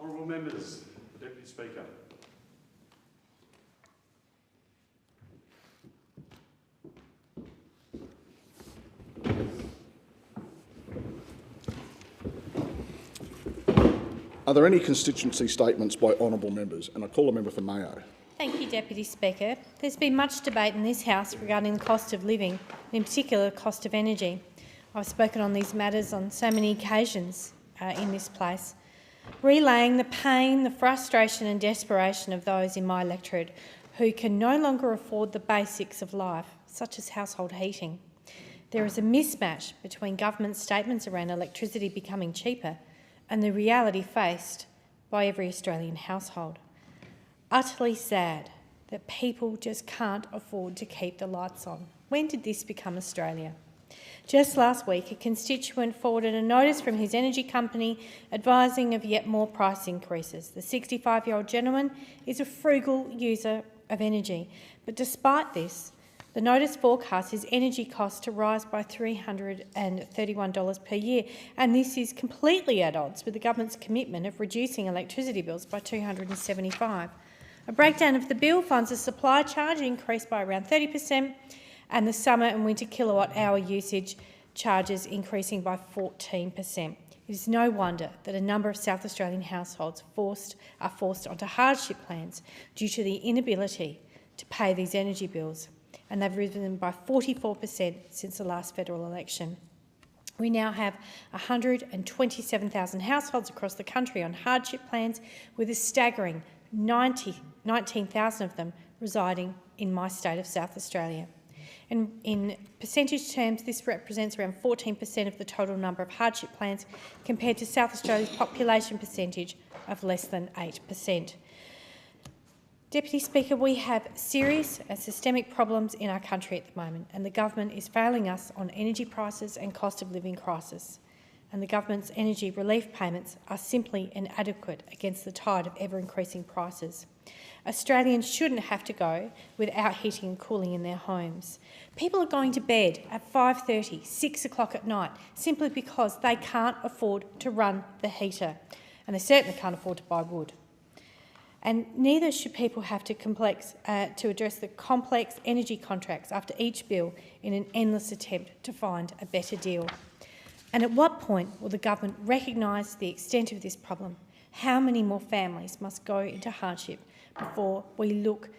Honourable members, the Deputy Speaker. Are there any constituency statements by honourable members? And I call a member for Mayo. Thank you, Deputy Speaker. There's been much debate in this House regarding the cost of living, and in particular the cost of energy. I've spoken on these matters on so many occasions in this place, relaying the pain, the frustration and desperation of those in my electorate who can no longer afford the basics of life, such as household heating. There is a mismatch between government statements around electricity becoming cheaper and the reality faced by every Australian household. Utterly sad that people just can't afford to keep the lights on. When did this become Australia? Just last week, a constituent forwarded a notice from his energy company advising of yet more price increases. The 65-year-old gentleman is a frugal user of energy, but despite this, the notice forecasts his energy costs to rise by $331 per year, and this is completely at odds with the government's commitment of reducing electricity bills by $275. A breakdown of the bill finds the supply charge increased by around 30% and the summer and winter kilowatt-hour usage charges increasing by 14%. It is no wonder that a number of South Australian households are forced onto hardship plans due to the inability to pay these energy bills, and they've risen by 44% since the last federal election. We now have 127,000 households across the country on hardship plans, with a staggering 19,000 of them residing in my state of South Australia. And in percentage terms, this represents around 14% of the total number of hardship plans, compared to South Australia's population percentage of less than 8%. Deputy Speaker, we have serious and systemic problems in our country at the moment, and the government is failing us on energy prices and cost of living crisis. And the government's energy relief payments are simply inadequate against the tide of ever-increasing prices. Australians shouldn't have to go without heating and cooling in their homes. People are going to bed at 5:30, 6 o'clock at night simply because they can't afford to run the heater, and they certainly can't afford to buy wood. And neither should people have to address the complex energy contracts after each bill in an endless attempt to find a better deal. And at what point will the government recognise the extent of this problem? How many more families must go into hardship before we look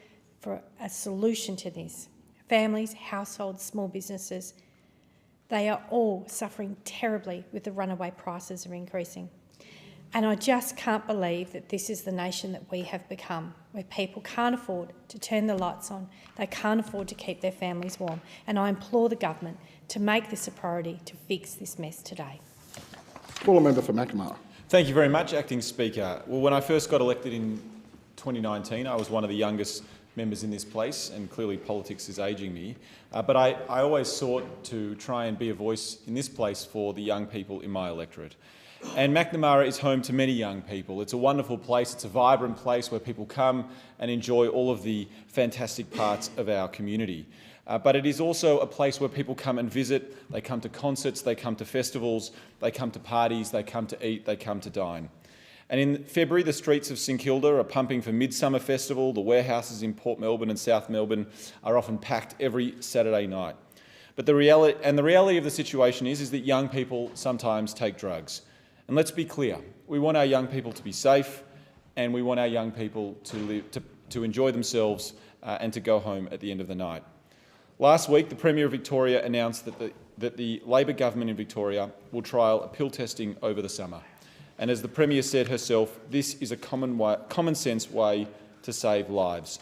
for a solution to this? Families, households, small businesses, they are all suffering terribly with the runaway prices are increasing. And I just can't believe that this is the nation that we have become, where people can't afford to turn the lights on, they can't afford to keep their families warm. And I implore the government to make this a priority to fix this mess today. Call a member for Macamara. Thank you very much, Acting Speaker. Well, when I first got elected in 2019, I was one of the youngest members in this place, and clearly politics is ageing me. But I always sought to try and be a voice in this place for the young people in my electorate. And Macnamara is home to many young people. It's a wonderful place. It's a vibrant place where people come and enjoy all of the fantastic parts of our community. But it is also a place where people come and visit. They come to concerts, they come to festivals, they come to parties, they come to eat, they come to dine. And in February, the streets of St Kilda are pumping for Midsummer Festival. The warehouses in Port Melbourne and South Melbourne are often packed every Saturday night. But the reality of the situation is that young people sometimes take drugs. And let's be clear, we want our young people to be safe, and we want our young people to enjoy themselves and to go home at the end of the night. Last week, the Premier of Victoria announced that the Labor government in Victoria will trial a pill testing over the summer. And as the Premier said herself, this is a common sense way to save lives.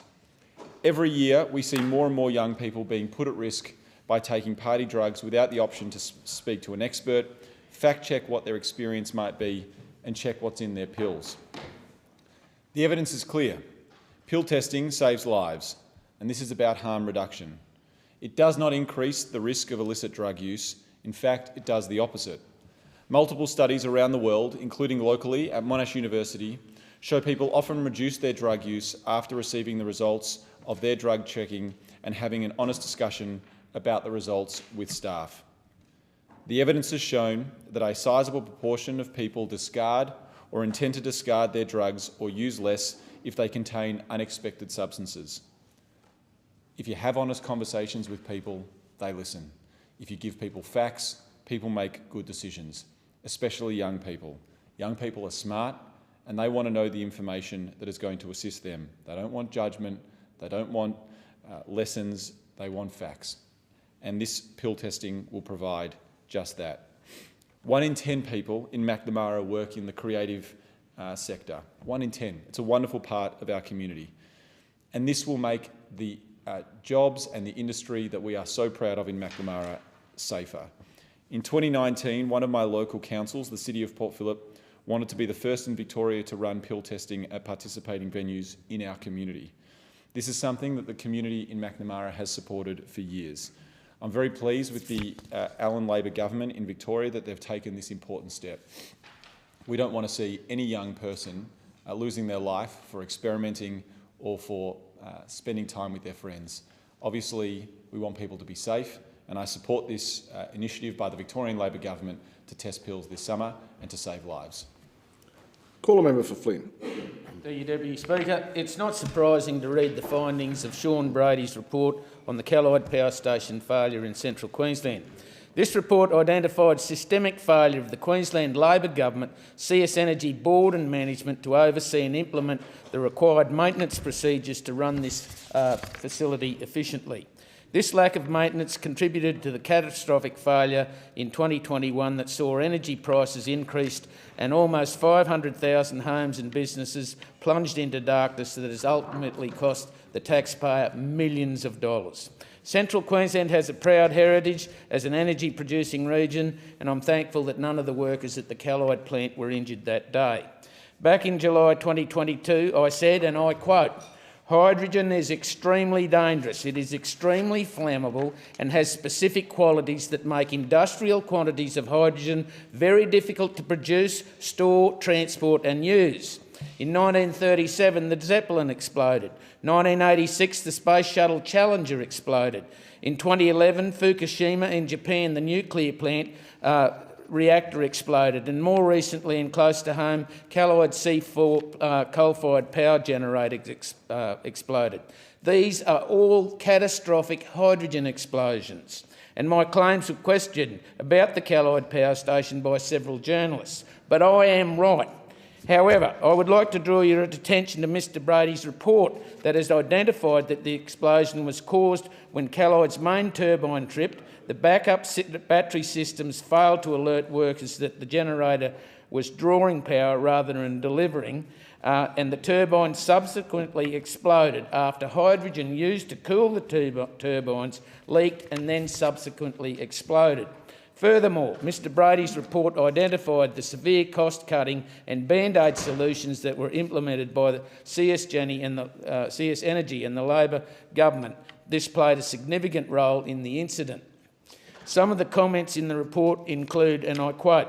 Every year, we see more and more young people being put at risk by taking party drugs without the option to speak to an expert, fact-check what their experience might be, and check what's in their pills. The evidence is clear. Pill testing saves lives, and this is about harm reduction. It does not increase the risk of illicit drug use. In fact, it does the opposite. Multiple studies around the world, including locally at Monash University, show people often reduce their drug use after receiving the results of their drug checking and having an honest discussion about the results with staff. The evidence has shown that a sizable proportion of people discard or intend to discard their drugs or use less if they contain unexpected substances. If you have honest conversations with people, they listen. If you give people facts, people make good decisions, especially young people. Young people are smart and they want to know the information that is going to assist them. They don't want judgment, they don't want lessons, they want facts. And this pill testing will provide just that. 1 in 10 people in Macnamara work in the creative sector. 1 in 10. It's a wonderful part of our community. And this will make the jobs and the industry that we are so proud of in Macnamara safer. In 2019, one of my local councils, the City of Port Phillip, wanted to be the first in Victoria to run pill testing at participating venues in our community. This is something that the community in Macnamara has supported for years. I'm very pleased with the Allan Labor government in Victoria that they've taken this important step. We don't want to see any young person losing their life for experimenting or for spending time with their friends. Obviously, we want people to be safe, and I support this initiative by the Victorian Labor government to test pills this summer and to save lives. Call a member for Flynn. Thank you, Deputy Speaker. It's not surprising to read the findings of Sean Brady's report on the Callide Power Station failure in central Queensland. This report identified systemic failure of the Queensland Labor Government, CS Energy Board and management to oversee and implement the required maintenance procedures to run this facility efficiently. This lack of maintenance contributed to the catastrophic failure in 2021 that saw energy prices increased and almost 500,000 homes and businesses plunged into darkness that has ultimately cost the taxpayer millions of dollars. Central Queensland has a proud heritage as an energy-producing region, and I'm thankful that none of the workers at the Callide plant were injured that day. Back in July 2022, I said, and I quote, "Hydrogen is extremely dangerous. It is extremely flammable and has specific qualities that make industrial quantities of hydrogen very difficult to produce, store, transport and use." In 1937, the Zeppelin exploded. 1986, the Space Shuttle Challenger exploded. In 2011, Fukushima in Japan, the nuclear plant reactor exploded, and more recently and close to home, Callide C4 coal-fired power generator exploded. These are all catastrophic hydrogen explosions, and my claims were questioned about the Callide power station by several journalists, but I am right. However, I would like to draw your attention to Mr Brady's report that has identified that the explosion was caused when Callide's main turbine tripped, the backup battery systems failed to alert workers that the generator was drawing power rather than delivering, and the turbine subsequently exploded after hydrogen used to cool the turbines leaked and then subsequently exploded. Furthermore, Mr Brady's report identified the severe cost-cutting and band-aid solutions that were implemented by the CS Energy and the Labor government. This played a significant role in the incident. Some of the comments in the report include, and I quote,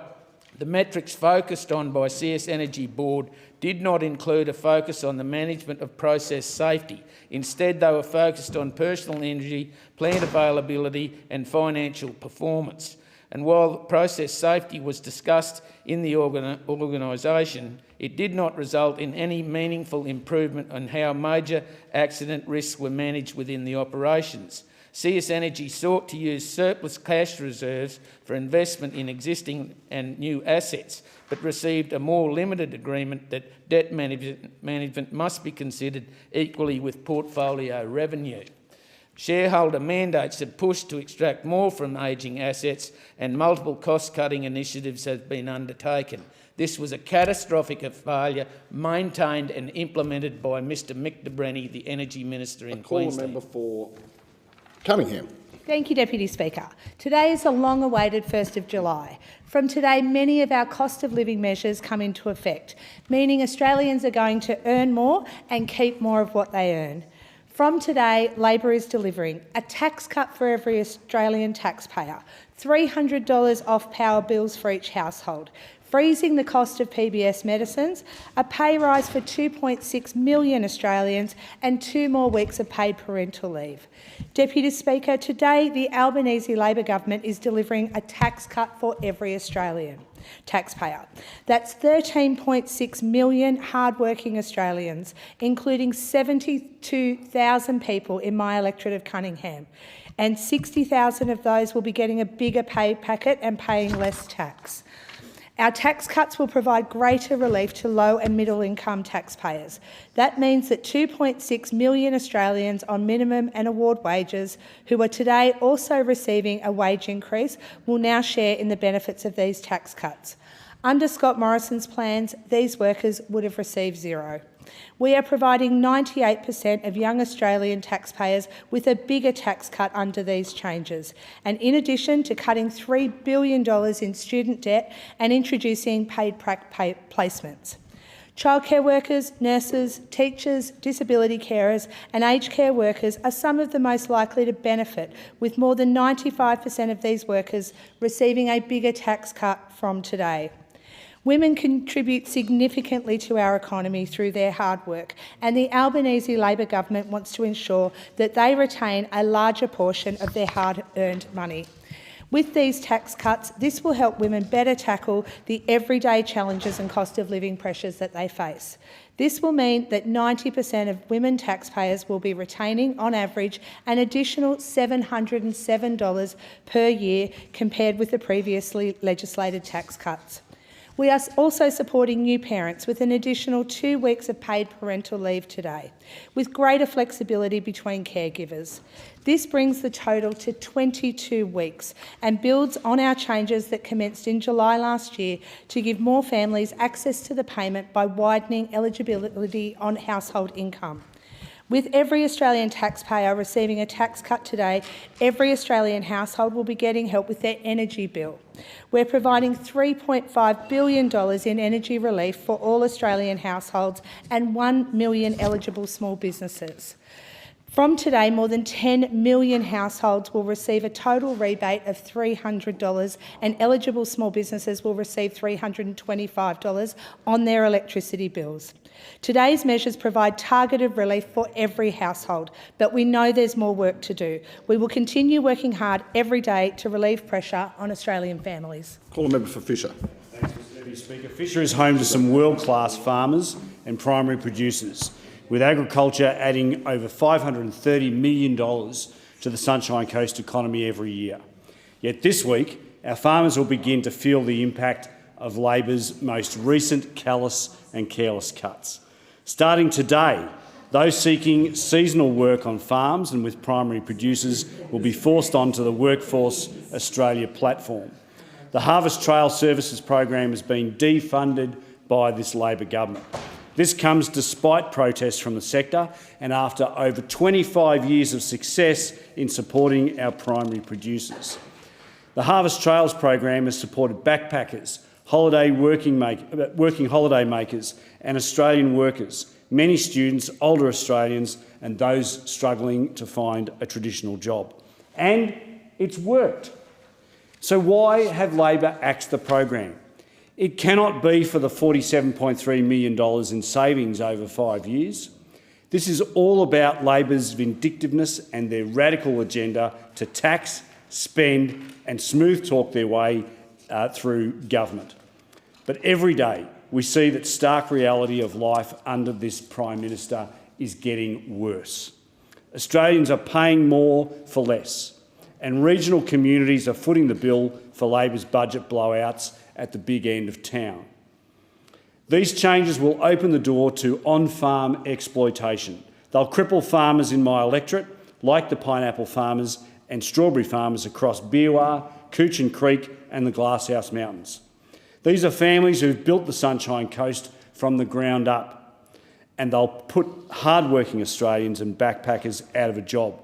"The metrics focused on by CS Energy Board did not include a focus on the management of process safety. Instead, they were focused on personal injury, plant availability and financial performance. And while process safety was discussed in the organisation, it did not result in any meaningful improvement on how major accident risks were managed within the operations. CS Energy sought to use surplus cash reserves for investment in existing and new assets, but received a more limited agreement that debt management must be considered equally with portfolio revenue. Shareholder mandates have pushed to extract more from ageing assets, and multiple cost-cutting initiatives have been undertaken. This was a catastrophic failure maintained and implemented by Mr Mick de Brenny, the Energy Minister in Queensland." Call a member for Cunningham. Thank you, Deputy Speaker. Today is the long-awaited 1st of July. From today, many of our cost of living measures come into effect, meaning Australians are going to earn more and keep more of what they earn. From today, Labor is delivering a tax cut for every Australian taxpayer, $300 off power bills for each household, freezing the cost of PBS medicines, a pay rise for 2.6 million Australians and 2 more weeks of paid parental leave. Deputy Speaker, today the Albanese Labor government is delivering a tax cut for every Australian. taxpayer. That's 13.6 million hard-working Australians, including 72,000 people in my electorate of Cunningham, and 60,000 of those will be getting a bigger pay packet and paying less tax. Our tax cuts will provide greater relief to low and middle income taxpayers. That means that 2.6 million Australians on minimum and award wages who are today also receiving a wage increase will now share in the benefits of these tax cuts. Under Scott Morrison's plans, these workers would have received zero. We are providing 98% of young Australian taxpayers with a bigger tax cut under these changes, and in addition to cutting $3 billion in student debt and introducing paid placements. Childcare workers, nurses, teachers, disability carers and aged care workers are some of the most likely to benefit, with more than 95% of these workers receiving a bigger tax cut from today. Women contribute significantly to our economy through their hard work, and the Albanese Labor government wants to ensure that they retain a larger portion of their hard-earned money. With these tax cuts, this will help women better tackle the everyday challenges and cost of living pressures that they face. This will mean that 90% of women taxpayers will be retaining, on average, an additional $707 per year compared with the previously legislated tax cuts. We are also supporting new parents with an additional 2 weeks of paid parental leave today, with greater flexibility between caregivers. This brings the total to 22 weeks and builds on our changes that commenced in July last year to give more families access to the payment by widening eligibility on household income. With every Australian taxpayer receiving a tax cut today, every Australian household will be getting help with their energy bill. We're providing $3.5 billion in energy relief for all Australian households and 1 million eligible small businesses. From today, more than 10 million households will receive a total rebate of $300 and eligible small businesses will receive $325 on their electricity bills. Today's measures provide targeted relief for every household, but we know there's more work to do. We will continue working hard every day to relieve pressure on Australian families. Call a member for Fisher. Thanks, Mr Deputy Speaker. Fisher is home to some world-class farmers and primary producers, with agriculture adding over $530 million to the Sunshine Coast economy every year. Yet this week, our farmers will begin to feel the impact of Labor's most recent callous and careless cuts. Starting today, those seeking seasonal work on farms and with primary producers will be forced onto the Workforce Australia platform. The Harvest Trail Services program has been defunded by this Labor government. This comes despite protests from the sector and after over 25 years of success in supporting our primary producers. The Harvest Trails program has supported backpackers, working holiday makers and Australian workers, many students, older Australians and those struggling to find a traditional job. And it's worked. So why have Labor axed the program? It cannot be for the $47.3 million in savings over 5 years. This is all about Labor's vindictiveness and their radical agenda to tax, spend and smooth talk their way through government. But every day we see that stark reality of life under this Prime Minister is getting worse. Australians are paying more for less, and regional communities are footing the bill for Labor's budget blowouts at the big end of town. These changes will open the door to on-farm exploitation. They'll cripple farmers in my electorate, like the pineapple farmers and strawberry farmers across Beerwah, Coochin Creek and the Glasshouse Mountains. These are families who've built the Sunshine Coast from the ground up, and they'll put hard-working Australians and backpackers out of a job,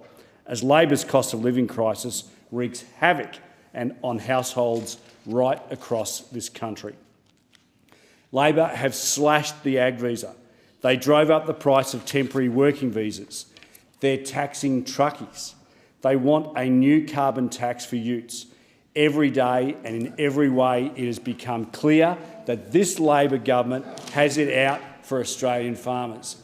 as Labor's cost of living crisis wreaks havoc on households right across this country. Labor have slashed the ag visa. They drove up the price of temporary working visas. They're taxing truckies. They want a new carbon tax for utes. Every day and in every way it has become clear that this Labor government has it out for Australian farmers.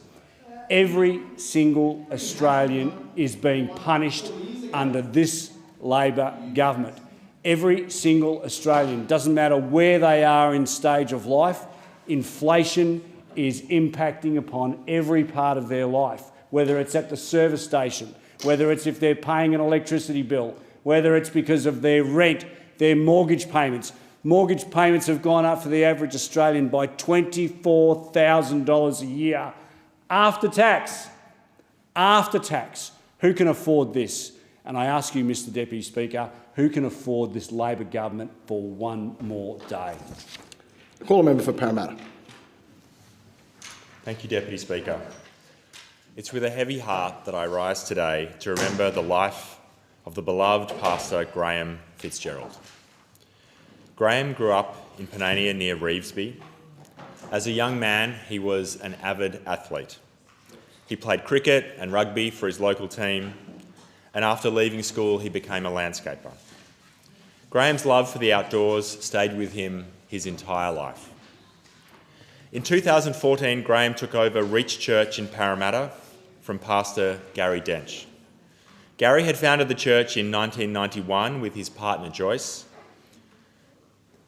Every single Australian is being punished under this Labor government. Every single Australian, doesn't matter where they are in stage of life, inflation is impacting upon every part of their life, whether it's at the service station, whether it's if they're paying an electricity bill, whether it's because of their rent, their mortgage payments. Mortgage payments have gone up for the average Australian by $24,000 a year after tax. After tax. Who can afford this? And I ask you, Mr Deputy Speaker, who can afford this Labor government for one more day? I call a member for Parramatta. Thank you, Deputy Speaker. It's with a heavy heart that I rise today to remember the life of the beloved Pastor Graham Fitzgerald. Graham grew up in Panania near Revesby. As a young man, he was an avid athlete. He played cricket and rugby for his local team, and after leaving school, he became a landscaper. Graham's love for the outdoors stayed with him his entire life. In 2014, Graham took over Reach Church in Parramatta from Pastor Gary Dench. Gary had founded the church in 1991 with his partner Joyce.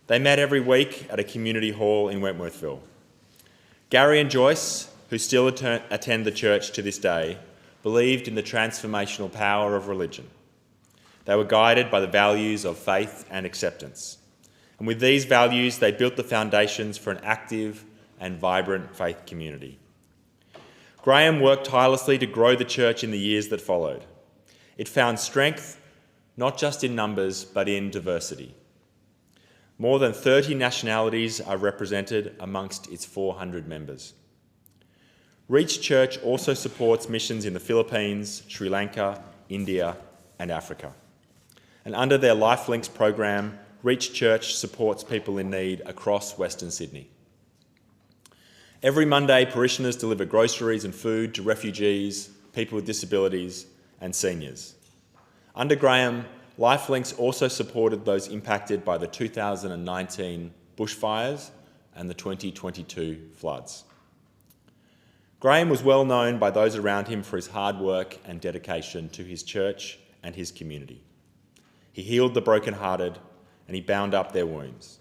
They met every week at a community hall in Wentworthville. Gary and Joyce, who still attend the church to this day, believed in the transformational power of religion. They were guided by the values of faith and acceptance. And with these values, they built the foundations for an active and vibrant faith community. Graham worked tirelessly to grow the church in the years that followed. It found strength not just in numbers, but in diversity. More than 30 nationalities are represented amongst its 400 members. Reach Church also supports missions in the Philippines, Sri Lanka, India and Africa. And under their Lifelinks program, Reach Church supports people in need across Western Sydney. Every Monday, parishioners deliver groceries and food to refugees, people with disabilities and seniors. Under Graham, Lifelinks also supported those impacted by the 2019 bushfires and the 2022 floods. Graham was well known by those around him for his hard work and dedication to his church and his community. He healed the brokenhearted and he bound up their wounds.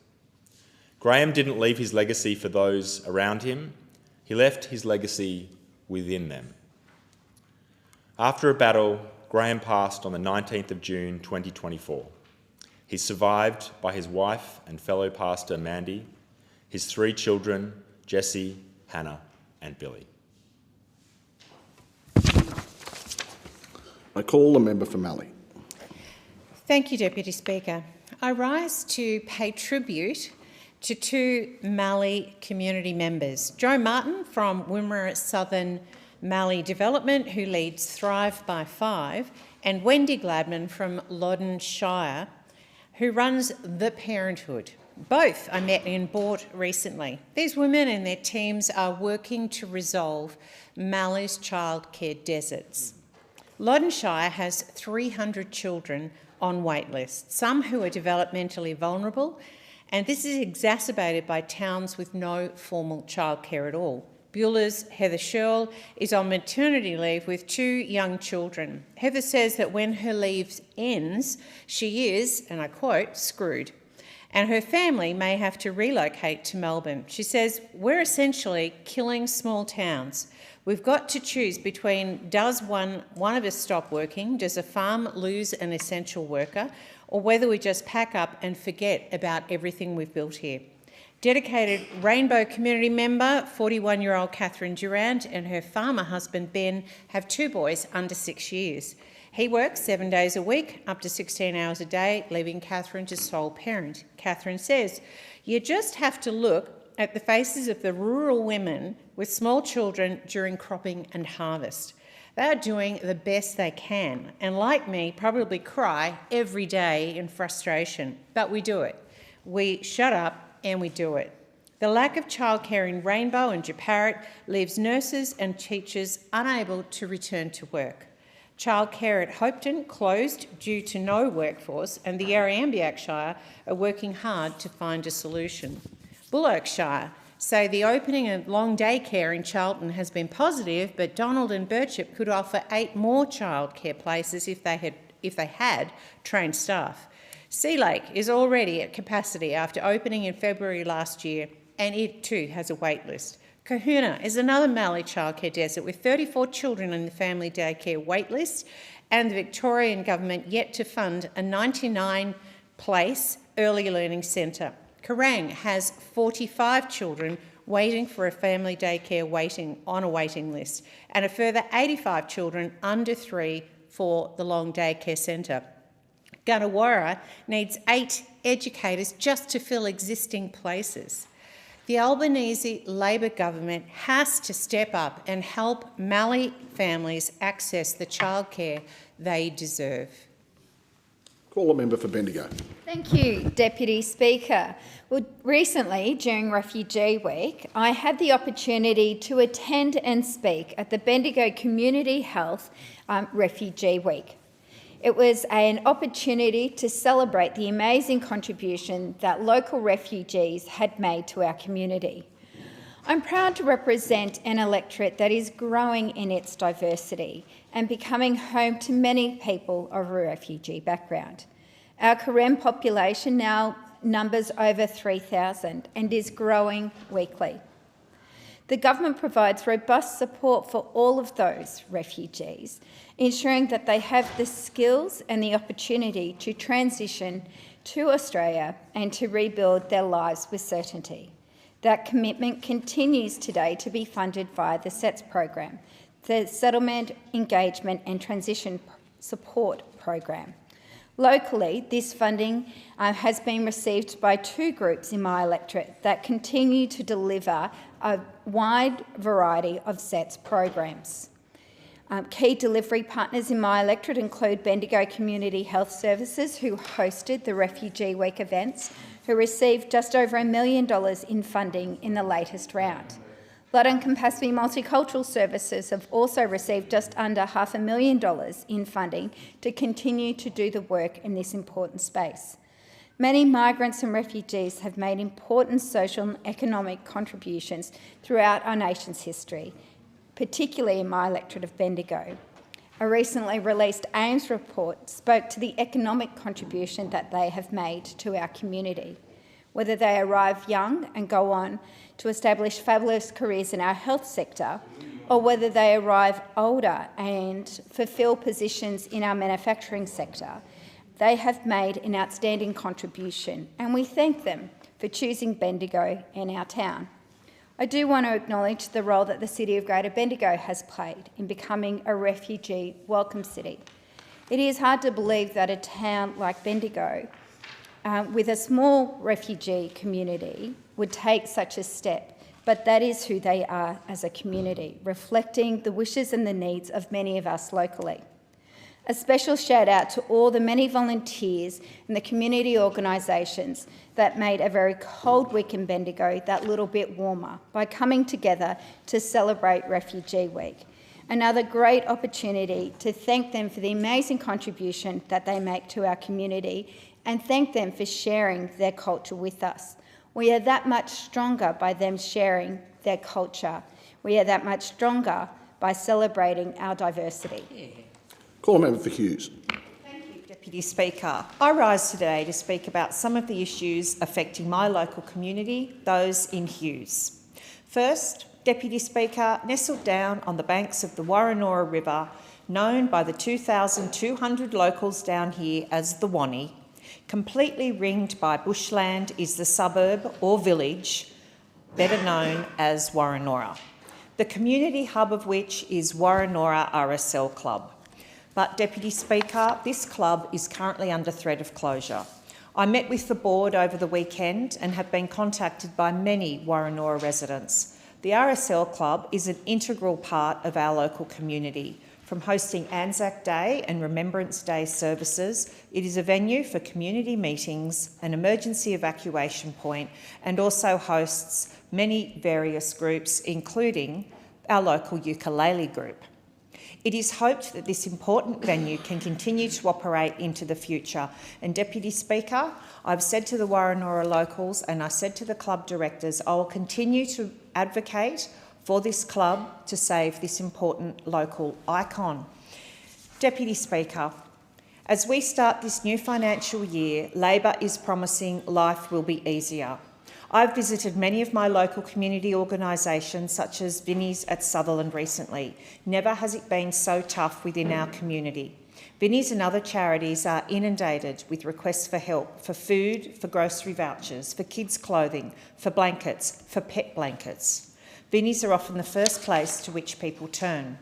Graham didn't leave his legacy for those around him, he left his legacy within them. After a battle, Graham passed on the 19th of June 2024. He's survived by his wife and fellow pastor Mandy, his 3 children, Jessie, Hannah and Billy. I call the member for Mallee. Thank you, Deputy Speaker. I rise to pay tribute to 2 Mallee community members. Jo Martin from Wimmera Southern Mallee Development, who leads Thrive by 5, and Wendy Gladman from Loddon Shire, who runs The Parenthood. Both I met in Boort recently. These women and their teams are working to resolve Mallie's childcare deserts. Loddon Shire has 300 children on wait lists, some who are developmentally vulnerable, and this is exacerbated by towns with no formal childcare at all. Beulah's Heather Sherl is on maternity leave with 2 young children. Heather says that when her leave ends, she is, and I quote, screwed, and her family may have to relocate to Melbourne. She says, we're essentially killing small towns. We've got to choose between does one of us stop working, does a farm lose an essential worker, or whether we just pack up and forget about everything we've built here. Dedicated Rainbow community member, 41-year-old Catherine Durant, and her farmer husband Ben have 2 boys under 6 years. He works 7 days a week, up to 16 hours a day, leaving Catherine to sole parent. Catherine says, you just have to look at the faces of the rural women with small children during cropping and harvest. They are doing the best they can, and like me, probably cry every day in frustration, but we do it. We shut up and we do it. The lack of childcare in Rainbow and Jeparit leaves nurses and teachers unable to return to work. Childcare at Hopetoun closed due to no workforce, and the Yarriambiack Shire are working hard to find a solution. Bullock Shire say the opening of long daycare in Charlton has been positive, but Donald and Birchip could offer 8 more childcare places if they had trained staff. Sea Lake is already at capacity after opening in February last year, and it too has a wait list. Kahuna is another Mallee childcare desert with 34 children in the family daycare wait list, and the Victorian government yet to fund a 99-place early learning centre. Kerrang has 45 children waiting for a family daycare on a waiting list, and a further 85 children under 3 for the long daycare centre. Gunawarra needs 8 educators just to fill existing places. The Albanese Labor government has to step up and help Mallee families access the childcare they deserve. Call the member for Bendigo. Thank you, Deputy Speaker. Well, recently, during Refugee Week, I had the opportunity to attend and speak at the Bendigo Community Health Refugee Week. It was an opportunity to celebrate the amazing contribution that local refugees had made to our community. I'm proud to represent an electorate that is growing in its diversity and becoming home to many people of a refugee background. Our Karen population now numbers over 3,000 and is growing weekly. The government provides robust support for all of those refugees, ensuring that they have the skills and the opportunity to transition to Australia and to rebuild their lives with certainty. That commitment continues today to be funded via the SETS program, the Settlement, Engagement and Transition Support program. Locally, this funding has been received by 2 groups in my electorate that continue to deliver a wide variety of SETS programs. Key delivery partners in my electorate include Bendigo Community Health Services, who hosted the Refugee Week events, who received just over $1 million in funding in the latest round. Blood and Compassion Multicultural Services have also received just under $500,000 in funding to continue to do the work in this important space. Many migrants and refugees have made important social and economic contributions throughout our nation's history, particularly in my electorate of Bendigo. A recently released AIMS report spoke to the economic contribution that they have made to our community. Whether they arrive young and go on to establish fabulous careers in our health sector, or whether they arrive older and fulfil positions in our manufacturing sector, they have made an outstanding contribution, and we thank them for choosing Bendigo in our town. I do want to acknowledge the role that the City of Greater Bendigo has played in becoming a refugee welcome city. It is hard to believe that a town like Bendigo, with a small refugee community, would take such a step, but that is who they are as a community, reflecting the wishes and the needs of many of us locally. A special shout out to all the many volunteers and the community organisations that made a very cold week in Bendigo that little bit warmer by coming together to celebrate Refugee Week. Another great opportunity to thank them for the amazing contribution that they make to our community and thank them for sharing their culture with us. We are that much stronger by them sharing their culture. We are that much stronger by celebrating our diversity. Call the member for Hughes. Thank you, Deputy Speaker. I rise today to speak about some of the issues affecting my local community, those in Hughes. First, Deputy Speaker, nestled down on the banks of the Warrenora River, known by the 2,200 locals down here as the Wani, completely ringed by bushland, is the suburb or village better known as Warrenora, the community hub of which is Warrenora RSL Club. But, Deputy Speaker, this club is currently under threat of closure. I met with the board over the weekend and have been contacted by many Warrenora residents. The RSL Club is an integral part of our local community. From hosting Anzac Day and Remembrance Day services, it is a venue for community meetings, an emergency evacuation point, and also hosts many various groups, including our local ukulele group. It is hoped that this important venue can continue to operate into the future. And, Deputy Speaker, I've said to the Warrenora locals and I said to the club directors, I will continue to advocate for this club to save this important local icon. Deputy Speaker, As we start this new financial year, Labor is promising life will be easier. I've visited many of my local community organisations such as Vinnie's at Sutherland recently. Never has it been so tough within our community. Vinnie's and other charities are inundated with requests for help, for food, for grocery vouchers, for kids' clothing, for blankets, for pet blankets. Vinnie's are often the first place to which people turn.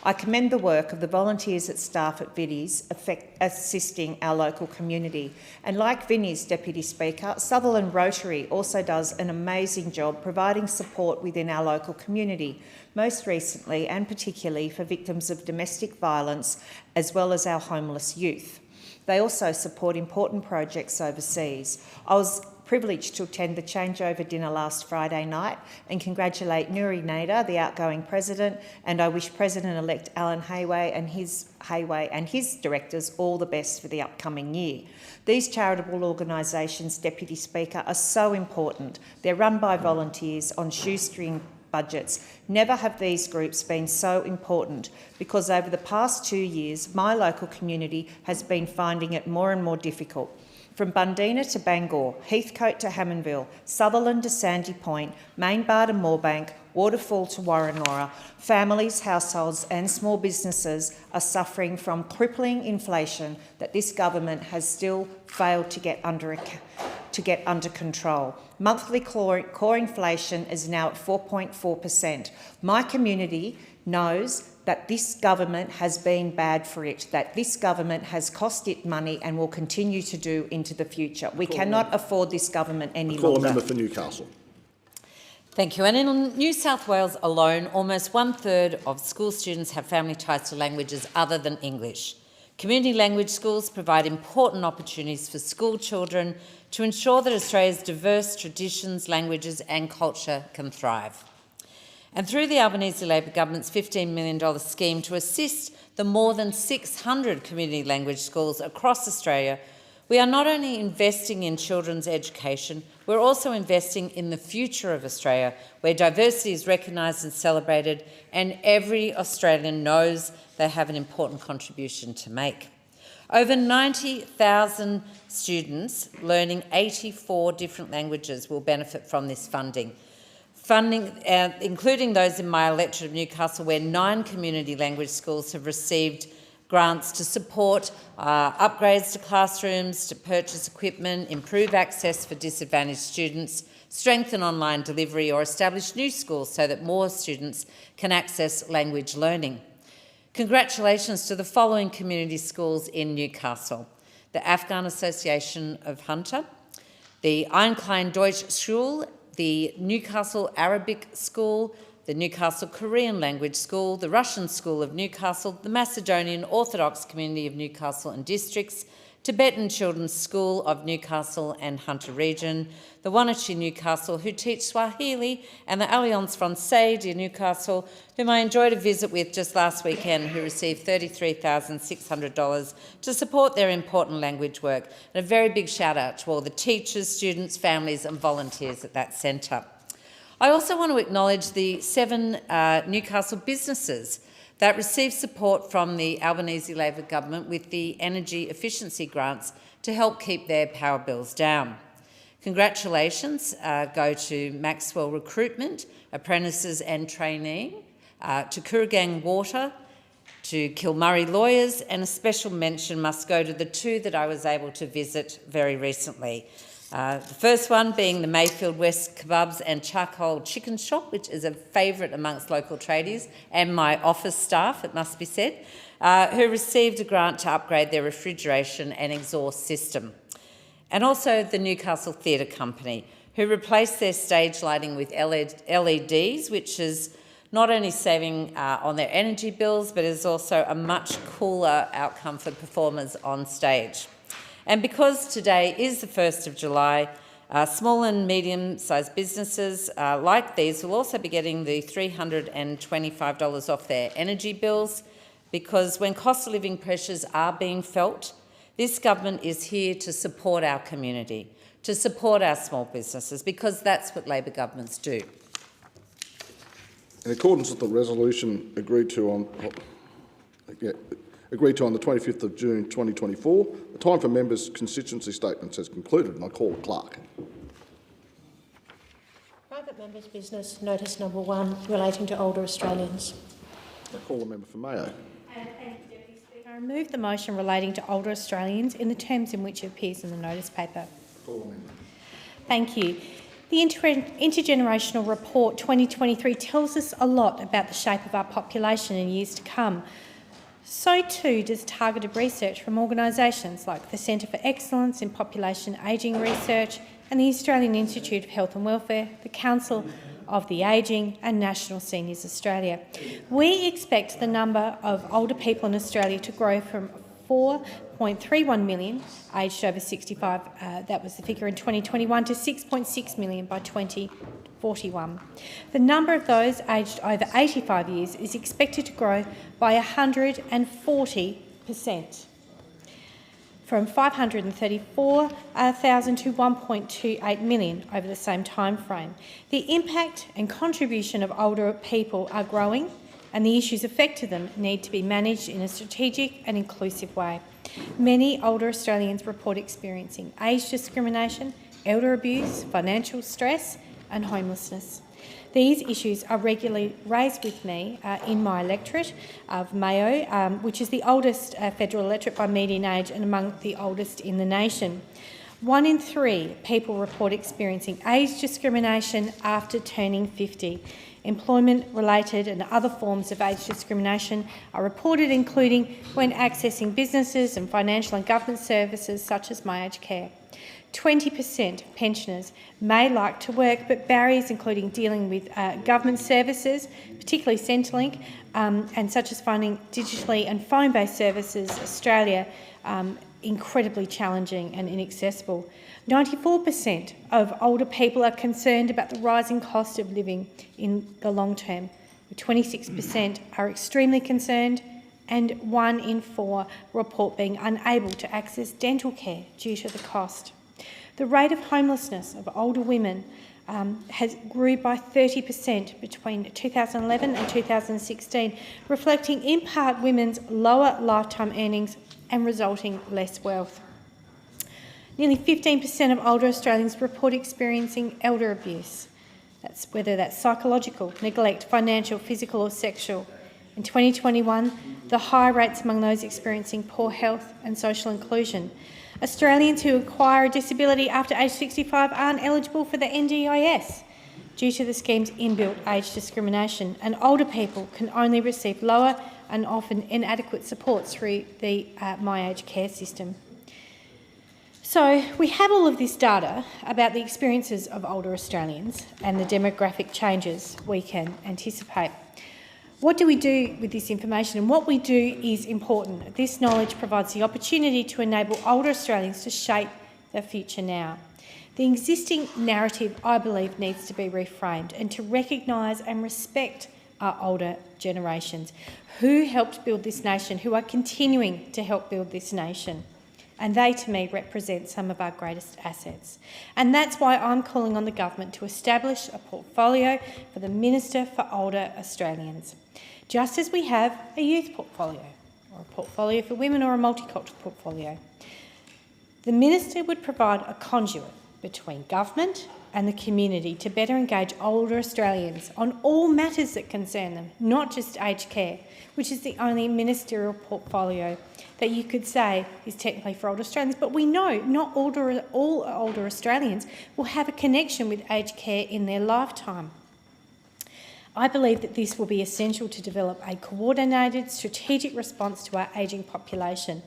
I commend the work of the volunteers and staff at Vinnie's assisting our local community. And like Vinnie's, Deputy Speaker, Sutherland Rotary also does an amazing job providing support within our local community, most recently and particularly for victims of domestic violence as well as our homeless youth. They also support important projects overseas. I was privileged to attend the changeover dinner last Friday night and congratulate Nuri Nader, the outgoing president, and I wish President-elect Alan Hayway and his directors all the best for the upcoming year. These charitable organisations, Deputy Speaker, are so important. They're run by volunteers on shoestring budgets. Never have these groups been so important because over the past 2 years, my local community has been finding it more and more difficult. From Bundina to Bangor, Heathcote to Hammondville, Sutherland to Sandy Point, Mainbar to Moorebank, Waterfall to Warrenora, families, households and small businesses are suffering from crippling inflation that this government has still failed to get under control. Monthly core inflation is now at 4.4%. My community knows that this government has been bad for it, that this government has cost it money and will continue to do into the future. We cannot afford this government any longer. Call a member for Newcastle. Thank you. And in New South Wales alone, almost 1/3 of school students have family ties to languages other than English. Community language schools provide important opportunities for school children to ensure that Australia's diverse traditions, languages and culture can thrive. And through the Albanese Labor government's $15 million scheme to assist the more than 600 community language schools across Australia, we are not only investing in children's education, we're also investing in the future of Australia, where diversity is recognised and celebrated, and every Australian knows they have an important contribution to make. Over 90,000 students learning 84 different languages will benefit from this funding, including those in my electorate of Newcastle, where 9 community language schools have received grants to support upgrades to classrooms, to purchase equipment, improve access for disadvantaged students, strengthen online delivery or establish new schools so that more students can access language learning. Congratulations to the following community schools in Newcastle: the Afghan Association of Hunter, the Einklein Deutsch Schule, the Newcastle Arabic School, the Newcastle Korean Language School, the Russian School of Newcastle, the Macedonian Orthodox Community of Newcastle and Districts, Tibetan Children's School of Newcastle and Hunter Region, the Wanachee Newcastle, who teach Swahili, and the Alliance Francaise de Newcastle, whom I enjoyed a visit with just last weekend, who received $33,600 to support their important language work. And a very big shout out to all the teachers, students, families and volunteers at that centre. I also want to acknowledge the 7 Newcastle businesses that received support from the Albanese Labor government with the energy efficiency grants to help keep their power bills down. Congratulations go to Maxwell Recruitment, Apprentices and Trainee, to Kooragang Water, to Kilmurray Lawyers, and a special mention must go to the 2 that I was able to visit very recently. The first one being the Mayfield West Kebabs and Charcoal Chicken Shop, which is a favourite amongst local tradies and my office staff, it must be said, who received a grant to upgrade their refrigeration and exhaust system. And also the Newcastle Theatre Company, who replaced their stage lighting with LEDs, which is not only saving on their energy bills, but is also a much cooler outcome for performers on stage. And because today is the 1st of July, small and medium-sized businesses like these will also be getting the $325 off their energy bills, because when cost of living pressures are being felt, this government is here to support our community, to support our small businesses, because that's what Labor governments do. In accordance with the resolution agreed to on... agreed to on the 25th of June 2024. The time for members' constituency statements has concluded, and I call the clerk. Private members' business, notice number 1, relating to older Australians. I call the member for Mayo. Thank you, Deputy Speaker. I remove the motion relating to older Australians in the terms in which it appears in the notice paper. Call the member. Thank you. The Intergenerational Report 2023 tells us a lot about the shape of our population in years to come. So too does targeted research from organisations like the Centre for Excellence in Population Ageing Research and the Australian Institute of Health and Welfare, the Council of the Ageing and National Seniors Australia. We expect the number of older people in Australia to grow from 4.31 million aged over 65, that was the figure in 2021, to 6.6 million by 2041. The number of those aged over 85 years is expected to grow by 140%, from 534,000 to 1.28 million over the same time frame. The impact and contribution of older people are growing, and the issues affected them need to be managed in a strategic and inclusive way. Many older Australians report experiencing age discrimination, elder abuse, financial stress and homelessness. These issues are regularly raised with me in my electorate of Mayo, which is the oldest federal electorate by median age and among the oldest in the nation. 1 in 3 people report experiencing age discrimination after turning 50. Employment-related and other forms of age discrimination are reported, including when accessing businesses and financial and government services such as My Aged Care. 20% of pensioners may like to work, but barriers including dealing with government services, particularly Centrelink, and such as finding digitally and phone-based services Australia incredibly challenging and inaccessible. 94% of older people are concerned about the rising cost of living in the long term. 26% are extremely concerned, and 1 in 4 report being unable to access dental care due to the cost. The rate of homelessness of older women has grew by 30% between 2011 and 2016, reflecting in part women's lower lifetime earnings and resulting less wealth. Nearly 15% of older Australians report experiencing elder abuse. Whether that's psychological, neglect, financial, physical or sexual. In 2021, the high rates among those experiencing poor health and social inclusion. Australians who acquire a disability after age 65 aren't eligible for the NDIS due to the scheme's inbuilt age discrimination, and older people can only receive lower and often inadequate support through the My Aged Care system. So we have all of this data about the experiences of older Australians and the demographic changes we can anticipate. What do we do with this information? And what we do is important. This knowledge provides the opportunity to enable older Australians to shape their future now. The existing narrative, I believe, needs to be reframed and to recognise and respect our older generations who helped build this nation, who are continuing to help build this nation. And they, to me, represent some of our greatest assets. And that's why I'm calling on the government to establish a portfolio for the Minister for Older Australians, just as we have a youth portfolio, or a portfolio for women, or a multicultural portfolio. The Minister would provide a conduit between government and the community to better engage older Australians on all matters that concern them, not just aged care, which is the only ministerial portfolio that you could say is technically for older Australians. But we know not all older Australians will have a connection with aged care in their lifetime. I believe that this will be essential to develop a coordinated, strategic response to our ageing population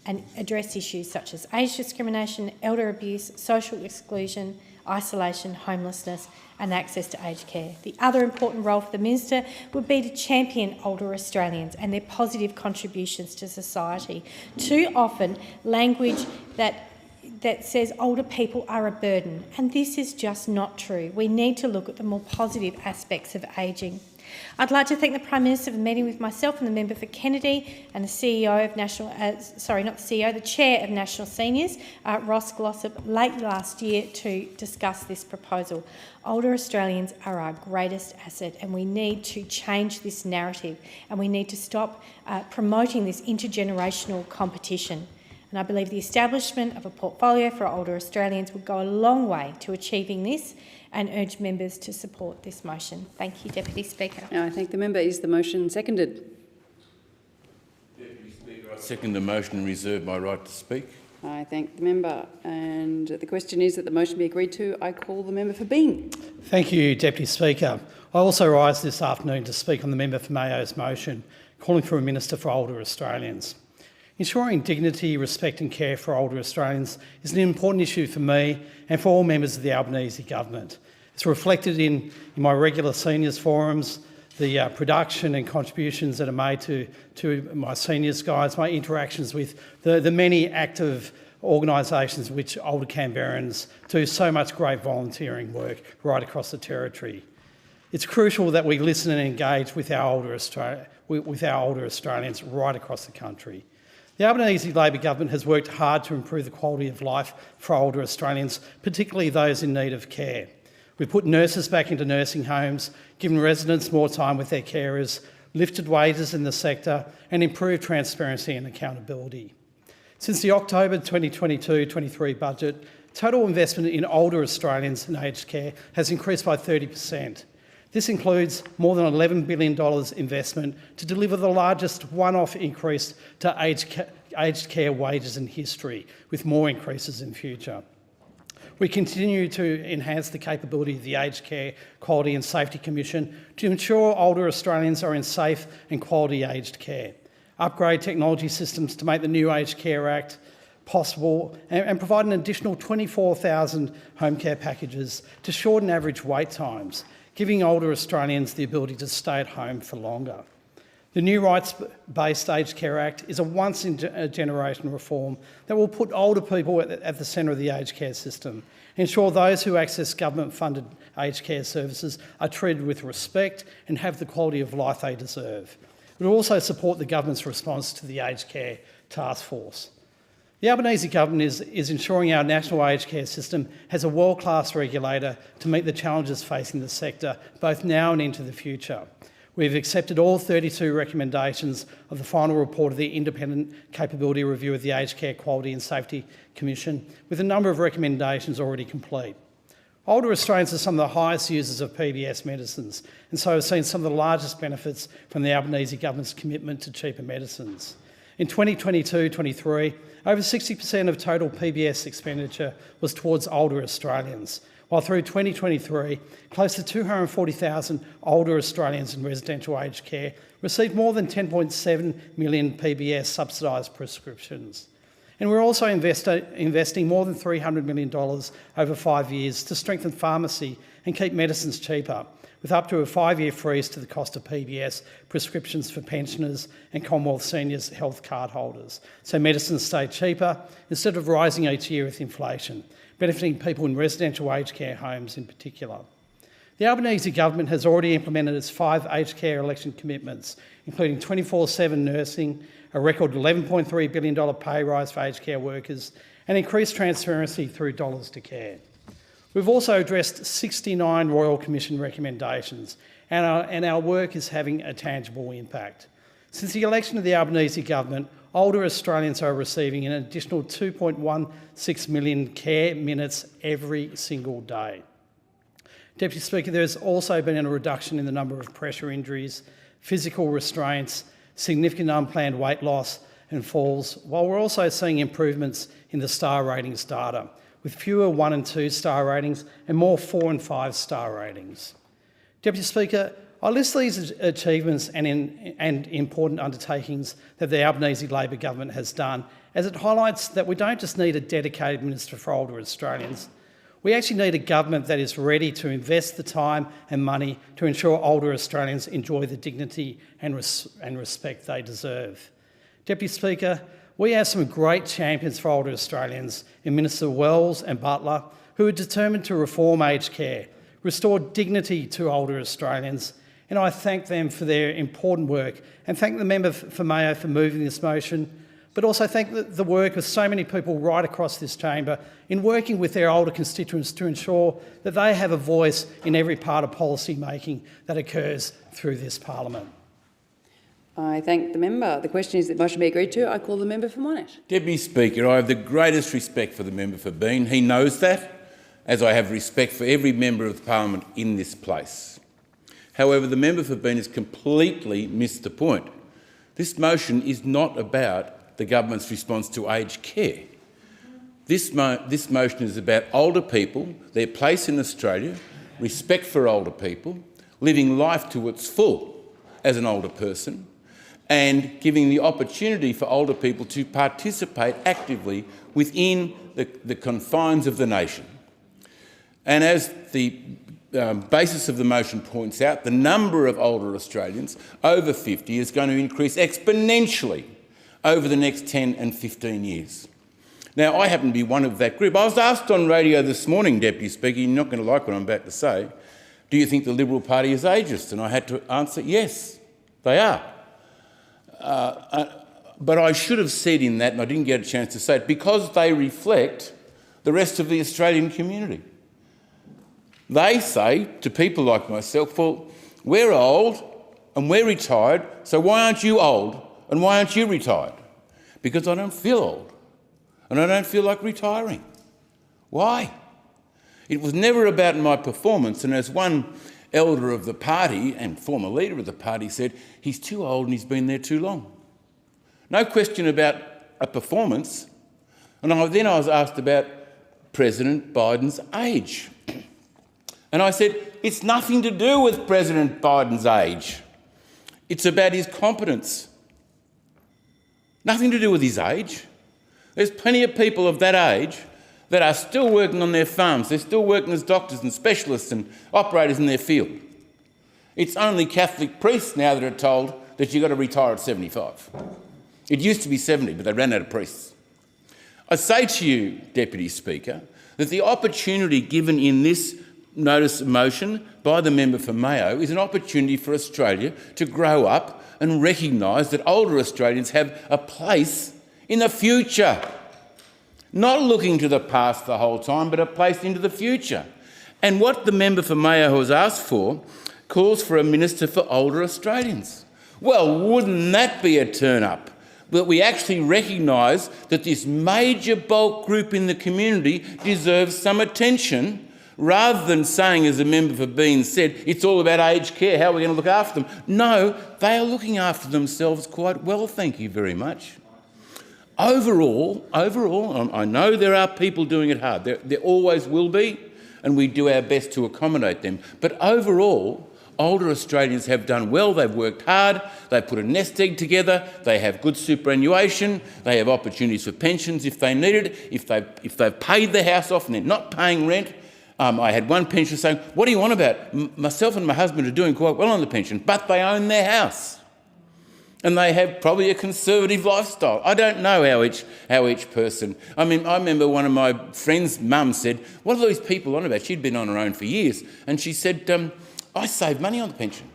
and address issues such as age discrimination, elder abuse, social exclusion, isolation, homelessness and access to aged care. The other important role for the Minister would be to champion older Australians and their positive contributions to society. Too often, language that says older people are a burden, and this is just not true. We need to look at the more positive aspects of ageing. I'd like to thank the Prime Minister for meeting with myself and the member for Kennedy and the CEO of National, the Chair of National Seniors, Ross Glossop, late last year to discuss this proposal. Older Australians are our greatest asset, and we need to change this narrative, and we need to stop promoting this intergenerational competition. And I believe the establishment of a portfolio for older Australians would go a long way to achieving this, and urge members to support this motion. Thank you, Deputy Speaker. I thank the member. Is the motion seconded? Deputy Speaker, I second the motion and reserve my right to speak. I thank the member. And the question is that the motion be agreed to. I call the member for Byng. Thank you, Deputy Speaker. I also rise this afternoon to speak on the member for Mayo's motion, calling for a Minister for Older Australians. Ensuring dignity, respect and care for older Australians is an important issue for me and for all members of the Albanese Government. It's reflected in my regular seniors forums, the production and contributions that are made to my seniors guides, my interactions with the many active organisations which older Canberrans do so much great volunteering work right across the territory. It's crucial that we listen and engage with our older Australians right across the country. The Albanese Labor Government has worked hard to improve the quality of life for older Australians, particularly those in need of care. We've put nurses back into nursing homes, given residents more time with their carers, lifted wages in the sector and improved transparency and accountability. Since the October 2022-23 budget, total investment in older Australians in aged care has increased by 30%. This includes more than $11 billion investment to deliver the largest one-off increase to aged care wages in history, with more increases in future. We continue to enhance the capability of the Aged Care Quality and Safety Commission to ensure older Australians are in safe and quality aged care, upgrade technology systems to make the new Aged Care Act possible and provide an additional 24,000 home care packages to shorten average wait times, giving older Australians the ability to stay at home for longer. The new Rights-Based Aged Care Act is a once-in-a-generation reform that will put older people at the centre of the aged care system, ensure those who access government-funded aged care services are treated with respect and have the quality of life they deserve. It will also support the government's response to the Aged Care Task Force. The Albanese Government is ensuring our national aged care system has a world-class regulator to meet the challenges facing the sector, both now and into the future. We've accepted all 32 recommendations of the final report of the Independent Capability Review of the Aged Care Quality and Safety Commission, with a number of recommendations already complete. Older Australians are some of the highest users of PBS medicines, and so have seen some of the largest benefits from the Albanese Government's commitment to cheaper medicines. In 2022-23, over 60% of total PBS expenditure was towards older Australians, while through 2023, close to 240,000 older Australians in residential aged care received more than 10.7 million PBS subsidised prescriptions. And we're also investing more than $300 million over 5 years to strengthen pharmacy and keep medicines cheaper, with up to a 5-year freeze to the cost of PBS prescriptions for pensioners and Commonwealth Seniors Health Card holders, so medicines stay cheaper instead of rising each year with inflation, benefiting people in residential aged care homes in particular. The Albanese Government has already implemented its 5 aged care election commitments, including 24/7 nursing, a record $11.3 billion pay rise for aged care workers, and increased transparency through Dollars to Care. We've also addressed 69 Royal Commission recommendations, and our work is having a tangible impact. Since the election of the Albanese Government, older Australians are receiving an additional 2.16 million care minutes every single day. Deputy Speaker, there has also been a reduction in the number of pressure injuries, physical restraints, significant unplanned weight loss and falls, while we're also seeing improvements in the star ratings data, with fewer 1 and 2 star ratings and more 4 and 5 star ratings. Deputy Speaker, I list these achievements and important undertakings that the Albanese Labor Government has done, as it highlights that we don't just need a dedicated Minister for Older Australians. We actually need a government that is ready to invest the time and money to ensure older Australians enjoy the dignity and respect they deserve. Deputy Speaker, we have some great champions for older Australians in Minister Wells and Butler, who are determined to reform aged care, restore dignity to older Australians and I thank them for their important work and thank the member for Mayo for moving this motion, but also thank the work of so many people right across this chamber in working with their older constituents to ensure that they have a voice in every part of policy making that occurs through this parliament. I thank the member. The question is that motion be agreed to. I call the member for Monash. Deputy Speaker, I have the greatest respect for the member for Bean. He knows that, as I have respect for every member of the parliament in this place. However, the member for Bean has completely missed the point. This motion is not about the government's response to aged care. This motion is about older people, their place in Australia, respect for older people, living life to its full as an older person, and giving the opportunity for older people to participate actively within the confines of the nation. And as the basis of the motion points out, the number of older Australians over 50 is going to increase exponentially over the next 10 and 15 years. Now, I happen to be one of that group. I was asked on radio this morning, Deputy Speaker, you're not going to like what I'm about to say, do you think the Liberal Party is ageist? And I had to answer, yes, they are. But I should have said in that, and I didn't get a chance to say it, because they reflect the rest of the Australian community. They say to people like myself, well, we're old and we're retired, so why aren't you old and why aren't you retired? Because I don't feel old and I don't feel like retiring. Why? It was never about my performance, and as one elder of the party and former leader of the party said, he's too old and he's been there too long. No question about a performance. And then I was asked about President Biden's age. And I said, it's nothing to do with President Biden's age. It's about his competence. Nothing to do with his age. There's plenty of people of that age that are still working on their farms. They're still working as doctors and specialists and operators in their field. It's only Catholic priests now that are told that you've got to retire at 75. It used to be 70, but they ran out of priests. I say to you, Deputy Speaker, that the opportunity given in this notice of motion by the member for Mayo is an opportunity for Australia to grow up and recognise that older Australians have a place in the future. Not looking to the past the whole time, but a place into the future. And what the member for Mayo has asked for calls for a minister for older Australians. Well, wouldn't that be a turn-up? That we actually recognise that this major bulk group in the community deserves some attention, rather than saying, as the member for Bean said, it's all about aged care, how are we going to look after them? No, they are looking after themselves quite well, thank you very much. Overall, I know there are people doing it hard. There always will be, and we do our best to accommodate them. But overall, older Australians have done well. They've worked hard. They've put a nest egg together. They have good superannuation. They have opportunities for pensions if they need it. If they've paid their house off and they're not paying rent. I had one pensioner saying, what do you want about? Myself and my husband are doing quite well on the pension, but they own their house. And they have probably a conservative lifestyle. I don't know how each person... I mean, I remember one of my friend's mum said, what are these people on about? She'd been on her own for years. And she said, I save money on the pension.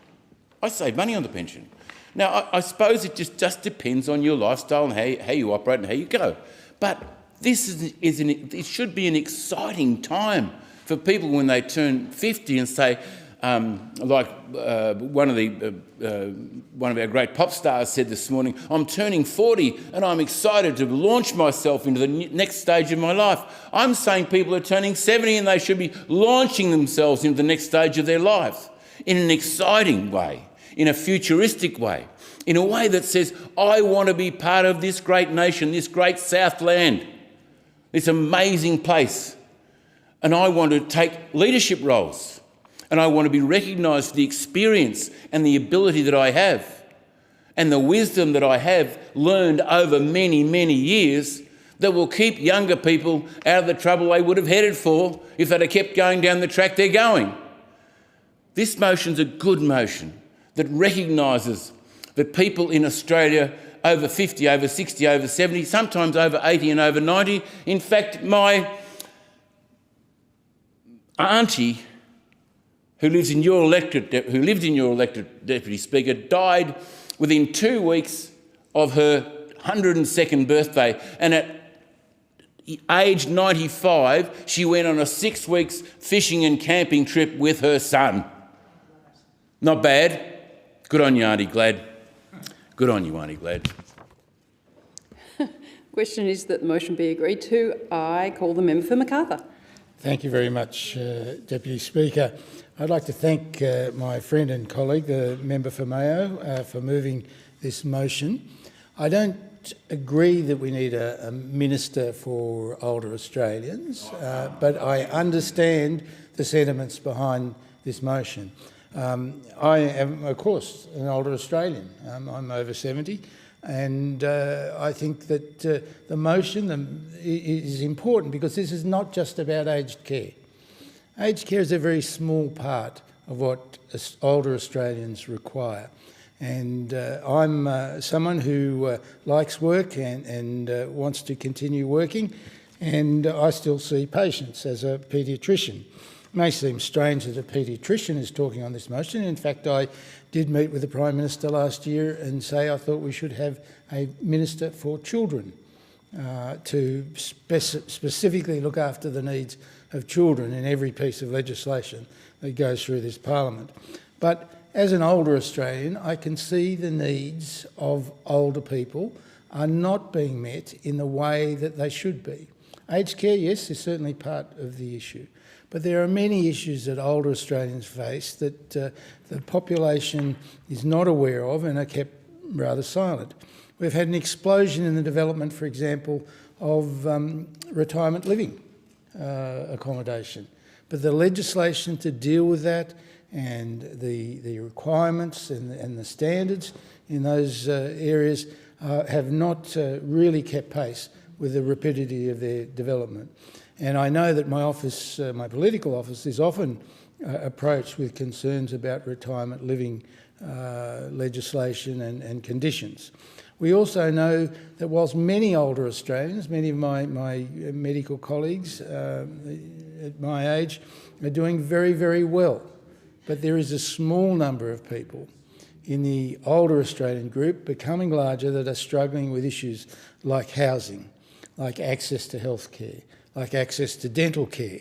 I save money on the pension. Now, I suppose it just depends on your lifestyle and how you operate and how you go. But it should be an exciting time for people when they turn 50 and say, like one of our great pop stars said this morning, I'm turning 40 and I'm excited to launch myself into the next stage of my life. I'm saying people are turning 70 and they should be launching themselves into the next stage of their life in an exciting way, in a futuristic way, in a way that says, I want to be part of this great nation, this great Southland, this amazing place, and I want to take leadership roles. And I want to be recognised for the experience and the ability that I have and the wisdom that I have learned over many, many years that will keep younger people out of the trouble they would have headed for if they'd have kept going down the track they're going. This motion's a good motion that recognises that people in Australia over 50, over 60, over 70, sometimes over 80 and over 90. In fact, my auntie who lived in your electorate, Deputy Speaker, died within 2 weeks of her 102nd birthday, and at age 95, she went on a 6 weeks fishing and camping trip with her son. Not bad. Good on you, Auntie Glad. Good on you, Auntie Glad. Question is that the motion be agreed to. I call the member for Macarthur. Thank you very much, Deputy Speaker. I'd like to thank my friend and colleague, the member for Mayo, for moving this motion. I don't agree that we need a minister for older Australians, but I understand the sentiments behind this motion. I am, of course, an older Australian. I'm over 70, and I think that the motion is important because this is not just about aged care. Aged care is a very small part of what older Australians require. And I'm someone who likes work and wants to continue working, and I still see patients as a paediatrician. It may seem strange that a paediatrician is talking on this motion. In fact, I did meet with the Prime Minister last year and say I thought we should have a minister for children to specifically look after the needs of children in every piece of legislation that goes through this parliament. But as an older Australian, I can see the needs of older people are not being met in the way that they should be. Aged care, yes, is certainly part of the issue, but there are many issues that older Australians face that the population is not aware of and are kept rather silent. We've had an explosion in the development, for example, of retirement living accommodation, but the legislation to deal with that and the requirements and the standards in those areas have not really kept pace with the rapidity of their development. And I know that my office, my political office, is often approached with concerns about retirement living legislation and conditions. We also know that whilst many older Australians, many of my medical colleagues at my age are doing very, very well, but there is a small number of people in the older Australian group, becoming larger, that are struggling with issues like housing, like access to health care, like access to dental care.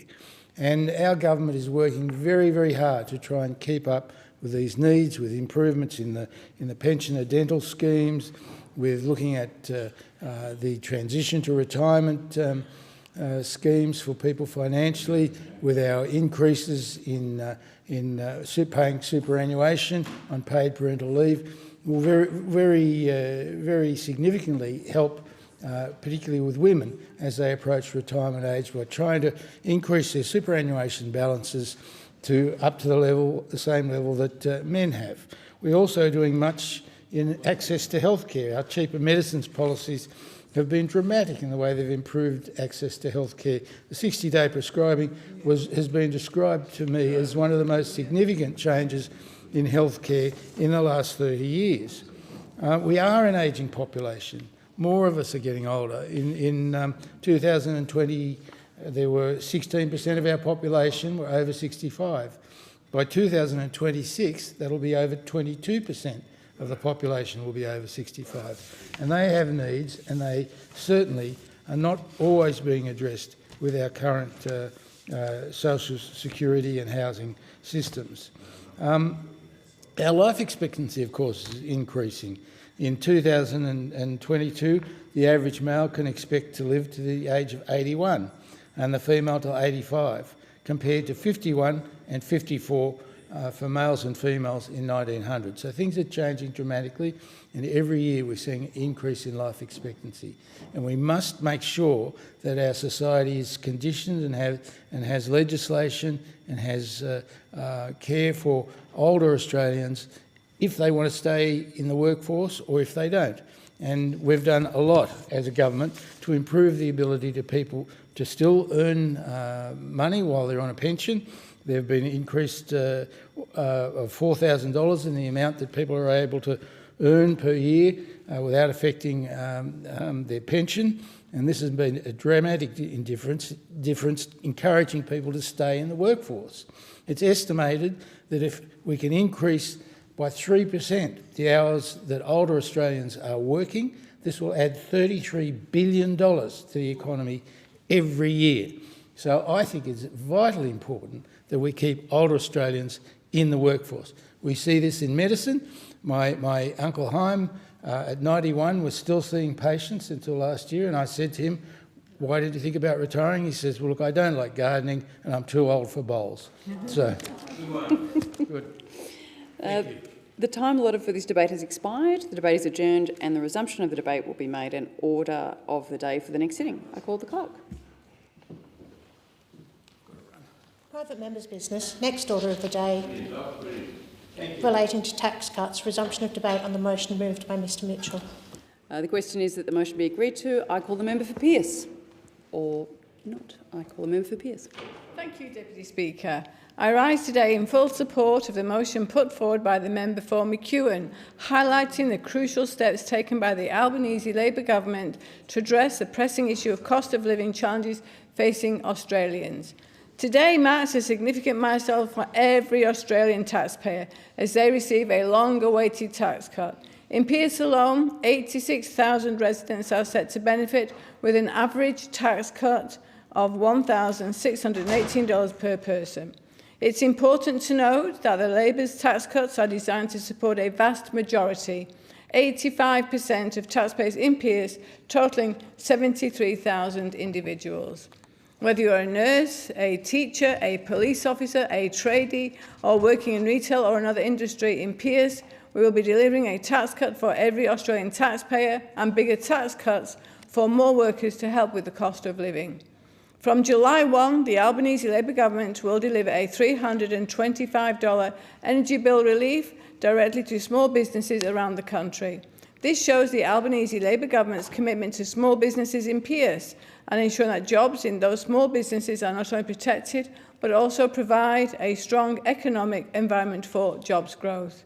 And our government is working very, very hard to try and keep up with these needs, with improvements in the pensioner dental schemes, with looking at the transition to retirement schemes for people financially, with our increases in paying superannuation on paid parental leave, will very significantly help, particularly with women as they approach retirement age, by trying to increase their superannuation balances to up to the same level that men have. We're also doing much in access to health care. Our cheaper medicines policies have been dramatic in the way they've improved access to health care. The 60-day prescribing has been described to me as one of the most significant changes in health care in the last 30 years. We are an ageing population. More of us are getting older. In 2020, there were 16% of our population were over 65. By 2026, that'll be over 22% of the population will be over 65. And they have needs, and they certainly are not always being addressed with our current social security and housing systems. Our life expectancy, of course, is increasing. In 2022, the average male can expect to live to the age of 81 and the female to 85, compared to 51 and 54 for males and females in 1900. So things are changing dramatically, and every year we're seeing an increase in life expectancy. And we must make sure that our society is conditioned and has legislation and has care for older Australians if they want to stay in the workforce or if they don't. And we've done a lot as a government to improve the ability to people to still earn money while they're on a pension. There have been increased of $4,000 in the amount that people are able to earn per year without affecting their pension. And this has been a dramatic difference, encouraging people to stay in the workforce. It's estimated that if we can increase by 3% the hours that older Australians are working, this will add $33 billion to the economy every year. So I think it's vitally important that we keep older Australians in the workforce. We see this in medicine. My Uncle Haim at 91 was still seeing patients until last year, and I said to him, "Why did you think about retiring?" He says, "Well, look, I don't like gardening and I'm too old for bowls." So, Good. The time allotted for this debate has expired. The debate is adjourned and the resumption of the debate will be made an order of the day for the next sitting. I call the clerk. Private members' business. Next order of the day relating to tax cuts. Resumption of debate on the motion moved by Mr Mitchell. The question is that the motion be agreed to. I call the member for Pearce. Or not. I call the member for Pearce. Thank you, Deputy Speaker. I rise today in full support of the motion put forward by the member for McEwen, highlighting the crucial steps taken by the Albanese Labour government to address the pressing issue of cost of living challenges facing Australians. Today marks a significant milestone for every Australian taxpayer as they receive a long-awaited tax cut. In Pearce alone, 86,000 residents are set to benefit with an average tax cut of $1,618 per person. It's important to note that the Labour's tax cuts are designed to support a vast majority, 85% of taxpayers in Pearce, totalling 73,000 individuals. Whether you're a nurse, a teacher, a police officer, a tradie, or working in retail or another industry in Pearce, we will be delivering a tax cut for every Australian taxpayer and bigger tax cuts for more workers to help with the cost of living. From July 1, the Albanese Labour government will deliver a $325 energy bill relief directly to small businesses around the country. This shows the Albanese Labour government's commitment to small businesses in Pearce and ensuring that jobs in those small businesses are not only protected but also provide a strong economic environment for jobs growth.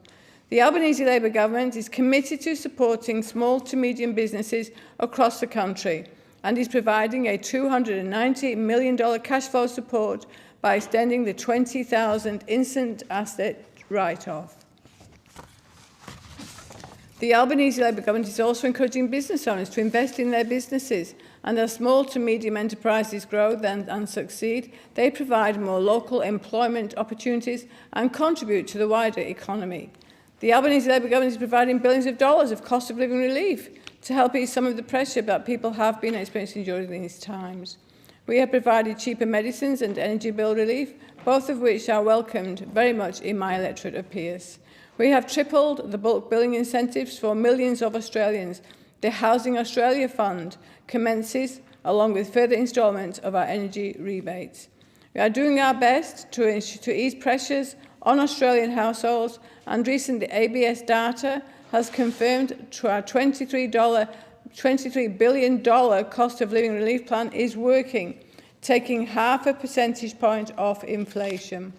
The Albanese Labour government is committed to supporting small to medium businesses across the country and is providing a $290 million cash flow support by extending the $20,000 instant asset write-off. The Albanese Labour government is also encouraging business owners to invest in their businesses, and as small to medium enterprises grow and succeed, they provide more local employment opportunities and contribute to the wider economy. The Albanese Labour government is providing billions of dollars of cost of living relief to help ease some of the pressure that people have been experiencing during these times. We have provided cheaper medicines and energy bill relief, both of which are welcomed very much in my electorate of Pearce. We have tripled the bulk billing incentives for millions of Australians. The Housing Australia Fund commences, along with further instalments of our energy rebates. We are doing our best to ease pressures on Australian households, and recently ABS data has confirmed our $23 billion cost of living relief plan is working, taking 0.5 percentage point off inflation.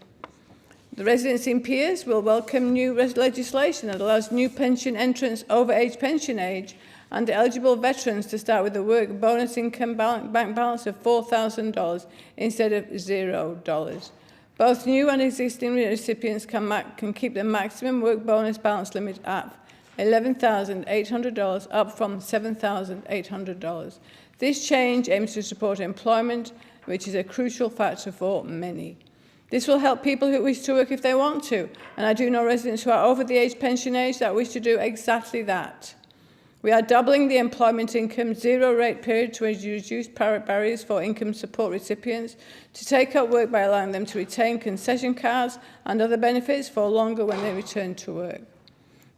The residents in Pearce will welcome new legislation that allows new pension entrants over age pension age and eligible veterans to start with a work bonus income bank balance of $4,000 instead of $0. Both new and existing recipients can keep the maximum work bonus balance limit at $11,800, up from $7,800. This change aims to support employment, which is a crucial factor for many. This will help people who wish to work if they want to, and I do know residents who are over the age pension age that wish to do exactly that. We are doubling the employment income zero rate period to reduce barriers for income support recipients to take up work by allowing them to retain concession cards and other benefits for longer when they return to work.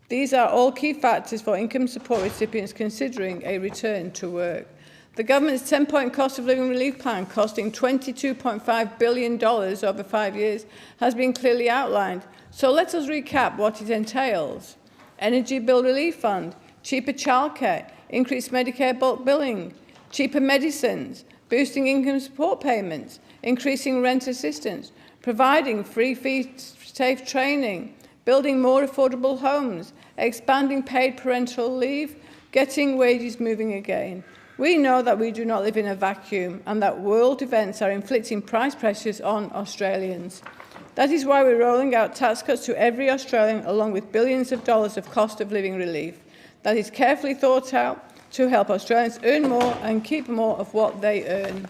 These are all key factors for income support recipients considering a return to work. The government's 10-point cost of living relief plan, costing $22.5 billion over 5 years, has been clearly outlined. So let us recap what it entails. Energy bill relief fund, cheaper childcare, increased Medicare bulk billing, cheaper medicines, boosting income support payments, increasing rent assistance, providing free safe training, building more affordable homes, expanding paid parental leave, getting wages moving again. We know that we do not live in a vacuum and that world events are inflicting price pressures on Australians. That is why we're rolling out tax cuts to every Australian, along with billions of dollars of cost of living relief. That is carefully thought out to help Australians earn more and keep more of what they earn.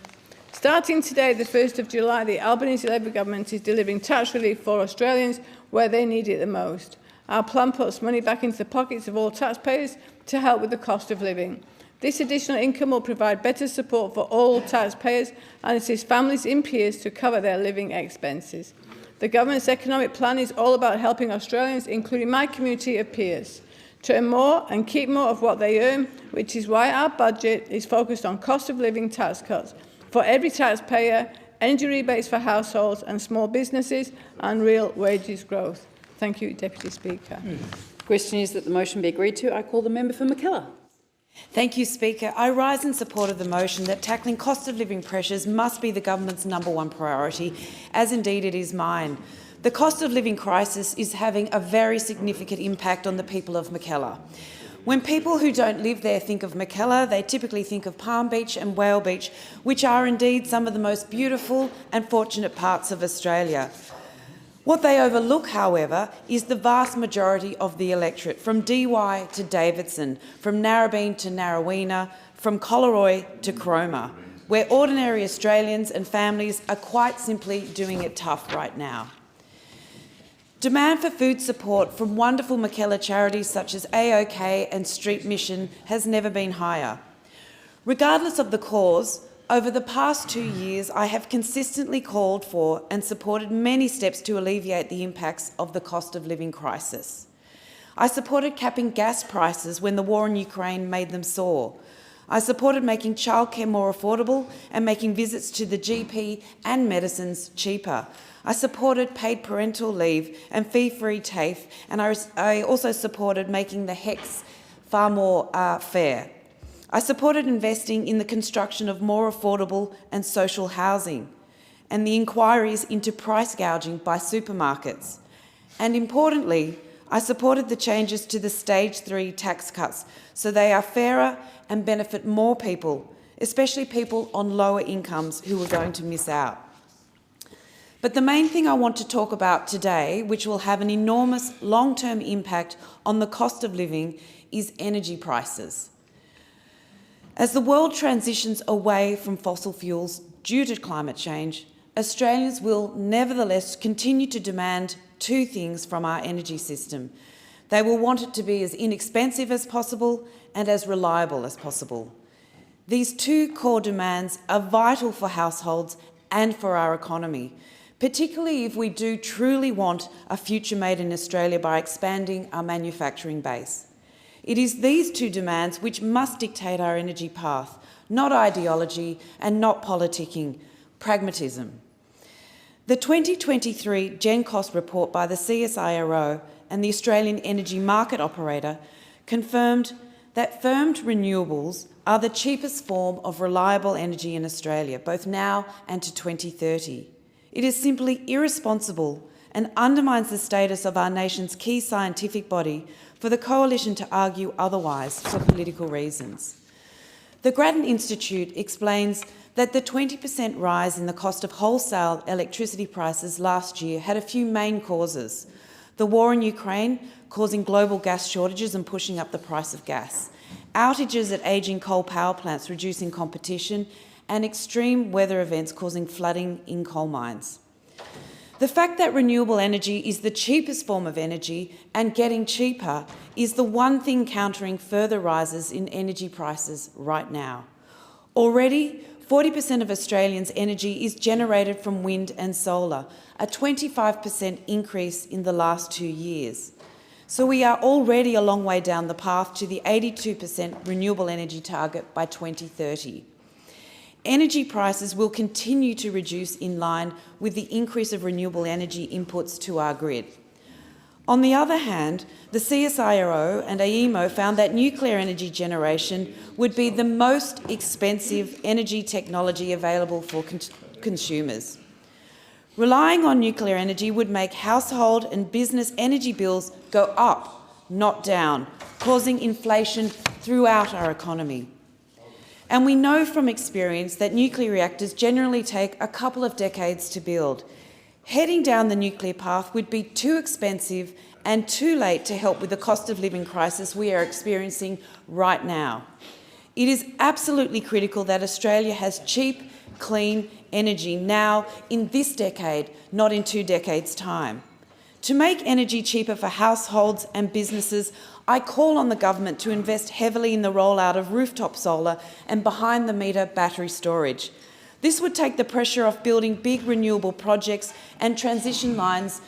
Starting today, the 1st of July, the Albanese Labor government is delivering tax relief for Australians where they need it the most. Our plan puts money back into the pockets of all taxpayers to help with the cost of living. This additional income will provide better support for all taxpayers and assist families in peers to cover their living expenses. The government's economic plan is all about helping Australians, including my community of peers, to earn more and keep more of what they earn, which is why our budget is focused on cost of living tax cuts for every taxpayer, energy rebates for households and small businesses, and real wages growth. Thank you, Deputy Speaker. The question is that the motion be agreed to. I call the member for McKellar. Thank you, Speaker. I rise in support of the motion that tackling cost of living pressures must be the government's #1 priority, as indeed it is mine. The cost of living crisis is having a very significant impact on the people of McKellar. When people who don't live there think of McKellar, they typically think of Palm Beach and Whale Beach, which are indeed some of the most beautiful and fortunate parts of Australia. What they overlook, however, is the vast majority of the electorate, from Dee Why to Davidson, from Narrabeen to Narraweena, from Collaroy to Cromer, where ordinary Australians and families are quite simply doing it tough right now. Demand for food support from wonderful McKellar charities such as AOK and Street Mission has never been higher. Regardless of the cause, over the past 2 years, I have consistently called for and supported many steps to alleviate the impacts of the cost of living crisis. I supported capping gas prices when the war in Ukraine made them soar. I supported making childcare more affordable and making visits to the GP and medicines cheaper. I supported paid parental leave and fee-free TAFE, and I also supported making the HECS far more fair. I supported investing in the construction of more affordable and social housing and the inquiries into price gouging by supermarkets. And importantly, I supported the changes to the Stage 3 tax cuts so they are fairer and benefit more people, especially people on lower incomes who are going to miss out. But the main thing I want to talk about today, which will have an enormous long-term impact on the cost of living, is energy prices. As the world transitions away from fossil fuels due to climate change, Australians will nevertheless continue to demand two things from our energy system. They will want it to be as inexpensive as possible and as reliable as possible. These two core demands are vital for households and for our economy, particularly if we do truly want a future made in Australia by expanding our manufacturing base. It is these two demands which must dictate our energy path, not ideology and not politicking, pragmatism. The 2023 GenCost report by the CSIRO and the Australian Energy Market Operator confirmed that firmed renewables are the cheapest form of reliable energy in Australia, both now and to 2030. It is simply irresponsible and undermines the status of our nation's key scientific body for the Coalition to argue otherwise for political reasons. The Grattan Institute explains that the 20% rise in the cost of wholesale electricity prices last year had a few main causes. The war in Ukraine causing global gas shortages and pushing up the price of gas, outages at ageing coal power plants reducing competition, and extreme weather events causing flooding in coal mines. The fact that renewable energy is the cheapest form of energy and getting cheaper is the one thing countering further rises in energy prices right now. Already, 40% of Australians' energy is generated from wind and solar, a 25% increase in the last 2 years. So we are already a long way down the path to the 82% renewable energy target by 2030. Energy prices will continue to reduce in line with the increase of renewable energy inputs to our grid. On the other hand, the CSIRO and AEMO found that nuclear energy generation would be the most expensive energy technology available for consumers. Relying on nuclear energy would make household and business energy bills go up, not down, causing inflation throughout our economy. And we know from experience that nuclear reactors generally take a couple of decades to build. Heading down the nuclear path would be too expensive and too late to help with the cost of living crisis we are experiencing right now. It is absolutely critical that Australia has cheap, clean energy now in this decade, not in 2 decades' time. To make energy cheaper for households and businesses, I call on the government to invest heavily in the rollout of rooftop solar and behind-the-meter battery storage. This would take the pressure off building big renewable projects and transmission lines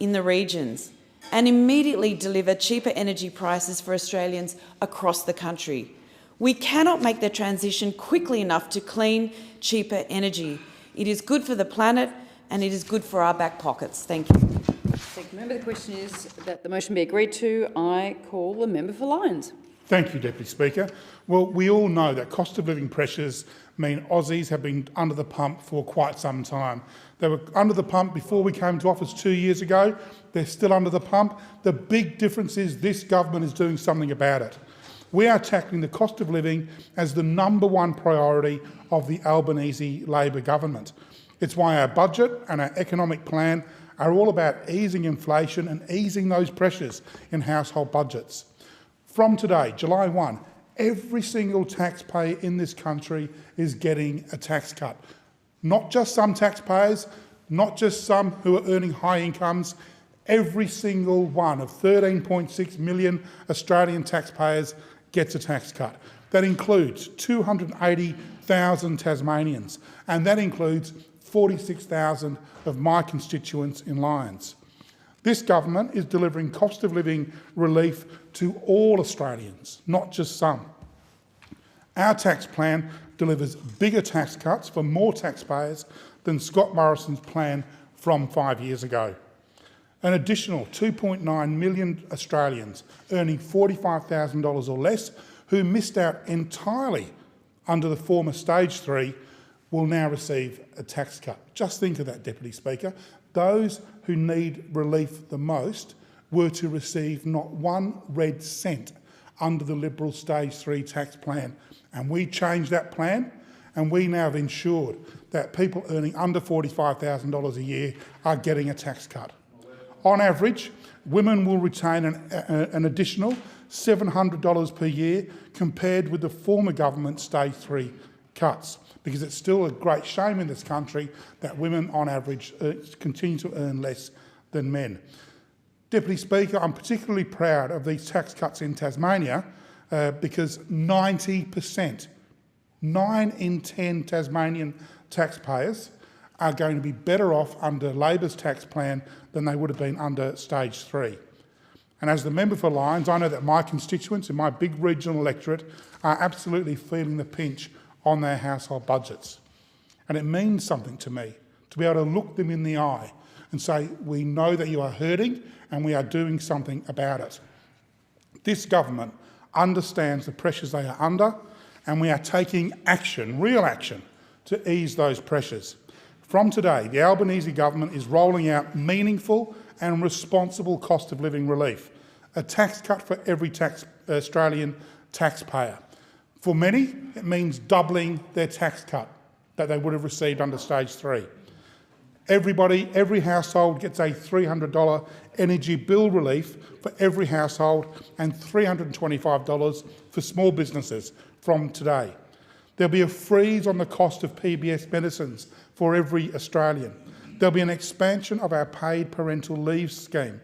in the regions, and immediately deliver cheaper energy prices for Australians across the country. We cannot make the transition quickly enough to clean, cheaper energy. It is good for the planet and it is good for our back pockets. Thank you. Thank you, Member. The question is that the motion be agreed to. I call the member for Lyons. Thank you, Deputy Speaker. Well, we all know that cost of living pressures mean Aussies have been under the pump for quite some time. They were under the pump before we came to office 2 years ago. They're still under the pump. The big difference is this government is doing something about it. We are tackling the cost of living as the #1 priority of the Albanese Labor government. It's why our budget and our economic plan are all about easing inflation and easing those pressures in household budgets. From today, July 1, every single taxpayer in this country is getting a tax cut. Not just some taxpayers, not just some who are earning high incomes. Every single one of 13.6 million Australian taxpayers gets a tax cut. That includes 280,000 Tasmanians, and that includes 46,000 of my constituents in Lyons. This government is delivering cost of living relief to all Australians, not just some. Our tax plan delivers bigger tax cuts for more taxpayers than Scott Morrison's plan from 5 years ago. An additional 2.9 million Australians earning $45,000 or less who missed out entirely under the former Stage 3 will now receive a tax cut. Just think of that, Deputy Speaker. Those who need relief the most were to receive not 1 red cent under the Liberal Stage 3 tax plan. And we changed that plan, and we now have ensured that people earning under $45,000 a year are getting a tax cut. On average, women will retain an additional $700 per year compared with the former government Stage 3 cuts, because it's still a great shame in this country that women on average continue to earn less than men. Deputy Speaker, I'm particularly proud of these tax cuts in Tasmania because 90%, 9 in 10 Tasmanian taxpayers are going to be better off under Labor's tax plan than they would have been under Stage 3. And as the member for Lyons, I know that my constituents in my big regional electorate are absolutely feeling the pinch on their household budgets. And it means something to me to be able to look them in the eye and say, we know that you are hurting and we are doing something about it. This government understands the pressures they are under, and we are taking action, real action, to ease those pressures. From today, the Albanese government is rolling out meaningful and responsible cost of living relief, a tax cut for every Australian taxpayer. For many, it means doubling their tax cut that they would have received under Stage 3. Every household gets a $300 energy bill relief for every household and $325 for small businesses from today. There'll be a freeze on the cost of PBS medicines for every Australian. There'll be an expansion of our paid parental leave scheme,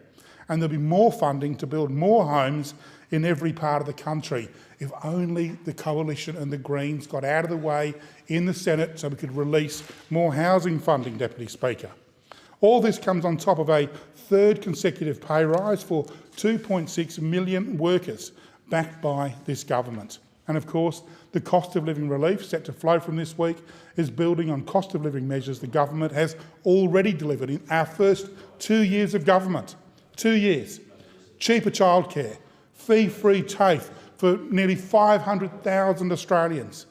and there'll be more funding to build more homes in every part of the country. If only the Coalition and the Greens got out of the way in the Senate so we could release more housing funding, Deputy Speaker. All this comes on top of a third consecutive pay rise for 2.6 million workers backed by this government. And of course, the cost of living relief set to flow from this week is building on cost of living measures the government has already delivered in our first 2 years of government. 2 years. Cheaper childcare, fee-free TAFE for nearly 500,000 Australians,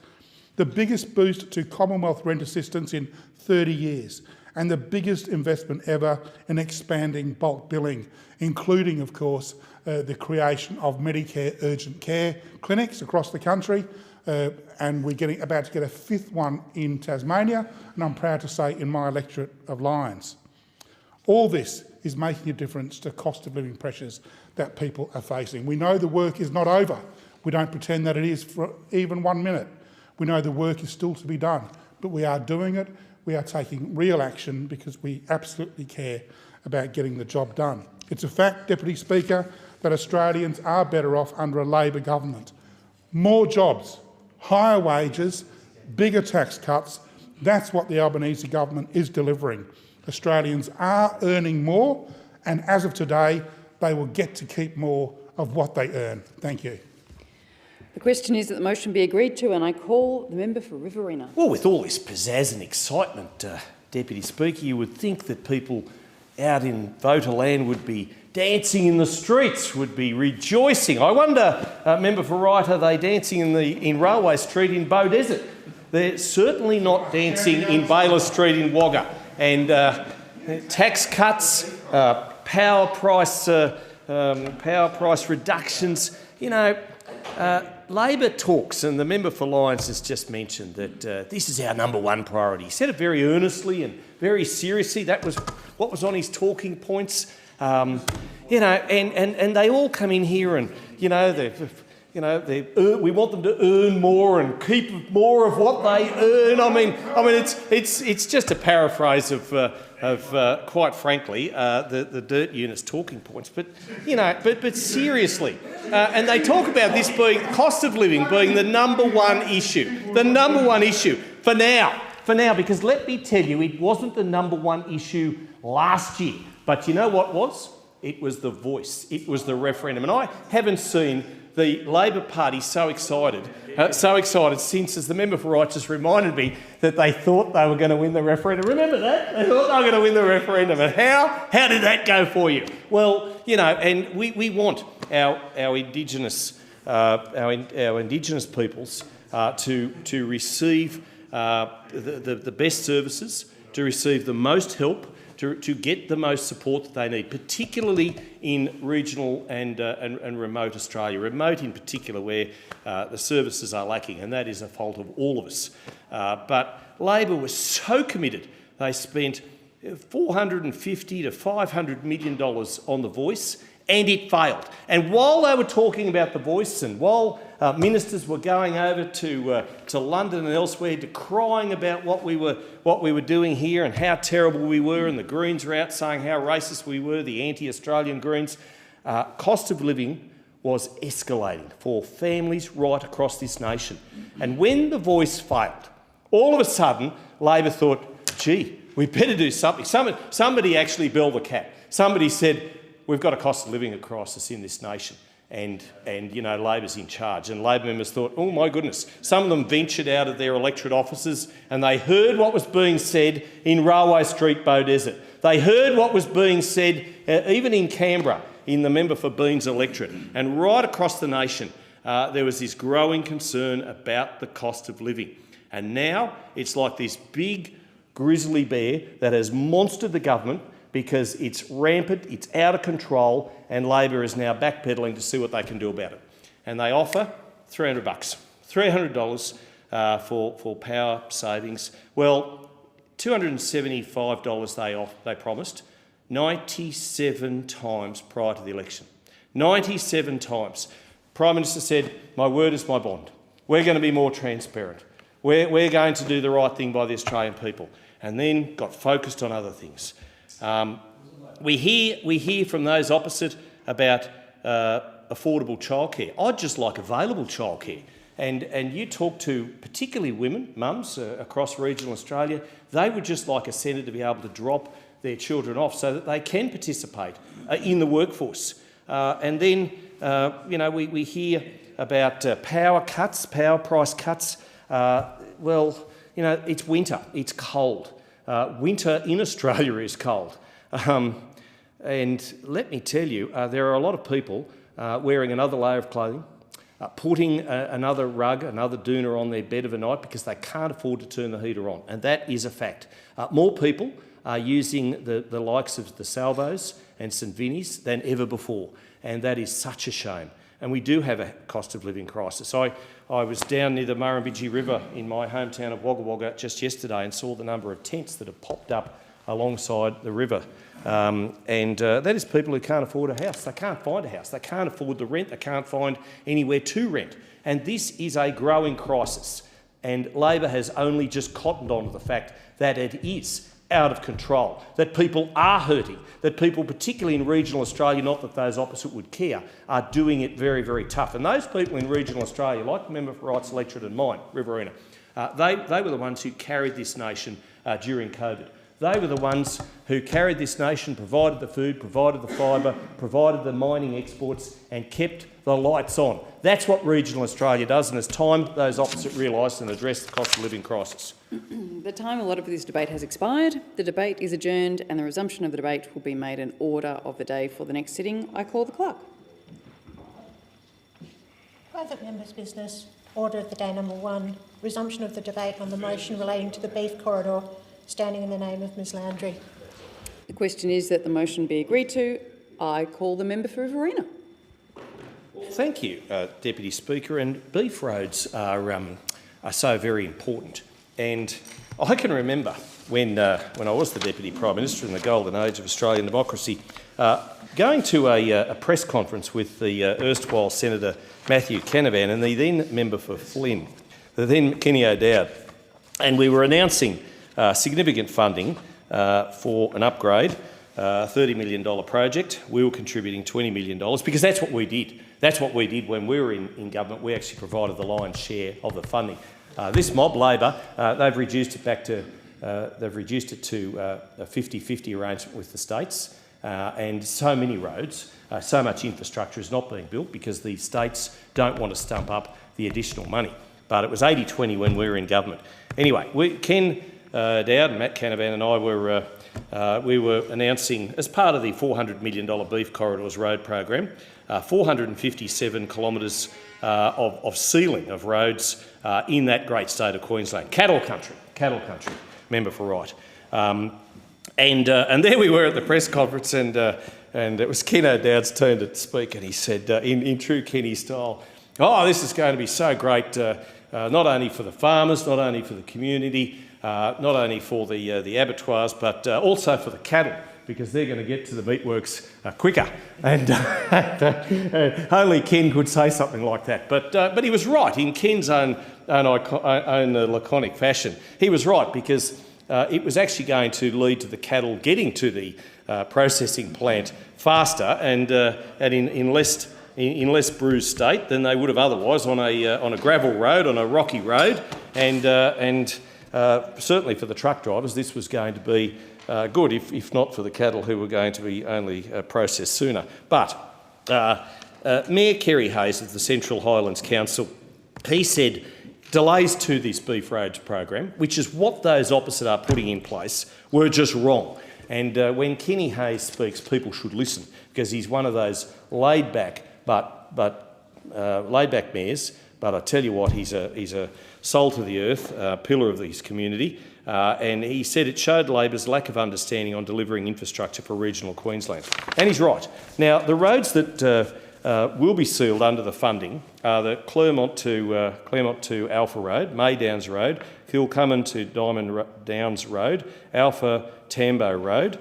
the biggest boost to Commonwealth rent assistance in 30 years, and the biggest investment ever in expanding bulk billing, including, of course, the creation of Medicare urgent care clinics across the country, and we're about to get a 5th one in Tasmania, and I'm proud to say in my electorate of Lyons. All this is making a difference to cost of living pressures that people are facing. We know the work is not over. We don't pretend that it is for even 1 minute. We know the work is still to be done, but we are doing it. We are taking real action because we absolutely care about getting the job done. It's a fact, Deputy Speaker, that Australians are better off under a Labor government. More jobs, higher wages, bigger tax cuts, that's what the Albanese government is delivering. Australians are earning more, and as of today, they will get to keep more of what they earn. Thank you. The question is that the motion be agreed to, and I call the member for Riverina. Well, with all this pizzazz and excitement, Deputy Speaker, you would think that people out in voter land would be dancing in the streets, would be rejoicing. I wonder, Member for Wright, are they dancing in Railway Street in Bow Desert? They're certainly not dancing in Baylor Street in Wagga. And tax cuts, power price reductions, you know, Labor talks, and the member for Lyons has just mentioned that this is our #1 priority. He said it very earnestly and very seriously. That was what was on his talking points. You know, and they all come in here and, you know, we want them to earn more and keep more of what they earn. I mean, it's just a paraphrase of quite frankly, the Dirt Unit's talking points. But you know, but seriously, and they talk about this being cost of living being the #1 issue, the #1 issue for now. Because let me tell you, it wasn't the #1 issue last year. But you know what was? It was the voice. It was the referendum. And I haven't seen the Labor Party so excited since, as the member for Wright just reminded me, that they thought they were going to win the referendum. Remember that? They thought they were going to win the referendum. And how did that go for you? Well, you know, and we want our Indigenous peoples to receive the best services, to receive the most help, to get the most support that they need, particularly in regional and remote Australia, remote in particular where the services are lacking, and that is a fault of all of us. But Labor was so committed, they spent $450 to $500 million on the voice, and it failed. And while they were talking about the voice, and while ministers were going over to London and elsewhere, decrying about what we were doing here and how terrible we were, and the Greens were out saying how racist we were, the anti-Australian Greens, cost of living was escalating for families right across this nation. And when the voice failed, all of a sudden Labor thought, gee, we better do something. Somebody actually belled the cat. Somebody said, we've got a cost of living crisis in this nation, and you know, Labor's in charge. And Labor members thought, oh my goodness. Some of them ventured out of their electorate offices and they heard what was being said in Railway Street, Bow Desert. They heard what was being said even in Canberra, in the member for Bean's electorate. And right across the nation, there was this growing concern about the cost of living. And now it's like this big grizzly bear that has monstered the government, because it's rampant, it's out of control, and Labor is now backpedalling to see what they can do about it. And they offer $300, $300 for power savings. Well, $275 they promised 97 times prior to the election. 97 times. Prime Minister said, my word is my bond. We're going to be more transparent. We're going to do the right thing by the Australian people. And then got focused on other things. We hear from those opposite about affordable childcare. I'd just like available childcare. And you talk to particularly women, mums across regional Australia, they would just like a centre to be able to drop their children off so that they can participate in the workforce. And then, you know, we hear about power cuts, power price cuts. Well, you know, it's winter, it's cold. Winter in Australia is cold. And let me tell you, there are a lot of people wearing another layer of clothing, putting another rug, another doona on their bed of a night because they can't afford to turn the heater on. And that is a fact. More people are using the likes of the Salvos and St Vinnies than ever before. And that is such a shame. And we do have a cost of living crisis. I I was down near the Murrumbidgee River in my hometown of Wagga Wagga just yesterday and saw the number of tents that have popped up alongside the river. That is people who can't afford a house. They can't find a house. They can't afford the rent. They can't find anywhere to rent. And this is a growing crisis. And Labor has only just cottoned on to the fact that it is out of control, that people are hurting, that people, particularly in regional Australia, not that those opposite would care, are doing it very, very tough. And those people in regional Australia, like the Member for Rights electorate and mine, Riverina, they were the ones who carried this nation during COVID. They were the ones who carried this nation, provided the food, provided the fibre, provided the mining exports and kept the lights on. That's what regional Australia does, and it's time those opposite realised and addressed the cost of living crisis. The time allotted for this debate has expired. The debate is adjourned and the resumption of the debate will be made an order of the day for the next sitting. I call the clerk. Private members' business. Order of the day number 1. Resumption of the debate on the motion relating to the beef corridor. Standing in the name of Ms Landry. The question is that the motion be agreed to. I call the member for Riverina. Thank you, Deputy Speaker. And beef roads are so very important. And I can remember when I was the Deputy Prime Minister in the golden age of Australian democracy, going to a press conference with the erstwhile Senator Matthew Canavan and the then member for Flynn, the then Kenny O'Dowd, and we were announcing significant funding for an upgrade, $30 million project. We were contributing $20 million because that's what we did. That's what we did when we were in government. We actually provided the lion's share of the funding. This mob Labor, they've reduced it back to a 50-50 arrangement with the states, and so many roads, so much infrastructure is not being built because the states don't want to stump up the additional money. But it was 80-20 when we were in government. Anyway, Ken Dowd and Matt Canavan and I were announcing, as part of the $400 million Beef Corridors Road program, 457 kilometres of sealing of roads in that great state of Queensland. Cattle country, member for Right. And there we were at the press conference, and it was Ken O'Dowd's turn to speak, and he said, in true Kenny style, "Oh, this is going to be so great, not only for the farmers, not only for the community, not only for the abattoirs, but also for the cattle, because they're going to get to the meatworks quicker." And only Ken could say something like that. But he was right in Ken's own laconic fashion. He was right because it was actually going to lead to the cattle getting to the processing plant faster and in less bruised state than they would have otherwise on a gravel road, on a rocky road, and certainly for the truck drivers, this was going to be good, if not for the cattle who were going to be only processed sooner. But Mayor Kerry Hayes of the Central Highlands Council, he said delays to this beef roads program, which is what those opposite are putting in place, were just wrong. And when Kenny Hayes speaks, people should listen, because he's one of those laid-back mayors. But I tell you what, he's a soul to the earth, pillar of this community. And he said it showed Labor's lack of understanding on delivering infrastructure for regional Queensland. And he's right. Now, the roads that will be sealed under the funding are the Claremont to Alpha Road, Maydowns Road, Kilcummin to Diamond Downs Road, Alpha Tambo Road,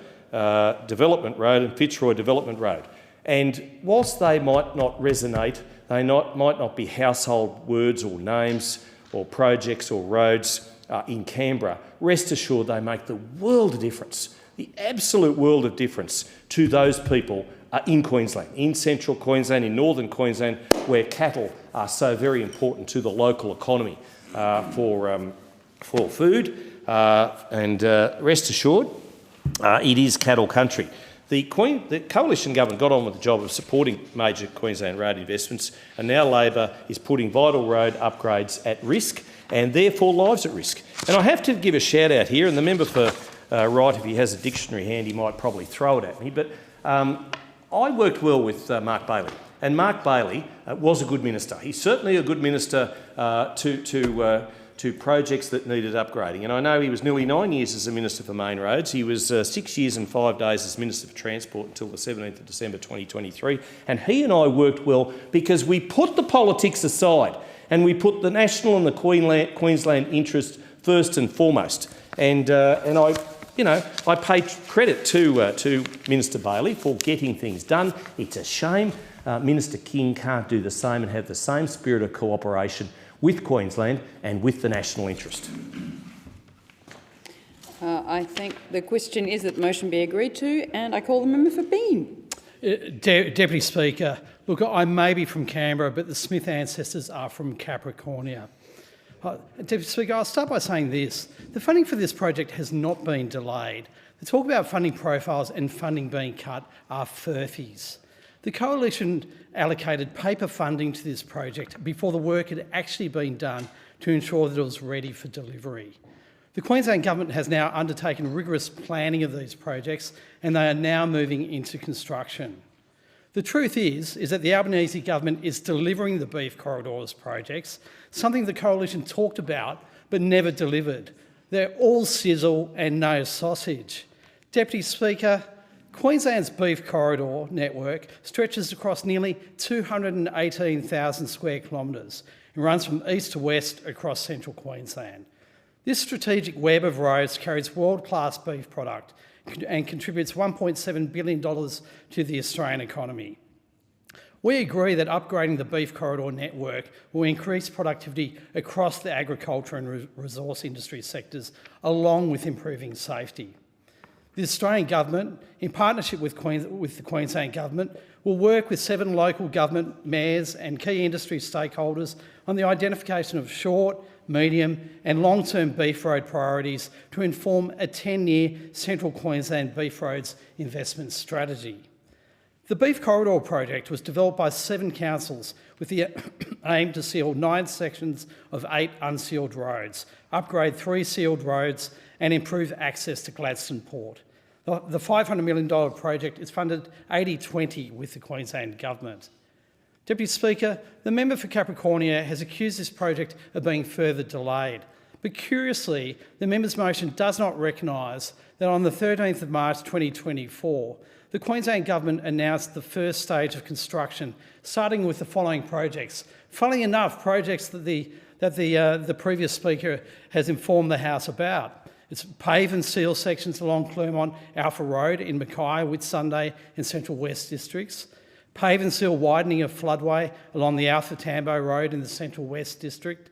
Development Road and Fitzroy Development Road. And whilst they might not resonate, they might not be household words or names or projects or roads in Canberra, rest assured they make the world of difference, the absolute world of difference to those people in Queensland, in central Queensland, in northern Queensland, where cattle are so very important to the local economy for food. And rest assured, it is cattle country. The Coalition Government got on with the job of supporting major Queensland road investments, and now Labor is putting vital road upgrades at risk and therefore lives at risk. And I have to give a shout out here, and the member for Right, if he has a dictionary handy, might probably throw it at me, but I worked well with Mark Bailey, and Mark Bailey was a good minister. He's certainly a good minister to projects that needed upgrading. And I know he was nearly 9 years as a Minister for Main Roads. He was 6 years and 5 days as Minister for Transport until the 17th of December 2023. And he and I worked well because we put the politics aside and we put the national and the Queensland interest first and foremost. And I pay credit to Minister Bailey for getting things done. It's a shame Minister King can't do the same and have the same spirit of cooperation with Queensland and with the national interest. I think the question is that the motion be agreed to, and I call the member for Bean. Deputy Speaker, look, I may be from Canberra, but the Smith ancestors are from Capricornia. Deputy Speaker, I'll start by saying this. The funding for this project has not been delayed. The talk about funding profiles and funding being cut are furphies. The Coalition allocated paper funding to this project before the work had actually been done to ensure that it was ready for delivery. The Queensland Government has now undertaken rigorous planning of these projects, and they are now moving into construction. The truth is that the Albanese Government is delivering the beef corridors projects, something the Coalition talked about but never delivered. They're all sizzle and no sausage. Deputy Speaker, Queensland's beef corridor network stretches across nearly 218,000 square kilometres and runs from east to west across central Queensland. This strategic web of roads carries world-class beef product and contributes $1.7 billion to the Australian economy. We agree that upgrading the beef corridor network will increase productivity across the agriculture and resource industry sectors, along with improving safety. The Australian Government, in partnership with the Queensland Government, will work with 7 local government mayors and key industry stakeholders on the identification of short, medium and long-term beef road priorities to inform a 10-year Central Queensland Beef Roads investment strategy. The Beef Corridor project was developed by 7 councils with the aim to seal 9 sections of 8 unsealed roads, upgrade 3 sealed roads and improve access to Gladstone Port. The $500 million project is funded 80-20 with the Queensland Government. Deputy Speaker, the member for Capricornia has accused this project of being further delayed. But curiously, the member's motion does not recognise that on the 13th of March 2024, the Queensland Government announced the first stage of construction, starting with the following projects. Funnily enough, projects that the previous Speaker has informed the House about. It's pave and seal sections along Clermont Alpha Road in Mackay, Whitsunday and Central West districts. Pave and seal widening of floodway along the Alpha Tambo Road in the Central West district.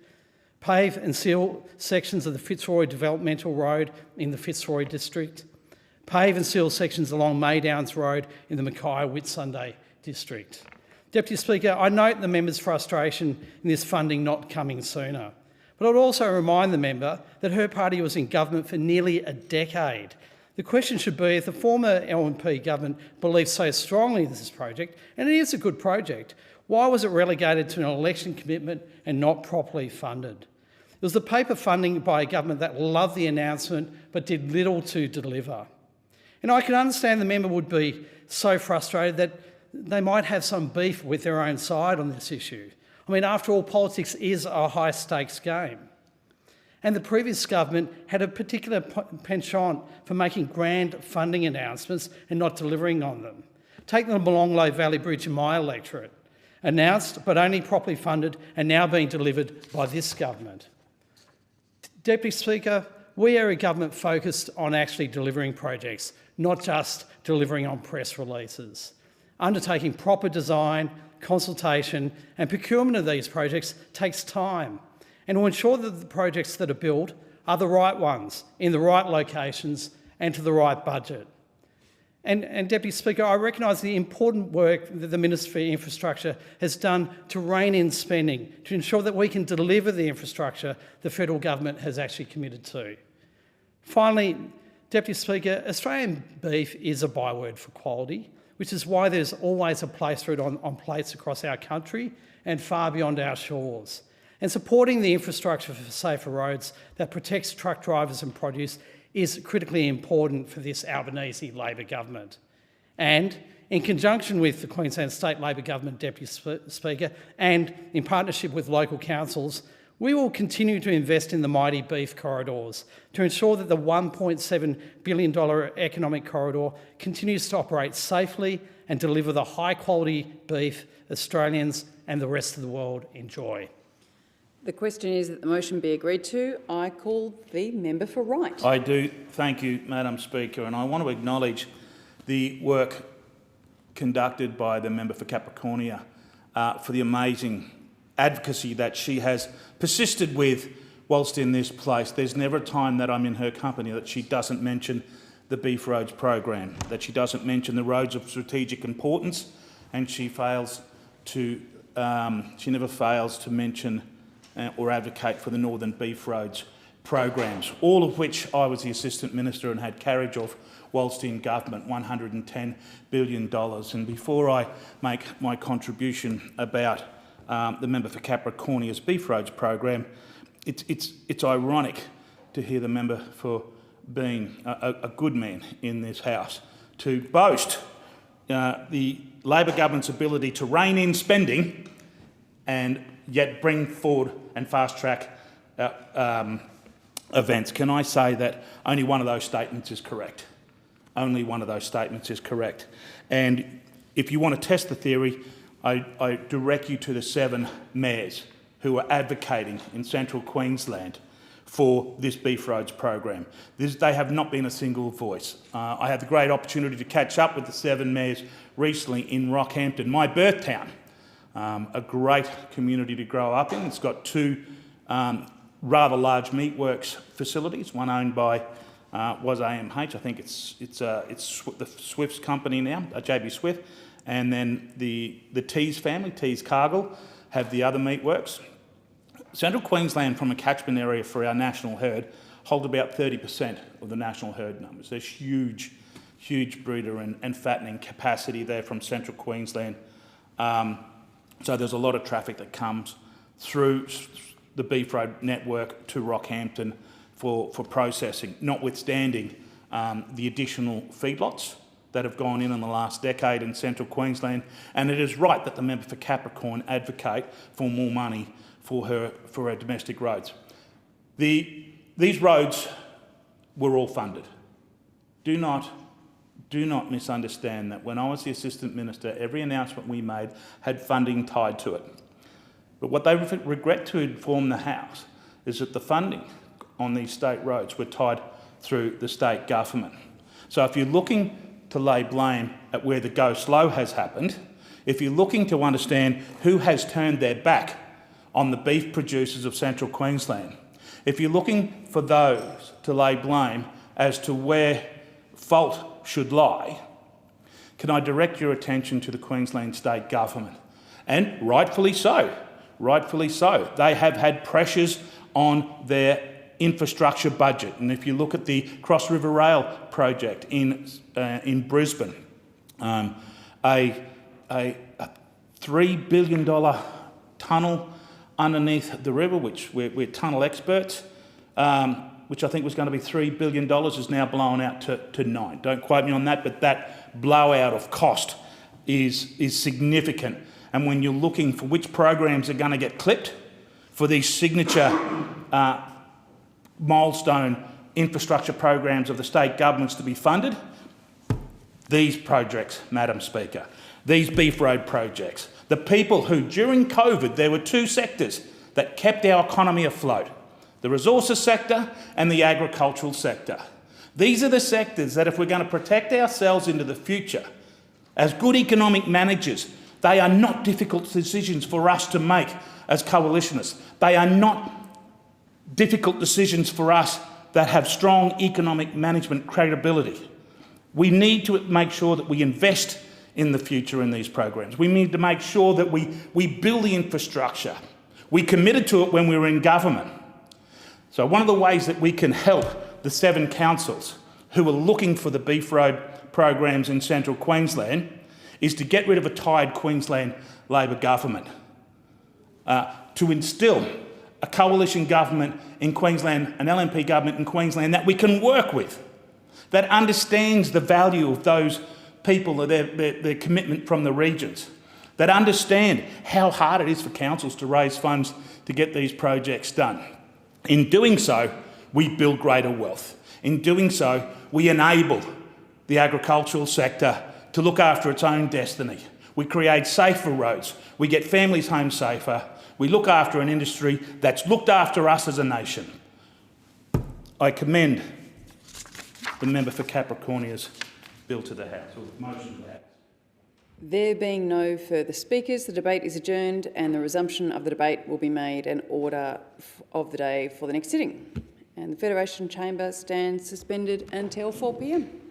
Pave and seal sections of the Fitzroy Developmental Road in the Fitzroy district. Pave and seal sections along Maydowns Road in the Mackay Whitsunday district. Deputy Speaker, I note the member's frustration in this funding not coming sooner. But I would also remind the member that her party was in government for nearly a decade. The question should be, if the former LNP government believes so strongly in this project, and it is a good project, why was it relegated to an election commitment and not properly funded? It was the paper funding by a government that loved the announcement but did little to deliver. And I can understand the member would be so frustrated that they might have some beef with their own side on this issue. I mean, after all, politics is a high-stakes game. And the previous government had a particular penchant for making grand funding announcements and not delivering on them. Take the Molonglo Valley Bridge in my electorate. Announced but only properly funded and now being delivered by this government. Deputy Speaker, we are a government focused on actually delivering projects, not just delivering on press releases. Undertaking proper design, consultation and procurement of these projects takes time, and to ensure that the projects that are built are the right ones, in the right locations and to the right budget. And Deputy Speaker, I recognise the important work that the Minister for Infrastructure has done to rein in spending, to ensure that we can deliver the infrastructure the federal government has actually committed to. Finally, Deputy Speaker, Australian beef is a byword for quality, which is why there's always a place for it on plates across our country and far beyond our shores. And supporting the infrastructure for safer roads that protects truck drivers and produce is critically important for this Albanese Labor government. And in conjunction with the Queensland State Labor Government, Deputy Speaker, and in partnership with local councils, we will continue to invest in the mighty beef corridors to ensure that the $1.7 billion economic corridor continues to operate safely and deliver the high-quality beef Australians and the rest of the world enjoy. The question is that the motion be agreed to. I call the member for Wright. I do. Thank you, Madam Speaker, and I want to acknowledge the work conducted by the member for Capricornia for the amazing advocacy that she has persisted with whilst in this place. There's never a time that I'm in her company that she doesn't mention the Beef Roads program, that she doesn't mention the roads of strategic importance, and she never fails to mention or advocate for the Northern Beef Roads programs, all of which I was the Assistant Minister and had carriage of whilst in government, $110 billion. And before I make my contribution about the member for Capricornia's Beef Roads program, it's ironic to hear the member for being a good man in this House to boast the Labor government's ability to rein in spending and yet bring forward and fast-track events. Can I say that only one of those statements is correct? Only one of those statements is correct. And if you want to test the theory, I direct you to the 7 mayors who are advocating in central Queensland for this Beef Roads program. They have not been a single voice. I had the great opportunity to catch up with the 7 mayors recently in Rockhampton, my birth town. A great community to grow up in. It's got 2 rather large meatworks facilities, one owned by was AMH, I think it's the Swift's company now, JB Swift, and then the Tees family, Tees Cargill, have the other meatworks. Central Queensland, from a catchment area for our national herd, hold about 30% of the national herd numbers. There's huge breeder and fattening capacity there from Central Queensland. So there's a lot of traffic that comes through the Beef Road network to Rockhampton for processing, notwithstanding the additional feedlots that have gone in the last decade in Central Queensland. And it is right that the member for Capricorn advocate for more money for her domestic roads. These roads were all funded. Do not misunderstand that. When I was the Assistant Minister, every announcement we made had funding tied to it. But what they regret to inform the House is that the funding on these state roads were tied through the state government. So if you're looking to lay blame at where the go slow has happened, if you're looking to understand who has turned their back on the beef producers of Central Queensland, if you're looking for those to lay blame as to where fault should lie, can I direct your attention to the Queensland State Government? And rightfully so, they have had pressures on their infrastructure budget. And if you look at the Cross River Rail project in Brisbane, a $3 billion tunnel underneath the river, which we're tunnel experts, which I think was going to be $3 billion, is now blown out to $9 billion. Don't quote me on that, but that blowout of cost is significant. And when you're looking for which programs are going to get clipped for these signature milestone infrastructure programs of the state governments to be funded, these projects, Madam Speaker, these Beef Road projects, the people who, during COVID, there were 2 sectors that kept our economy afloat: the resources sector and the agricultural sector. These are the sectors that, if we're going to protect ourselves into the future as good economic managers, they are not difficult decisions for us to make as coalitionists. They are not difficult decisions for us that have strong economic management credibility. We need to make sure that we invest in the future in these programs. We need to make sure that we build the infrastructure. We committed to it when we were in government. So one of the ways that we can help the 7 councils who are looking for the Beef Road programs in Central Queensland is to get rid of a tied Queensland Labor government, to instil a coalition government in Queensland, an LNP government in Queensland that we can work with, that understands the value of those people, their commitment from the regions, that understand how hard it is for councils to raise funds to get these projects done. In doing so, we build greater wealth. In doing so, we enable the agricultural sector to look after its own destiny. We create safer roads. We get families home safer. We look after an industry that's looked after us as a nation. I commend the member for Capricornia's bill to the House, or motion to the House. There being no further speakers, the debate is adjourned and the resumption of the debate will be made an order of the day for the next sitting. And the Federation Chamber stands suspended until 4 p.m.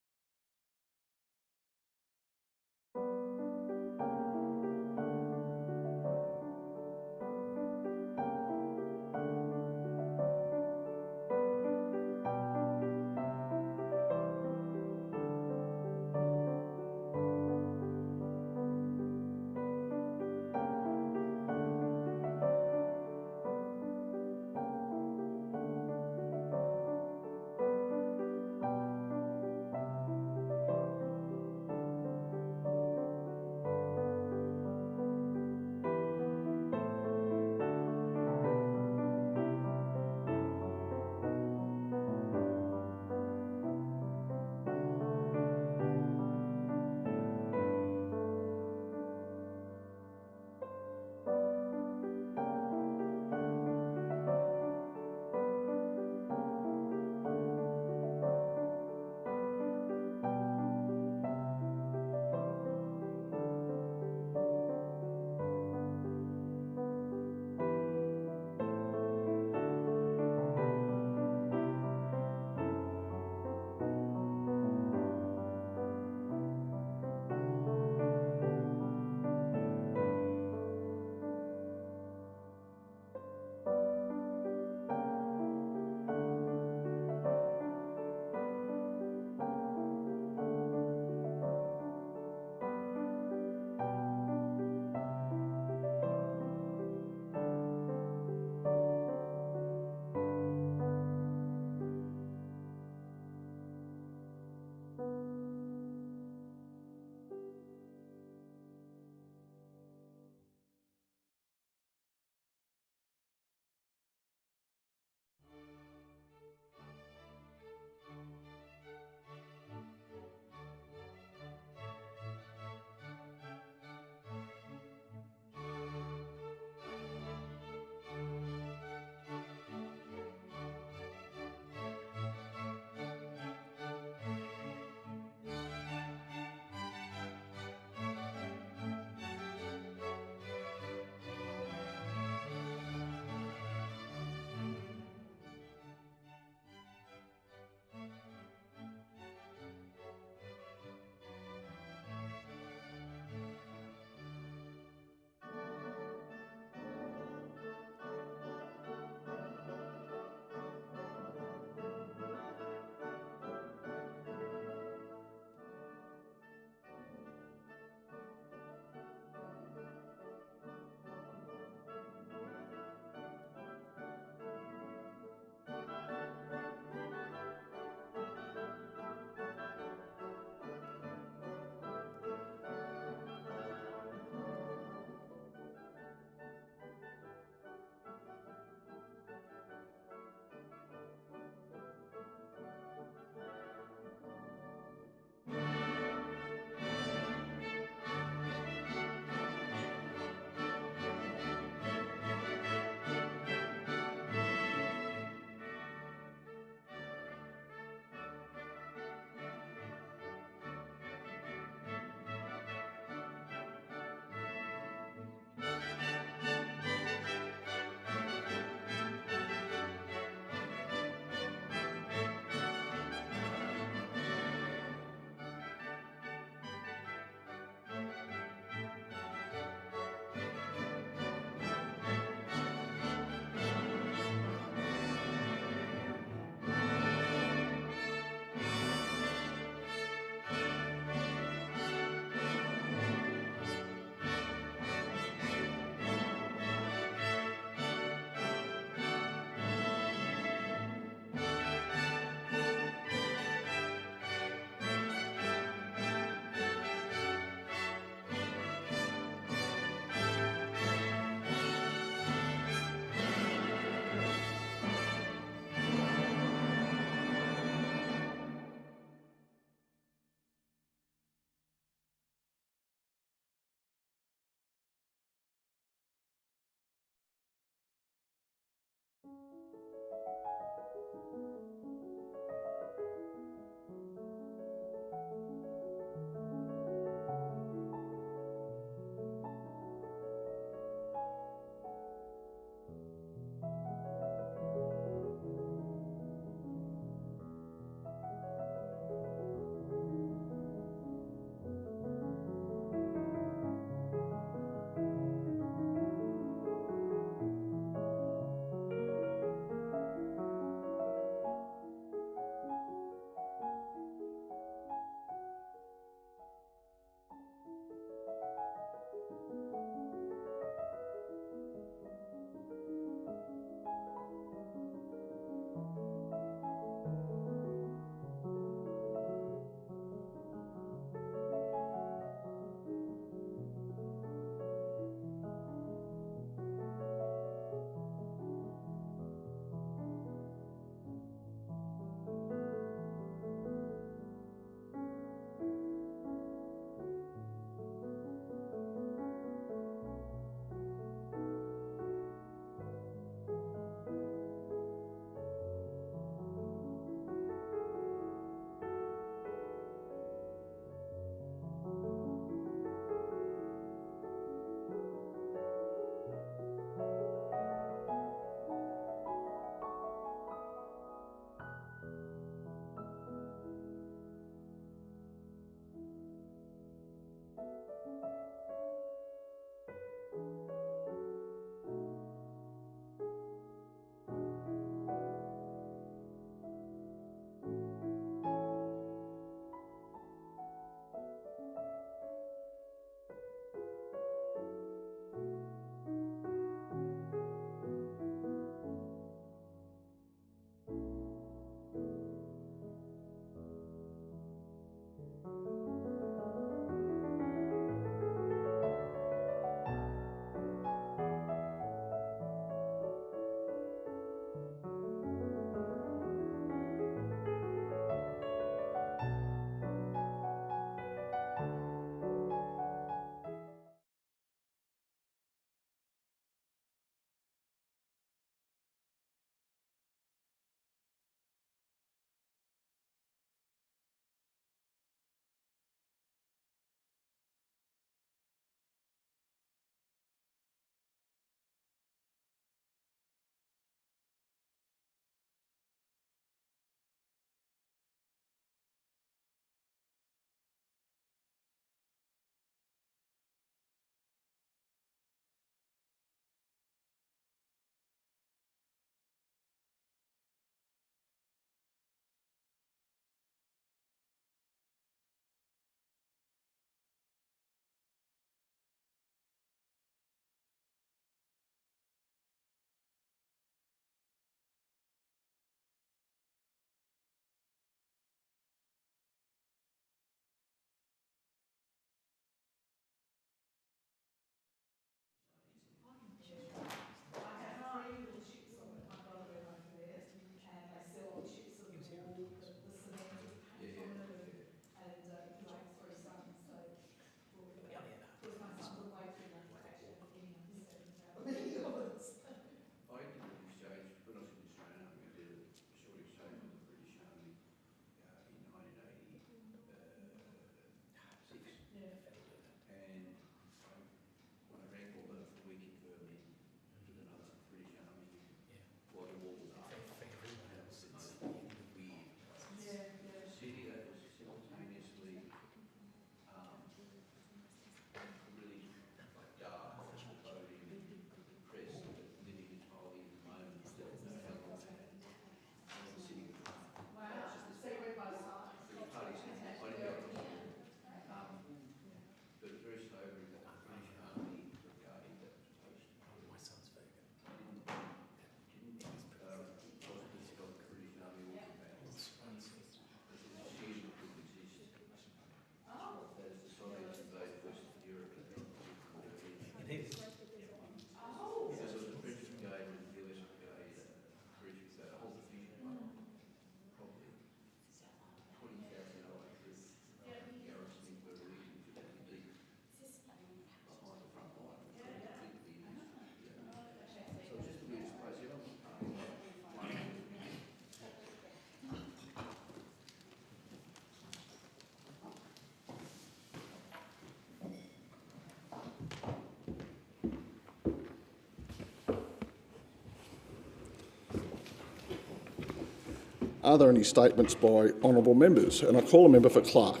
Are there any statements by honourable members? And I call a member for Clark.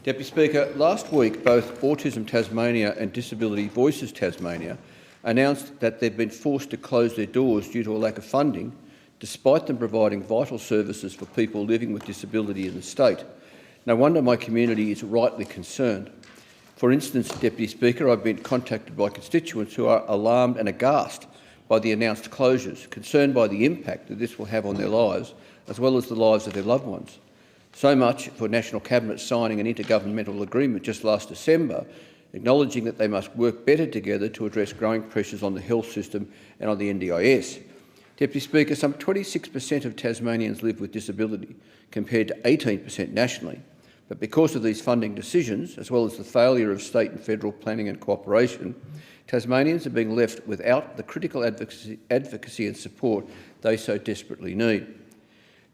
Deputy Speaker, last week both Autism Tasmania and Disability Voices Tasmania announced that they've been forced to close their doors due to a lack of funding, despite them providing vital services for people living with disability in the state. No wonder my community is rightly concerned. For instance, Deputy Speaker, I've been contacted by constituents who are alarmed and aghast by the announced closures, concerned by the impact that this will have on their lives, as well as the lives of their loved ones. So much for National Cabinet signing an intergovernmental agreement just last December, acknowledging that they must work better together to address growing pressures on the health system and on the NDIS. Deputy Speaker, some 26% of Tasmanians live with disability, compared to 18% nationally. But because of these funding decisions, as well as the failure of state and federal planning and cooperation, Tasmanians are being left without the critical advocacy and support they so desperately need.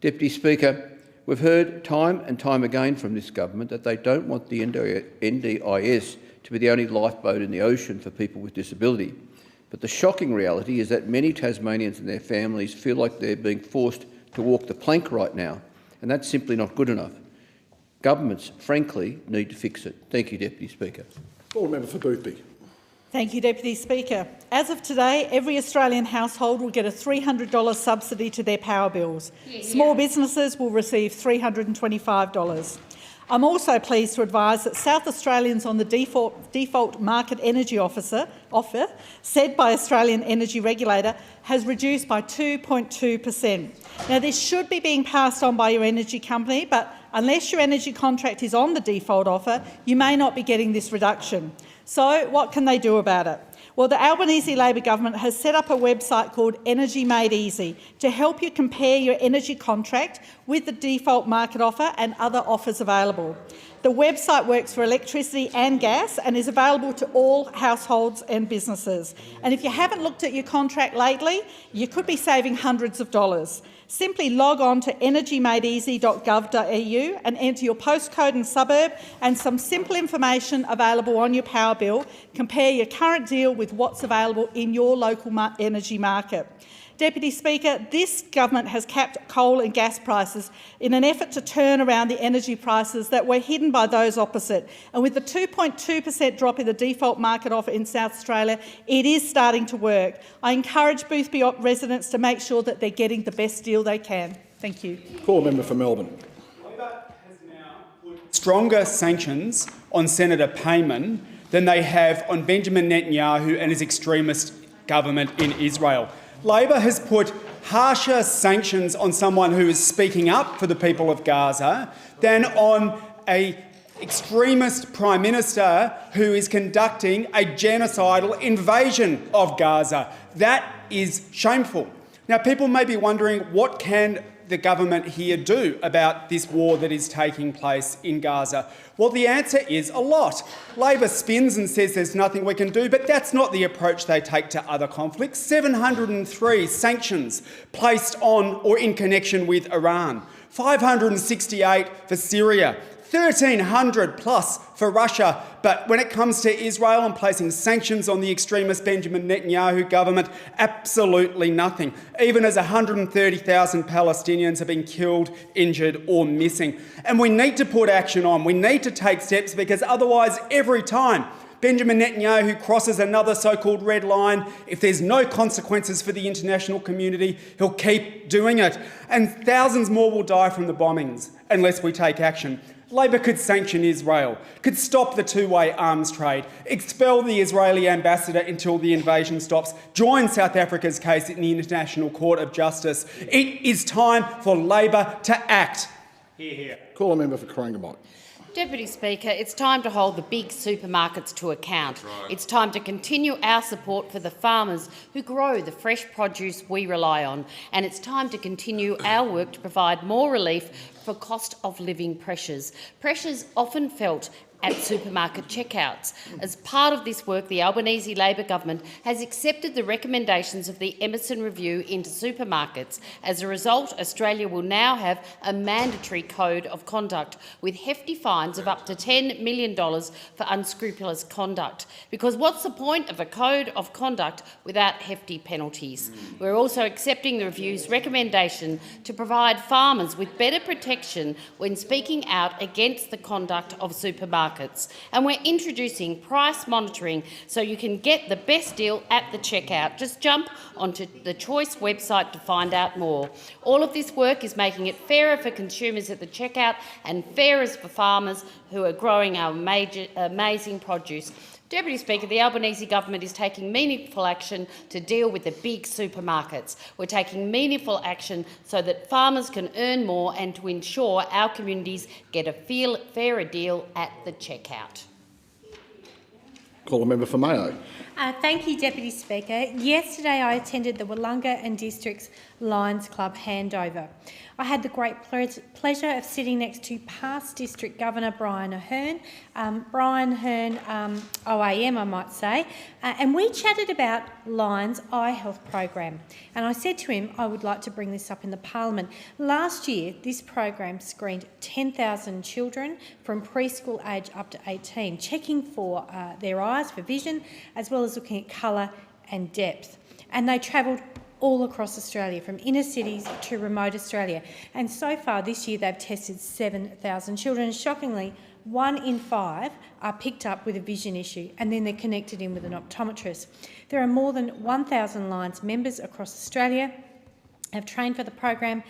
Deputy Speaker, we've heard time and time again from this government that they don't want the NDIS to be the only lifeboat in the ocean for people with disability. But the shocking reality is that many Tasmanians and their families feel like they're being forced to walk the plank right now, and that's simply not good enough. Governments, frankly, need to fix it. Thank you, Deputy Speaker. Call a member for Boothby. Thank you, Deputy Speaker. As of today, every Australian household will get a $300 subsidy to their power bills. Small businesses will receive $325. I'm also pleased to advise that South Australians on the default market energy offer, said by Australian Energy Regulator, has reduced by 2.2%. Now, this should be being passed on by your energy company, but unless your energy contract is on the default offer, you may not be getting this reduction. So what can they do about it? Well, the Albanese Labor government has set up a website called Energy Made Easy to help you compare your energy contract with the default market offer and other offers available. The website works for electricity and gas and is available to all households and businesses. And if you haven't looked at your contract lately, you could be saving hundreds of dollars. Simply log on to energymadeeasy.gov.au and enter your postcode and suburb and some simple information available on your power bill. Compare your current deal with what's available in your local energy market. Deputy Speaker, this government has capped coal and gas prices in an effort to turn around the energy prices that were hidden by those opposite. And with the 2.2% drop in the default market offer in South Australia, it is starting to work. I encourage Boothby residents to make sure that they're getting the best deal they can. Thank you. Call member for Melbourne. Stronger sanctions on Senator Payman than they have on Benjamin Netanyahu and his extremist government in Israel. Labor has put harsher sanctions on someone who is speaking up for the people of Gaza than on an extremist Prime Minister who is conducting a genocidal invasion of Gaza. That is shameful. Now, people may be wondering, what can the government here do about this war that is taking place in Gaza? Well, the answer is a lot. Labor spins and says there's nothing we can do, but that's not the approach they take to other conflicts. 703 sanctions placed on or in connection with Iran, 568 for Syria, 1,300 plus for Russia. But when it comes to Israel and placing sanctions on the extremist Benjamin Netanyahu government, absolutely nothing, even as 130,000 Palestinians have been killed, injured or missing. And we need to put action on. We need to take steps, because otherwise every time Benjamin Netanyahu crosses another so-called red line, if there's no consequences for the international community, he'll keep doing it. And thousands more will die from the bombings unless we take action. Labor could sanction Israel, could stop the two-way arms trade, expel the Israeli ambassador until the invasion stops, join South Africa's case in the International Court of Justice. It is time for Labor to act. Hear, hear. Call a member for Corangamite. Deputy Speaker, it's time to hold the big supermarkets to account. Right. It's time to continue our support for the farmers who grow the fresh produce we rely on. And it's time to continue our work to provide more relief for cost of living pressures, pressures often felt at supermarket checkouts. As part of this work, the Albanese Labor government has accepted the recommendations of the Emerson Review into supermarkets. As a result, Australia will now have a mandatory code of conduct with hefty fines of up to $10 million for unscrupulous conduct. Because what's the point of a code of conduct without hefty penalties? We're also accepting the review's recommendation to provide farmers with better protection when speaking out against the conduct of supermarkets. And we're introducing price monitoring so you can get the best deal at the checkout. Just jump onto the Choice website to find out more. All of this work is making it fairer for consumers at the checkout and fairer for farmers who are growing our amazing produce. Deputy Speaker, the Albanese government is taking meaningful action to deal with the big supermarkets. We're taking meaningful action so that farmers can earn more and to ensure our communities get a fairer deal at the checkout. Call a member for Mayo. Thank you, Deputy Speaker. Yesterday I attended the Wollonga and District's Lions Club handover. I had the great pleasure of sitting next to past District Governor Brian Ahern, OAM I might say, and we chatted about Lions' eye health program. And I said to him I would like to bring this up in the Parliament. Last year this program screened 10,000 children from preschool age up to 18, checking for their eyes for vision as well as looking at colour and depth. And they travelled all across Australia, from inner cities to remote Australia. And so far this year they've tested 7,000 children. Shockingly, 1 in 5 are picked up with a vision issue and then they're connected in with an optometrist. There are more than 1,000 Lions members across Australia have trained for the program,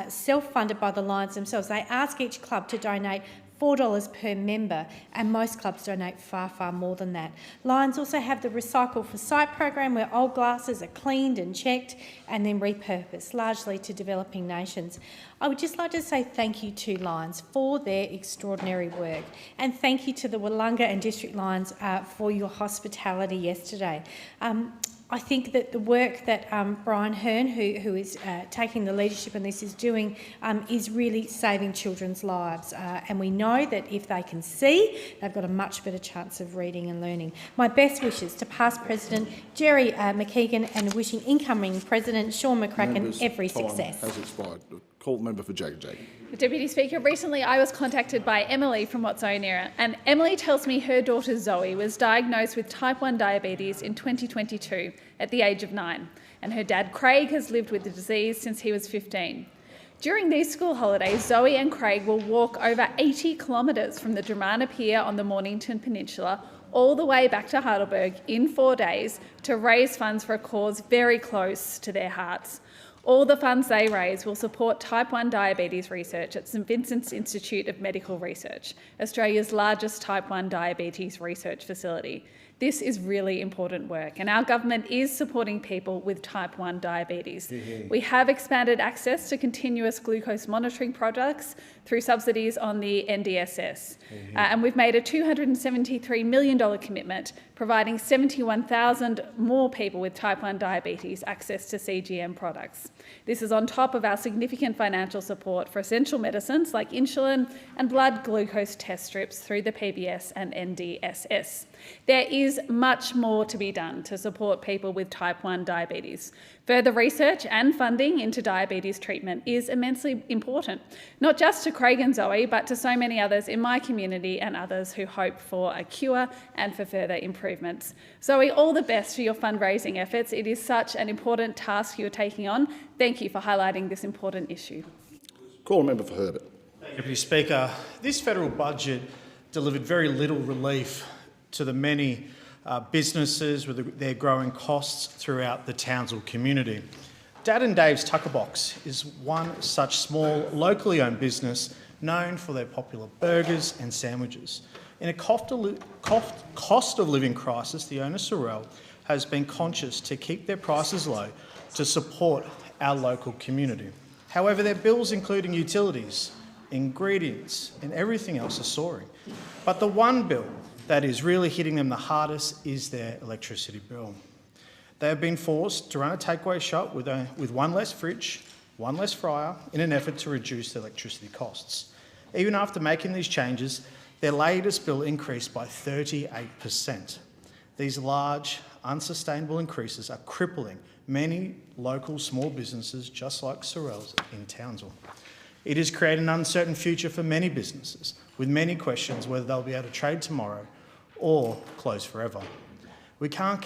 self-funded by the Lions themselves. They ask each club to donate $4 per member, and most clubs donate far, far more than that. Lions also have the Recycle for Sight program, where old glasses are cleaned and checked and then repurposed, largely to developing nations. I would just like to say thank you to Lions for their extraordinary work, and thank you to the Wollonga and District Lions for your hospitality yesterday. I think that the work that Brian Ahern, who is taking the leadership in this, is doing is really saving children's lives. And we know that if they can see, they've got a much better chance of reading and learning. My best wishes to past President Jerry McKeegan and wishing incoming President Sean McCracken every success. Has expired. Call the member for Jagged. Deputy Speaker, recently I was contacted by Emily from Watsonia, and Emily tells me her daughter Zoe was diagnosed with type 1 diabetes in 2022 at the age of 9, and her dad Craig has lived with the disease since he was 15. During these school holidays, Zoe and Craig will walk over 80 kilometres from the Dramana Pier on the Mornington Peninsula all the way back to Heidelberg in 4 days to raise funds for a cause very close to their hearts. All the funds they raise will support type 1 diabetes research at St Vincent's Institute of Medical Research, Australia's largest type 1 diabetes research facility. This is really important work, and our government is supporting people with type 1 diabetes. We have expanded access to continuous glucose monitoring products through subsidies on the NDSS, and we've made a $273 million commitment, providing 71,000 more people with type 1 diabetes access to CGM products. This is on top of our significant financial support for essential medicines like insulin and blood glucose test strips through the PBS and NDSS. There is much more to be done to support people with type 1 diabetes. Further research and funding into diabetes treatment is immensely important, not just to Craig and Zoe, but to so many others in my community and others who hope for a cure and for further improvements. Zoe, all the best for your fundraising efforts. It is such an important task you're taking on. Thank you for highlighting this important issue. Call a member for Herbert. Deputy Speaker, this federal budget delivered very little relief to the many businesses with their growing costs throughout the Townsville community. Dad and Dave's Tucker Box is one such small, locally owned business known for their popular burgers and sandwiches. In a cost of living crisis, the owner, Sorrell, has been conscious to keep their prices low to support our local community. However, their bills, including utilities, ingredients and everything else, are soaring. But the one bill that is really hitting them the hardest is their electricity bill. They have been forced to run a takeaway shop with one less fridge, one less fryer in an effort to reduce electricity costs. Even after making these changes, their latest bill increased by 38%. These large, unsustainable increases are crippling many local small businesses just like Sorrells in Townsville. It has created an uncertain future for many businesses, with many questions whether they'll be able to trade tomorrow or close forever. We can't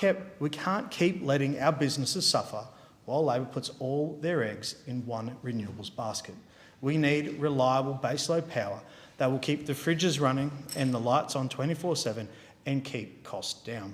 keep letting our businesses suffer while Labor puts all their eggs in one renewables basket. We need reliable baseload power that will keep the fridges running and the lights on 24/7 and keep costs down.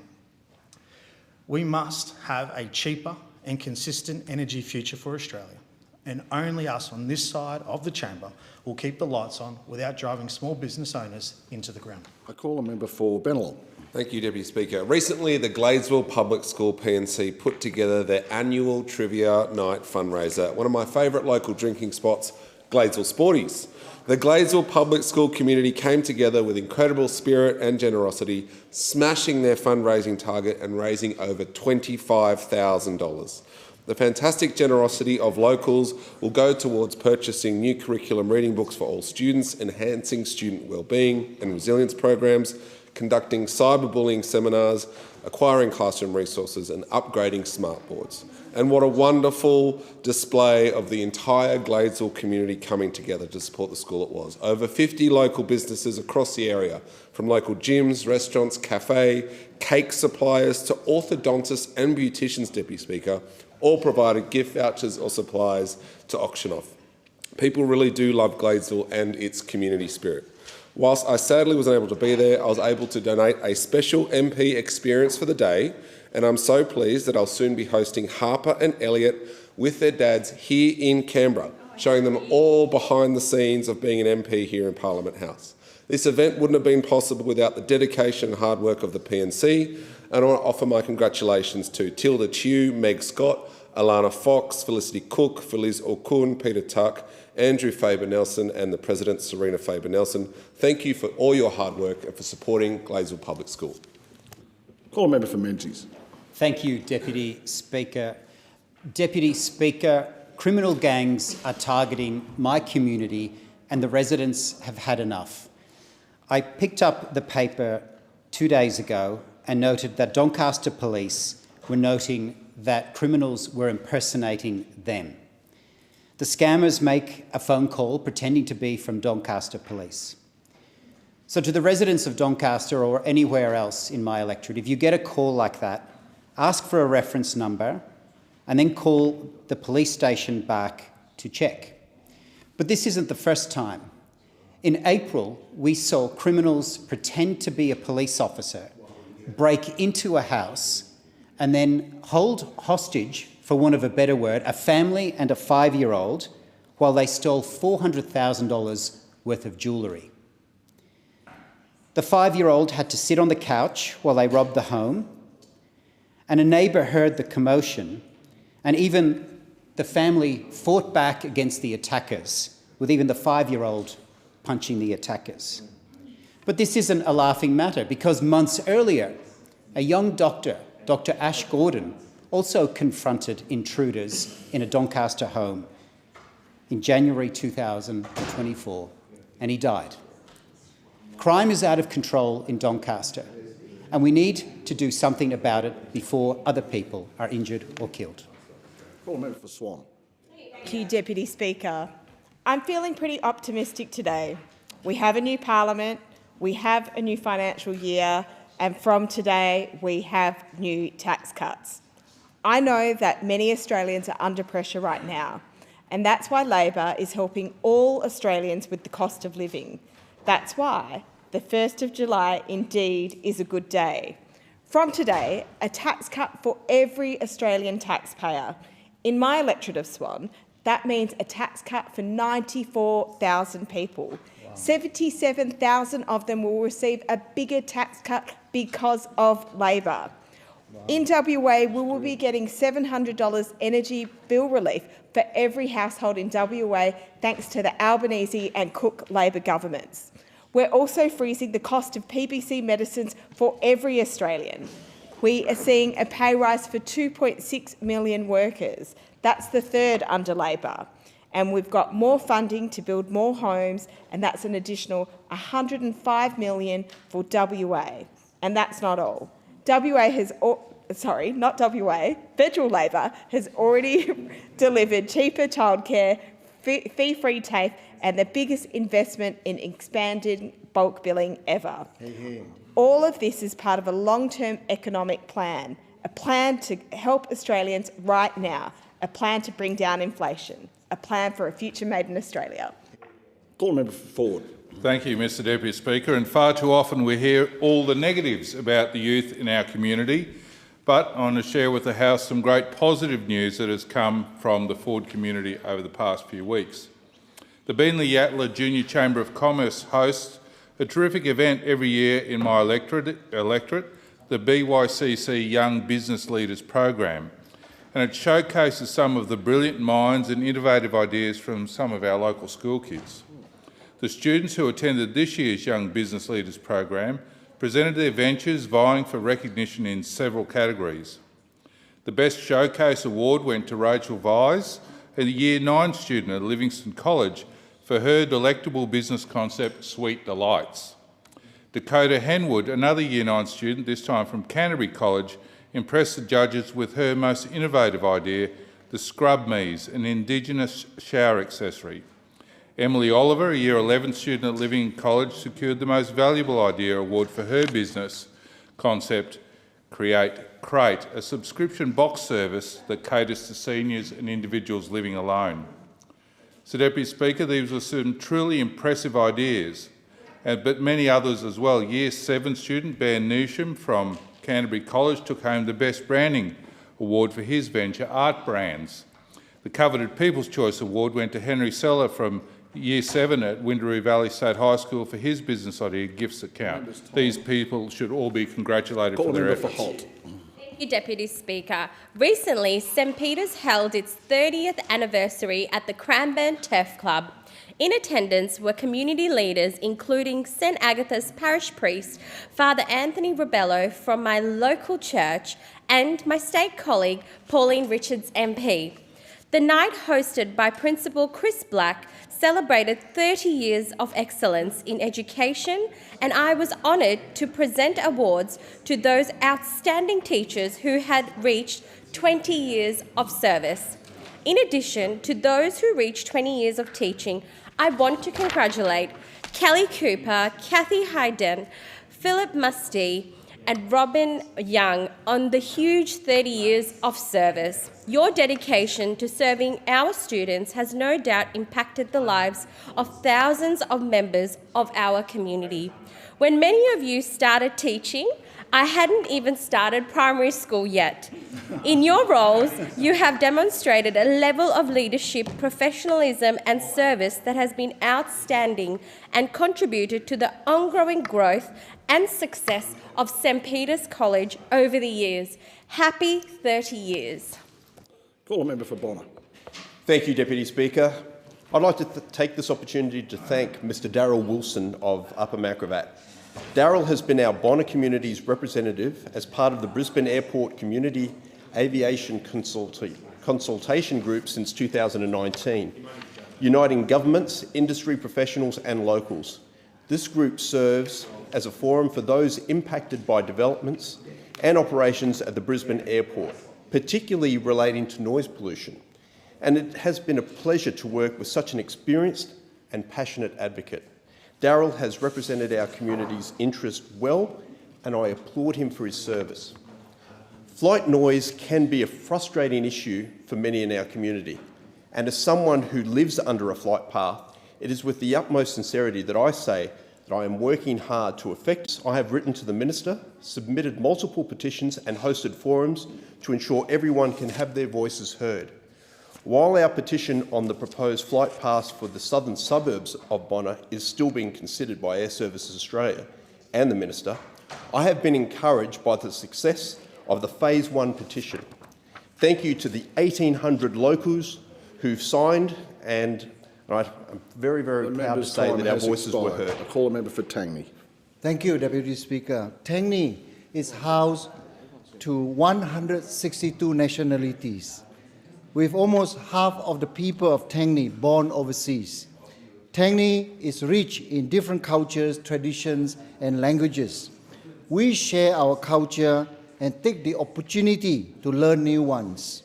We must have a cheaper and consistent energy future for Australia, and only us on this side of the chamber will keep the lights on without driving small business owners into the ground. I call a member for Bennelong. Thank you, Deputy Speaker. Recently, the Gladesville Public School P&C put together their annual Trivia Night fundraiser, one of my favourite local drinking spots, Gladesville Sporties. The Gladesville Public School community came together with incredible spirit and generosity, smashing their fundraising target and raising over $25,000. The fantastic generosity of locals will go towards purchasing new curriculum reading books for all students, enhancing student wellbeing and resilience programs, conducting cyberbullying seminars, acquiring classroom resources and upgrading smartboards. And what a wonderful display of the entire Gladesville community coming together to support the school it was. Over 50 local businesses across the area, from local gyms, restaurants, cafe, cake suppliers to orthodontists and beauticians, Deputy Speaker, all provided gift vouchers or supplies to auction off. People really do love Gladesville and its community spirit. Whilst I sadly wasn't able to be there, I was able to donate a special MP experience for the day, and I'm so pleased that I'll soon be hosting Harper and Elliot with their dads here in Canberra, showing them all behind the scenes of being an MP here in Parliament House. This event wouldn't have been possible without the dedication and hard work of the PNC, and I want to offer my congratulations to Tilda Chew, Meg Scott, Alana Fox, Felicity Cook, Feliz Okun, Peter Tuck, Andrew Faber-Nelson and the President, Serena Faber-Nelson. Thank you for all your hard work and for supporting Gladesville Public School. Call a member for Menzies. Thank you, Deputy Speaker. Deputy Speaker, criminal gangs are targeting my community and the residents have had enough. I picked up the paper 2 days ago and noted that Doncaster Police were noting that criminals were impersonating them. The scammers make a phone call pretending to be from Doncaster Police. So to the residents of Doncaster or anywhere else in my electorate, if you get a call like that, ask for a reference number and then call the police station back to check. But this isn't the first time. In April, we saw criminals pretend to be a police officer, break into a house and then hold hostage, for want of a better word, a family and a 5-year-old while they stole $400,000 worth of jewellery. The 5-year-old had to sit on the couch while they robbed the home, and a neighbour heard the commotion, and even the family fought back against the attackers, with even the 5-year-old punching the attackers. But this isn't a laughing matter, because months earlier, a young doctor, Dr. Ash Gordon, also confronted intruders in a Doncaster home in January 2024, and he died. Crime is out of control in Doncaster, and we need to do something about it before other people are injured or killed. Call a member for Swan. Thank you, Deputy Speaker. I'm feeling pretty optimistic today. We have a new parliament, we have a new financial year, and from today we have new tax cuts. I know that many Australians are under pressure right now, and that's why Labor is helping all Australians with the cost of living. That's why the 1st of July indeed is a good day. From today, a tax cut for every Australian taxpayer. In my electorate of Swan, that means a tax cut for 94,000 people. Wow. 77,000 of them will receive a bigger tax cut because of Labor. Wow. In WA, we will be getting $700 energy bill relief for every household in WA thanks to the Albanese and Cook Labor governments. We're also freezing the cost of PBC medicines for every Australian. We are seeing a pay rise for 2.6 million workers. That's the third under Labor. and we've got more funding to build more homes, and that's an additional $105 million for WA. And that's not all. Federal Labor has already delivered cheaper childcare, fee-free TAFE, and the biggest investment in expanded bulk billing ever. All of this is part of a long-term economic plan, a plan to help Australians right now, a plan to bring down inflation, a plan for a future made in Australia. Call member for Ford. Thank you, Mr Deputy Speaker. And far too often we hear all the negatives about the youth in our community, but I want to share with the House some great positive news that has come from the Ford community over the past few weeks. The Beenleigh-Yatala Junior Chamber of Commerce hosts a terrific event every year in my electorate, the BYCC Young Business Leaders Program, and it showcases some of the brilliant minds and innovative ideas from some of our local school kids. The students who attended this year's Young Business Leaders Program presented their ventures, vying for recognition in several categories. The Best Showcase Award went to Rachel Vise, a Year 9 student at Livingston College, for her delectable business concept, Sweet Delights. Dakota Henwood, another Year 9 student, this time from Canterbury College, impressed the judges with her most innovative idea, the Scrub Me's, an Indigenous shower accessory. Emily Oliver, a Year 11 student at Livingston College, secured the Most Valuable Idea award for her business concept, Create Crate, a subscription box service that caters to seniors and individuals living alone. So, Deputy Speaker, these were some truly impressive ideas, but many others as well. Year 7 student Ben Newsham from Canterbury College took home the Best Branding Award for his venture, Art Brands. The coveted People's Choice Award went to Henry Seller from Year 7 at Windaroo Valley State High School for his business idea, Gifts That Count. These people should all be congratulated for their efforts. Thank you, Deputy Speaker. Recently, St Peter's held its 30th anniversary at the Cranbourne Turf Club. In attendance were community leaders including St Agatha's parish priest, Father Anthony Rebello from my local church, and my state colleague, Pauline Richards MP. The night, hosted by Principal Chris Black, celebrated 30 years of excellence in education, and I was honoured to present awards to those outstanding teachers who had reached 20 years of service. In addition to those who reached 20 years of teaching, I want to congratulate Kelly Cooper, Kathy Hayden, Philip Musty, and Robin Young on the huge 30 years of service. Your dedication to serving our students has no doubt impacted the lives of thousands of members of our community. When many of you started teaching, I hadn't even started primary school yet. In your roles, you have demonstrated a level of leadership, professionalism and service that has been outstanding and contributed to the ongoing growth and success of St Peter's College over the years. Happy 30 years. Call a member for Bonner. Thank you, Deputy Speaker. I'd like to take this opportunity to thank Mr Darryl Wilson of Upper Macrovat. Darryl has been our Bonner community's representative as part of the Brisbane Airport Community Aviation Consultation Group since 2019, uniting governments, industry professionals and locals. This group serves as a forum for those impacted by developments and operations at the Brisbane Airport, particularly relating to noise pollution. And it has been a pleasure to work with such an experienced and passionate advocate. Darryl has represented our community's interest well, and I applaud him for his service. Flight noise can be a frustrating issue for many in our community, and as someone who lives under a flight path, it is with the utmost sincerity that I say that I am working hard to effect this. I have written to the Minister, submitted multiple petitions and hosted forums to ensure everyone can have their voices heard. While our petition on the proposed flight paths for the southern suburbs of Bonner is still being considered by Air Services Australia and the Minister, I have been encouraged by the success of the Phase 1 petition. Thank you to the 1,800 locals who've signed, and I'm very, very proud to say that our voices were heard. I call a member for Tangney. Thank you, Deputy Speaker. Tangney is housed to 162 nationalities, with almost half of the people of Tangney born overseas. Tangney is rich in different cultures, traditions, and languages. We share our culture and take the opportunity to learn new ones.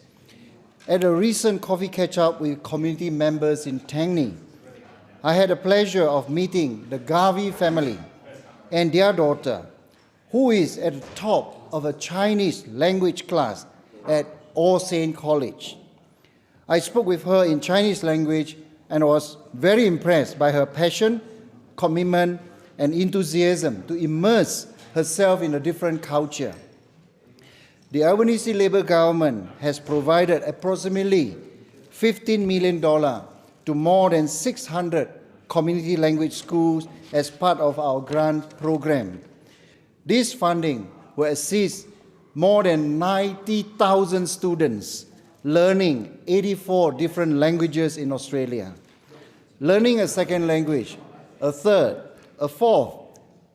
At a recent coffee catch-up with community members in Tangney, I had the pleasure of meeting the Garvey family and their daughter, who is at the top of a Chinese language class at All Saints College. I spoke with her in Chinese language and was very impressed by her passion, commitment, and enthusiasm to immerse herself in a different culture. The Albanese Labor government has provided approximately $15 million to more than 600 community language schools as part of our grant program. This funding will assist more than 90,000 students learning 84 different languages in Australia. Learning a second language, a third, a fourth,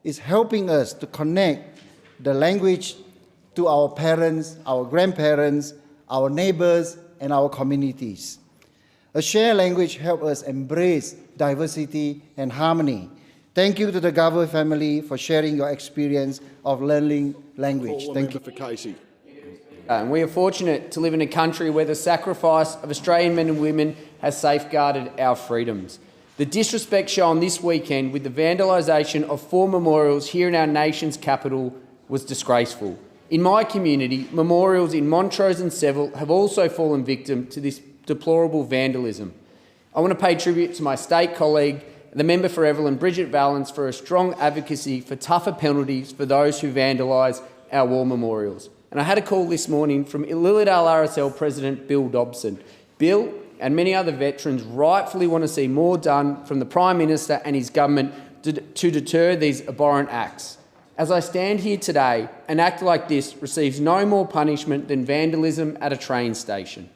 is helping us to connect the language to our parents, our grandparents, our neighbors, and our communities. A shared language helps us embrace diversity and harmony. Thank you to the Garvey family for sharing your experience of learning language. Thank you. For Casey. And we are fortunate to live in a country where the sacrifice of Australian men and women has safeguarded our freedoms. The disrespect shown this weekend with the vandalisation of 4 memorials here in our nation's capital was disgraceful. In my community, memorials in Montrose and Seville have also fallen victim to this deplorable vandalism. I want to pay tribute to my state colleague, the member for Evelyn, Bridget Valens, for a strong advocacy for tougher penalties for those who vandalise our war memorials. And I had a call this morning from Lilydale RSL President Bill Dobson. Bill and many other veterans rightfully want to see more done from the Prime Minister and his government to deter these abhorrent acts. As I stand here today, an act like this receives no more punishment than vandalism at a train station.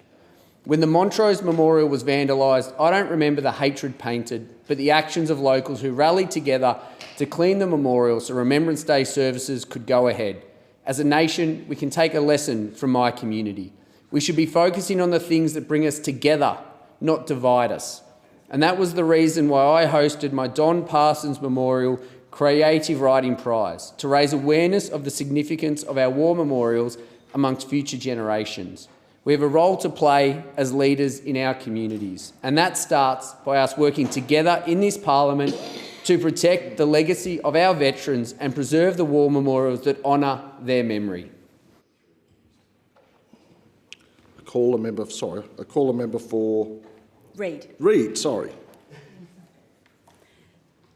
When the Montrose Memorial was vandalised, I don't remember the hatred painted, but the actions of locals who rallied together to clean the memorial so Remembrance Day services could go ahead. As a nation, we can take a lesson from my community. We should be focusing on the things that bring us together, not divide us. And that was the reason why I hosted my Don Parsons Memorial Creative Writing Prize, to raise awareness of the significance of our war memorials amongst future generations. We have a role to play as leaders in our communities, and that starts by us working together in this Parliament to protect the legacy of our veterans and preserve the war memorials that honour their memory. I call a member for Reid. Sorry.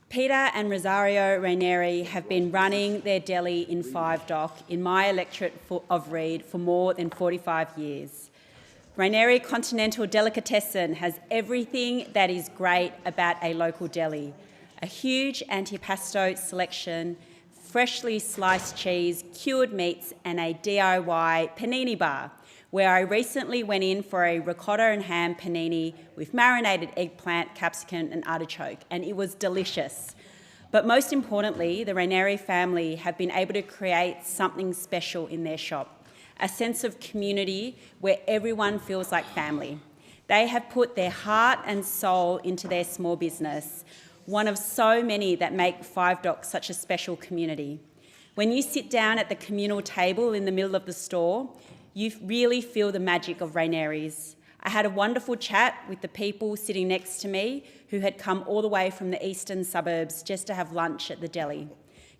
Peter and Rosario Rainieri have been running their deli in Five Dock in my electorate of Reid for more than 45 years. Rainieri Continental Delicatessen has everything that is great about a local deli. A huge antipasto selection, freshly sliced cheese, cured meats and a DIY panini bar, where I recently went in for a ricotta and ham panini with marinated eggplant, capsicum and artichoke, and it was delicious. But most importantly, the Rainieri family have been able to create something special in their shop, a sense of community where everyone feels like family. They have put their heart and soul into their small business, one of so many that make Five Dock such a special community. When you sit down at the communal table in the middle of the store, you really feel the magic of Rainieri's. I had a wonderful chat with the people sitting next to me who had come all the way from the eastern suburbs just to have lunch at the deli.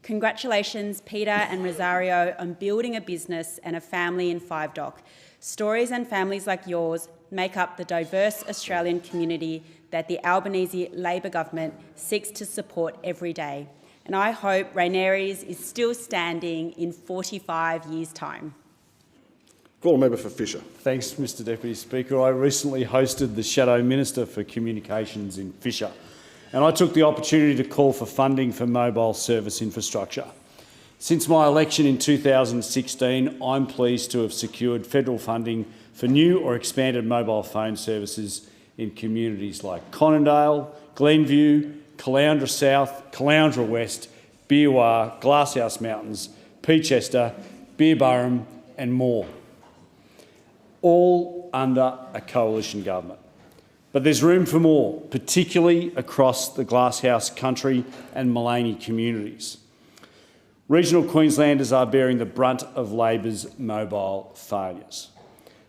Congratulations, Peter and Rosario, on building a business and a family in Five Dock. Stories and families like yours make up the diverse Australian community that the Albanese Labor government seeks to support every day. And I hope Rainieri's is still standing in 45 years' time. Call a member for Fisher. Thanks, Mr Deputy Speaker. I recently hosted the Shadow Minister for Communications in Fisher, and I took the opportunity to call for funding for mobile service infrastructure. Since my election in 2016, I'm pleased to have secured federal funding for new or expanded mobile phone services in communities like Conondale, Glenview, Caloundra South, Caloundra West, Beerwah, Glasshouse Mountains, Peachester, Beerburrum and more. All under a coalition government. But there's room for more, particularly across the Glasshouse Country and Maleny communities. Regional Queenslanders are bearing the brunt of Labor's mobile failures.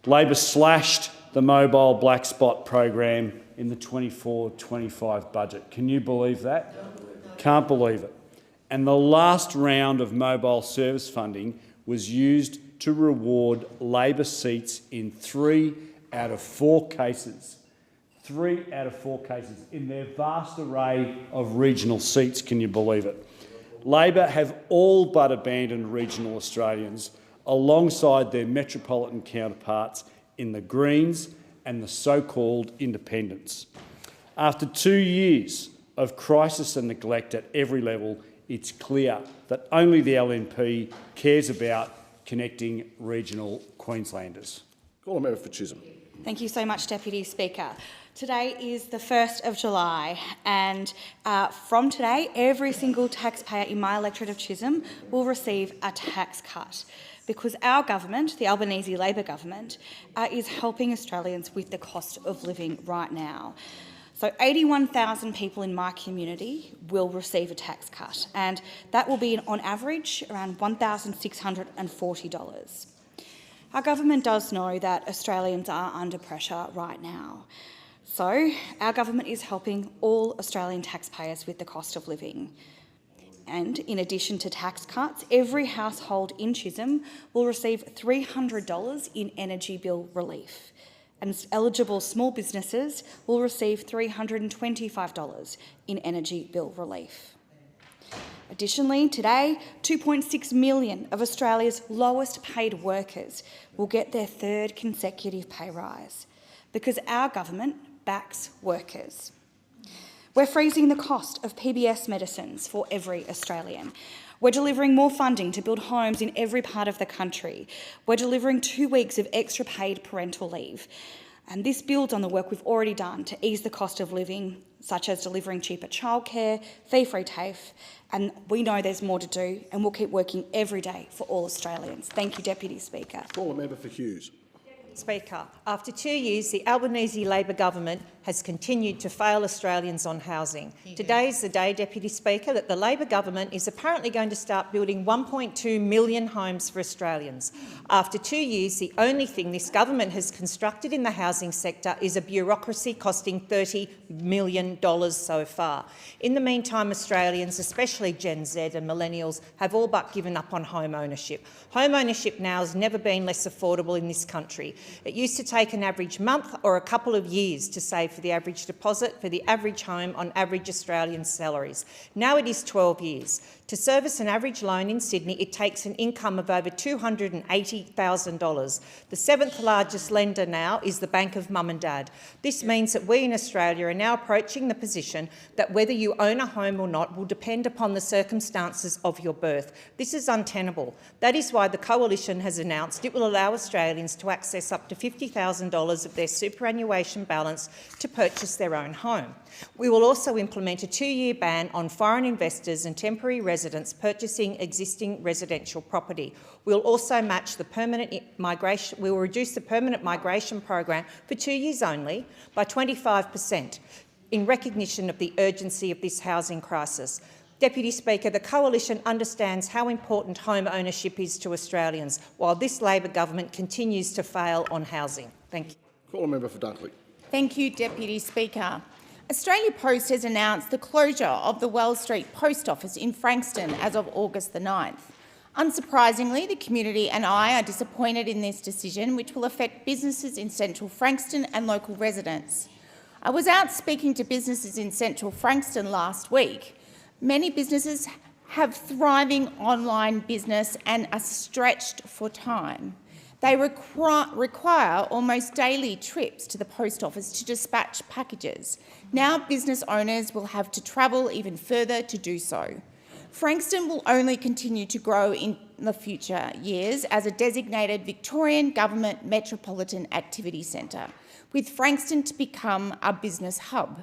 Labor slashed the mobile black spot program in the 24-25 budget. Can you believe that? Can't believe it. And the last round of mobile service funding was used to reward Labor seats in 3 out of 4 cases. 3 out of 4 cases in their vast array of regional seats. Can you believe it? Labor have all but abandoned regional Australians alongside their metropolitan counterparts in the Greens and the so-called independents. After 2 years of crisis and neglect at every level, it's clear that only the LNP cares about connecting regional Queenslanders. Call a member for Chisholm. Thank you so much, Deputy Speaker. Today is the 1st of July and from today, every single taxpayer in my electorate of Chisholm will receive a tax cut because our government, the Albanese Labor government, is helping Australians with the cost of living right now. So 81,000 people in my community will receive a tax cut, and that will be on average around $1,640. Our government does know that Australians are under pressure right now. So our government is helping all Australian taxpayers with the cost of living. And in addition to tax cuts, every household in Chisholm will receive $300 in energy bill relief. And eligible small businesses will receive $325 in energy bill relief. Additionally, today, 2.6 million of Australia's lowest paid workers will get their 3rd consecutive pay rise because our government backs workers. We're freezing the cost of PBS medicines for every Australian. We're delivering more funding to build homes in every part of the country. We're delivering 2 weeks of extra paid parental leave. And this builds on the work we've already done to ease the cost of living, such as delivering cheaper childcare, fee-free TAFE, and we know there's more to do, and we'll keep working every day for all Australians. Thank you, Deputy Speaker. Call a member for Hughes. Speaker, after 2 years, the Albanese Labor government has continued to fail Australians on housing. Today is the day, Deputy Speaker, that the Labor government is apparently going to start building 1.2 million homes for Australians. After 2 years, the only thing this government has constructed in the housing sector is a bureaucracy costing $30 million so far. In the meantime, Australians, especially Gen Z and millennials, have all but given up on home ownership. Home ownership now has never been less affordable in this country. It used to take an average month or a couple of years to save for the average deposit for the average home on average Australian salaries. Now it is 12 years. To service an average loan in Sydney, it takes an income of over $280,000. The 7th largest lender now is the Bank of Mum and Dad. This means that we in Australia are now approaching the position that whether you own a home or not will depend upon the circumstances of your birth. This is untenable. That is why the Coalition has announced it will allow Australians to access up to $50,000 of their superannuation balance to purchase their own home. We will also implement a 2-year ban on foreign investors and temporary residents purchasing existing residential property. We'll also match the permanent migration. We will reduce the permanent migration program for 2 years only by 25% in recognition of the urgency of this housing crisis. Deputy Speaker, the Coalition understands how important home ownership is to Australians, while this Labor government continues to fail on housing. Thank you. Call a member for Dunkley. Thank you, Deputy Speaker. Australia Post has announced the closure of the Wells Street Post Office in Frankston as of August the 9th. Unsurprisingly, the community and I are disappointed in this decision, which will affect businesses in central Frankston and local residents. I was out speaking to businesses in central Frankston last week. Many businesses have thriving online business and are stretched for time. They require almost daily trips to the post office to dispatch packages. Now business owners will have to travel even further to do so. Frankston will only continue to grow in the future years as a designated Victorian Government Metropolitan Activity Centre, with Frankston to become a business hub.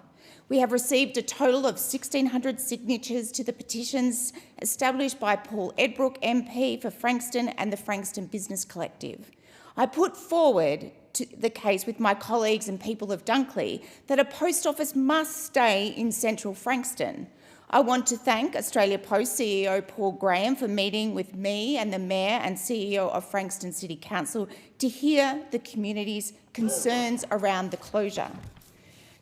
We have received a total of 1,600 signatures to the petitions established by Paul Edbrook MP for Frankston and the Frankston Business Collective. I put forward the case with my colleagues and people of Dunkley that a post office must stay in central Frankston. I want to thank Australia Post CEO Paul Graham for meeting with me and the Mayor and CEO of Frankston City Council to hear the community's concerns around the closure.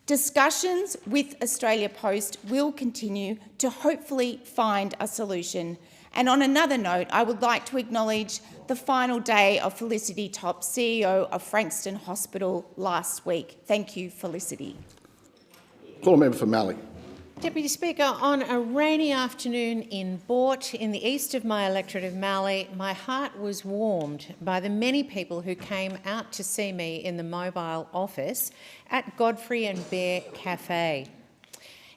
Discussions with Australia Post will continue to hopefully find a solution. And on another note, I would like to acknowledge the final day of Felicity Top, CEO of Frankston Hospital, last week. Thank you, Felicity. Call a member for Mallee. Deputy Speaker, on a rainy afternoon in Bort, in the east of my electorate of Mallee, my heart was warmed by the many people who came out to see me in the mobile office at Godfrey and Bear Cafe.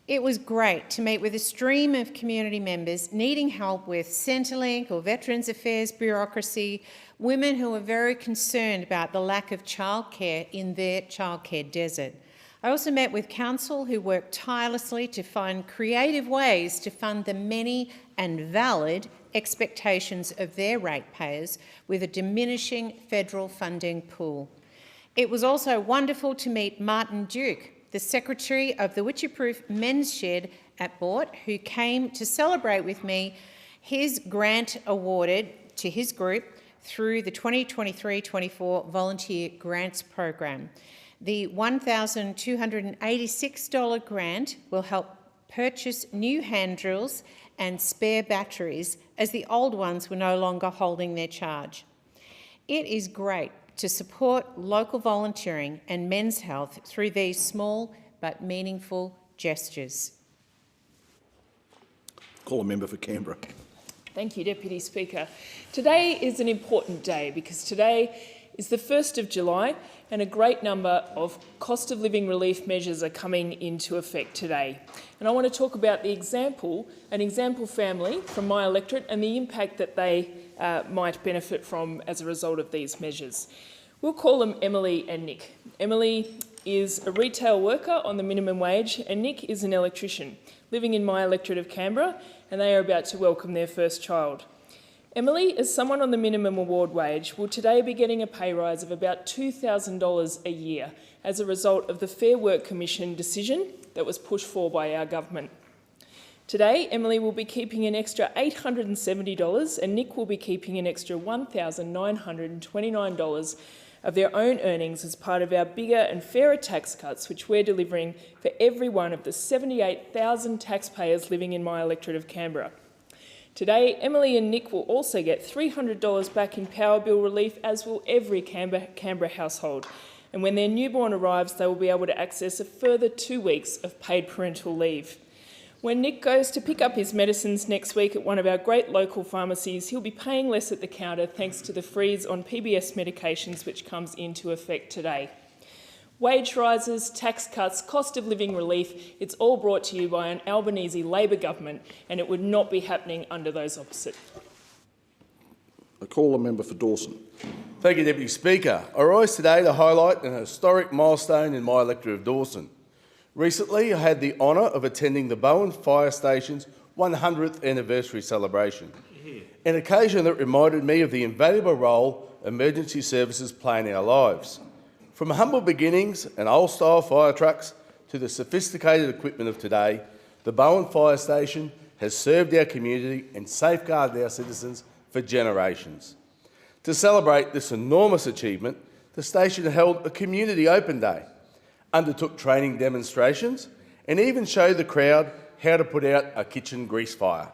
It was great to meet with a stream of community members needing help with Centrelink or Veterans Affairs bureaucracy, women who are very concerned about the lack of childcare in their childcare desert. I also met with council who worked tirelessly to find creative ways to fund the many and valid expectations of their ratepayers with a diminishing federal funding pool. It was also wonderful to meet Martin Duke, the Secretary of the Witchy-Proof Men's Shed at Bort, who came to celebrate with me his grant awarded to his group through the 2023-24 Volunteer Grants Program. The $1,286 grant will help purchase new hand drills and spare batteries as the old ones were no longer holding their charge. It is great to support local volunteering and men's health through these small but meaningful gestures. Call a member for Canberra. Thank you, Deputy Speaker. Today is an important day because today is the 1st of July and a great number of cost of living relief measures are coming into effect today. And I want to talk about an example family from my electorate and the impact that they might benefit from as a result of these measures. We'll call them Emily and Nick. Emily is a retail worker on the minimum wage and Nick is an electrician living in my electorate of Canberra, and they are about to welcome their first child. Emily, as someone on the minimum award wage, will today be getting a pay rise of about $2,000 a year as a result of the Fair Work Commission decision that was pushed for by our government. Today, Emily will be keeping an extra $870 and Nick will be keeping an extra $1,929 of their own earnings as part of our bigger and fairer tax cuts, which we're delivering for every one of the 78,000 taxpayers living in my electorate of Canberra. Today, Emily and Nick will also get $300 back in power bill relief, as will every Canberra household. And when their newborn arrives, they will be able to access a further 2 weeks of paid parental leave. When Nick goes to pick up his medicines next week at one of our great local pharmacies, he'll be paying less at the counter thanks to the freeze on PBS medications which comes into effect today. Wage rises, tax cuts, cost of living relief, it's all brought to you by an Albanese Labor government, and it would not be happening under those opposite. I call a member for Dawson. Thank you, Deputy Speaker. I rise today to highlight an historic milestone in my electorate of Dawson. Recently, I had the honour of attending the Bowen Fire Station's 100th anniversary celebration, an occasion that reminded me of the invaluable role emergency services play in our lives. From humble beginnings and old-style fire trucks to the sophisticated equipment of today, the Bowen Fire Station has served our community and safeguarded our citizens for generations. To celebrate this enormous achievement, the station held a community open day, undertook training demonstrations, and even showed the crowd how to put out a kitchen grease fire.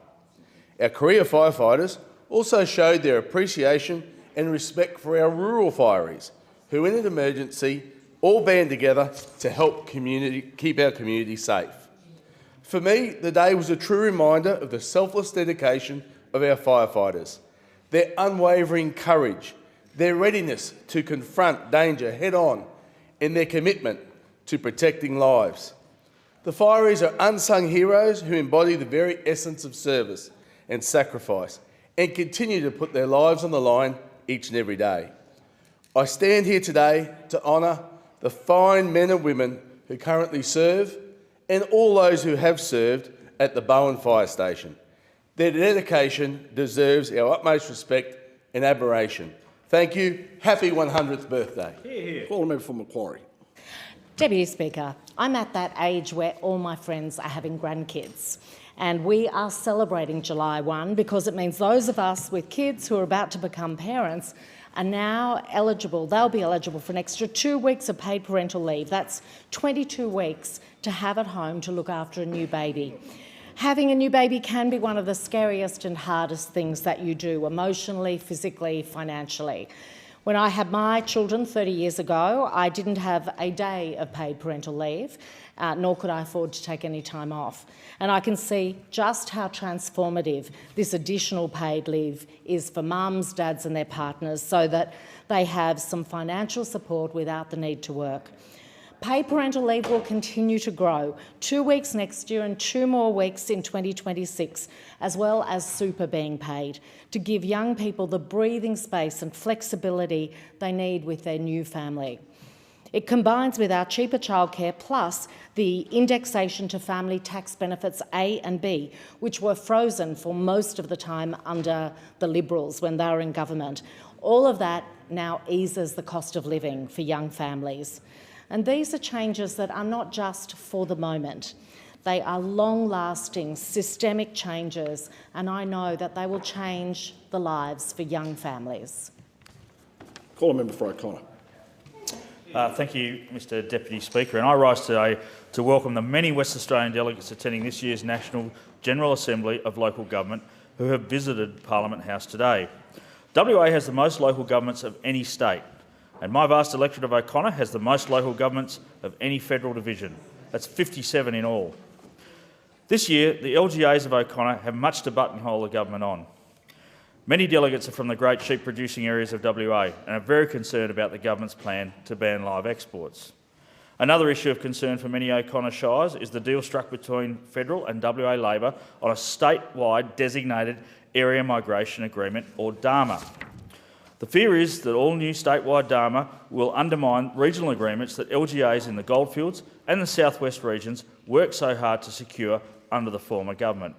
Our career firefighters also showed their appreciation and respect for our rural fireys, who in an emergency all band together to help keep our community safe. For me, the day was a true reminder of the selfless dedication of our firefighters, their unwavering courage, their readiness to confront danger head-on, and their commitment to protecting lives. The fireys are unsung heroes who embody the very essence of service and sacrifice and continue to put their lives on the line each and every day. I stand here today to honour the fine men and women who currently serve and all those who have served at the Bowen Fire Station. Their dedication deserves our utmost respect and admiration. Thank you. Happy 100th birthday. Call a member for Macquarie. Deputy Speaker, I'm at that age where all my friends are having grandkids. And we are celebrating July 1 because it means those of us with kids who are about to become parents are now eligible. They'll be eligible for an extra 2 weeks of paid parental leave. That's 22 weeks to have at home to look after a new baby. Having a new baby can be one of the scariest and hardest things that you do, emotionally, physically, financially. When I had my children 30 years ago, I didn't have a day of paid parental leave, nor could I afford to take any time off. And I can see just how transformative this additional paid leave is for mums, dads and their partners so that they have some financial support without the need to work. Paid parental leave will continue to grow, 2 weeks next year and 2 more weeks in 2026, as well as super being paid, to give young people the breathing space and flexibility they need with their new family. It combines with our cheaper childcare plus the indexation to family tax benefits A and B, which were frozen for most of the time under the Liberals when they were in government. All of that now eases the cost of living for young families. And these are changes that are not just for the moment. They are long-lasting, systemic changes, and I know that they will change the lives for young families. Call a member for O'Connor. Thank you, Mr Deputy Speaker. And I rise today to welcome the many West Australian delegates attending this year's National General Assembly of Local Government who have visited Parliament House today. WA has the most local governments of any state, and my vast electorate of O'Connor has the most local governments of any federal division. That's 57 in all. This year, the LGAs of O'Connor have much to buttonhole the government on. Many delegates are from the great sheep-producing areas of WA and are very concerned about the government's plan to ban live exports. Another issue of concern for many O'Connor shires is the deal struck between federal and WA Labor on a statewide designated area migration agreement, or DAMA. The fear is that all new statewide DAMA will undermine regional agreements that LGAs in the Goldfields and the southwest regions worked so hard to secure under the former government.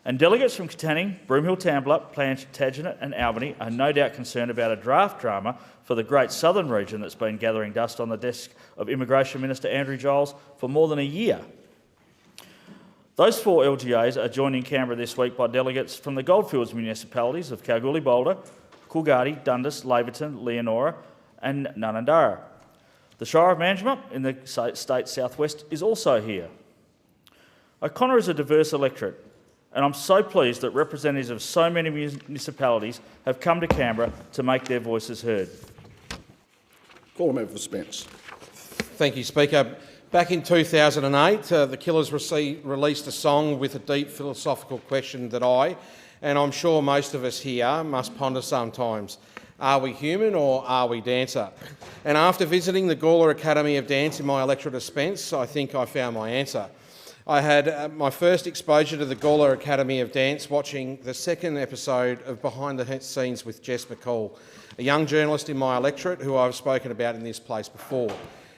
And delegates from Katanning, Broomhill, Tambler, Plantagenet and Albany are no doubt concerned about a draft DAMA for the Great Southern region that's been gathering dust on the desk of Immigration Minister Andrew Giles for more than a year. Those 4 LGAs are joined in Canberra this week by delegates from the Goldfields municipalities of Kalgoorlie-Boulder, Coolgardie, Dundas, Laverton, Leonora and Nunandara. The Shire of Management in the state southwest is also here. O'Connor is a diverse electorate, and I'm so pleased that representatives of so many municipalities have come to Canberra to make their voices heard. Call a member for Spence. Thank you, Speaker. Back in 2008, the Killers released a song with a deep philosophical question that I, and I'm sure most of us here, must ponder sometimes. Are we human or are we dancer? And after visiting the Gawler Academy of Dance in my electorate of Spence, I think I found my answer. I had my first exposure to the Gawler Academy of Dance watching the second episode of Behind the Scenes with Jess McCall, a young journalist in my electorate who I've spoken about in this place before.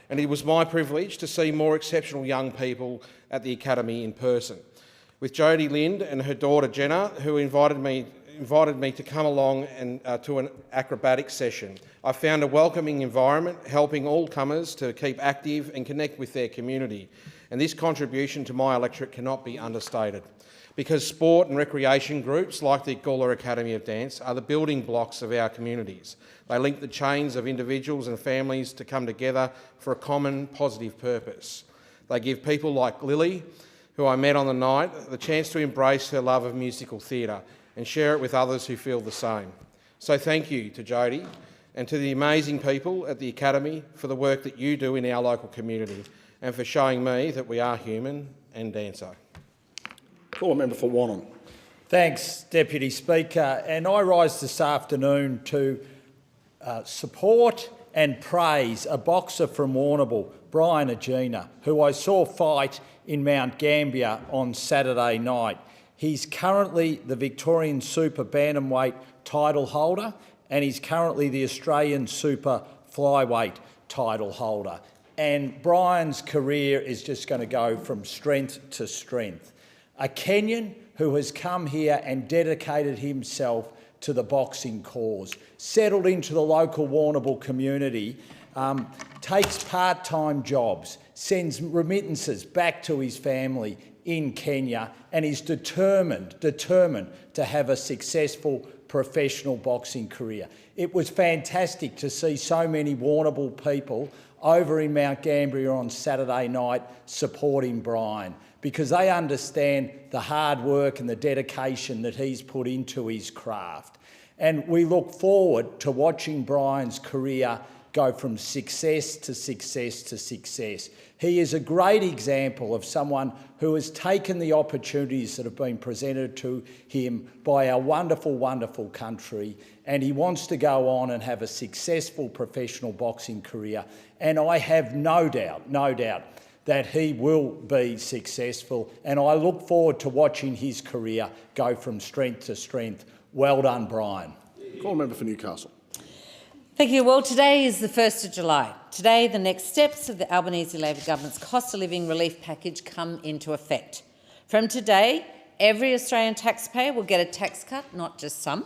And it was my privilege to see more exceptional young people at the Academy in person. With Jodie Lind and her daughter Jenna, who invited me to come along and to an acrobatic session. I found a welcoming environment, helping all comers to keep active and connect with their community. And this contribution to my electorate cannot be understated, because sport and recreation groups like the Gawler Academy of Dance are the building blocks of our communities. They link the chains of individuals and families to come together for a common positive purpose. They give people like Lily, who I met on the night, the chance to embrace her love of musical theatre and share it with others who feel the same. So thank you to Jodie and to the amazing people at the Academy for the work that you do in our local community and for showing me that we are human and dancer. Call a member for Wannon. Thanks, Deputy Speaker. And I rise this afternoon to support and praise a boxer from Warrnambool, Brian Agina, who I saw fight in Mount Gambier on Saturday night. He's currently the Victorian Super Bantamweight title holder, and he's currently the Australian Super Flyweight title holder. And Brian's career is just going to go from strength to strength. A Kenyan who has come here and dedicated himself to the boxing cause, settled into the local Warrnambool community, takes part-time jobs, sends remittances back to his family in Kenya, and is determined to have a successful professional boxing career. It was fantastic to see so many Warrnambool people over in Mount Gambier on Saturday night supporting Brian, because they understand the hard work and the dedication that he's put into his craft. And we look forward to watching Brian's career go from success to success to success. He is a great example of someone who has taken the opportunities that have been presented to him by our wonderful, wonderful country, and he wants to go on and have a successful professional boxing career. And I have no doubt that he will be successful, and I look forward to watching his career go from strength to strength. Well done, Brian. Call member for Newcastle. Thank you. Well, today is the 1st of July. Today, the next steps of the Albanese Labor government's cost of living relief package come into effect. From today, every Australian taxpayer will get a tax cut, not just some,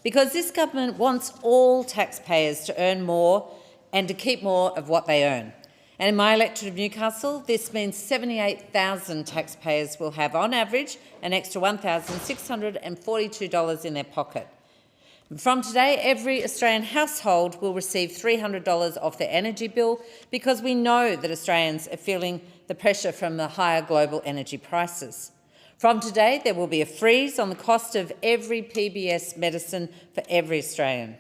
because this government wants all taxpayers to earn more and to keep more of what they earn. And in my electorate of Newcastle, this means 78,000 taxpayers will have, on average, an extra $1,642 in their pocket. From today, every Australian household will receive $300 off their energy bill, because we know that Australians are feeling the pressure from the higher global energy prices. From today, there will be a freeze on the cost of every PBS medicine for every Australian.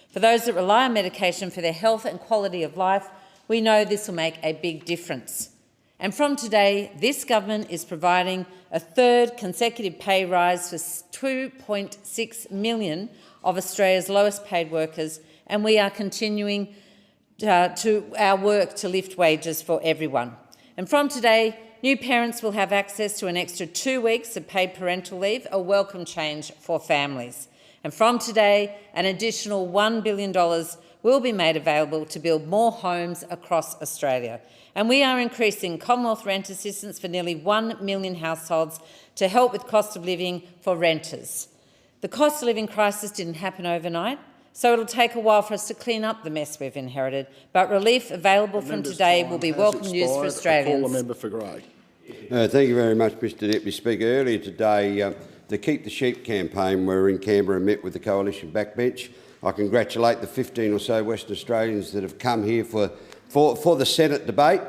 For those that rely on medication for their health and quality of life, we know this will make a big difference. And from today, this government is providing a third consecutive pay rise for 2.6 million of Australia's lowest paid workers, and we are continuing to our work to lift wages for everyone. And from today, new parents will have access to an extra 2 weeks of paid parental leave, a welcome change for families. And from today, an additional $1 billion will be made available to build more homes across Australia. And we are increasing Commonwealth rent assistance for nearly 1 million households to help with cost of living for renters. The cost of living crisis didn't happen overnight, so it'll take a while for us to clean up the mess we've inherited, but relief available from today will be welcome news for Australians. I call the member for Grey. Thank you very much, Mr Deputy Speaker. Earlier today, the Keep the Sheep campaign were in Canberra and met with the Coalition backbench. I congratulate the 15 or so Western Australians that have come here for the Senate debate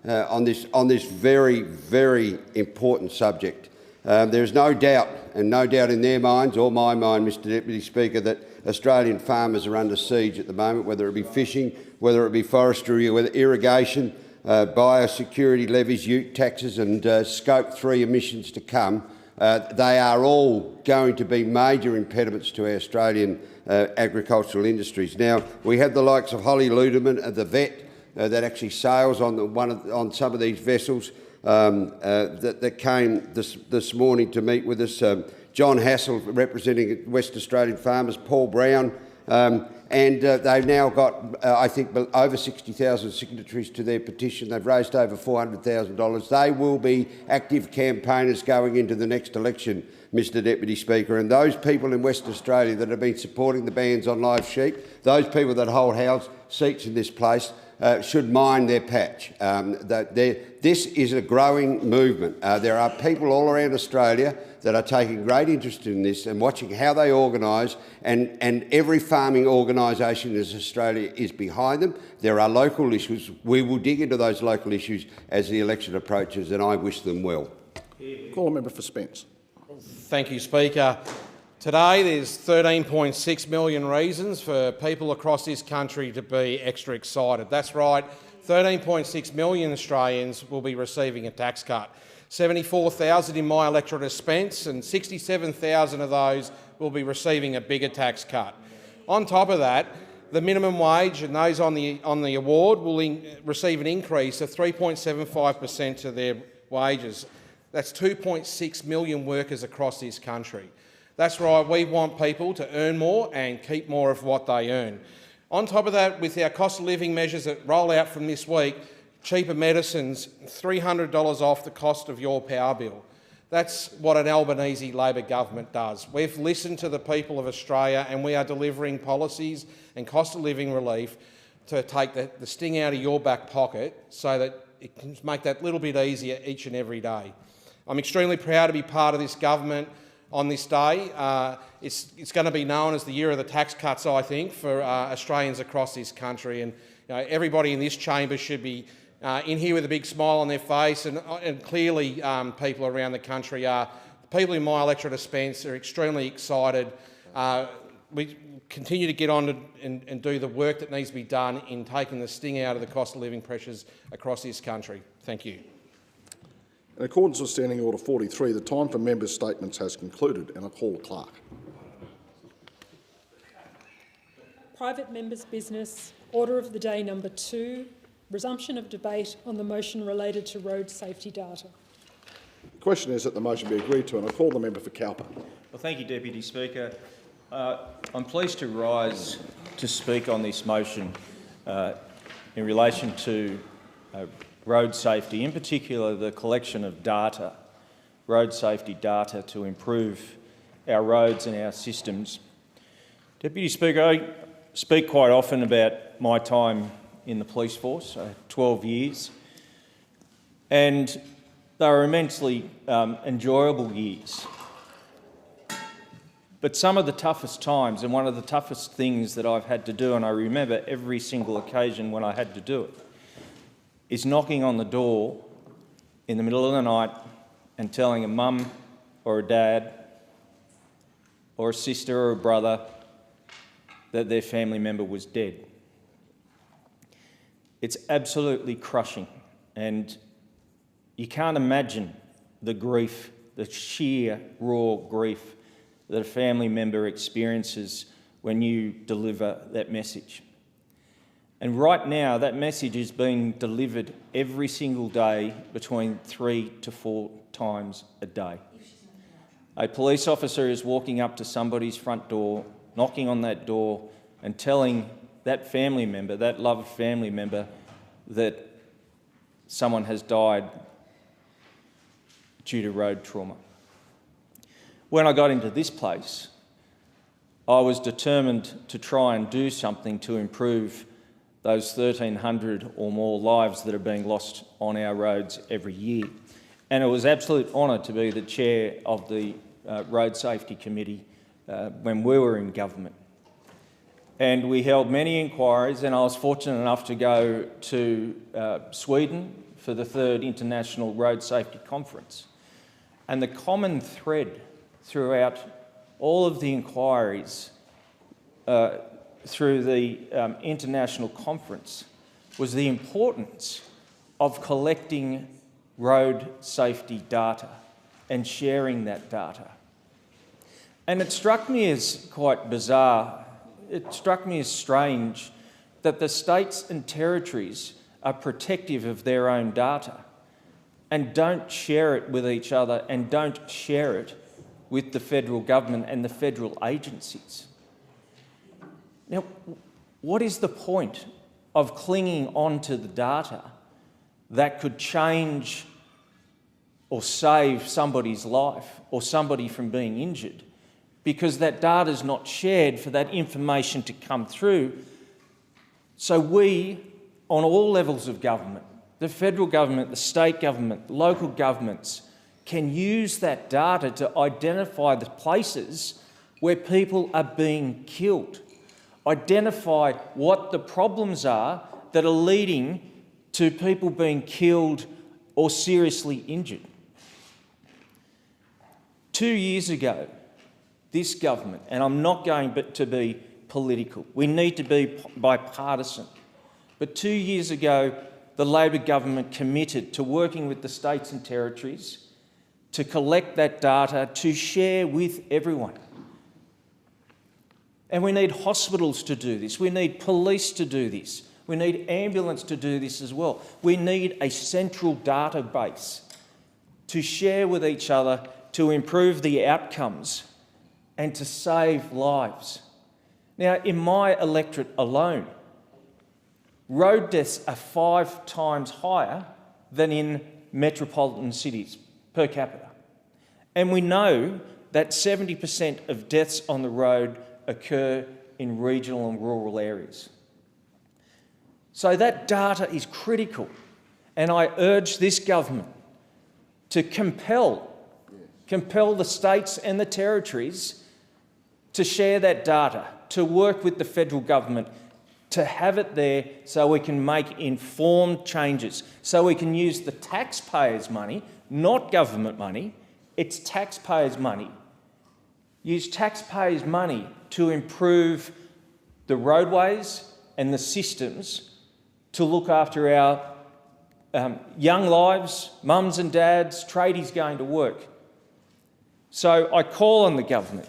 on this very, very important subject. There is no doubt, and no doubt in their minds or my mind, Mr Deputy Speaker, that Australian farmers are under siege at the moment, whether it be fishing, whether it be forestry, whether irrigation, biosecurity levies, ute taxes and Scope 3 emissions to come. They are all going to be major impediments to our Australian agricultural industries. Now, we have the likes of Holly Ludeman, the vet, that actually sails on some of these vessels, that came this morning to meet with us, John Hassel representing West Australian farmers, Paul Brown, and they've now got, I think, over 60,000 signatories to their petition. They've raised over $400,000. They will be active campaigners going into the next election, Mr Deputy Speaker, and those people in Western Australia that have been supporting the bans on live sheep, those people that hold house seats in this place, should mind their patch. This is a growing movement. There are people all around Australia that are taking great interest in this and watching how they organise, and every farming organisation in Australia is behind them. There are local issues. We will dig into those local issues as the election approaches, and I wish them well. Call a member for Spence. Thank you, Speaker. Today there's 13.6 million reasons for people across this country to be extra excited. That's right, 13.6 million Australians will be receiving a tax cut. 74,000 in my electorate of Spence, and 67,000 of those will be receiving a bigger tax cut. On top of that, the minimum wage and those on the award will receive an increase of 3.75% to their wages. That's 2.6 million workers across this country. That's right, we want people to earn more and keep more of what they earn. On top of that, with our cost of living measures that roll out from this week, cheaper medicines, $300 off the cost of your power bill. That's what an Albanese Labor government does. We've listened to the people of Australia and we are delivering policies and cost of living relief to take the sting out of your back pocket so that it can make that little bit easier each and every day. I'm extremely proud to be part of this government on this day. It's going to be known as the year of the tax cuts, I think, for Australians across this country. And everybody in this chamber should be in here with a big smile on their face, and clearly people around the country are. The people in my electorate of Spence are extremely excited. We continue to get on and do the work that needs to be done in taking the sting out of the cost of living pressures across this country. Thank you. In accordance with Standing Order 43, the time for members' statements has concluded, and I call the clerk. Private members' business, order of the day number 2, resumption of debate on the motion related to road safety data. The question is that the motion be agreed to, and I call the member for Cowper. Well, thank you, Deputy Speaker. I'm pleased to rise to speak on this motion in relation to road safety, in particular the collection of data, road safety data to improve our roads and our systems. Deputy Speaker, I speak quite often about my time in the police force, 12 years, and they were immensely enjoyable years. But some of the toughest times, and one of the toughest things that I've had to do, and I remember every single occasion when I had to do it, is knocking on the door in the middle of the night and telling a mum or a dad or a sister or a brother that their family member was dead. It's absolutely crushing, and you can't imagine the grief, the sheer raw grief that a family member experiences when you deliver that message. And right now, that message is being delivered every single day between 3 to 4 times a day. A police officer is walking up to somebody's front door, knocking on that door and telling that family member, that loved family member, that someone has died due to road trauma. When I got into this place, I was determined to try and do something to improve those 1,300 or more lives that are being lost on our roads every year. And it was an absolute honour to be the chair of the Road Safety Committee when we were in government. And we held many inquiries, and I was fortunate enough to go to Sweden for the 3rd International Road Safety Conference. And the common thread throughout all of the inquiries through the international conference was the importance of collecting road safety data and sharing that data. And it struck me as quite bizarre, it struck me as strange that the states and territories are protective of their own data and don't share it with each other and don't share it with the federal government and the federal agencies. Now, what is the point of clinging on to the data that could change or save somebody's life or somebody from being injured because that data is not shared for that information to come through? So we, on all levels of government, the federal government, the state government, local governments, can use that data to identify the places where people are being killed, identify what the problems are that are leading to people being killed or seriously injured. 2 years ago, this government, and I'm not going to be political, we need to be bipartisan, but 2 years ago, the Labor government committed to working with the states and territories to collect that data, to share with everyone. And we need hospitals to do this. We need police to do this. We need ambulance to do this as well. We need a central database to share with each other to improve the outcomes and to save lives. Now, in my electorate alone, road deaths are 5 times higher than in metropolitan cities per capita. And we know that 70% of deaths on the road occur in regional and rural areas. So that data is critical, and I urge this government to compel the states and the territories to share that data, to work with the federal government, to have it there so we can make informed changes, so we can use the taxpayers' money, not government money, it's taxpayers' money. Use taxpayers' money to improve the roadways and the systems to look after our young lives, mums and dads, tradies going to work. So I call on the government,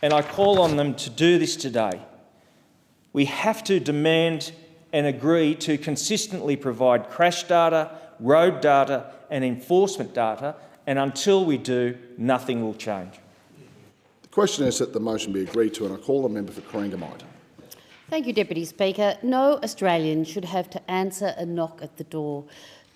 and I call on them to do this today. We have to demand and agree to consistently provide crash data, road data and enforcement data, and until we do, nothing will change. The question is that the motion be agreed to, and I call the member for Corangamite. Thank you, Deputy Speaker. No Australian should have to answer a knock at the door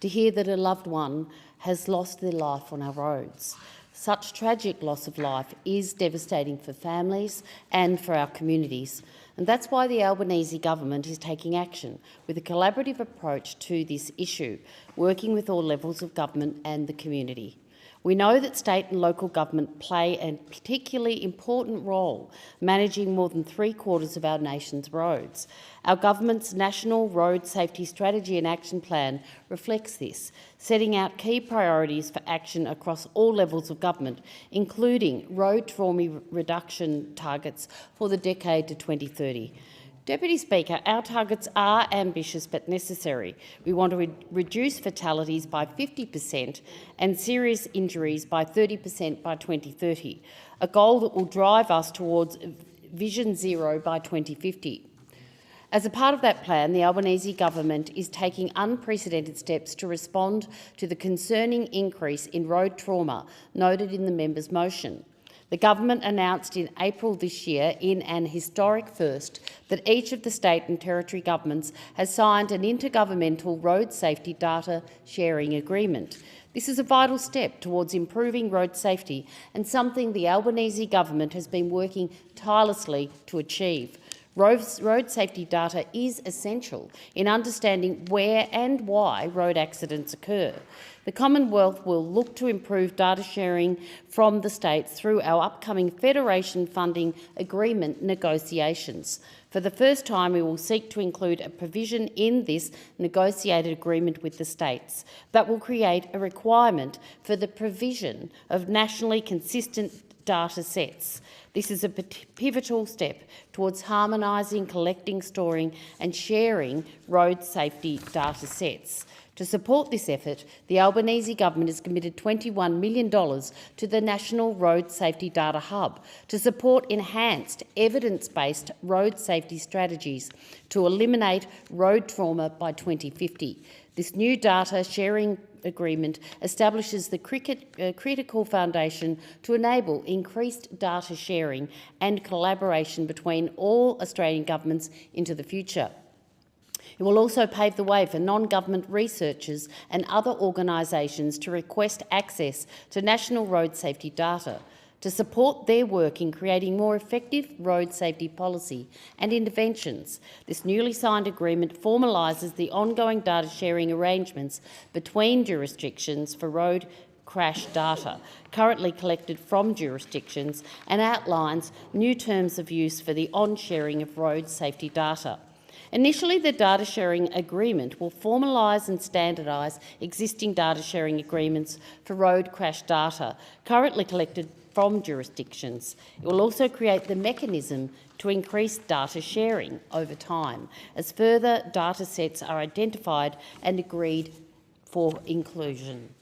to hear that a loved one has lost their life on our roads. Such tragic loss of life is devastating for families and for our communities. And that's why the Albanese government is taking action with a collaborative approach to this issue, working with all levels of government and the community. We know that state and local government play a particularly important role managing more than 3/4 of our nation's roads. Our government's National Road Safety Strategy and Action Plan reflects this, setting out key priorities for action across all levels of government, including road trauma reduction targets for the decade to 2030. Deputy Speaker, our targets are ambitious but necessary. We want to reduce fatalities by 50% and serious injuries by 30% by 2030, a goal that will drive us towards Vision Zero by 2050. As a part of that plan, the Albanese government is taking unprecedented steps to respond to the concerning increase in road trauma noted in the member's motion. The government announced in April this year, in an historic first, that each of the state and territory governments has signed an intergovernmental road safety data sharing agreement. This is a vital step towards improving road safety and something the Albanese government has been working tirelessly to achieve. Road safety data is essential in understanding where and why road accidents occur. The Commonwealth will look to improve data sharing from the states through our upcoming Federation funding agreement negotiations. For the first time, we will seek to include a provision in this negotiated agreement with the states that will create a requirement for the provision of nationally consistent data sets. This is a pivotal step towards harmonising, collecting, storing and sharing road safety data sets. To support this effort, the Albanese government has committed $21 million to the National Road Safety Data Hub to support enhanced evidence-based road safety strategies to eliminate road trauma by 2050. This new data sharing agreement establishes the critical foundation to enable increased data sharing and collaboration between all Australian governments into the future. It will also pave the way for non-government researchers and other organisations to request access to national road safety data to support their work in creating more effective road safety policy and interventions. This newly signed agreement formalises the ongoing data sharing arrangements between jurisdictions for road crash data currently collected from jurisdictions and outlines new terms of use for the on-sharing of road safety data. Initially, the data sharing agreement will formalise and standardise existing data sharing agreements for road crash data currently collected from jurisdictions. It will also create the mechanism to increase data sharing over time as further data sets are identified and agreed for inclusion.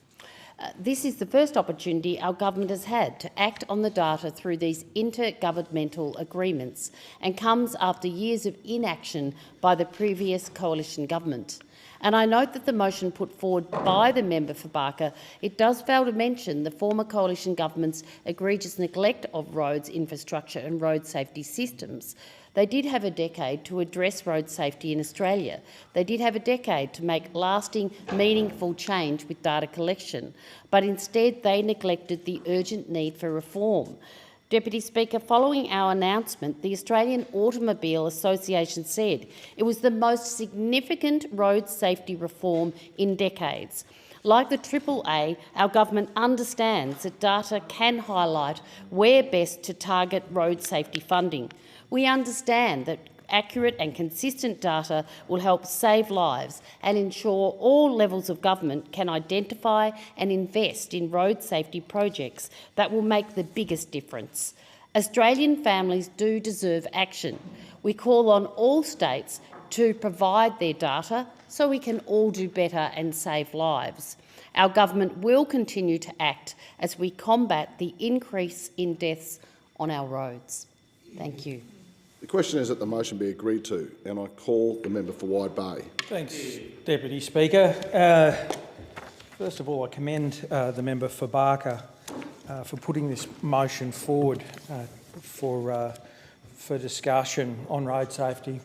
This is the first opportunity our government has had to act on the data through these intergovernmental agreements and comes after years of inaction by the previous coalition government. And I note that the motion put forward by the member for Barker, it does fail to mention the former coalition government's egregious neglect of roads infrastructure and road safety systems. They did have a decade to address road safety in Australia. They did have a decade to make lasting, meaningful change with data collection, but instead they neglected the urgent need for reform. Deputy Speaker, following our announcement, the Australian Automobile Association said it was the most significant road safety reform in decades. Like the AAA, our government understands that data can highlight where best to target road safety funding. We understand that accurate and consistent data will help save lives and ensure all levels of government can identify and invest in road safety projects that will make the biggest difference. Australian families do deserve action. We call on all states to provide their data so we can all do better and save lives. Our government will continue to act as we combat the increase in deaths on our roads. Thank you. The question is that the motion be agreed to, and I call the member for Wide Bay. Thanks, Deputy Speaker. First of all, I commend the member for Barker for putting this motion forward for discussion on road safety.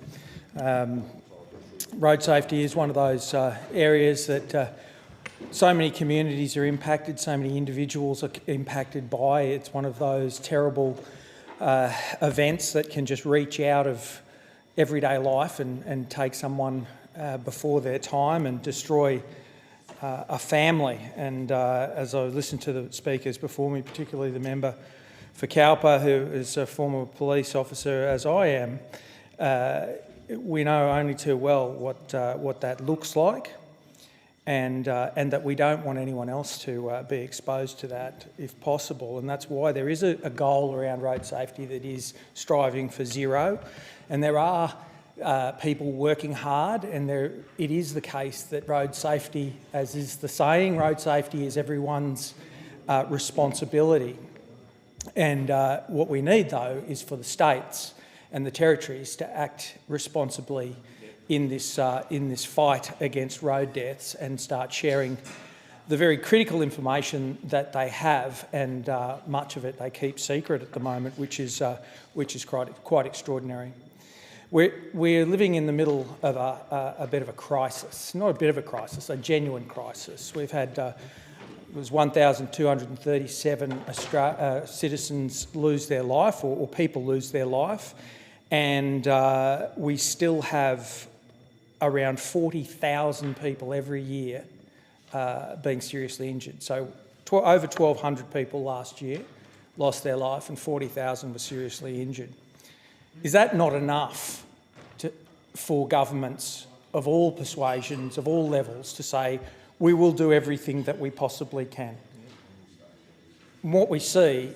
Road safety is one of those areas that so many communities are impacted, so many individuals are impacted by. It's one of those terrible events that can just reach out of everyday life and take someone before their time and destroy a family. And as I listened to the speakers before me, particularly the member for Cowper, who is a former police officer as I am, we know only too well what that looks like, and that we don't want anyone else to be exposed to that if possible. And that's why there is a goal around road safety that is striving for zero. And there are people working hard, and it is the case that road safety, as is the saying, road safety is everyone's responsibility. And what we need, though, is for the states and the territories to act responsibly in this fight against road deaths and start sharing the very critical information that they have, and much of it they keep secret at the moment, which is quite extraordinary. We're living in the middle of a bit of a crisis, not a bit of a crisis, a genuine crisis. We've had it was 1,237 citizens lose their life, or people lose their life, and we still have around 40,000 people every year being seriously injured. So over 1,200 people last year lost their life and 40,000 were seriously injured. Is that not enough for governments of all persuasions, of all levels, to say, we will do everything that we possibly can? And what we see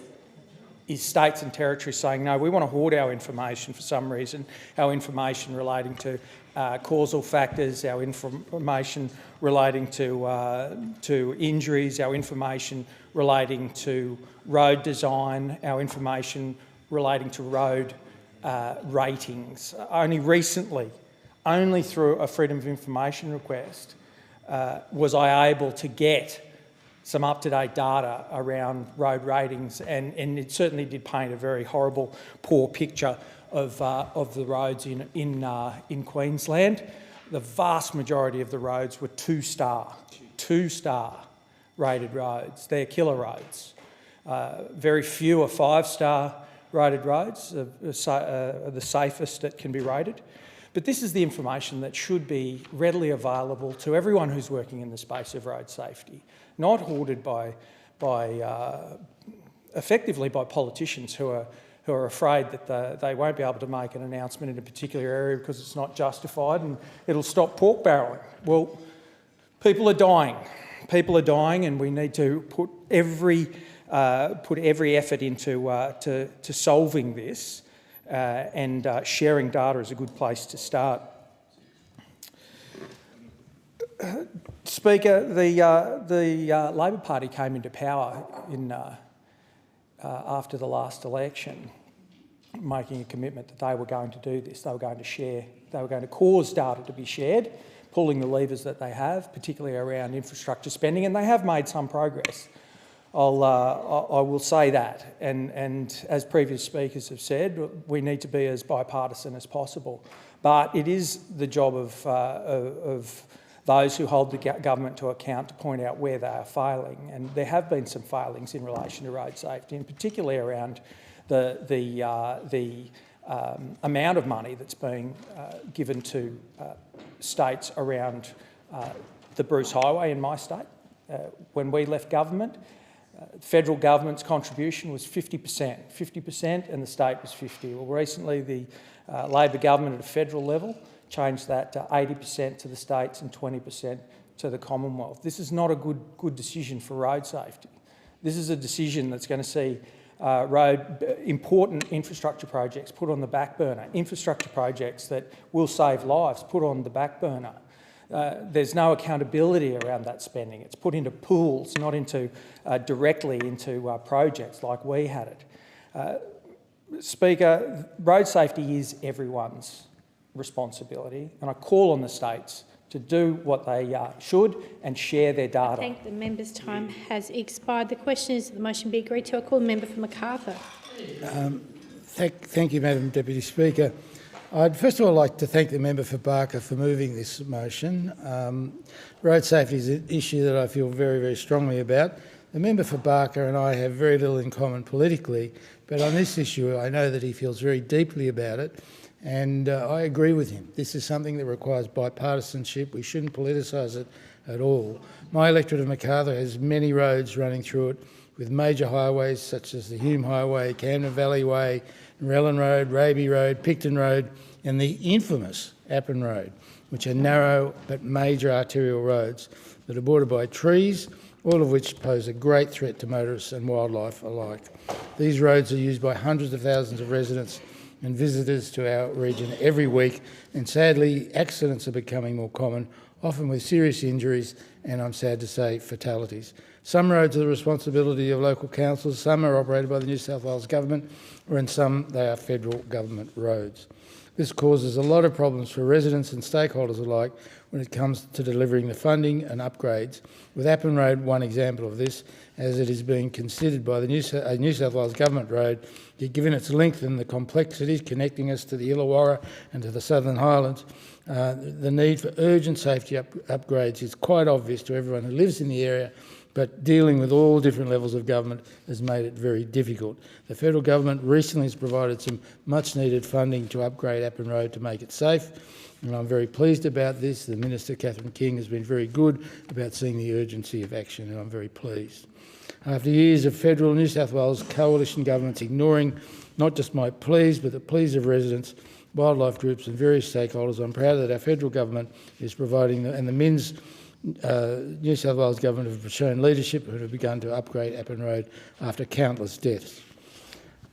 is states and territories saying, no, we want to hoard our information for some reason, our information relating to causal factors, our information relating to injuries, our information relating to road design, our information relating to road ratings. Only recently, only through a Freedom of Information request, was I able to get some up-to-date data around road ratings, and it certainly did paint a very horrible, poor picture of the roads in Queensland. The vast majority of the roads were two-star rated roads. They're killer roads. Very few are five-star rated roads, are the safest that can be rated. But this is the information that should be readily available to everyone who's working in the space of road safety, not hoarded effectively by politicians who are afraid that they won't be able to make an announcement in a particular area because it's not justified and it'll stop pork barrelling. Well, people are dying. People are dying, and we need to put every effort into to solving this. And sharing data is a good place to start. Speaker, the Labor Party came into power after the last election, making a commitment that they were going to do this. They were going to share. They were going to cause data to be shared, pulling the levers that they have, particularly around infrastructure spending, and they have made some progress. I will say that, and as previous speakers have said, we need to be as bipartisan as possible. But it is the job of those who hold the government to account to point out where they are failing, and there have been some failings in relation to road safety, and particularly around the amount of money that's being given to states around the Bruce Highway in my state. When we left government, the federal government's contribution was 50%, and the state was 50%. Well, recently the Labor government at a federal level changed that to 80% to the states and 20% to the Commonwealth. This is not a good decision for road safety. This is a decision that's going to see important infrastructure projects put on the back burner, infrastructure projects that will save lives put on the back burner. There's no accountability around that spending. It's put into pools, not into directly into projects like we had it. Speaker, road safety is everyone's responsibility, and I call on the states to do what they should and share their data. I think the member's time has expired. The question is that the motion be agreed to. I call the member for Macarthur. Thank you, Madam Deputy Speaker. I'd first of all like to thank the member for Barker for moving this motion. Road safety is an issue that I feel very, very strongly about. The member for Barker and I have very little in common politically, but on this issue I know that he feels very deeply about it, and I agree with him. This is something that requires bipartisanship. We shouldn't politicise it at all. My electorate of Macarthur has many roads running through it, with major highways such as the Hume Highway, Camden Valley Way, Rellan Road, Raby Road, Picton Road, and the infamous Appin Road, which are narrow but major arterial roads that are bordered by trees, all of which pose a great threat to motorists and wildlife alike. These roads are used by hundreds of thousands of residents and visitors to our region every week, and sadly accidents are becoming more common, often with serious injuries and, I'm sad to say, fatalities. Some roads are the responsibility of local councils, some are operated by the New South Wales Government, or in some they are federal government roads. This causes a lot of problems for residents and stakeholders alike when it comes to delivering the funding and upgrades, with Appin Road one example of this, as it is being considered by the New South Wales Government road, yet given its length and the complexities connecting us to the Illawarra and to the Southern Highlands, the need for urgent safety upgrades is quite obvious to everyone who lives in the area, but dealing with all different levels of government has made it very difficult. The federal government recently has provided some much needed funding to upgrade Appin Road to make it safe, and I'm very pleased about this. The Minister, Catherine King, has been very good about seeing the urgency of action, and I'm very pleased. After years of federal New South Wales coalition governments ignoring not just my pleas, but the pleas of residents, wildlife groups and various stakeholders, I'm proud that our federal government is providing, and the MINS New South Wales Government have shown leadership and have begun to upgrade Appin Road after countless deaths.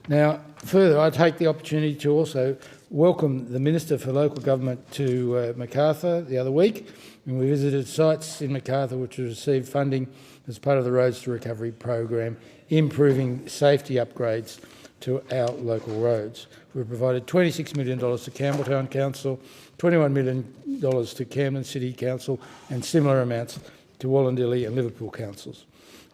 Now, further, I take the opportunity to also welcome the Minister for Local Government to Macarthur the other week, when we visited sites in Macarthur which have received funding as part of the Roads to Recovery program, improving safety upgrades to our local roads. We've provided $26 million to Campbelltown Council, $21 million to Camden City Council, and similar amounts to Wallandilly and Liverpool councils.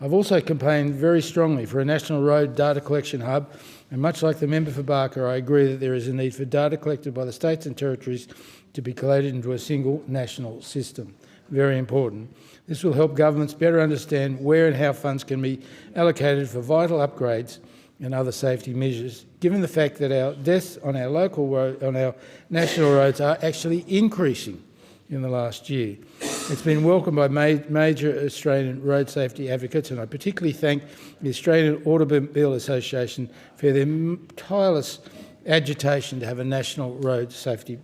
I've also campaigned very strongly for a national road data collection hub, and much like the member for Barker, I agree that there is a need for data collected by the states and territories to be collated into a single national system. Very important. This will help governments better understand where and how funds can be allocated for vital upgrades and other safety measures, given the fact that our deaths on our national roads are actually increasing in the last year. It's been welcomed by major Australian road safety advocates, and I particularly thank the Australian Automobile Association for their tireless agitation to have a national road safety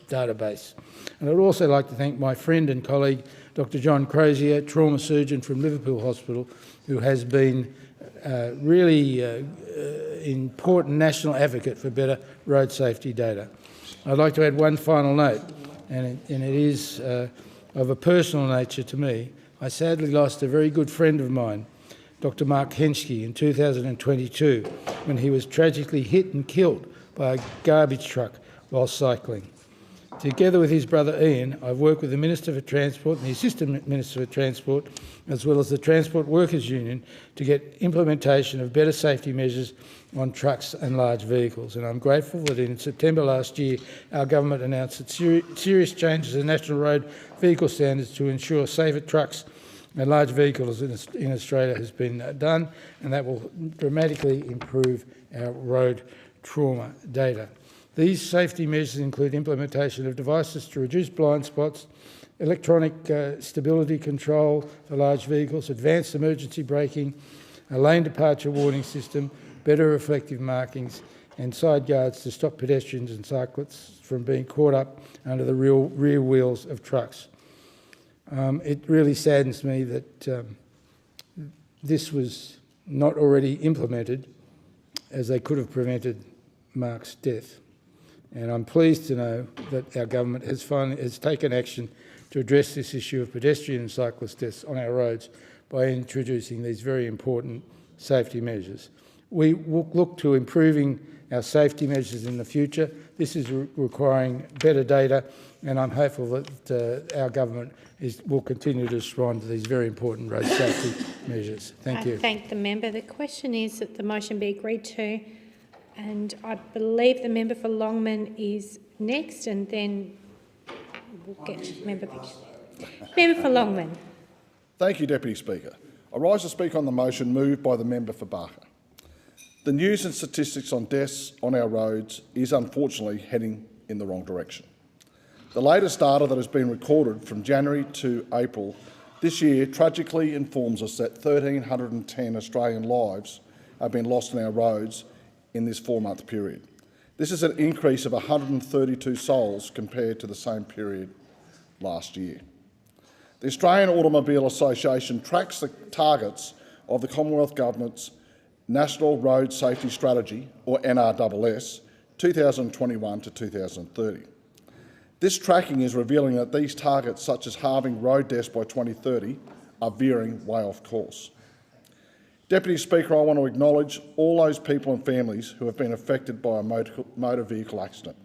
database. And I'd also like to thank my friend and colleague, Dr. John Crozier, trauma surgeon from Liverpool Hospital, who has been really important national advocate for better road safety data. I'd like to add one final note, and it is of a personal nature to me. I sadly lost a very good friend of mine, Dr. Mark Henschke, in 2022, when he was tragically hit and killed by a garbage truck while cycling. Together with his brother Ian, I've worked with the Minister for Transport and the Assistant Minister for Transport, as well as the Transport Workers Union, to get implementation of better safety measures on trucks and large vehicles. And I'm grateful that in September last year, our government announced that serious changes in national road vehicle standards to ensure safer trucks and large vehicles in Australia has been done, and that will dramatically improve our road trauma data. These safety measures include implementation of devices to reduce blind spots, electronic stability control for large vehicles, advanced emergency braking, a lane departure warning system, better reflective markings and side guards to stop pedestrians and cyclists from being caught up under the rear wheels of trucks. It really saddens me that this was not already implemented, as they could have prevented Mark's death. And I'm pleased to know that our government has taken action to address this issue of pedestrian and cyclist deaths on our roads by introducing these very important safety measures. We will look to improving our safety measures in the future. This is requiring better data, and I'm hopeful that our government will continue to respond to these very important road safety measures. Thank you. I thank the member. The question is that the motion be agreed to, and I believe the member for Longman is next, and then we'll get member for Longman. Thank you, Deputy Speaker. I rise to speak on the motion moved by the member for Barker. The news and statistics on deaths on our roads is unfortunately heading in the wrong direction. The latest data that has been recorded from January to April this year tragically informs us that 1,310 Australian lives have been lost on our roads in this 4-month period. This is an increase of 132 souls compared to the same period last year. The Australian Automobile Association tracks the targets of the Commonwealth Government's National Road Safety Strategy, or NRSS, 2021 to 2030. This tracking is revealing that these targets, such as halving road deaths by 2030, are veering way off course. Deputy Speaker, I want to acknowledge all those people and families who have been affected by a motor vehicle accident.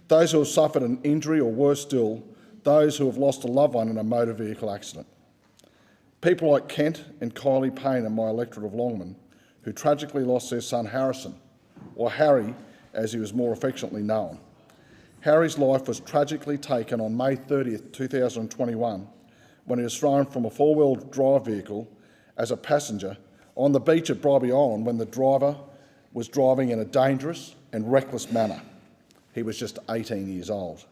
Those who have suffered an injury, or worse still, those who have lost a loved one in a motor vehicle accident. People like Kent and Kylie Payne in my electorate of Longman, who tragically lost their son Harrison, or Harry as he was more affectionately known. Harry's life was tragically taken on May 30th, 2021, when he was thrown from a four-wheel drive vehicle as a passenger on the beach at Bribie Island when the driver was driving in a dangerous and reckless manner. He was just 18 years old.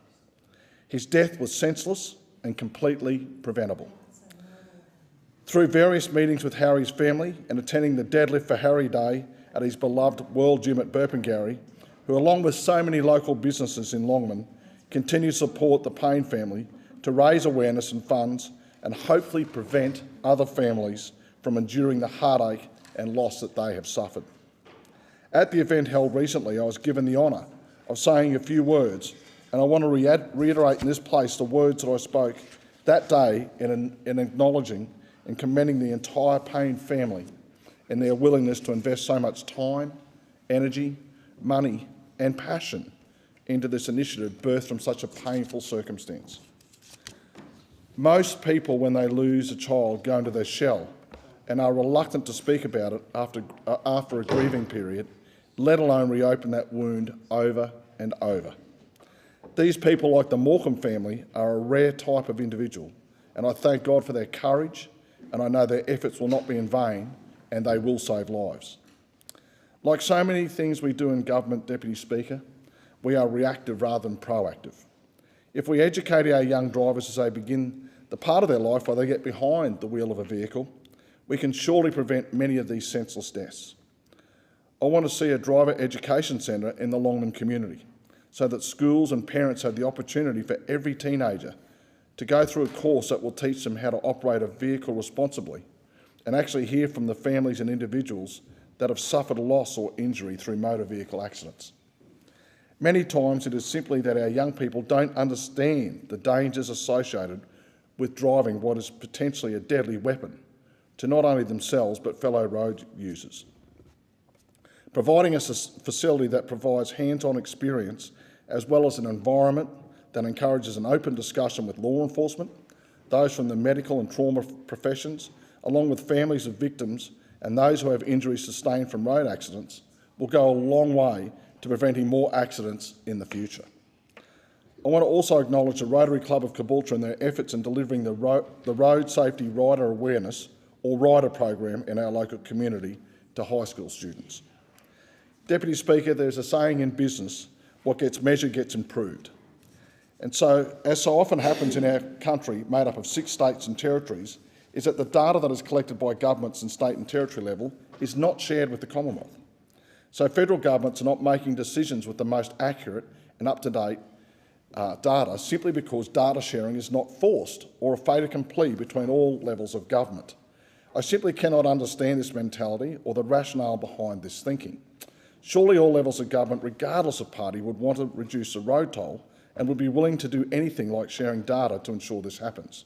His death was senseless and completely preventable. Through various meetings with Harry's family and attending the Deadlift for Harry Day at his beloved World Gym at Burpengary, who, along with so many local businesses in Longman, continue to support the Payne family to raise awareness and funds and hopefully prevent other families from enduring the heartache and loss that they have suffered. At the event held recently, I was given the honour of saying a few words, and I want to reiterate in this place the words that I spoke that day in acknowledging and commending the entire Payne family and their willingness to invest so much time, energy, money and passion into this initiative birthed from such a painful circumstance. Most people, when they lose a child, go into their shell and are reluctant to speak about it after a grieving period, let alone reopen that wound over and over. These people, like the Morecambe family, are a rare type of individual, and I thank God for their courage, and I know their efforts will not be in vain, and they will save lives. Like so many things we do in government, Deputy Speaker, we are reactive rather than proactive. If we educate our young drivers as they begin the part of their life where they get behind the wheel of a vehicle, we can surely prevent many of these senseless deaths. I want to see a driver education centre in the Longman community so that schools and parents have the opportunity for every teenager to go through a course that will teach them how to operate a vehicle responsibly and actually hear from the families and individuals that have suffered loss or injury through motor vehicle accidents. Many times it is simply that our young people don't understand the dangers associated with driving what is potentially a deadly weapon to not only themselves but fellow road users. Providing us a facility that provides hands-on experience as well as an environment, that encourages an open discussion with law enforcement, those from the medical and trauma professions, along with families of victims and those who have injuries sustained from road accidents, will go a long way to preventing more accidents in the future. I want to also acknowledge the Rotary Club of Caboolture and their efforts in delivering the Road Safety Rider Awareness or RIDER program in our local community to high school students. Deputy Speaker, there's a saying in business, what gets measured gets improved. And so, as so often happens in our country, made up of 6 states and territories, is that the data that is collected by governments and state and territory level is not shared with the Commonwealth. So federal governments are not making decisions with the most accurate and up-to-date data simply because data sharing is not forced or a fait accompli between all levels of government. I simply cannot understand this mentality or the rationale behind this thinking. Surely all levels of government, regardless of party, would want to reduce the road toll and would be willing to do anything like sharing data to ensure this happens.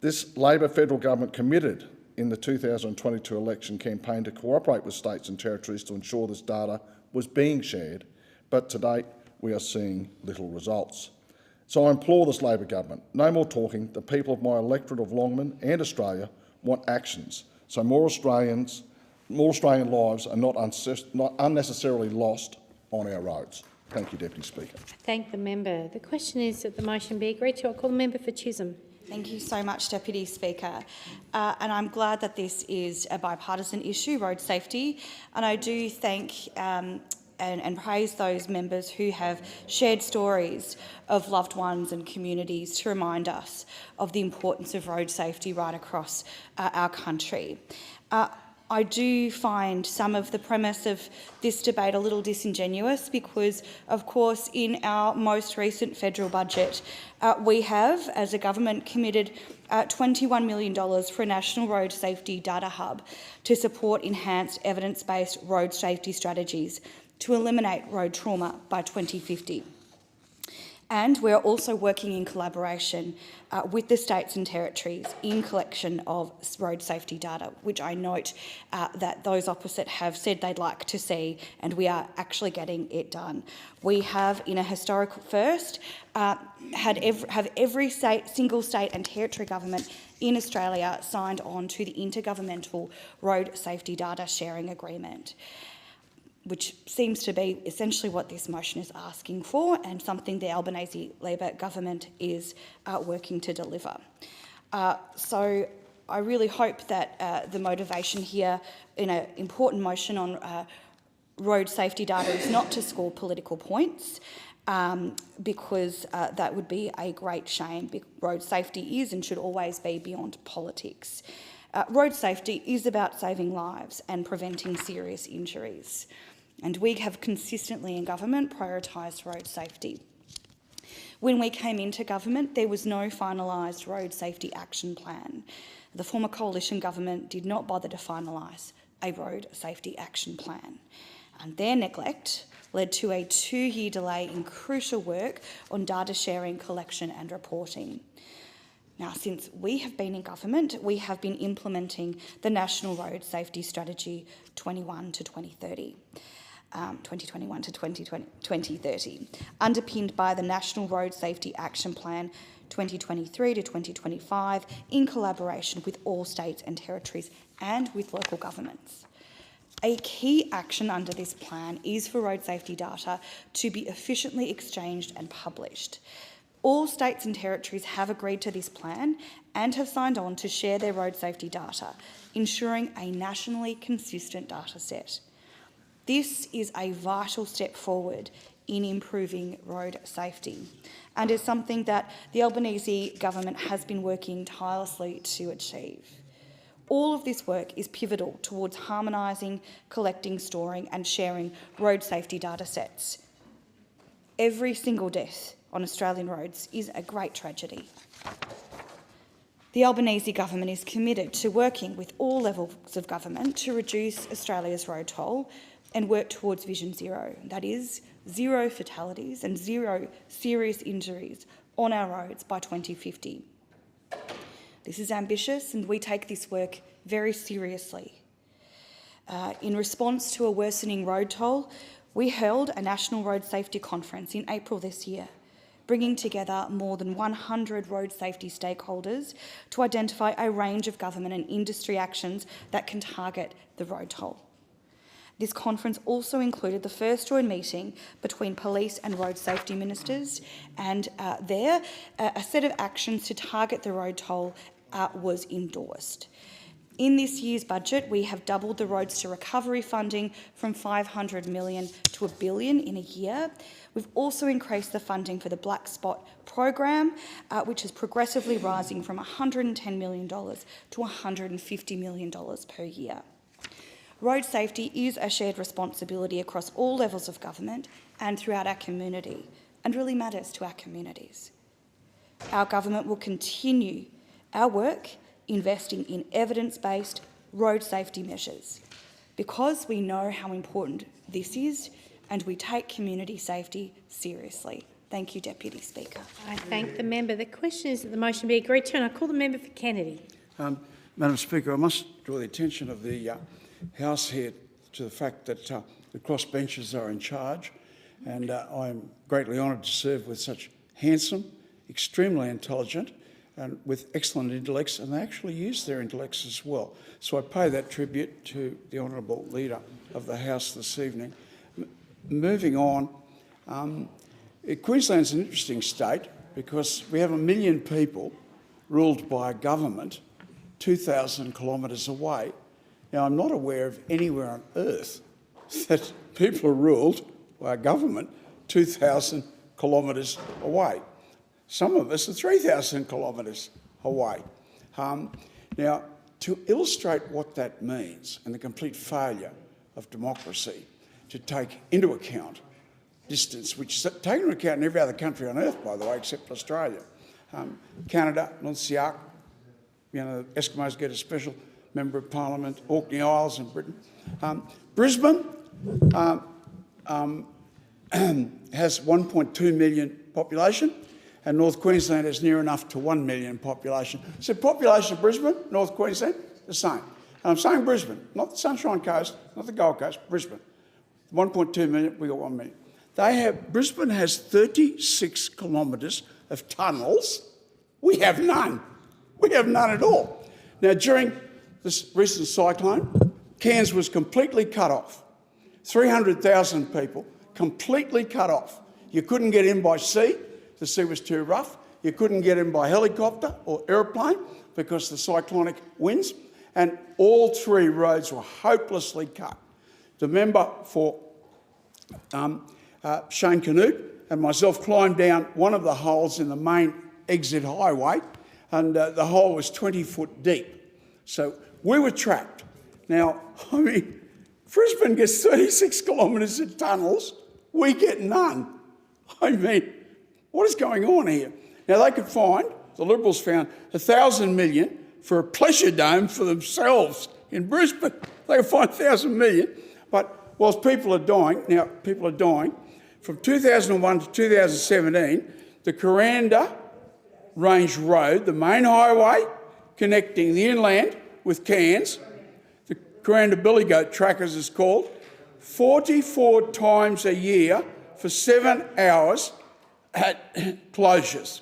This Labor federal government committed in the 2022 election campaign to cooperate with states and territories to ensure this data was being shared, but to date we are seeing little results. So I implore this Labor government, no more talking. The people of my electorate of Longman and Australia want actions, so more Australian lives are not unnecessarily lost on our roads. Thank you, Deputy Speaker. Thank the member. The question is that the motion be agreed to. I'll call the member for Chisholm. Thank you so much, Deputy Speaker. And I'm glad that this is a bipartisan issue, road safety. And I do thank and praise those members who have shared stories of loved ones and communities to remind us of the importance of road safety right across our country. I do find some of the premise of this debate a little disingenuous because, of course, in our most recent federal budget, we have, as a government, committed $21 million for a national road safety data hub to support enhanced evidence-based road safety strategies to eliminate road trauma by 2050. And we're also working in collaboration with the states and territories in collection of road safety data, which I note that those opposite have said they'd like to see, and we are actually getting it done. We have, in a historical first, have every single state and territory government in Australia signed on to the Intergovernmental Road Safety Data Sharing Agreement, which seems to be essentially what this motion is asking for and something the Albanese Labor government is working to deliver. So I really hope that the motivation here in an important motion on road safety data is not to score political points, because that would be a great shame. Road safety is and should always be beyond politics. Road safety is about saving lives and preventing serious injuries. And we have consistently in government prioritised road safety. When we came into government, there was no finalised road safety action plan. The former coalition government did not bother to finalise a road safety action plan. And their neglect led to a 2-year delay in crucial work on data sharing, collection and reporting. Now, since we have been in government, we have been implementing the National Road Safety Strategy 2021 to 2030, underpinned by the National Road Safety Action Plan 2023 to 2025 in collaboration with all states and territories and with local governments. A key action under this plan is for road safety data to be efficiently exchanged and published. All states and territories have agreed to this plan and have signed on to share their road safety data, ensuring a nationally consistent data set. This is a vital step forward in improving road safety and is something that the Albanese government has been working tirelessly to achieve. All of this work is pivotal towards harmonising, collecting, storing and sharing road safety data sets. Every single death on Australian roads is a great tragedy. The Albanese government is committed to working with all levels of government to reduce Australia's road toll and work towards Vision Zero, that is, 0 fatalities and 0 serious injuries on our roads by 2050. This is ambitious and we take this work very seriously. In response to a worsening road toll, we held a National Road Safety Conference in April this year, bringing together more than 100 road safety stakeholders to identify a range of government and industry actions that can target the road toll. This conference also included the first joint meeting between police and road safety ministers, and a set of actions to target the road toll was endorsed. In this year's budget, we have doubled the Roads to Recovery funding from $500 million to $1 billion in a year. We've also increased the funding for the Black Spot program, which is progressively rising from $110 million to $150 million per year. Road safety is a shared responsibility across all levels of government and throughout our community, and really matters to our communities. Our government will continue our work investing in evidence-based road safety measures because we know how important this is and we take community safety seriously. Thank you, Deputy Speaker. I thank the member. The question is that the motion be agreed to, and I call the member for Kennedy. Madam Speaker, I must draw the attention of the House here to the fact that the crossbenchers are in charge, and I'm greatly honoured to serve with such handsome, extremely intelligent, and with excellent intellects, and they actually use their intellects as well. So I pay that tribute to the Honourable Leader of the House this evening. Moving on, Queensland's an interesting state because we have 1 million people ruled by a government 2,000 kilometres away. Now, I'm not aware of anywhere on earth that people are ruled by a government 2,000 kilometres away. Some of us are 3,000 kilometres away. Now, to illustrate what that means and the complete failure of democracy to take into account distance, which is taken into account in every other country on earth, by the way, except Australia. Canada, Nunciak, you know, the Eskimos get a special member of parliament, Orkney Isles in Britain. Brisbane has 1.2 million population, and North Queensland is near enough to 1 million population. So population of Brisbane, North Queensland, the same. And I'm saying Brisbane, not the Sunshine Coast, not the Gold Coast, Brisbane. 1.2 million, we got 1 million. Brisbane has 36 kilometres of tunnels. We have none. We have none at all. Now, during this recent cyclone, Cairns was completely cut off. 300,000 people completely cut off. You couldn't get in by sea. The sea was too rough. You couldn't get in by helicopter or aeroplane because of the cyclonic winds. And all 3 roads were hopelessly cut. The member for Shane Canute and myself climbed down one of the holes in the main exit highway, and the hole was 20 foot deep. So we were trapped. Now, I mean, Brisbane gets 36 kilometres of tunnels. We get none. I mean, what is going on here? Now, they could find, the Liberals found, 1,000 million for a pleasure dome for themselves in Brisbane. They could find 1,000 million. But whilst people are dying, from 2001 to 2017, the Kuranda Range Road, the main highway connecting the inland with Cairns, the Kuranda Billy Goat Track as it's called, 44 times a year for 7 hours at closures.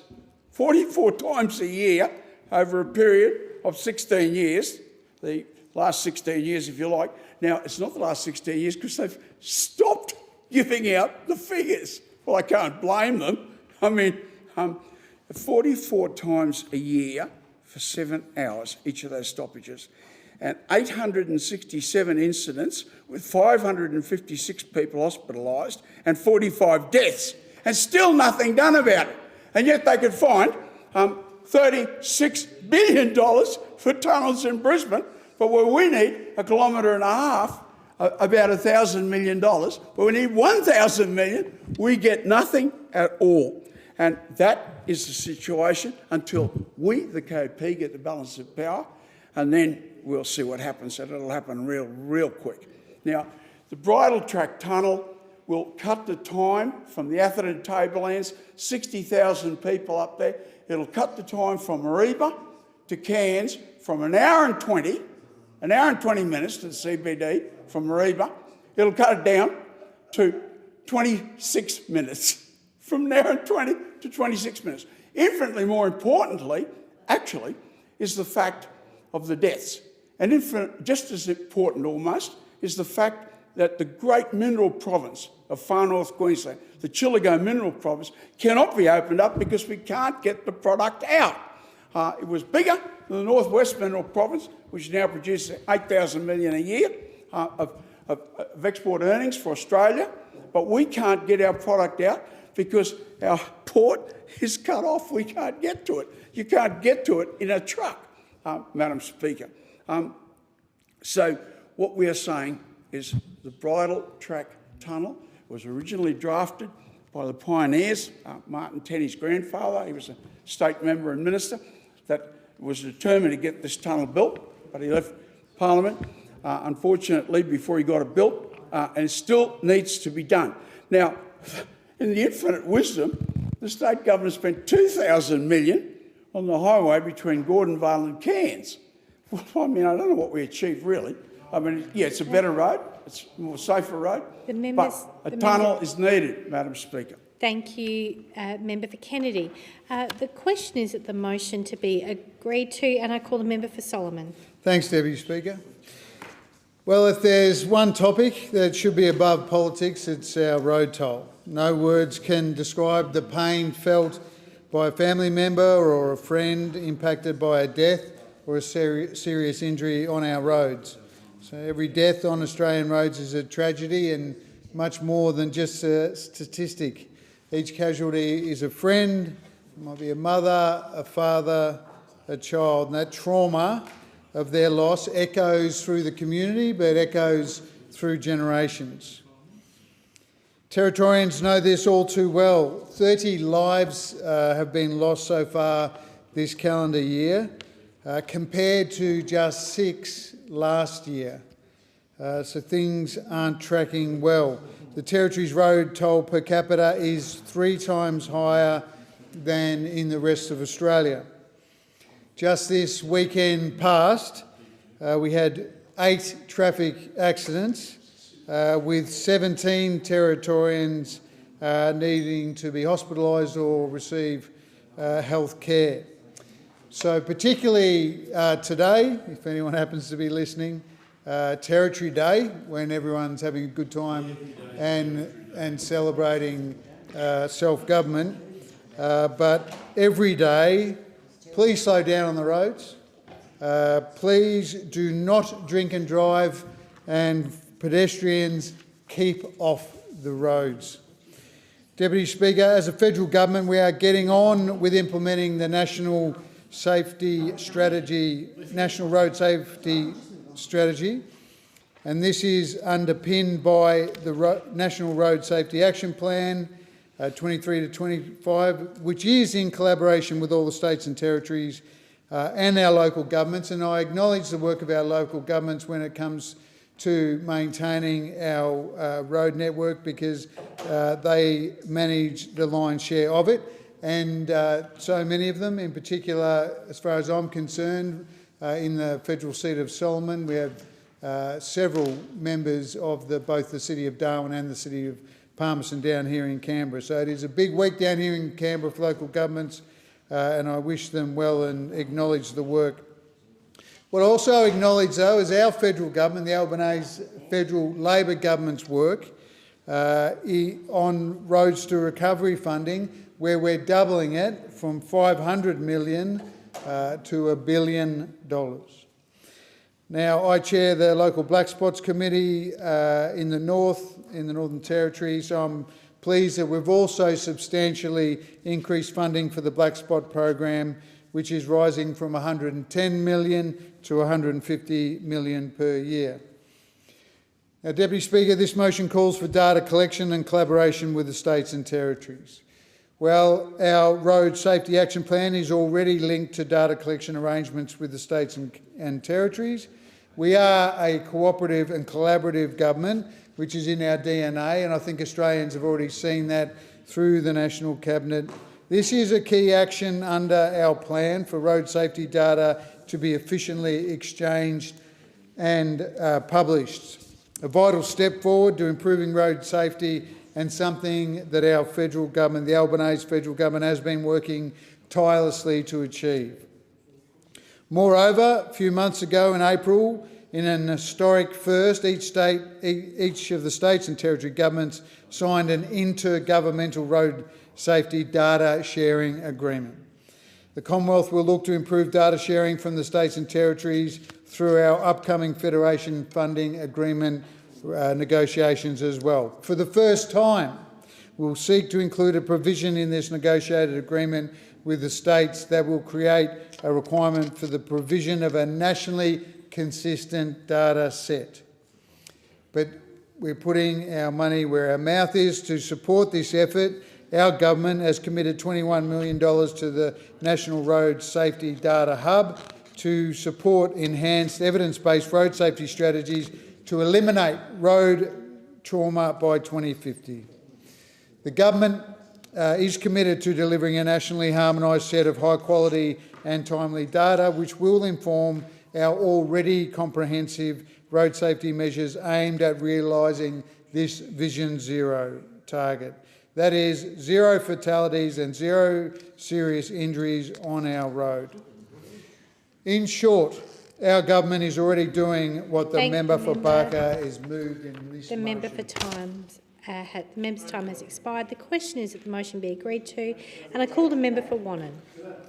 44 times a year over a period of 16 years, the last 16 years if you like. Now, it's not the last 16 years because they've stopped giving out the figures. Well, I can't blame them. I mean, 44 times a year for 7 hours, each of those stoppages, and 867 incidents with 556 people hospitalised and 45 deaths, and still nothing done about it. And yet they could find $36 billion for tunnels in Brisbane, but where we need 1.5 kilometres, about $1,000 million, but we need 1,000 million, we get nothing at all. And that is the situation until we, the KP, get the balance of power, and then we'll see what happens, and it'll happen real quick. Now, the Bridle Track Tunnel will cut the time from the Atherton Tablelands, 60,000 people up there. It'll cut the time from Mareeba to Cairns from an hour and 20 minutes to the CBD from Mareeba. It'll cut it down to 26 minutes from an hour and 20 to 26 minutes. Infinitely more importantly, actually, is the fact of the deaths. And just as important almost is the fact that the great mineral province of far north Queensland, the Chillago mineral province, cannot be opened up because we can't get the product out. It was bigger than the northwest mineral province, which now produces 8,000 million a year of export earnings for Australia, but we can't get our product out because our port is cut off. We can't get to it. You can't get to it in a truck, Madam Speaker. So what we are saying is the Bridle Track Tunnel was originally drafted by the pioneers, Martin Tenney's grandfather. He was a state member and minister that was determined to get this tunnel built, but he left Parliament, unfortunately, before he got it built, and it still needs to be done. Now, in the infinite wisdom, the state government spent $2,000 million on the highway between Gordonvale and Cairns. Well, I mean, I don't know what we achieved, really. I mean, yeah, it's a better road, it's a more safer road, but a tunnel is needed, Madam Speaker. Thank you, Member for Kennedy. The question is that the motion to be agreed to, and I call the member for Solomon. Thanks, Deputy Speaker. Well, if there's one topic that should be above politics, it's our road toll. No words can describe the pain felt by a family member or a friend impacted by a death or a serious injury on our roads. So every death on Australian roads is a tragedy and much more than just a statistic. Each casualty is a friend, it might be a mother, a father, a child, and that trauma of their loss echoes through the community, but echoes through generations. Territorians know this all too well. 30 lives have been lost so far this calendar year, compared to just 6 last year. So things aren't tracking well. The Territory's road toll per capita is 3 times higher than in the rest of Australia. Just this weekend past, we had 8 traffic accidents with 17 Territorians needing to be hospitalised or receive health care. So particularly today, if anyone happens to be listening, Territory Day, when everyone's having a good time and celebrating self-government, but every day, please slow down on the roads. Please do not drink and drive, and pedestrians keep off the roads. Deputy Speaker, as a federal government, we are getting on with implementing the National Road Safety Strategy, and this is underpinned by the National Road Safety Action Plan 23 to 25, which is in collaboration with all the states and territories and our local governments. And I acknowledge the work of our local governments when it comes to maintaining our road network, because they manage the lion's share of it. And so many of them, in particular, as far as I'm concerned, in the federal seat of Solomon, we have several members of both the City of Darwin and the City of Palmerston down here in Canberra. So it is a big week down here in Canberra for local governments, and I wish them well and acknowledge the work. What I also acknowledge, though, is our federal government, the Albanese federal Labor government's work on roads to recovery funding, where we're doubling it from $500 million to $1 billion. Now, I chair the local Black Spots Committee in the Northern Territory, so I'm pleased that we've also substantially increased funding for the Black Spot program, which is rising from $110 million to $150 million per year. Now, Deputy Speaker, this motion calls for data collection and collaboration with the states and territories. Well, our Road Safety Action Plan is already linked to data collection arrangements with the states and territories. We are a cooperative and collaborative government, which is in our DNA, and I think Australians have already seen that through the National Cabinet. This is a key action under our plan for road safety data to be efficiently exchanged and published. A vital step forward to improving road safety and something that our federal government, the Albanese federal government, has been working tirelessly to achieve. Moreover, a few months ago in April, in an historic first, each of the states and territory governments signed an intergovernmental road safety data sharing agreement. The Commonwealth will look to improve data sharing from the states and territories through our upcoming Federation funding agreement negotiations as well. For the first time, we'll seek to include a provision in this negotiated agreement with the states that will create a requirement for the provision of a nationally consistent data set. But we're putting our money where our mouth is to support this effort. Our government has committed $21 million to the National Road Safety Data Hub to support enhanced evidence-based road safety strategies to eliminate road trauma by 2050. The government is committed to delivering a nationally harmonised set of high-quality and timely data which will inform our already comprehensive road safety measures aimed at realising this Vision Zero target. That is, 0 fatalities and 0 serious injuries on our road. In short, our government is already doing what the member for Barker is moved in this motion. The member's time has expired. The question is that the motion be agreed to, and I call the member for Wannon.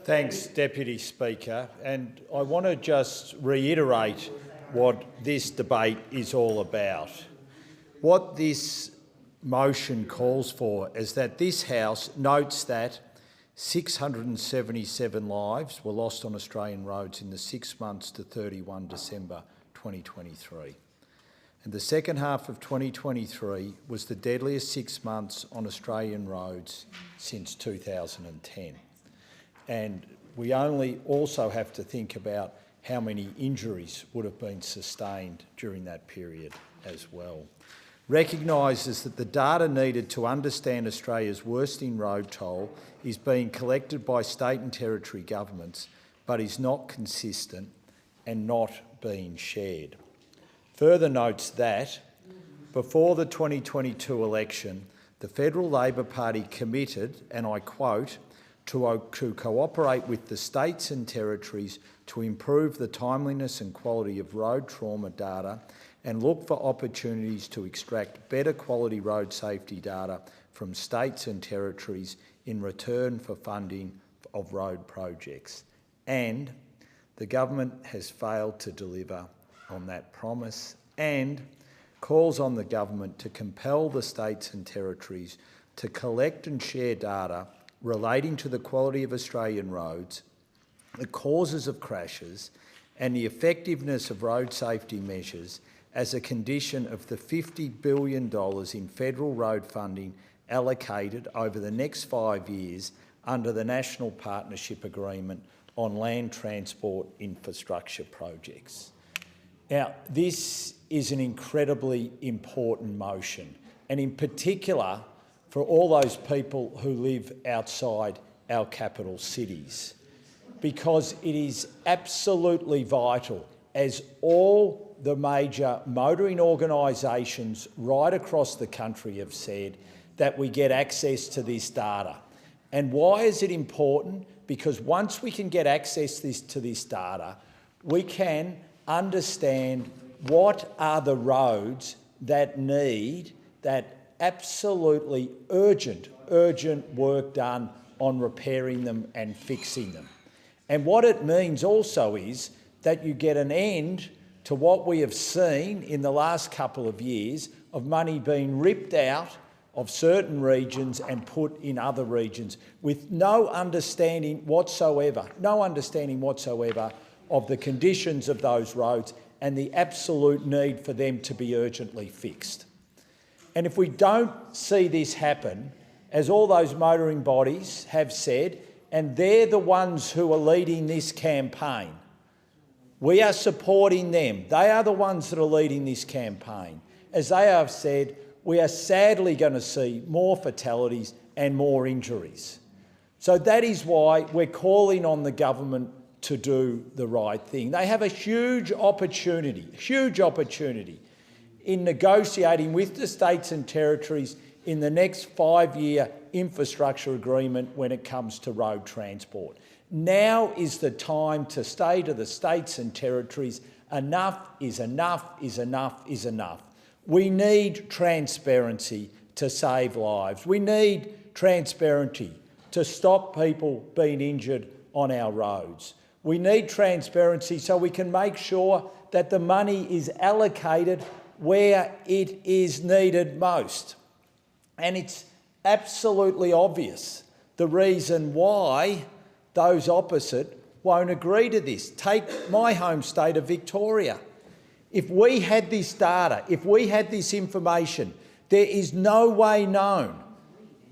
Thanks, Deputy Speaker. And I want to just reiterate what this debate is all about. What this motion calls for is that this House notes that 677 lives were lost on Australian roads in the 6 months to 31 December 2023. And the second half of 2023 was the deadliest 6 months on Australian roads since 2010. And we only also have to think about how many injuries would have been sustained during that period as well. Recognises that the data needed to understand Australia's worsening road toll is being collected by state and territory governments, but is not consistent and not being shared. Further notes that before the 2022 election, the Federal Labor Party committed, and I quote, to cooperate with the states and territories to improve the timeliness and quality of road trauma data and look for opportunities to extract better quality road safety data from states and territories in return for funding of road projects. And the government has failed to deliver on that promise and calls on the government to compel the states and territories to collect and share data relating to the quality of Australian roads, the causes of crashes and the effectiveness of road safety measures as a condition of the $50 billion in federal road funding allocated over the next 5 years under the National Partnership Agreement on Land Transport Infrastructure Projects. Now, this is an incredibly important motion, and in particular for all those people who live outside our capital cities, because it is absolutely vital, as all the major motoring organisations right across the country have said, that we get access to this data. And why is it important? Because once we can get access to this data, we can understand what are the roads that need that absolutely urgent work done on repairing them and fixing them. And what it means also is that you get an end to what we have seen in the last couple of years of money being ripped out of certain regions and put in other regions with no understanding whatsoever of the conditions of those roads and the absolute need for them to be urgently fixed. And if we don't see this happen, as all those motoring bodies have said, and they're the ones who are leading this campaign, we are supporting them. They are the ones that are leading this campaign. As they have said, we are sadly going to see more fatalities and more injuries. So that is why we're calling on the government to do the right thing. They have a huge opportunity in negotiating with the states and territories in the next 5-year infrastructure agreement when it comes to road transport. Now is the time to say to the states and territories, enough is enough is enough is enough. We need transparency to save lives. We need transparency to stop people being injured on our roads. We need transparency so we can make sure that the money is allocated where it is needed most. And it's absolutely obvious the reason why those opposite won't agree to this. Take my home state of Victoria. If we had this data, if we had this information, there is no way known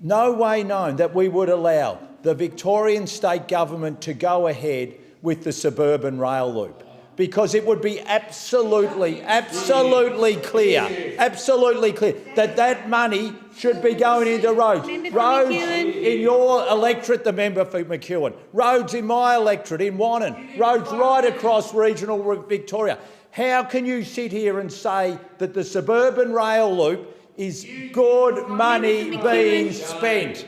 that we would allow the Victorian state government to go ahead with the suburban rail loop, because it would be absolutely clear that that money should be going into roads. Roads in your electorate, the member for McEwen. Roads in my electorate, in Wannon. Roads right across regional Victoria. How can you sit here and say that the suburban rail loop is good money being spent?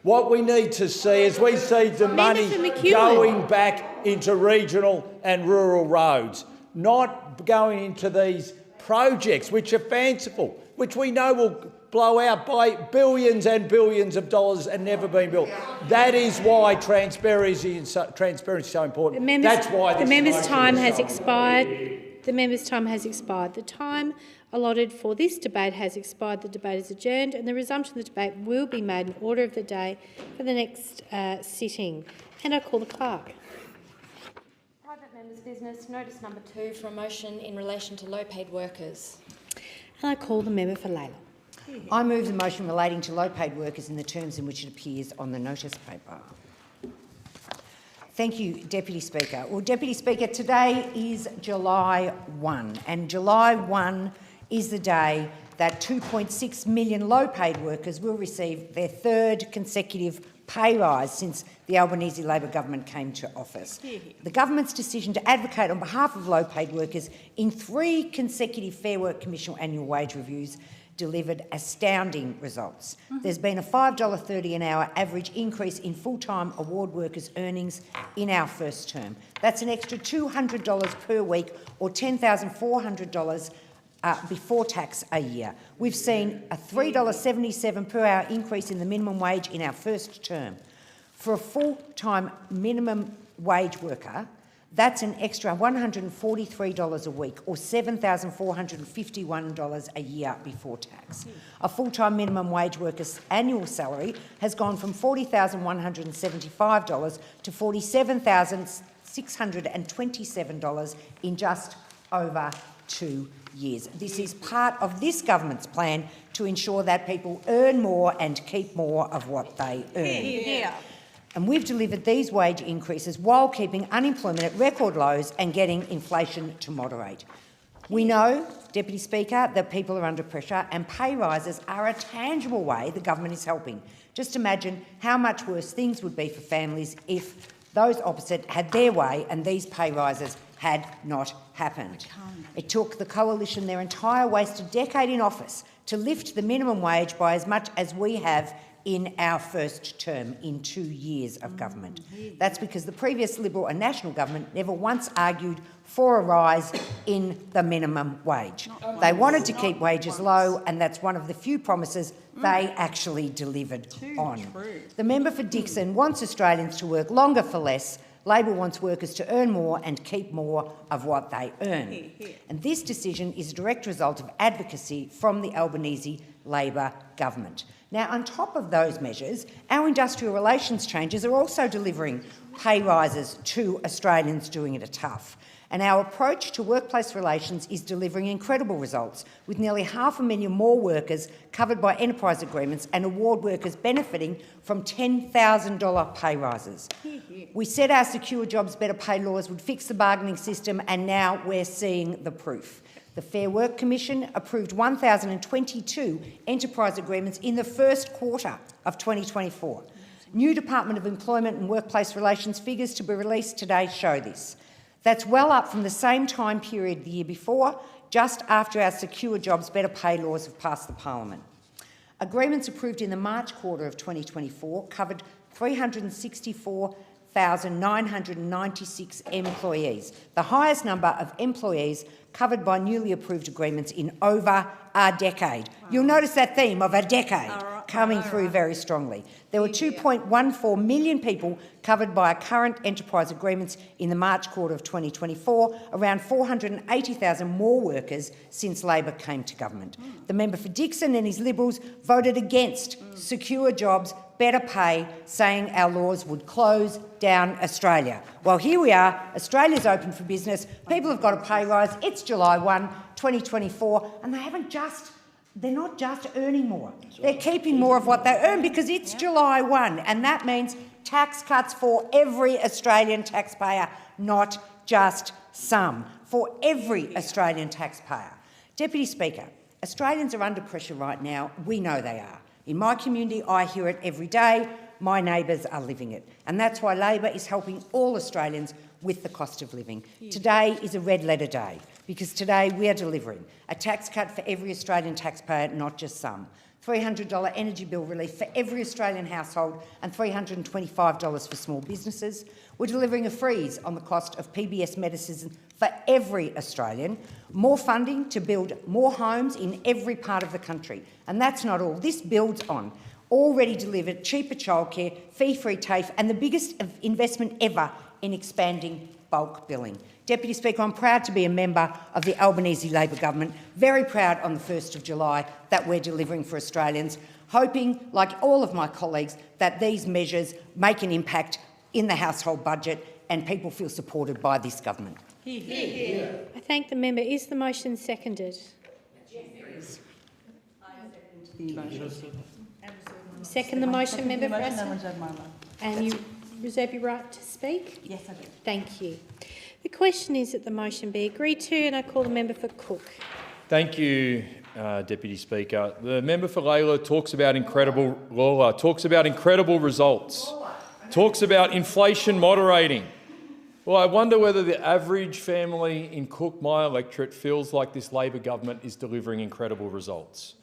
What we need to see is we see the money going back into regional and rural roads, not going into these projects which are fanciful, which we know will blow out by billions and billions of dollars and never been built. That is why transparency is so important. That's why the member's time has expired. The member's time has expired. The time allotted for this debate has expired. The debate is adjourned, and the resumption of the debate will be made in order of the day for the next sitting. And I call the clerk. Private members' business, notice number 2 for a motion in relation to low-paid workers. And I call the member for Layla. I move the motion relating to low-paid workers in the terms in which it appears on the notice paper. Thank you, Deputy Speaker. Well, Deputy Speaker, today is July 1, and July 1 is the day that 2.6 million low-paid workers will receive their 3rd consecutive pay rise since the Albanese Labor government came to office. The government's decision to advocate on behalf of low-paid workers in 3 consecutive Fair Work Commission annual wage reviews delivered astounding results. There's been a $5.30 an hour average increase in full-time award workers' earnings in our first term. That's an extra $200 per week, or $10,400 before tax a year. We've seen a $3.77 per hour increase in the minimum wage in our first term. For a full-time minimum wage worker, that's an extra $143 a week, or $7,451 a year before tax. A full-time minimum wage worker's annual salary has gone from $40,175 to $47,627 in just over 2 years. This is part of this government's plan to ensure that people earn more and keep more of what they earn. And we've delivered these wage increases while keeping unemployment at record lows and getting inflation to moderate. We know, Deputy Speaker, that people are under pressure, and pay rises are a tangible way the government is helping. Just imagine how much worse things would be for families if those opposite had their way and these pay rises had not happened. It took the coalition their entire wasted decade in office to lift the minimum wage by as much as we have in our first term in 2 years of government. That's because the previous Liberal and National government never once argued for a rise in the minimum wage. They wanted to keep wages low, and that's one of the few promises they actually delivered on. The member for Dixon wants Australians to work longer for less. Labor wants workers to earn more and keep more of what they earn. And this decision is a direct result of advocacy from the Albanese Labor government. Now, on top of those measures, our industrial relations changes are also delivering pay rises to Australians doing it tough. And our approach to workplace relations is delivering incredible results, with nearly 500,000 more workers covered by enterprise agreements and award workers benefiting from $10,000 pay rises. We said our secure jobs, better pay laws would fix the bargaining system, and now we're seeing the proof. The Fair Work Commission approved 1,022 enterprise agreements in the first quarter of 2024. New Department of Employment and Workplace Relations figures to be released today show this. That's well up from the same time period the year before, just after our secure jobs, better pay laws have passed the Parliament. Agreements approved in the March quarter of 2024 covered 364,996 employees, the highest number of employees covered by newly approved agreements in over a decade. You'll notice that theme of a decade coming through very strongly. There were 2.14 million people covered by current enterprise agreements in the March quarter of 2024, around 480,000 more workers since Labor came to government. The member for Dixon and his Liberals voted against secure jobs, better pay, saying our laws would close down Australia. Well, here we are, Australia's open for business, people have got a pay rise, it's July 1, 2024, and they're not just earning more, they're keeping more of what they earn because it's July 1, and that means tax cuts for every Australian taxpayer, not just some, for every Australian taxpayer. Deputy Speaker, Australians are under pressure right now, we know they are. In my community, I hear it every day. My neighbours are living it. And that's why Labor is helping all Australians with the cost of living. Today is a red letter day because today we are delivering a tax cut for every Australian taxpayer, not just some. $300 energy bill relief for every Australian household and $325 for small businesses. We're delivering a freeze on the cost of PBS medicines for every Australian, more funding to build more homes in every part of the country. And that's not all. This builds on already delivered cheaper childcare, fee-free TAFE and the biggest investment ever in expanding bulk billing. Deputy Speaker, I'm proud to be a member of the Albanese Labor government, very proud on the 1st of July that we're delivering for Australians, hoping, like all of my colleagues, that these measures make an impact in the household budget and people feel supported by this government. I thank the member. Is the motion seconded? Second the motion, Member Fraser? And you reserve your right to speak? Yes, I do. Thank you. The question is that the motion be agreed to, and I call the member for Cook. Thank you, Deputy Speaker. The member for Layla talks about incredible results, talks about inflation moderating. Well, I wonder whether the average family in Cook, my electorate, feels like this Labor government is delivering incredible results.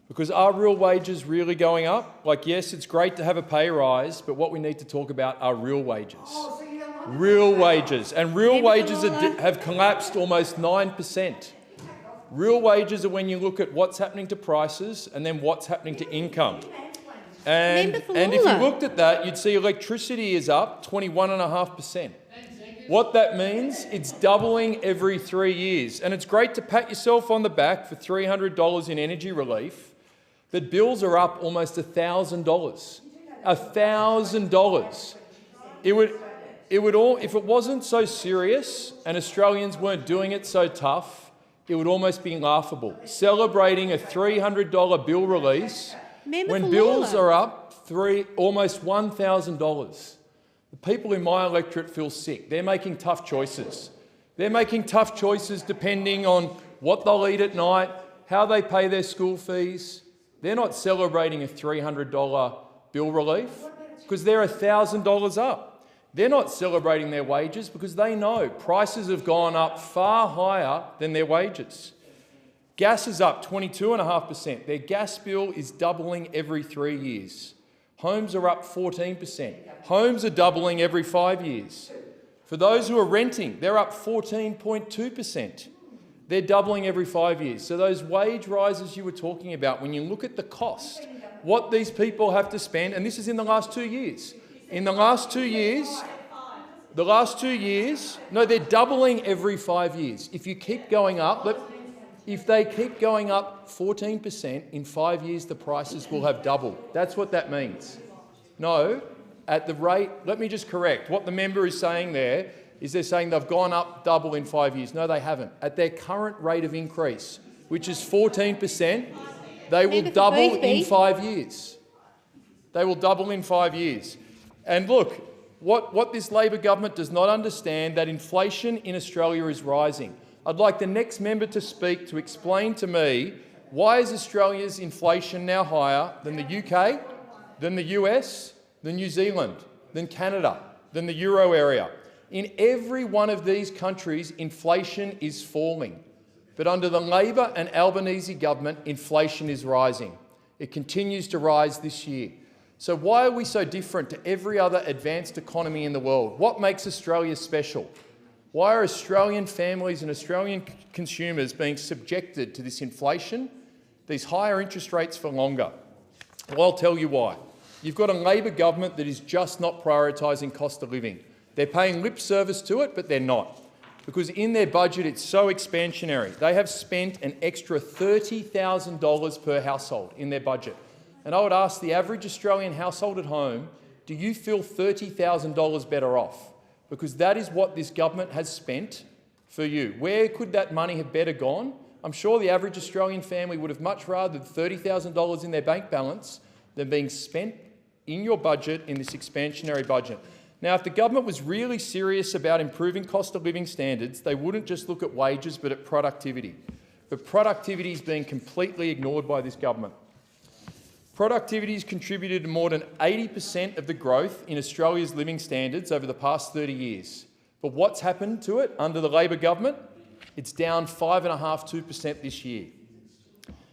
Because are real wages really going up? Like, yes, it's great to have a pay rise, but what we need to talk about are real wages. Real wages. And real wages have collapsed almost 9%. Real wages are when you look at what's happening to prices and then what's happening to income. And if you looked at that, you'd see electricity is up 21.5%. What that means, it's doubling every 3 years. And it's great to pat yourself on the back for $300 in energy relief, but bills are up almost $1,000. $1,000. If it wasn't so serious and Australians weren't doing it so tough, it would almost be laughable. Celebrating a $300 bill release when bills are up almost $1,000. The people in my electorate feel sick. They're making tough choices. They're making tough choices depending on what they'll eat at night, how they pay their school fees. They're not celebrating a $300 bill relief because they're $1,000 up. They're not celebrating their wages because they know prices have gone up far higher than their wages. Gas is up 22.5%. Their gas bill is doubling every 3 years. Homes are up 14%. Homes are doubling every 5 years. For those who are renting, they're up 14.2%. They're doubling every 5 years. So those wage rises you were talking about, when you look at the cost, what these people have to spend, and this is in the last 2 years. In the last 2 years, no, they're doubling every 5 years. If you keep going up, if they keep going up 14%, in 5 years the prices will have doubled. That's what that means. No, at the rate, let me just correct. What the member is saying there is they're saying they've gone up double in 5 years. No, they haven't. At their current rate of increase, which is 14%, they will double in 5 years. They will double in 5 years. And look, what this Labor government does not understand, that inflation in Australia is rising. I'd like the next member to speak to explain to me, why is Australia's inflation now higher than the UK, than the US, than New Zealand, than Canada, than the Euro area? In every one of these countries, inflation is falling. But under the Labor and Albanese government, inflation is rising. It continues to rise this year. So why are we so different to every other advanced economy in the world? What makes Australia special? Why are Australian families and Australian consumers being subjected to this inflation, these higher interest rates for longer? Well, I'll tell you why. You've got a Labor government that is just not prioritising cost of living. They're paying lip service to it, but they're not. Because in their budget, it's so expansionary. They have spent an extra $30,000 per household in their budget. And I would ask the average Australian household at home, do you feel $30,000 better off? Because that is what this government has spent for you. Where could that money have better gone? I'm sure the average Australian family would have much rather $30,000 in their bank balance than being spent in your budget in this expansionary budget. Now, if the government was really serious about improving cost of living standards, they wouldn't just look at wages but at productivity. But productivity is being completely ignored by this government. Productivity has contributed to more than 80% of the growth in Australia's living standards over the past 30 years. But what's happened to it under the Labor government? It's down 2% this year.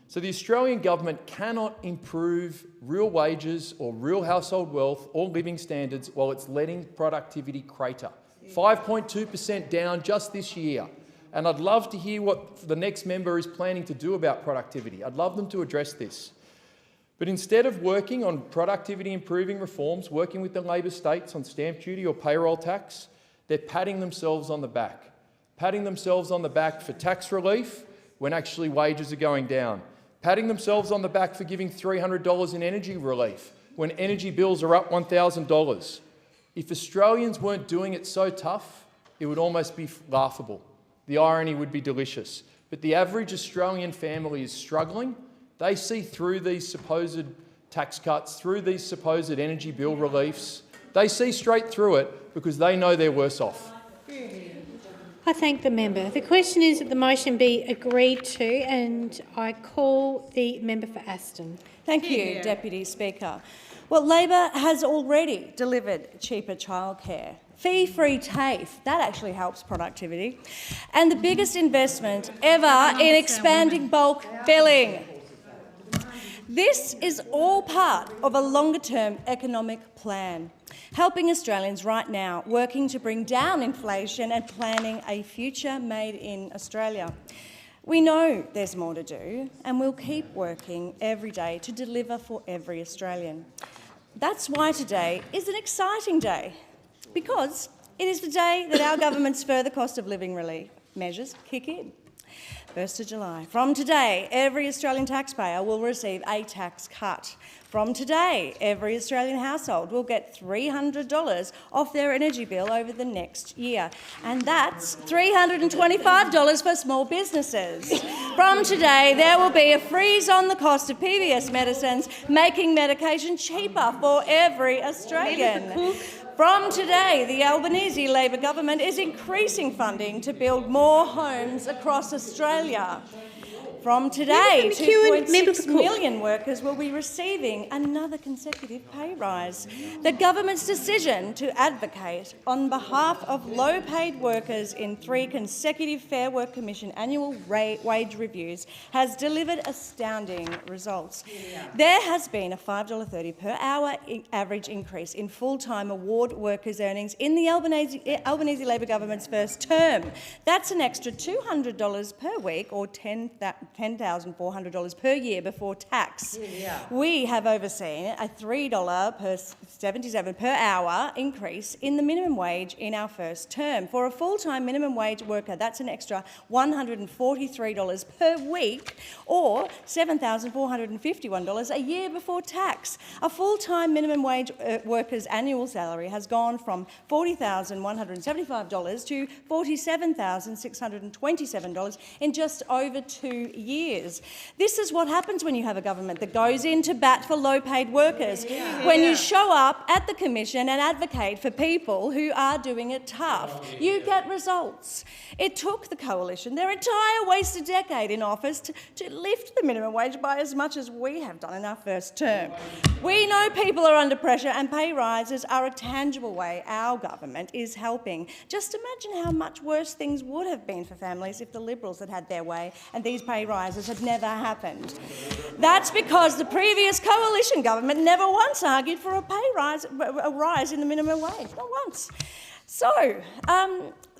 So the Australian government cannot improve real wages or real household wealth or living standards while it's letting productivity crater. 5.2% down just this year. And I'd love to hear what the next member is planning to do about productivity. I'd love them to address this. But instead of working on productivity improving reforms, working with the Labor states on stamp duty or payroll tax, they're patting themselves on the back. Patting themselves on the back for tax relief when actually wages are going down. Patting themselves on the back for giving $300 in energy relief when energy bills are up $1,000. If Australians weren't doing it so tough, it would almost be laughable. The irony would be delicious. But the average Australian family is struggling. They see through these supposed tax cuts, through these supposed energy bill reliefs. They see straight through it because they know they're worse off. I thank the member. The question is that the motion be agreed to, and I call the member for Aston. Thank you, Deputy Speaker. Well, Labor has already delivered cheaper childcare. Fee-free TAFE, that actually helps productivity. And the biggest investment ever in expanding bulk billing. This is all part of a longer-term economic plan, helping Australians right now, working to bring down inflation and planning a future made in Australia. We know there's more to do, and we'll keep working every day to deliver for every Australian. That's why today is an exciting day, because it is the day that our government's further cost of living relief measures kick in. 1st of July. From today, every Australian taxpayer will receive a tax cut. From today, every Australian household will get $300 off their energy bill over the next year. And that's $325 for small businesses. From today, there will be a freeze on the cost of PBS medicines, making medication cheaper for every Australian. From today, the Albanese Labor government is increasing funding to build more homes across Australia. From today, 2.6 million workers will be receiving another consecutive pay rise. The government's decision to advocate on behalf of low-paid workers in 3 consecutive Fair Work Commission annual wage reviews has delivered astounding results. There has been a $5.30 per hour average increase in full-time award workers' earnings in the Albanese Labor government's first term. That's an extra $200 per week, or $10,400 per year before tax. We have overseen a $3.77 per hour increase in the minimum wage in our first term. For a full-time minimum wage worker, that's an extra $143 per week, or $7,451 a year before tax. A full-time minimum wage worker's annual salary has gone from $40,175 to $47,627 in just over 2 years. This is what happens when you have a government that goes in to bat for low-paid workers. When you show up at the Commission and advocate for people who are doing it tough, you get results. It took the Coalition their entire wasted decade in office to lift the minimum wage by as much as we have done in our first term. We know people are under pressure, and pay rises are a tangible way our government is helping. Just imagine how much worse things would have been for families if the Liberals had had their way and these pay rises had never happened. That's because the previous coalition government never once argued for a rise in the minimum wage, not once. So,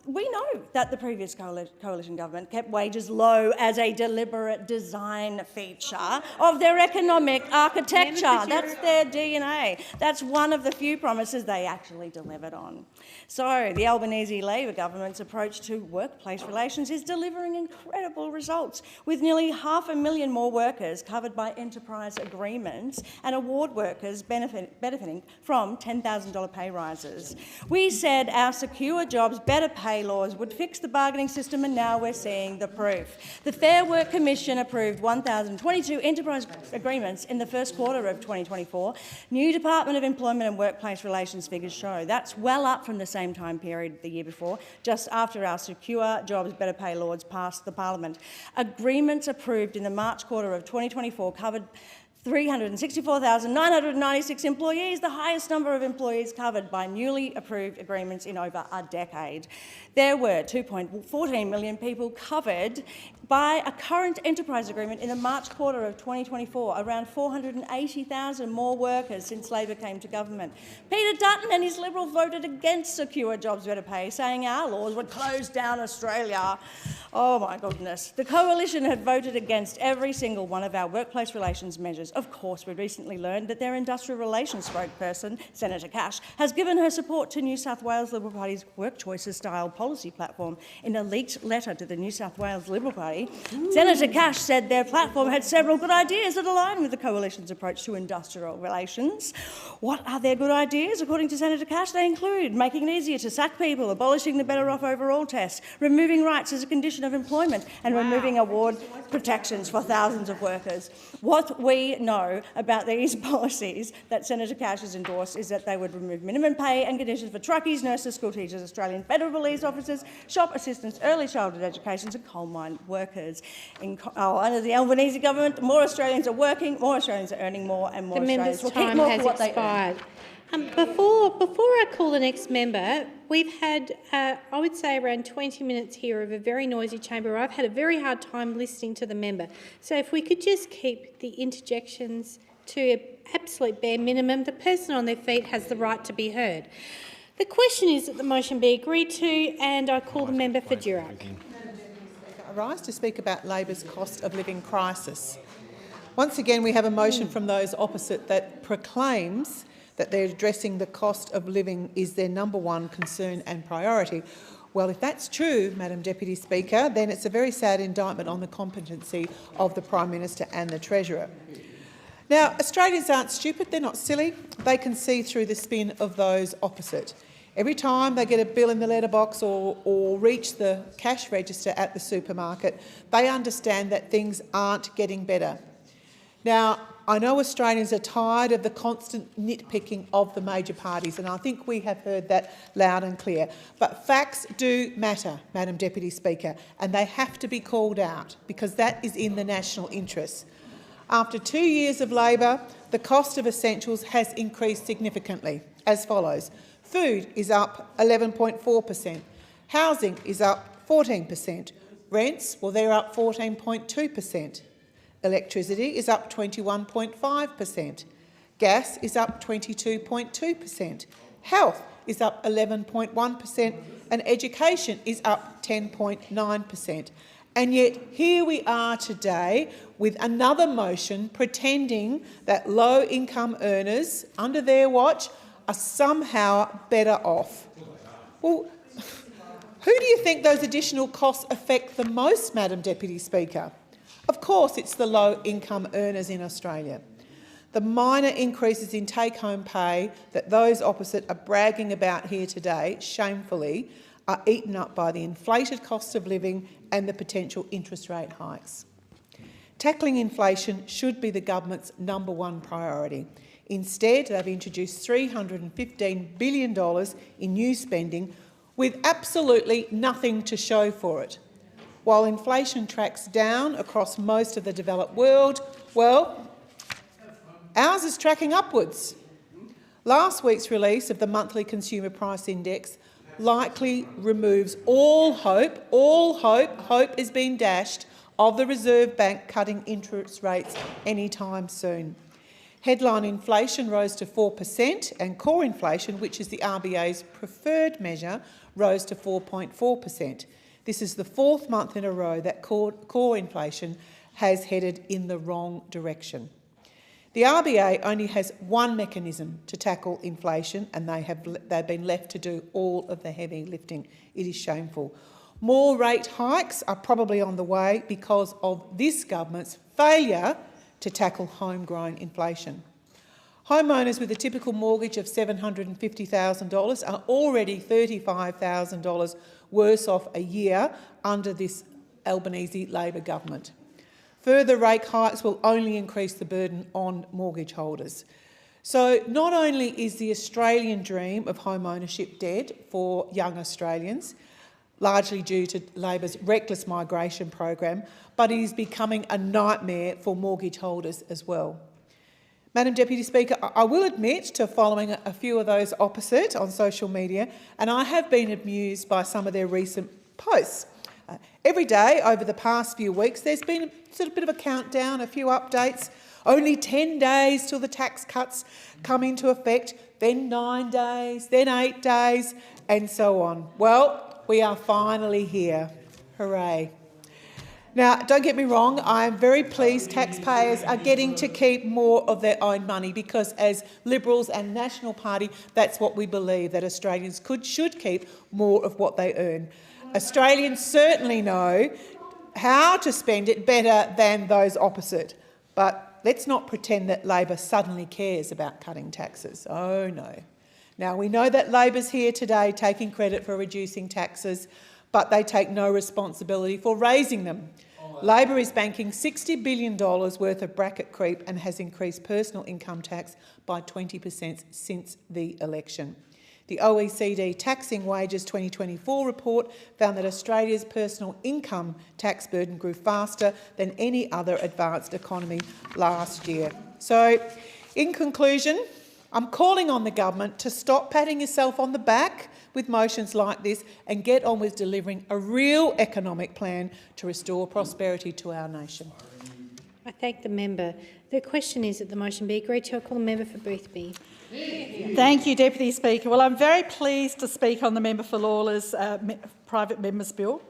we know that the previous coalition government kept wages low as a deliberate design feature of their economic architecture. That's their DNA. That's one of the few promises they actually delivered on. So the Albanese Labor government's approach to workplace relations is delivering incredible results, with nearly 500,000 more workers covered by enterprise agreements and award workers benefiting from $10,000 pay rises. We said our secure jobs, better pay laws would fix the bargaining system, and now we're seeing the proof. The Fair Work Commission approved 1,022 enterprise agreements in the first quarter of 2024. New Department of Employment and Workplace Relations figures show that's well up from the same time period the year before, just after our secure jobs, better pay laws passed the parliament. Agreements approved in the March quarter of 2024 covered 364,996 employees, the highest number of employees covered by newly approved agreements in over a decade. There were 2.14 million people covered by a current enterprise agreement in the March quarter of 2024, around 480,000 more workers since Labor came to government. Peter Dutton and his Liberals voted against secure jobs, better pay, saying our laws would close down Australia. Oh my goodness. The Coalition had voted against every single one of our workplace relations measures. Of course, we recently learned that their industrial relations spokesperson, Senator Cash, has given her support to New South Wales Liberal Party's Work Choices style policy platform in a leaked letter to the New South Wales Liberal Party. Senator Cash said their platform had several good ideas that align with the Coalition's approach to industrial relations. What are their good ideas? According to Senator Cash, they include making it easier to sack people, abolishing the Better Off Overall test, removing rights as a condition of employment, and removing award protections for thousands of workers. What we know about these policies that Senator Cash has endorsed is that they would remove minimum pay and conditions for truckies, nurses, school teachers, Australian federal police officers, shop assistants, early childhood education and coal mine workers. Under the Albanese government, more Australians are working, more Australians are earning more, and more Australians will keep more for what they earn. Before I call the next member, we've had, I would say, around 20 minutes here of a very noisy chamber. I've had a very hard time listening to the member. So if we could just keep the interjections to an absolute bare minimum, the person on their feet has the right to be heard. The question is that the motion be agreed to, and I call the member for Durack. I rise to speak about Labor's cost of living crisis. Once again, we have a motion from those opposite that proclaims that they're addressing the cost of living is their number one concern and priority. Well, if that's true, Madam Deputy Speaker, then it's a very sad indictment on the competency of the Prime Minister and the Treasurer. Now, Australians aren't stupid, they're not silly. They can see through the spin of those opposite. Every time they get a bill in the letterbox or reach the cash register at the supermarket, they understand that things aren't getting better. Now, I know Australians are tired of the constant nitpicking of the major parties, and I think we have heard that loud and clear. But facts do matter, Madam Deputy Speaker, and they have to be called out because that is in the national interest. After 2 years of Labor, the cost of essentials has increased significantly, as follows. Food is up 11.4%, housing is up 14%, rents, well, they're up 14.2%. Electricity is up 21.5%. Gas is up 22.2%. Health is up 11.1%. And education is up 10.9%. And yet here we are today with another motion pretending that low-income earners, under their watch, are somehow better off. Well, who do you think those additional costs affect the most, Madam Deputy Speaker? Of course, it's the low-income earners in Australia. The minor increases in take-home pay that those opposite are bragging about here today, shamefully, are eaten up by the inflated cost of living and the potential interest rate hikes. Tackling inflation should be the government's number one priority. Instead, they've introduced $315 billion in new spending with absolutely nothing to show for it. While inflation tracks down across most of the developed world, well, ours is tracking upwards. Last week's release of the monthly consumer price index likely removes all hope is being dashed of the Reserve Bank cutting interest rates anytime soon. Headline inflation rose to 4% and core inflation, which is the RBA's preferred measure, rose to 4.4%. This is the fourth month in a row that core inflation has headed in the wrong direction. The RBA only has one mechanism to tackle inflation, and they've been left to do all of the heavy lifting. It is shameful. More rate hikes are probably on the way because of this government's failure to tackle homegrown inflation. Homeowners with a typical mortgage of $750,000 are already $35,000 worse off a year under this Albanese Labor government. Further rate hikes will only increase the burden on mortgage holders. So not only is the Australian dream of home ownership dead for young Australians, largely due to Labor's reckless migration program, but it is becoming a nightmare for mortgage holders as well. Madam Deputy Speaker, I will admit to following a few of those opposite on social media, and I have been amused by some of their recent posts. Every day over the past few weeks, there's been a sort of bit of a countdown, a few updates. Only 10 days till the tax cuts come into effect, then 9 days, then 8 days, and so on. Well, we are finally here. Hooray. Now, don't get me wrong, I am very pleased taxpayers are getting to keep more of their own money because as Liberals and National Party, that's what we believe, that Australians should keep more of what they earn. Australians certainly know how to spend it better than those opposite. But let's not pretend that Labor suddenly cares about cutting taxes. Oh no. Now, we know that Labor's here today taking credit for reducing taxes, but they take no responsibility for raising them. Labor is banking $60 billion worth of bracket creep and has increased personal income tax by 20% since the election. The OECD Taxing Wages 2024 report found that Australia's personal income tax burden grew faster than any other advanced economy last year. So, in conclusion, I'm calling on the government to stop patting yourself on the back with motions like this and get on with delivering a real economic plan to restore prosperity to our nation. I thank the member. The question is that the motion be agreed to. I call the member for Boothby. Thank you, Deputy Speaker. Well, I'm very pleased to speak on the member for Lawler's private member's bill.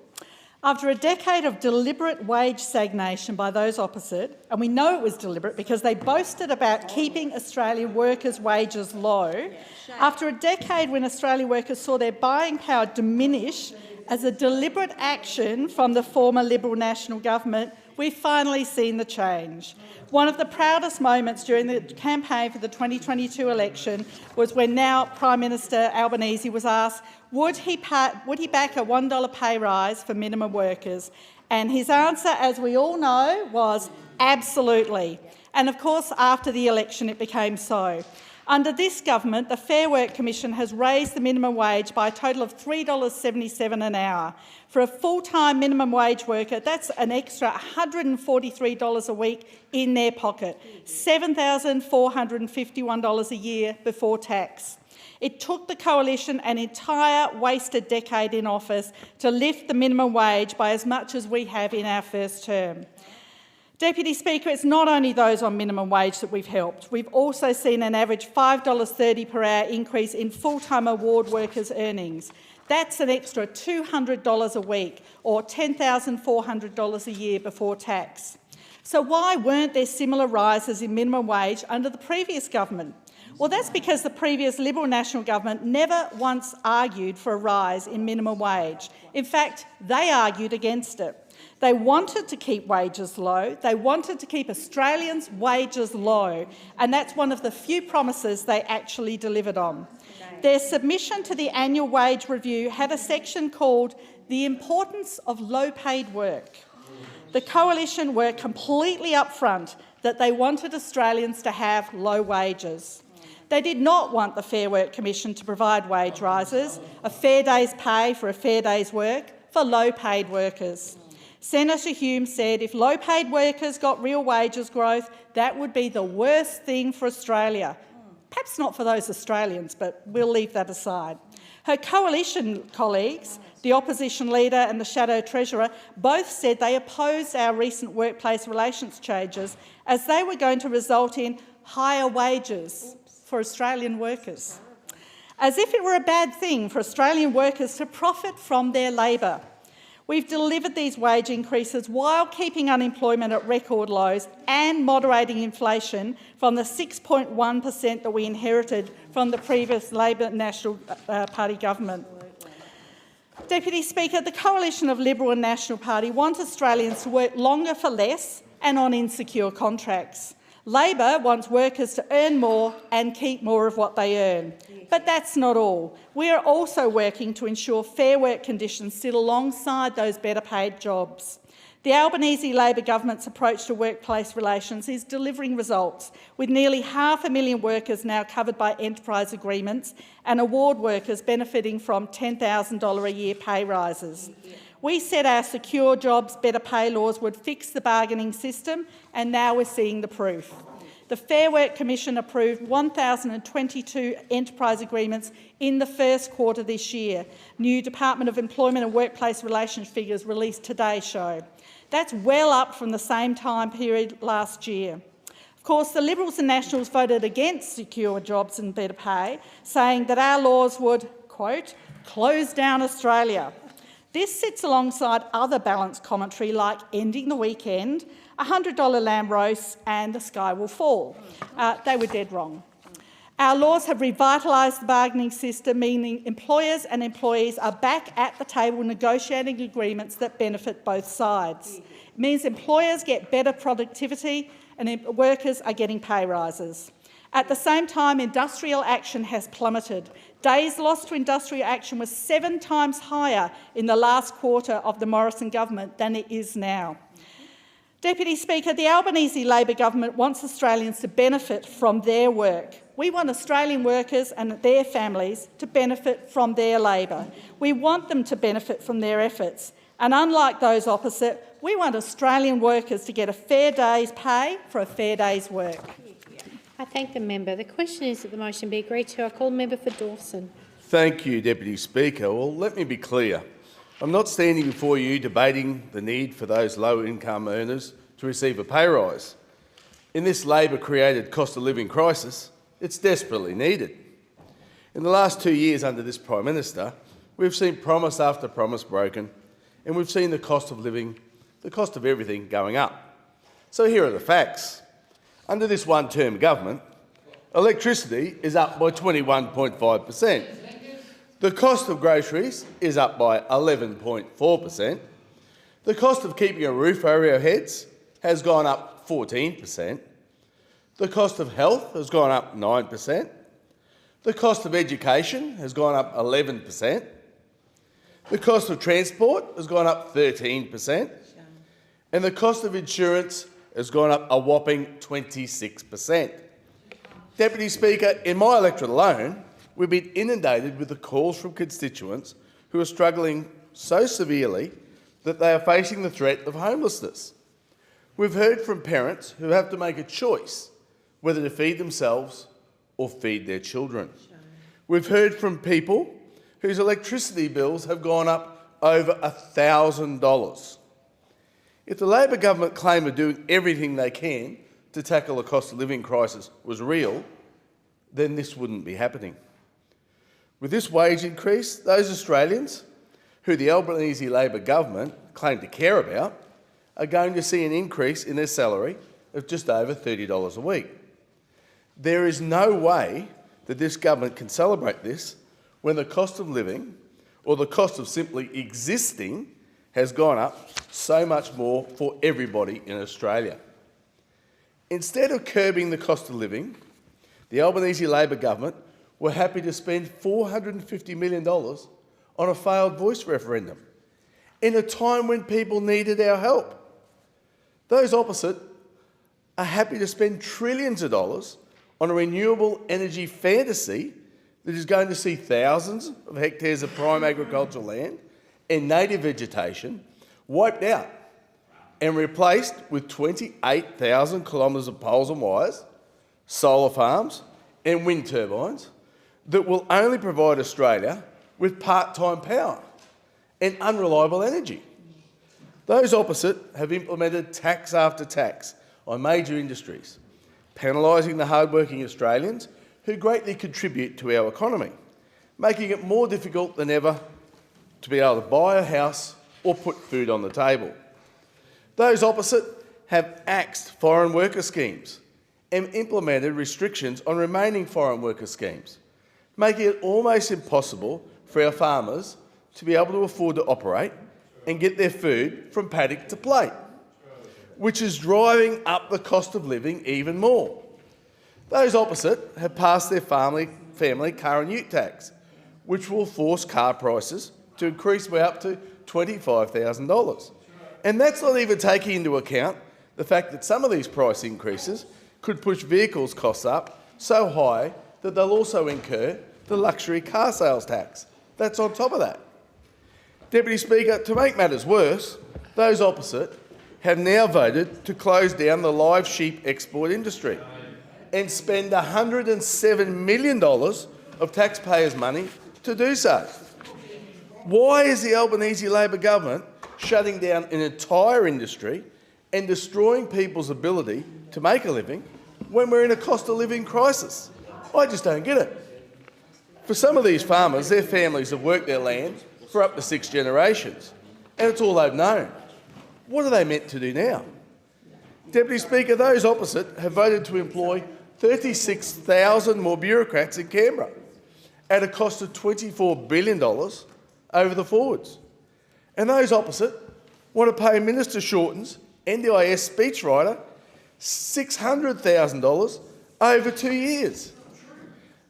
After a decade of deliberate wage stagnation by those opposite, and we know it was deliberate because they boasted about keeping Australian workers' wages low, after a decade when Australian workers saw their buying power diminish as a deliberate action from the former Liberal National Government, we've finally seen the change. One of the proudest moments during the campaign for the 2022 election was when now Prime Minister Albanese was asked would he back a $1 pay rise for minimum workers, and his answer, as we all know, was absolutely. And of course, after the election it became so. Under this government, the Fair Work Commission has raised the minimum wage by a total of $3.77 an hour. For a full-time minimum wage worker, that's an extra $143 a week in their pocket, $7,451 a year before tax. It took the Coalition an entire wasted decade in office to lift the minimum wage by as much as we have in our first term. Deputy Speaker, it's not only those on minimum wage that we've helped. We've also seen an average $5.30 per hour increase in full-time award workers' earnings. That's an extra $200 a week or $10,400 a year before tax. So why weren't there similar rises in minimum wage under the previous government? Well, that's because the previous Liberal National Government never once argued for a rise in minimum wage. In fact, they argued against it. They wanted to keep wages low. They wanted to keep Australians' wages low, and that's one of the few promises they actually delivered on. Their submission to the annual wage review had a section called The Importance of Low-Paid Work. The Coalition were completely upfront that they wanted Australians to have low wages. They did not want the Fair Work Commission to provide wage rises, a fair day's pay for a fair day's work for low-paid workers. Senator Hume said if low-paid workers got real wages growth, that would be the worst thing for Australia. Perhaps not for those Australians, but we'll leave that aside. Her coalition colleagues, the opposition leader and the shadow treasurer, both said they opposed our recent workplace relations changes as they were going to result in higher wages for Australian workers, as if it were a bad thing for Australian workers to profit from their labour. We've delivered these wage increases while keeping unemployment at record lows and moderating inflation from the 6.1% that we inherited from the previous Labor National Party government. Deputy Speaker, the coalition of Liberal and National Party want Australians to work longer for less and on insecure contracts. Labor wants workers to earn more and keep more of what they earn. But that's not all. We are also working to ensure fair work conditions sit alongside those better paid jobs. The Albanese Labor government's approach to workplace relations is delivering results, with nearly 500,000 workers now covered by enterprise agreements and award workers benefiting from $10,000 a year pay rises. We said our secure jobs, better pay laws would fix the bargaining system, and now we're seeing the proof. The Fair Work Commission approved 1,022 enterprise agreements in the first quarter this year. New Department of Employment and Workplace Relations figures released today show. That's well up from the same time period last year. Of course, the Liberals and Nationals voted against secure jobs and better pay, saying that our laws would, quote, close down Australia. This sits alongside other balanced commentary like ending the weekend, $100 lamb roasts and the sky will fall. They were dead wrong. Our laws have revitalised the bargaining system, meaning employers and employees are back at the table negotiating agreements that benefit both sides. It means employers get better productivity and workers are getting pay rises. At the same time, industrial action has plummeted. Days lost to industrial action was 7 times higher in the last quarter of the Morrison government than it is now. Deputy Speaker, the Albanese Labor government wants Australians to benefit from their work. We want Australian workers and their families to benefit from their labour. We want them to benefit from their efforts. And unlike those opposite, we want Australian workers to get a fair day's pay for a fair day's work. I thank the member. The question is that the motion be agreed to. I call the member for Dawson. Thank you, Deputy Speaker. Well, let me be clear. I'm not standing before you debating the need for those low-income earners to receive a pay rise. In this Labor-created cost-of-living crisis, it's desperately needed. In the last 2 years under this Prime Minister, we've seen promise after promise broken, and we've seen the cost of living, the cost of everything going up. So here are the facts. Under this one-term government, electricity is up by 21.5%. The cost of groceries is up by 11.4%. The cost of keeping a roof over our heads has gone up 14%. The cost of health has gone up 9%. The cost of education has gone up 11%. The cost of transport has gone up 13%. And the cost of insurance has gone up a whopping 26%. Deputy Speaker, in my electorate alone, we've been inundated with the calls from constituents who are struggling so severely that they are facing the threat of homelessness. We've heard from parents who have to make a choice whether to feed themselves or feed their children. We've heard from people whose electricity bills have gone up over $1,000. If the Labor government claim of doing everything they can to tackle the cost of living crisis was real, then this wouldn't be happening. With this wage increase, those Australians who the Albanese Labor government claim to care about are going to see an increase in their salary of just over $30 a week. There is no way that this government can celebrate this when the cost of living, or the cost of simply existing, has gone up so much more for everybody in Australia. Instead of curbing the cost of living, the Albanese Labor government were happy to spend $450 million on a failed voice referendum in a time when people needed our help. Those opposite are happy to spend trillions of dollars on a renewable energy fantasy that is going to see thousands of hectares of prime agricultural land and native vegetation wiped out and replaced with 28,000 kilometres of poles and wires, solar farms and wind turbines that will only provide Australia with part-time power and unreliable energy. Those opposite have implemented tax after tax on major industries, penalising the hard-working Australians who greatly contribute to our economy, making it more difficult than ever to be able to buy a house or put food on the table. Those opposite have axed foreign worker schemes and implemented restrictions on remaining foreign worker schemes, making it almost impossible for our farmers to be able to afford to operate and get their food from paddock to plate, which is driving up the cost of living even more. Those opposite have passed their family car and ute tax, which will force car prices to increase by up to $25,000. And that's not even taking into account the fact that some of these price increases could push vehicles costs up so high that they'll also incur the luxury car sales tax. That's on top of that. Deputy Speaker, to make matters worse, those opposite have now voted to close down the live sheep export industry and spend $107 million of taxpayers' money to do so. Why is the Albanese Labor government shutting down an entire industry and destroying people's ability to make a living when we're in a cost of living crisis? I just don't get it. For some of these farmers, their families have worked their land for up to 6 generations, and it's all they've known. What are they meant to do now? Deputy Speaker, those opposite have voted to employ 36,000 more bureaucrats in Canberra at a cost of $24 billion over the forwards. And those opposite want to pay Minister Shorten's NDIS speechwriter $600,000 over 2 years.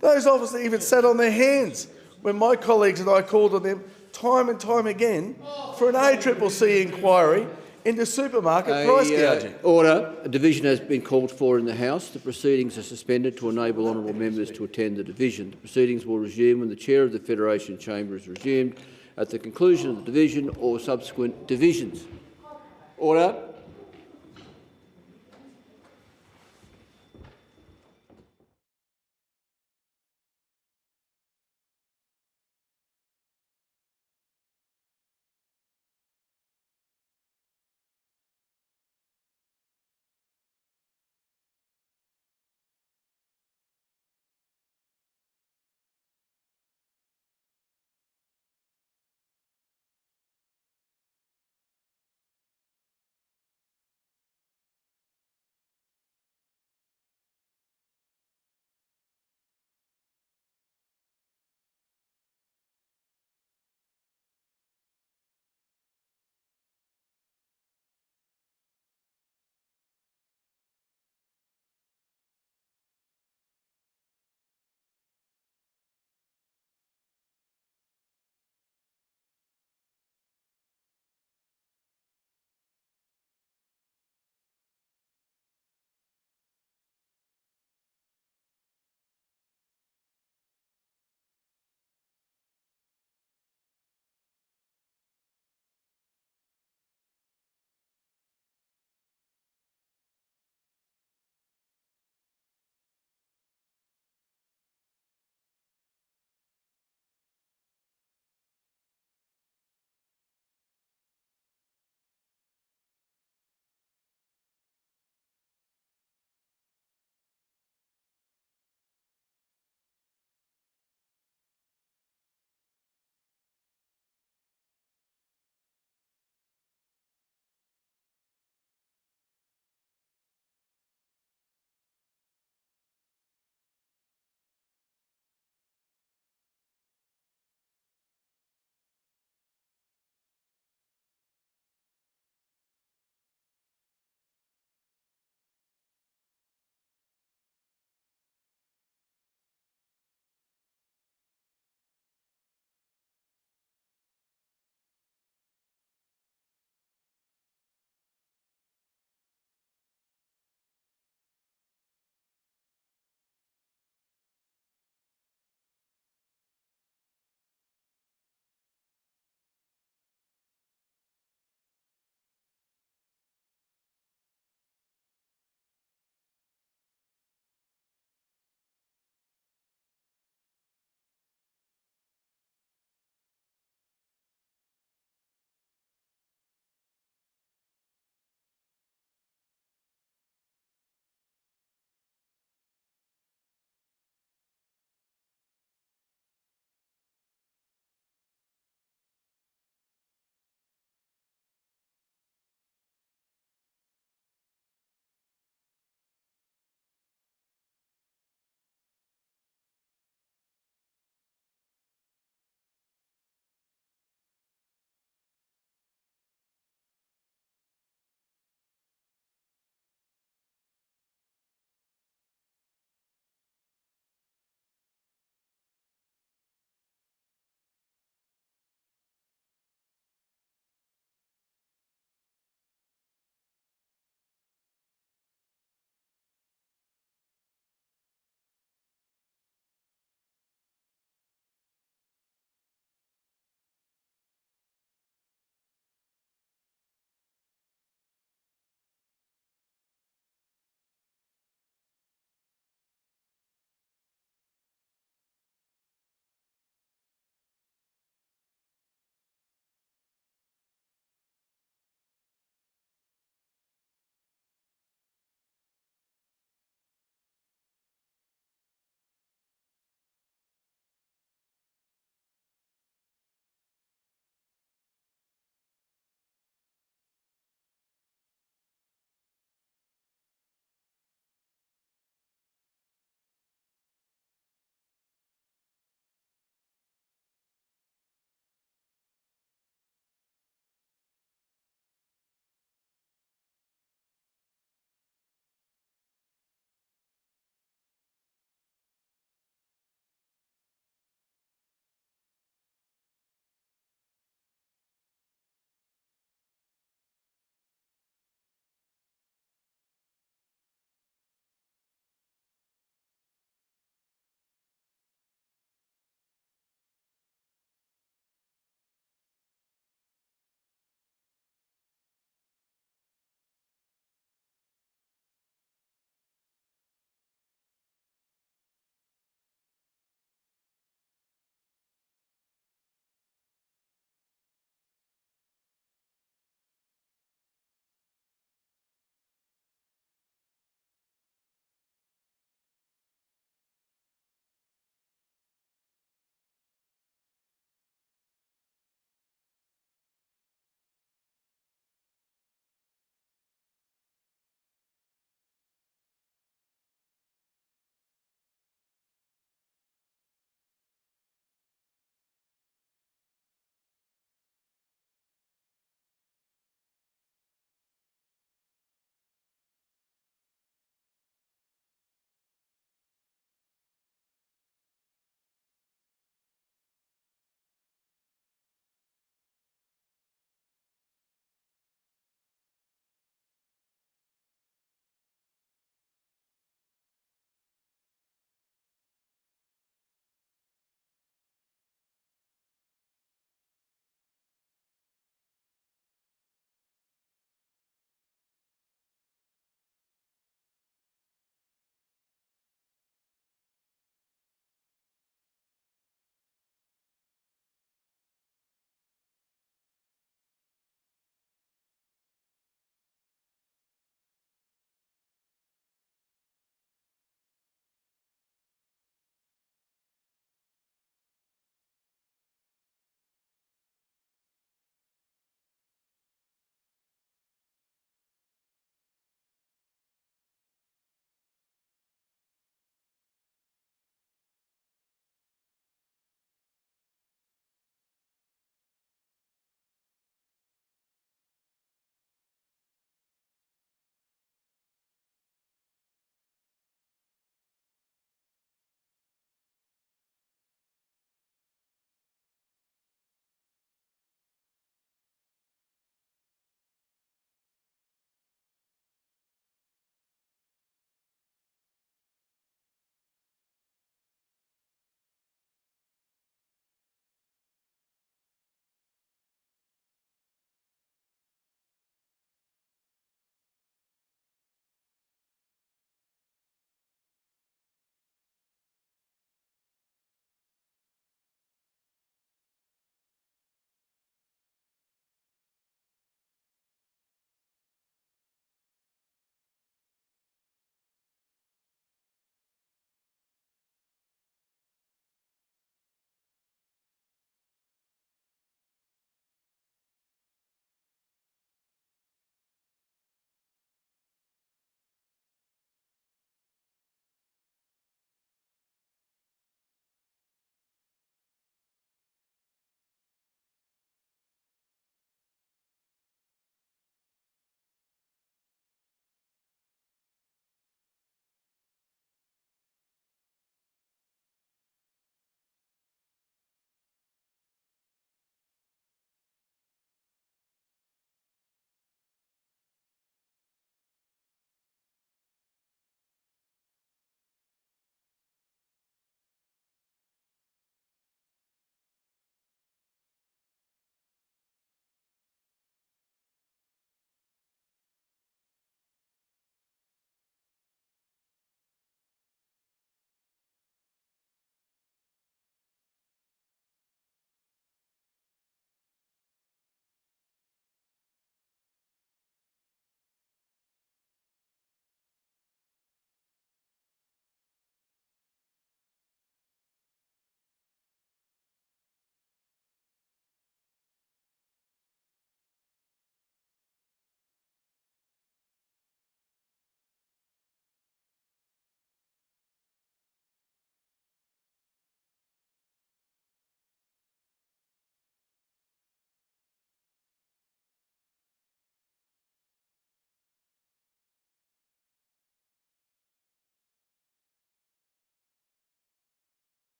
Those opposite even sat on their hands when my colleagues and I called on them time and time again for an ACCC inquiry into supermarket price gouging. Order. A division has been called for in the House. The proceedings are suspended to enable honourable members to attend the division. The proceedings will resume when the Chair of the Federation Chamber is resumed at the conclusion of the division or subsequent divisions. Order.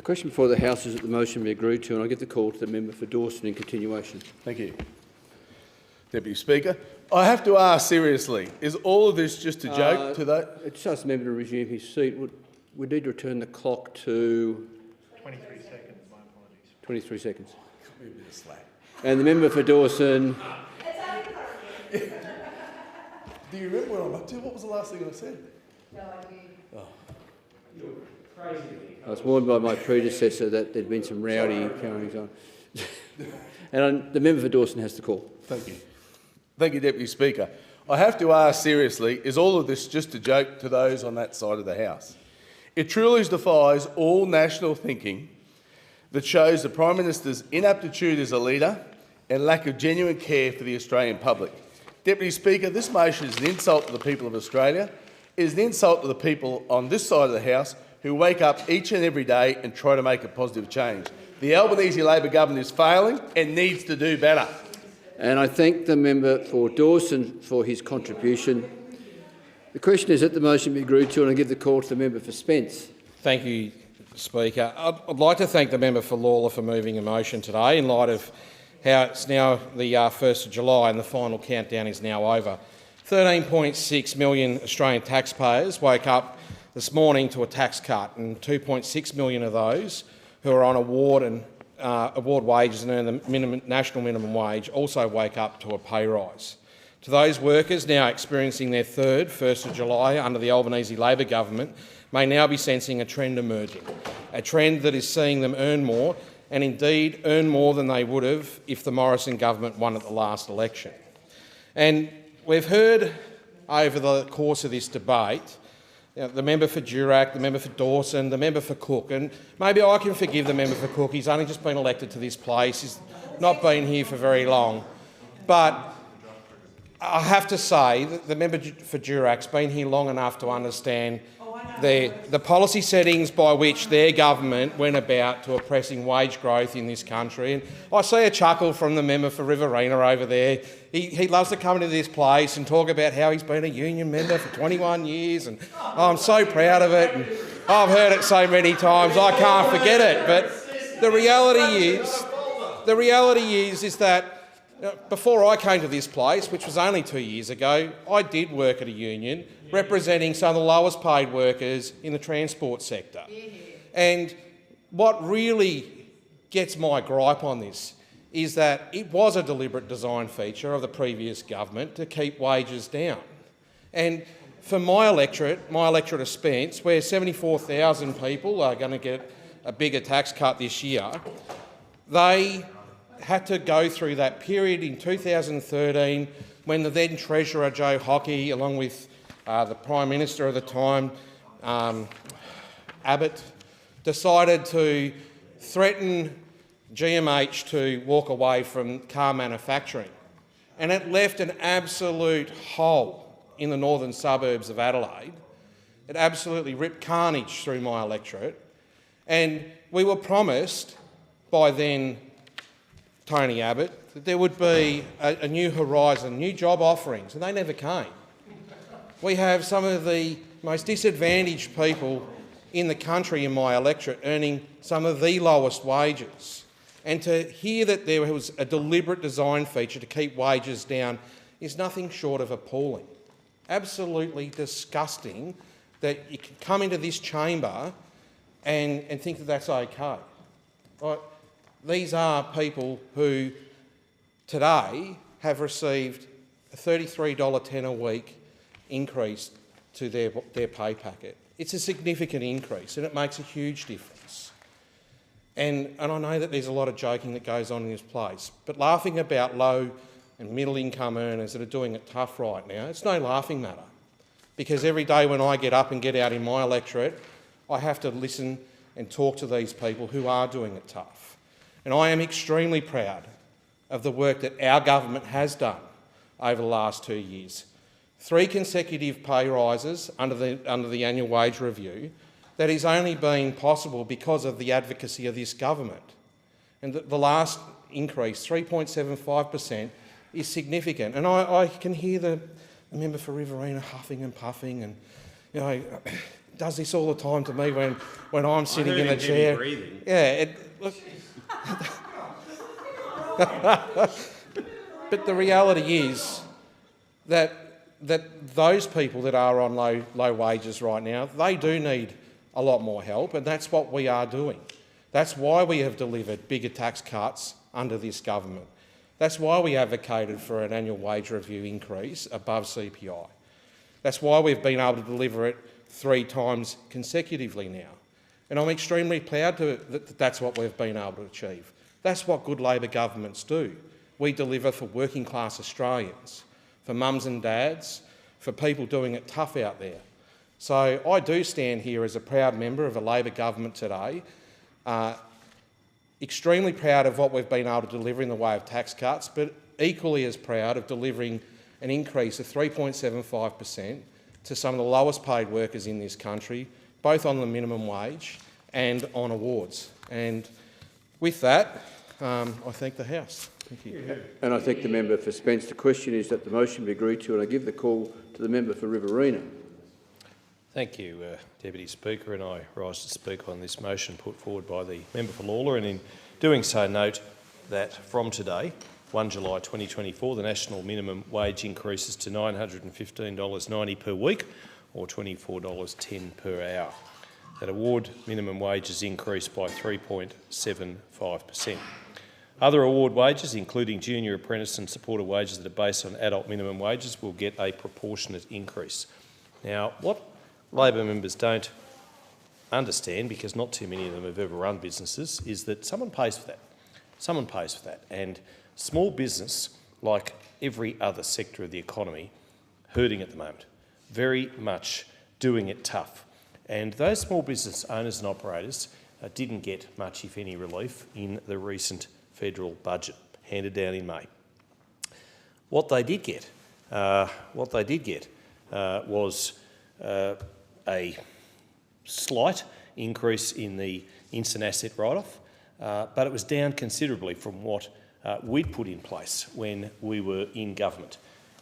The question before the House is that the motion be agreed to, and I give the call to the member for Dawson in continuation. Thank you. Deputy Speaker, I have to ask seriously, is all of this just a joke to that? Just ask the member to resume his seat. We need to return the clock to 23 seconds, my apologies. 23 seconds. And the member for Dawson. Do you remember what I'm up to? What was the last thing I said? No idea. Oh. I was warned by my predecessor that there'd been some rowdy carryings on. And the member for Dawson has the call. Thank you. Thank you, Deputy Speaker. I have to ask seriously, is all of this just a joke to those on that side of the House? It truly defies all national thinking that shows the Prime Minister's inaptitude as a leader and lack of genuine care for the Australian public. Deputy Speaker, this motion is an insult to the people of Australia. It is an insult to the people on this side of the House who wake up each and every day and try to make a positive change. The Albanese Labor government is failing and needs to do better. And I thank the member for Dawson for his contribution. The question is that the motion be agreed to, and I give the call to the member for Spence. Thank you, Speaker. I'd like to thank the member for Lawler for moving a motion today in light of how it's now the 1st of July and the final countdown is now over. 13.6 million Australian taxpayers woke up this morning to a tax cut, and 2.6 million of those who are on award wages and earn the national minimum wage also wake up to a pay rise. To those workers now experiencing their third 1st of July under the Albanese Labor government may now be sensing a trend emerging, a trend that is seeing them earn more, and indeed earn more than they would have if the Morrison government won at the last election. And we've heard over the course of this debate the member for Durack, the member for Dawson, the member for Cook, and maybe I can forgive the member for Cook. He's only just been elected to this place. He's not been here for very long. But I have to say that the member for Durack's been here long enough to understand the policy settings by which their government went about to oppressing wage growth in this country. And I see a chuckle from the member for Riverina over there. He loves to come into this place and talk about how he's been a union member for 21 years and I'm so proud of it. And I've heard it so many times I can't forget it. But the reality is that before I came to this place, which was only 2 years ago, I did work at a union representing some of the lowest paid workers in the transport sector. And what really gets my gripe on this is that it was a deliberate design feature of the previous government to keep wages down. And for my electorate of Spence, where 74,000 people are going to get a bigger tax cut this year, they had to go through that period in 2013 when the then Treasurer, Joe Hockey, along with the Prime Minister at the time, Abbott, decided to threaten GMH to walk away from car manufacturing. And it left an absolute hole in the northern suburbs of Adelaide. It absolutely ripped carnage through my electorate. And we were promised by then Tony Abbott that there would be a new horizon, new job offerings, and they never came. We have some of the most disadvantaged people in the country in my electorate earning some of the lowest wages. And to hear that there was a deliberate design feature to keep wages down is nothing short of appalling. Absolutely disgusting that you can come into this chamber and think that that's okay. Right? These are people who today have received a $33.10 a week increase to their pay packet. It's a significant increase and it makes a huge difference. And I know that there's a lot of joking that goes on in this place, but laughing about low and middle income earners that are doing it tough right now, it's no laughing matter. Because every day when I get up and get out in my electorate, I have to listen and talk to these people who are doing it tough. And I am extremely proud of the work that our government has done over the last 2 years. 3 consecutive pay rises under the annual wage review that is only been possible because of the advocacy of this government. And the last increase, 3.75%, is significant. And I can hear the member for Riverina huffing and puffing and, does this all the time to me when I'm sitting in a chair. Yeah. But the reality is that those people that are on low wages right now, they do need a lot more help, and that's what we are doing. That's why we have delivered bigger tax cuts under this government. That's why we advocated for an annual wage review increase above CPI. That's why we've been able to deliver it 3 times consecutively now. And I'm extremely proud that that's what we've been able to achieve. That's what good Labor governments do. We deliver for working class Australians, for mums and dads, for people doing it tough out there. So I do stand here as a proud member of a Labor government today, extremely proud of what we've been able to deliver in the way of tax cuts, but equally as proud of delivering an increase of 3.75% to some of the lowest paid workers in this country, both on the minimum wage and on awards. And with that, I thank the House. Thank you. And I thank the member for Spence. The question is that the motion be agreed to, and I give the call to the member for Riverina. Thank you, Deputy Speaker, and I rise to speak on this motion put forward by the member for Lawler, and in doing so note that from today, 1 July 2024, the national minimum wage increases to $915.90 per week, or $24.10 per hour. That award minimum wages increased by 3.75%. Other award wages, including junior apprentice and supporter wages that are based on adult minimum wages, will get a proportionate increase. Now, what Labor members don't understand, because not too many of them have ever run businesses, is that someone pays for that. Someone pays for that. And small business, like every other sector of the economy, hurting at the moment, very much doing it tough. And those small business owners and operators didn't get much, if any, relief in the recent federal budget handed down in May. What they did get was a slight increase in the instant asset write-off, but it was down considerably from what we'd put in place when we were in government.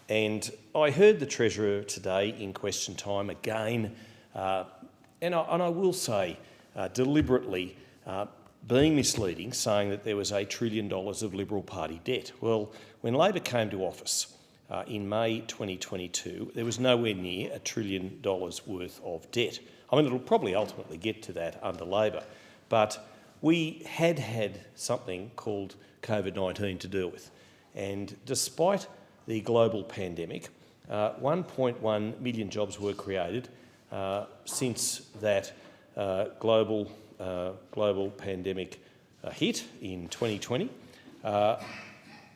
And I heard the Treasurer today in question time again, and I will say deliberately being misleading, saying that there was $1 trillion of Liberal Party debt. Well, when Labor came to office in May 2022, there was nowhere near $1 trillion worth of debt. I mean, it'll probably ultimately get to that under Labor, but we had something called COVID-19 to deal with. And despite the global pandemic, 1.1 million jobs were created since that global pandemic hit in 2020.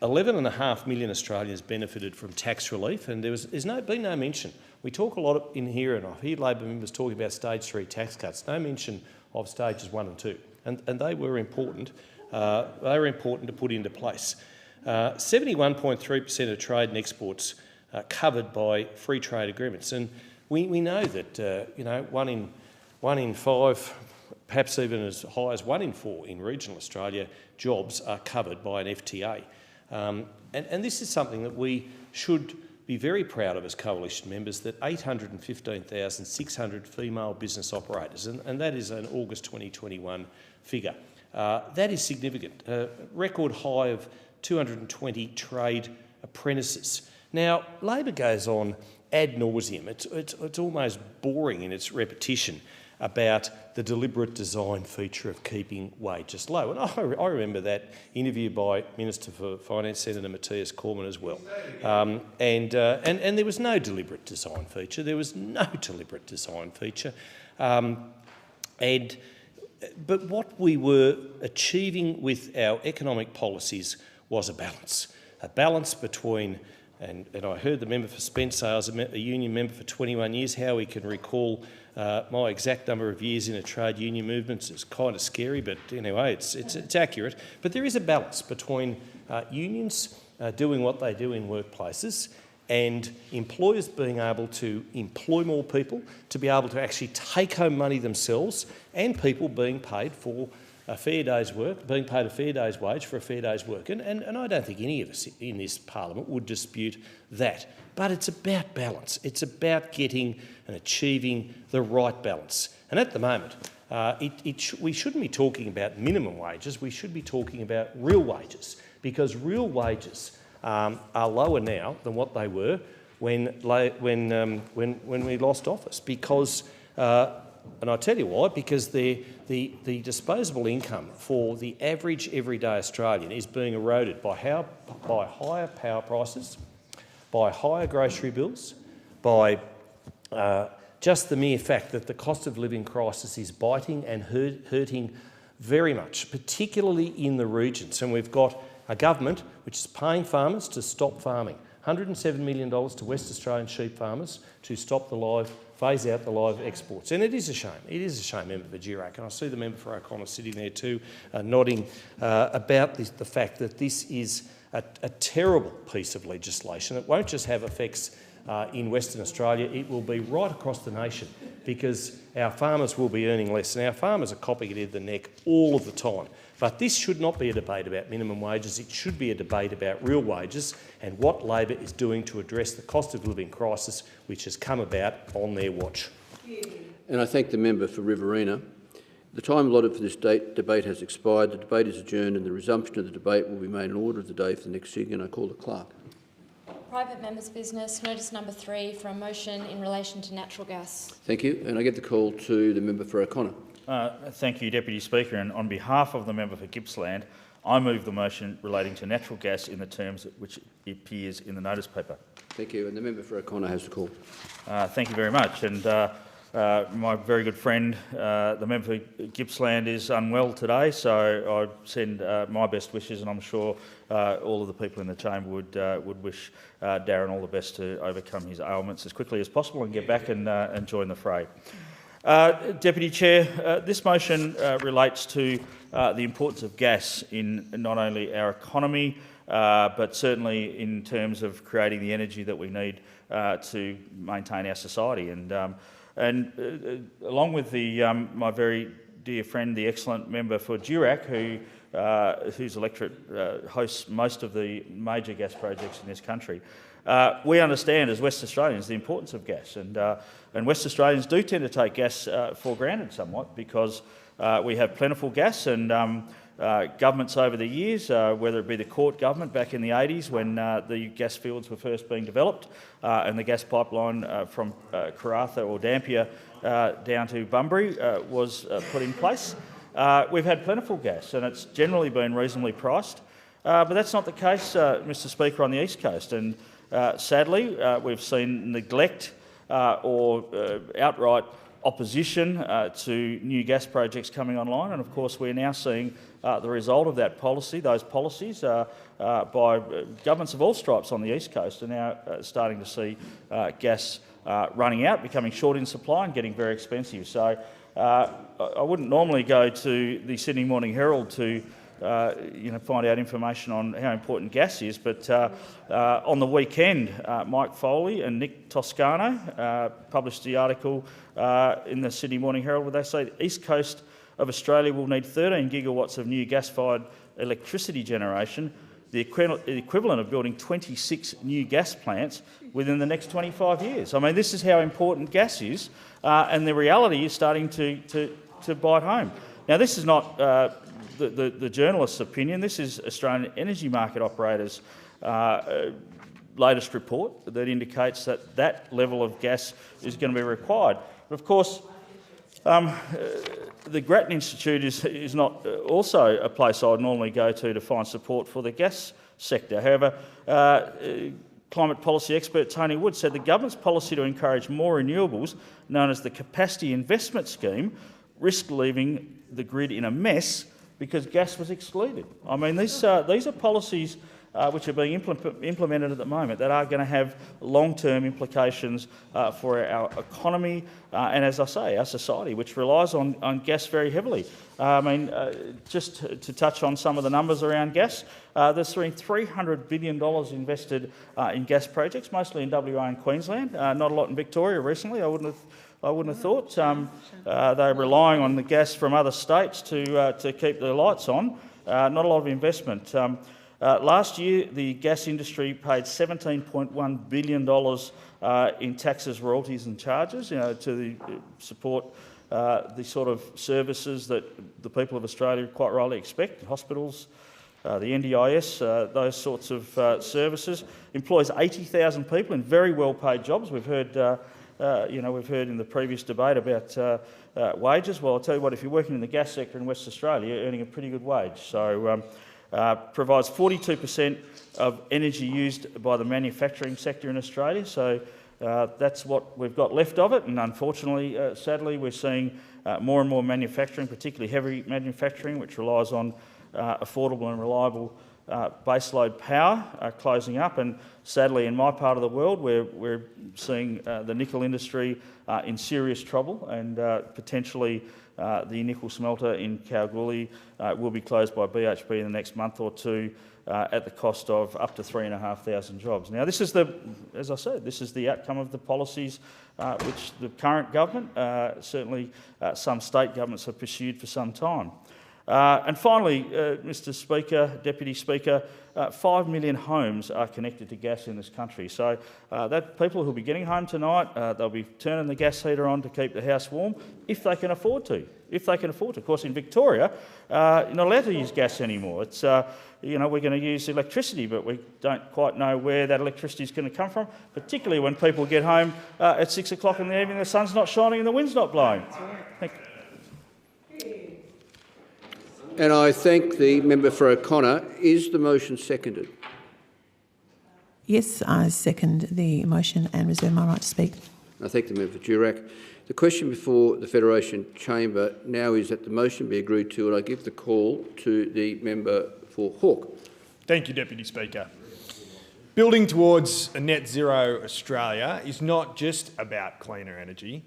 11.5 million Australians benefited from tax relief, and there's been no mention. We talk a lot in here, and I hear Labor members talking about stage 3 tax cuts. No mention of stages 1 and 2, and they were important. They were important to put into place. 71.3% of trade and exports covered by free trade agreements, and we know that 1 in 5, perhaps even as high as 1 in 4 in regional Australia, jobs are covered by an FTA. And this is something that we should be very proud of as coalition members, that 815,600 female business operators, and that is an August 2021 figure. That is significant. A record high of 220 trade apprentices. Now, Labor goes on ad nauseum. It's almost boring in its repetition about the deliberate design feature of keeping wages low. And I remember that interview by Minister for Finance, Senator Matthias Cormann, as well. And there was no deliberate design feature. There was no deliberate design feature. But what we were achieving with our economic policies was a balance between, and I heard the member for Spence say I was a union member for 21 years, how he can recall my exact number of years in a trade union movement. It's kind of scary, but anyway, it's accurate. But there is a balance between unions doing what they do in workplaces and employers being able to employ more people, to be able to actually take home money themselves, and people being paid for a fair day's work, being paid a fair day's wage for a fair day's work. And I don't think any of us in this parliament would dispute that. But it's about balance. It's about getting and achieving the right balance. And at the moment, we shouldn't be talking about minimum wages. We should be talking about real wages, because real wages are lower now than what they were when we lost office. Because, and I tell you why, because the disposable income for the average everyday Australian is being eroded by higher power prices, by higher grocery bills, by just the mere fact that the cost of living crisis is biting and hurting very much, particularly in the regions. And we've got a government which is paying farmers to stop farming. $107 million to West Australian sheep farmers to stop phase out the live exports. And it is a shame. It is a shame, Member for Durack. And I see the Member for O'Connor sitting there too, nodding about the fact that this is a terrible piece of legislation. It won't just have effects in Western Australia, it will be right across the nation, because our farmers will be earning less, and our farmers are copying it in the neck all of the time. But this should not be a debate about minimum wages. It should be a debate about real wages and what Labor is doing to address the cost of living crisis which has come about on their watch. And I thank the member for Riverina. The time allotted for this debate has expired. The debate is adjourned, and the resumption of the debate will be made in order of the day for the next sitting. And I call the clerk. Private members' business, notice number 3 for a motion in relation to natural gas. Thank you. And I give the call to the member for O'Connor. Thank you, Deputy Speaker. And on behalf of the member for Gippsland, I move the motion relating to natural gas in the terms which appears in the notice paper. Thank you. And the member for O'Connor has the call. Thank you very much. And my very good friend, the member for Gippsland, is unwell today, so I send my best wishes, and I'm sure all of the people in the chamber would wish Darren all the best to overcome his ailments as quickly as possible and get back and join the fray. Deputy Chair, this motion relates to the importance of gas in not only our economy, but certainly in terms of creating the energy that we need to maintain our society. And along with my very dear friend, the excellent member for Durack, whose electorate hosts most of the major gas projects in this country, we understand as West Australians the importance of gas. And West Australians do tend to take gas for granted somewhat, because we have plentiful gas, and governments over the years, whether it be the Court government back in the 80s when the gas fields were first being developed, and the gas pipeline from Karratha or Dampier down to Bunbury was put in place, we've had plentiful gas, and it's generally been reasonably priced. But that's not the case, Mr Speaker, on the East Coast. And sadly, we've seen neglect or outright opposition to new gas projects coming online, and of course we're now seeing the result of that policy. Those policies by governments of all stripes on the East Coast are now starting to see gas running out, becoming short in supply and getting very expensive. So I wouldn't normally go to the Sydney Morning Herald to find out information on how important gas is, but on the weekend, Mike Foley and Nick Toscano published the article in the Sydney Morning Herald where they say the East Coast of Australia will need 13 gigawatts of new gas-fired electricity generation, the equivalent of building 26 new gas plants within the next 25 years. I mean, this is how important gas is, and the reality is starting to bite home. Now, this is not the journalist's opinion. This is Australian Energy Market Operators' latest report that indicates that that level of gas is going to be required. But of course, the Grattan Institute is not also a place I would normally go to find support for the gas sector. However, climate policy expert Tony Wood said the government's policy to encourage more renewables, known as the Capacity Investment Scheme, risked leaving the grid in a mess because gas was excluded. I mean, these are policies which are being implemented at the moment that are going to have long-term implications for our economy and, as I say, our society, which relies on gas very heavily. I mean, just to touch on some of the numbers around gas, there's been $300 billion invested in gas projects, mostly in WA and Queensland, not a lot in Victoria recently. I I wouldn't have thought. They're relying on the gas from other states to keep their lights on. Not a lot of investment. Last year, the gas industry paid $17.1 billion in taxes, royalties and charges to support the sort of services that the people of Australia quite rightly expect, hospitals, the NDIS, those sorts of services. Employs 80,000 people in very well-paid jobs. We've heard, we've heard in the previous debate about wages. Well, I'll tell you what, if you're working in the gas sector in West Australia, you're earning a pretty good wage. So provides 42% of energy used by the manufacturing sector in Australia. So that's what we've got left of it, and unfortunately, sadly, we're seeing more and more manufacturing, particularly heavy manufacturing, which relies on affordable and reliable baseload power, closing up. And sadly, in my part of the world, we're seeing the nickel industry in serious trouble, and potentially the nickel smelter in Kalgoorlie will be closed by BHP in the next month or two, at the cost of up to 3,500 jobs. Now, this is as I said, this is the outcome of the policies which the current government, certainly some state governments, have pursued for some time. And finally, Mr. Speaker, Deputy Speaker, 5 million homes are connected to gas in this country. So that people who'll be getting home tonight, they'll be turning the gas heater on to keep the house warm if they can afford to. If they can afford to. Of course, in Victoria, you're not allowed to use gas anymore. It's we're going to use electricity, but we don't quite know where that electricity is going to come from, particularly when people get home at 6 o'clock in the evening, the sun's not shining and the wind's not blowing. Thank you. And I thank the member for O'Connor. Is the motion seconded? Yes, I second the motion and reserve my right to speak. I thank the member for Durack. The question before the Federation Chamber now is that the motion be agreed to, and I give the call to the member for Hawke. Thank you, Deputy Speaker. Building towards a net zero Australia is not just about cleaner energy.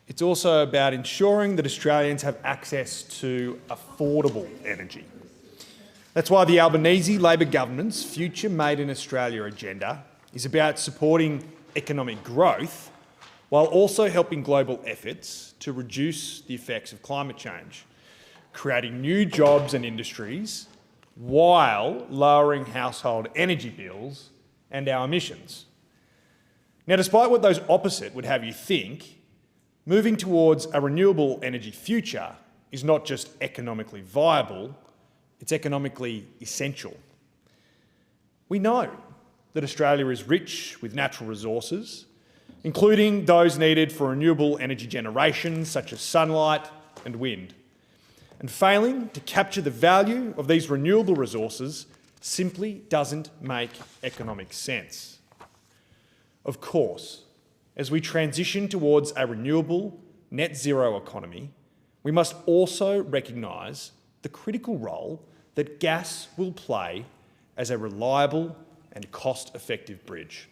It's also about ensuring that Australians have access to affordable energy. That's why the Albanese Labor government's Future Made in Australia agenda is about supporting economic growth while also helping global efforts to reduce the effects of climate change, creating new jobs and industries while lowering household energy bills and our emissions. Now, despite what those opposite would have you think, moving towards a renewable energy future is not just economically viable, it's economically essential. We know that Australia is rich with natural resources, including those needed for renewable energy generation, such as sunlight and wind. And failing to capture the value of these renewable resources simply doesn't make economic sense. Of course, as we transition towards a renewable net zero economy, we must also recognise the critical role that gas will play as a reliable and cost-effective bridge.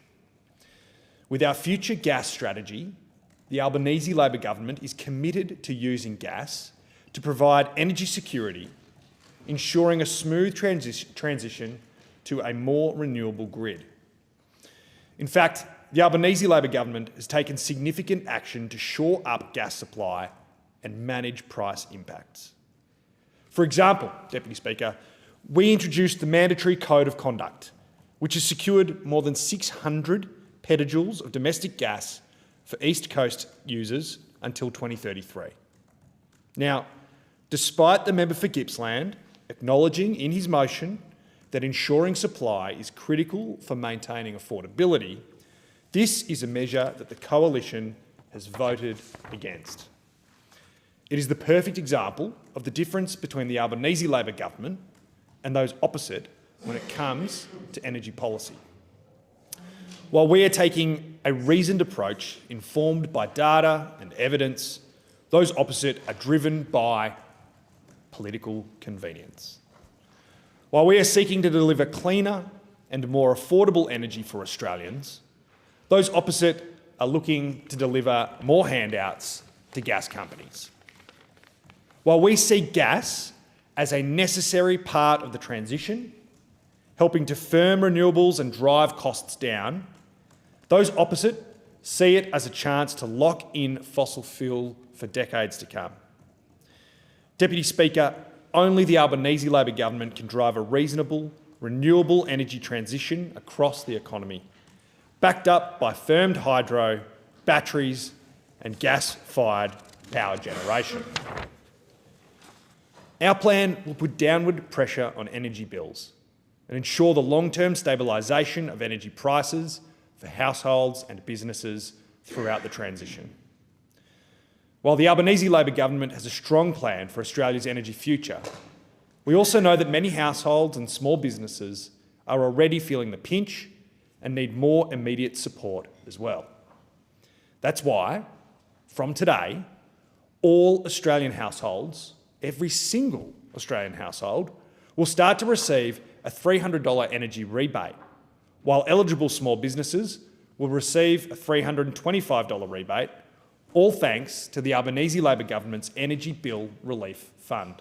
With our future gas strategy, the Albanese Labor government is committed to using gas to provide energy security, ensuring a smooth transition to a more renewable grid. In fact, the Albanese Labor government has taken significant action to shore up gas supply and manage price impacts. For example, Deputy Speaker, we introduced the mandatory Code of Conduct, which has secured more than 600 petajoules of domestic gas for East Coast users until 2033. Now, despite the member for Gippsland acknowledging in his motion that ensuring supply is critical for maintaining affordability, this is a measure that the Coalition has voted against. It is the perfect example of the difference between the Albanese Labor government and those opposite when it comes to energy policy. While we are taking a reasoned approach informed by data and evidence, those opposite are driven by political convenience. While we are seeking to deliver cleaner and more affordable energy for Australians, those opposite are looking to deliver more handouts to gas companies. While we see gas as a necessary part of the transition, helping to firm renewables and drive costs down, those opposite see it as a chance to lock in fossil fuel for decades to come. Deputy Speaker, only the Albanese Labor government can drive a reasonable, renewable energy transition across the economy, backed up by firmed hydro, batteries and gas-fired power generation. Our plan will put downward pressure on energy bills and ensure the long-term stabilisation of energy prices for households and businesses throughout the transition. While the Albanese Labor government has a strong plan for Australia's energy future, we also know that many households and small businesses are already feeling the pinch and need more immediate support as well. That's why, from today, all Australian households, every single Australian household, will start to receive a $300 energy rebate, while eligible small businesses will receive a $325 rebate, all thanks to the Albanese Labor government's Energy Bill Relief Fund.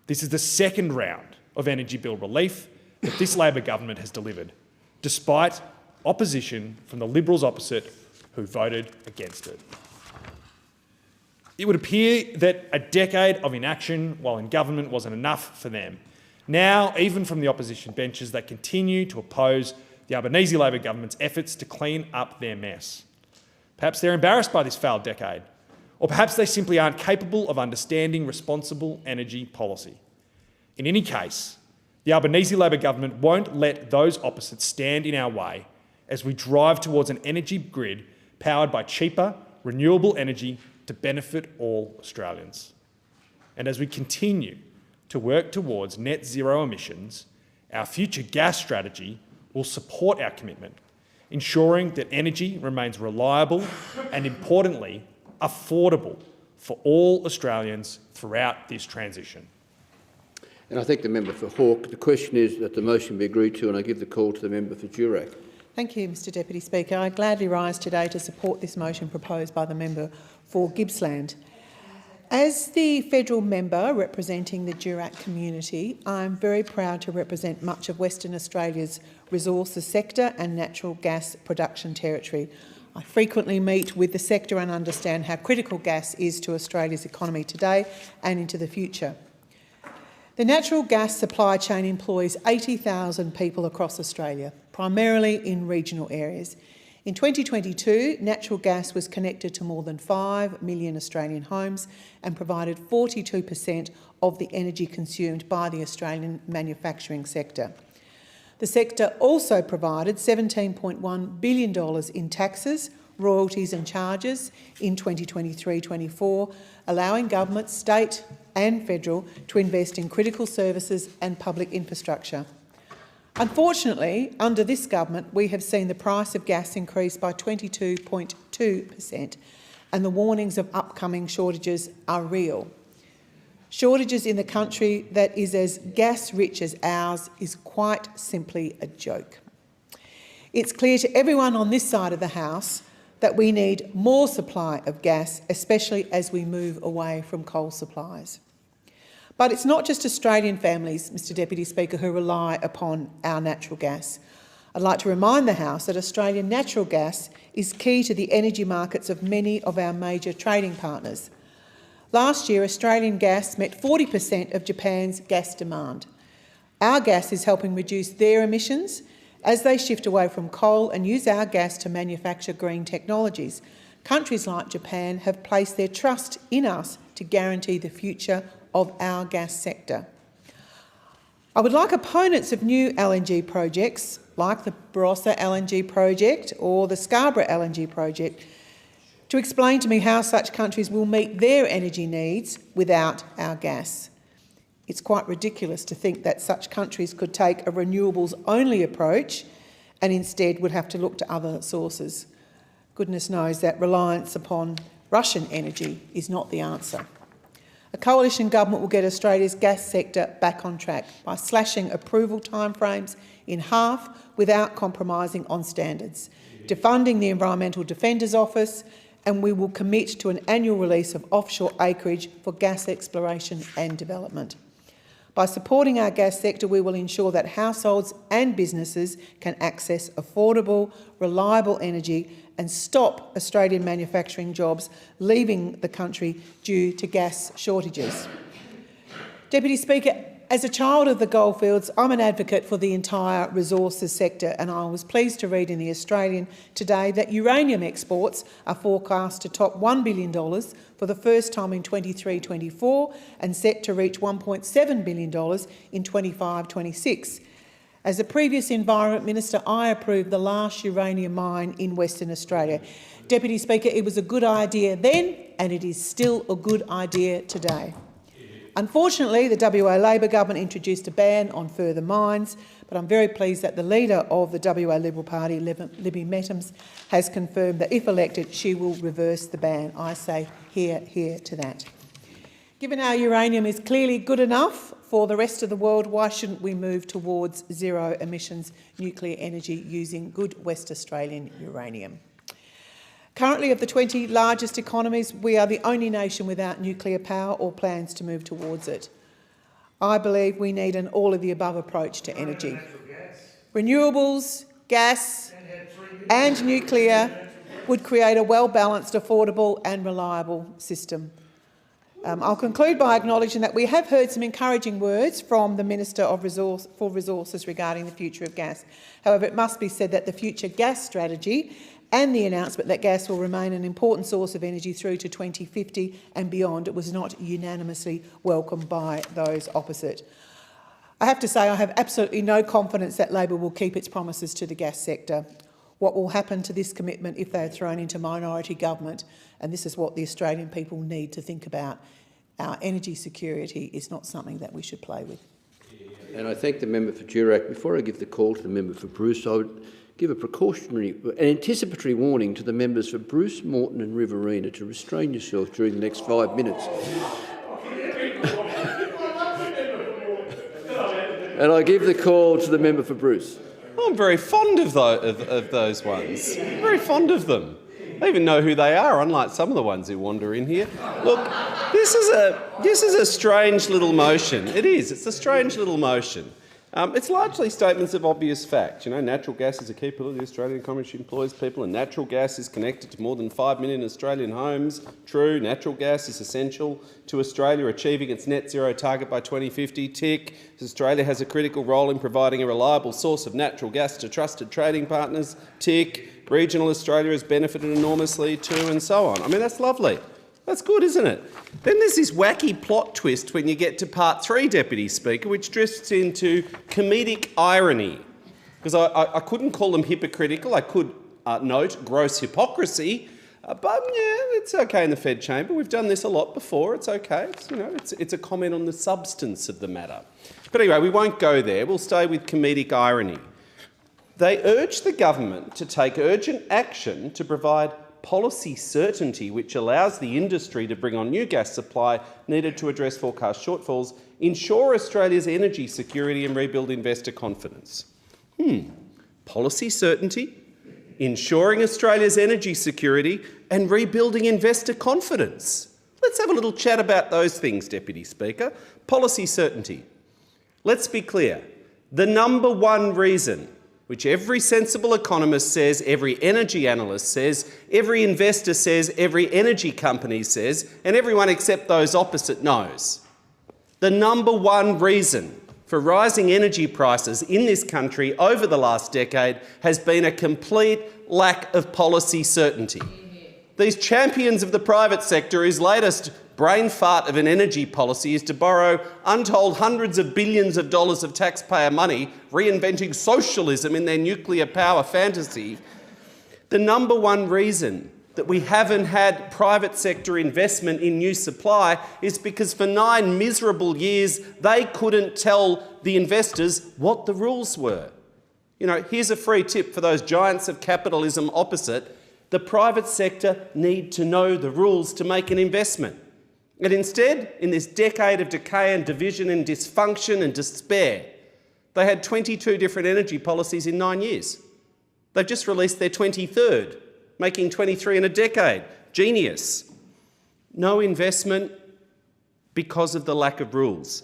This is the second round of energy bill relief that this Labor government has delivered, despite opposition from the Liberals opposite who voted against it. It would appear that a decade of inaction while in government wasn't enough for them. Now, even from the opposition benches, they continue to oppose the Albanese Labor government's efforts to clean up their mess. Perhaps they're embarrassed by this failed decade, or perhaps they simply aren't capable of understanding responsible energy policy. In any case, the Albanese Labor government won't let those opposites stand in our way as we drive towards an energy grid powered by cheaper, renewable energy to benefit all Australians. And as we continue to work towards net zero emissions, our future gas strategy will support our commitment, ensuring that energy remains reliable and, importantly, affordable for all Australians throughout this transition. And I thank the member for Hawke. The question is that the motion be agreed to, and I give the call to the member for Durack. Thank you, Mr Deputy Speaker. I gladly rise today to support this motion proposed by the member for Gippsland. As the federal member representing the Durack community, I am very proud to represent much of Western Australia's resources sector and natural gas production territory. I frequently meet with the sector and understand how critical gas is to Australia's economy today and into the future. The natural gas supply chain employs 80,000 people across Australia, primarily in regional areas. In 2022, natural gas was connected to more than 5 million Australian homes and provided 42% of the energy consumed by the Australian manufacturing sector. The sector also provided $17.1 billion in taxes, royalties and charges in 2023-24, allowing government, state and federal to invest in critical services and public infrastructure. Unfortunately, under this government, we have seen the price of gas increase by 22.2%, and the warnings of upcoming shortages are real. Shortages in the country that is as gas-rich as ours is quite simply a joke. It's clear to everyone on this side of the House that we need more supply of gas, especially as we move away from coal supplies. But it's not just Australian families, Mr Deputy Speaker, who rely upon our natural gas. I'd like to remind the House that Australian natural gas is key to the energy markets of many of our major trading partners. Last year, Australian gas met 40% of Japan's gas demand. Our gas is helping reduce their emissions as they shift away from coal and use our gas to manufacture green technologies. Countries like Japan have placed their trust in us to guarantee the future of our gas sector. I would like opponents of new LNG projects, like the Barossa LNG project or the Scarborough LNG project, to explain to me how such countries will meet their energy needs without our gas. It's quite ridiculous to think that such countries could take a renewables-only approach and instead would have to look to other sources. Goodness knows that reliance upon Russian energy is not the answer. A coalition government will get Australia's gas sector back on track by slashing approval timeframes in half without compromising on standards, defunding the Environmental Defender's Office, and we will commit to an annual release of offshore acreage for gas exploration and development. By supporting our gas sector, we will ensure that households and businesses can access affordable, reliable energy and stop Australian manufacturing jobs leaving the country due to gas shortages. Deputy Speaker, as a child of the goldfields, I'm an advocate for the entire resources sector, and I was pleased to read in The Australian today that uranium exports are forecast to top $1 billion for the first time in 23-24 and set to reach $1.7 billion in 25-26. As the previous Environment Minister, I approved the last uranium mine in Western Australia. Deputy Speaker, it was a good idea then, and it is still a good idea today. Unfortunately, the WA Labor government introduced a ban on further mines, but I'm very pleased that the leader of the WA Liberal Party, Libby Mettams, has confirmed that if elected, she will reverse the ban. I say hear, hear to that. Given our uranium is clearly good enough for the rest of the world, why shouldn't we move towards zero emissions nuclear energy using good West Australian uranium? Currently, of the 20 largest economies, we are the only nation without nuclear power or plans to move towards it. I believe we need an all-of-the-above approach to energy. Renewables, gas and nuclear would create a well-balanced, affordable and reliable system. I'll conclude by acknowledging that we have heard some encouraging words from the Minister for Resources regarding the future of gas. However, it must be said that the future gas strategy and the announcement that gas will remain an important source of energy through to 2050 and beyond was not unanimously welcomed by those opposite. I have to say I have absolutely no confidence that Labor will keep its promises to the gas sector. What will happen to this commitment if they are thrown into minority government? And this is what the Australian people need to think about. Our energy security is not something that we should play with. And I thank the member for Durack. Before I give the call to the member for Bruce, I would give an anticipatory warning to the members for Bruce, Moreton and Riverina to restrain yourself during the next 5 minutes. And I give the call to the member for Bruce. I'm very fond of those ones. Very fond of them. I even know who they are, unlike some of the ones who wander in here. Look, this is a strange little motion. It is. It's a strange little motion. It's largely statements of obvious fact. You know, natural gas is a key pillar of the Australian economy which employs people, and natural gas is connected to more than 5 million Australian homes. True, natural gas is essential to Australia achieving its net zero target by 2050. Tick. Australia has a critical role in providing a reliable source of natural gas to trusted trading partners. Tick. Regional Australia has benefited enormously too, and so on. I mean, that's lovely. That's good, isn't it? Then there's this wacky plot twist when you get to part 3, Deputy Speaker, which drifts into comedic irony. Because I couldn't call them hypocritical. I could note gross hypocrisy. But yeah, it's okay in the Fed chamber. We've done this a lot before. It's okay. It's a comment on the substance of the matter. But anyway, we won't go there. We'll stay with comedic irony. They urge the government to take urgent action to provide policy certainty which allows the industry to bring on new gas supply needed to address forecast shortfalls, ensure Australia's energy security and rebuild investor confidence. Policy certainty, ensuring Australia's energy security and rebuilding investor confidence. Let's have a little chat about those things, Deputy Speaker. Policy certainty. Let's be clear. The number one reason which every sensible economist says, every energy analyst says, every investor says, every energy company says, and everyone except those opposite knows. The number one reason for rising energy prices in this country over the last decade has been a complete lack of policy certainty. These champions of the private sector whose latest brain fart of an energy policy is to borrow untold hundreds of billions of dollars of taxpayer money, reinventing socialism in their nuclear power fantasy. The number one reason that we haven't had private sector investment in new supply is because for 9 miserable years they couldn't tell the investors what the rules were. You know, here's a free tip for those giants of capitalism opposite. The private sector need to know the rules to make an investment. And instead, in this decade of decay and division and dysfunction and despair, they had 22 different energy policies in 9 years. They've just released their 23rd, making 23 in a decade. Genius. No investment because of the lack of rules.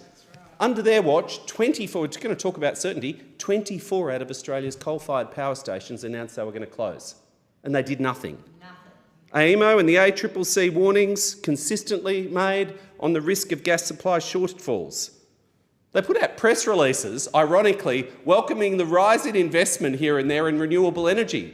under their watch, 24, we're going to talk about certainty, 24 out of Australia's coal-fired power stations announced they were going to close. And they did nothing. AEMO and the ACCC warnings consistently made on the risk of gas supply shortfalls. They put out press releases, ironically, welcoming the rise in investment here and there in renewable energy,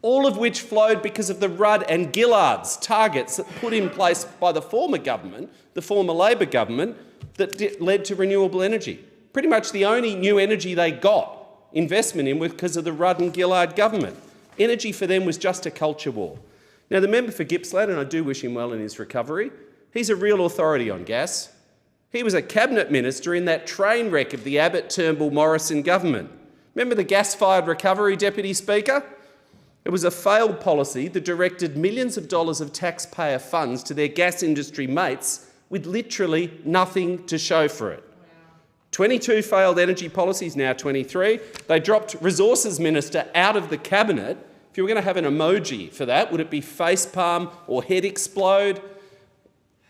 all of which flowed because of the Rudd and Gillard's targets that put in place by the former government, the former Labor government, that led to renewable energy. Pretty much the only new energy they got investment in was because of the Rudd and Gillard government. Energy for them was just a culture war. Now, the member for Gippsland, and I do wish him well in his recovery, he's a real authority on gas. He was a cabinet minister in that train wreck of the Abbott-Turnbull-Morrison government. Remember the gas-fired recovery, Deputy Speaker? It was a failed policy that directed millions of dollars of taxpayer funds to their gas industry mates with literally nothing to show for it. 22 failed energy policies, now 23. They dropped Resources Minister out of the cabinet. If you were going to have an emoji for that, would it be facepalm or head explode?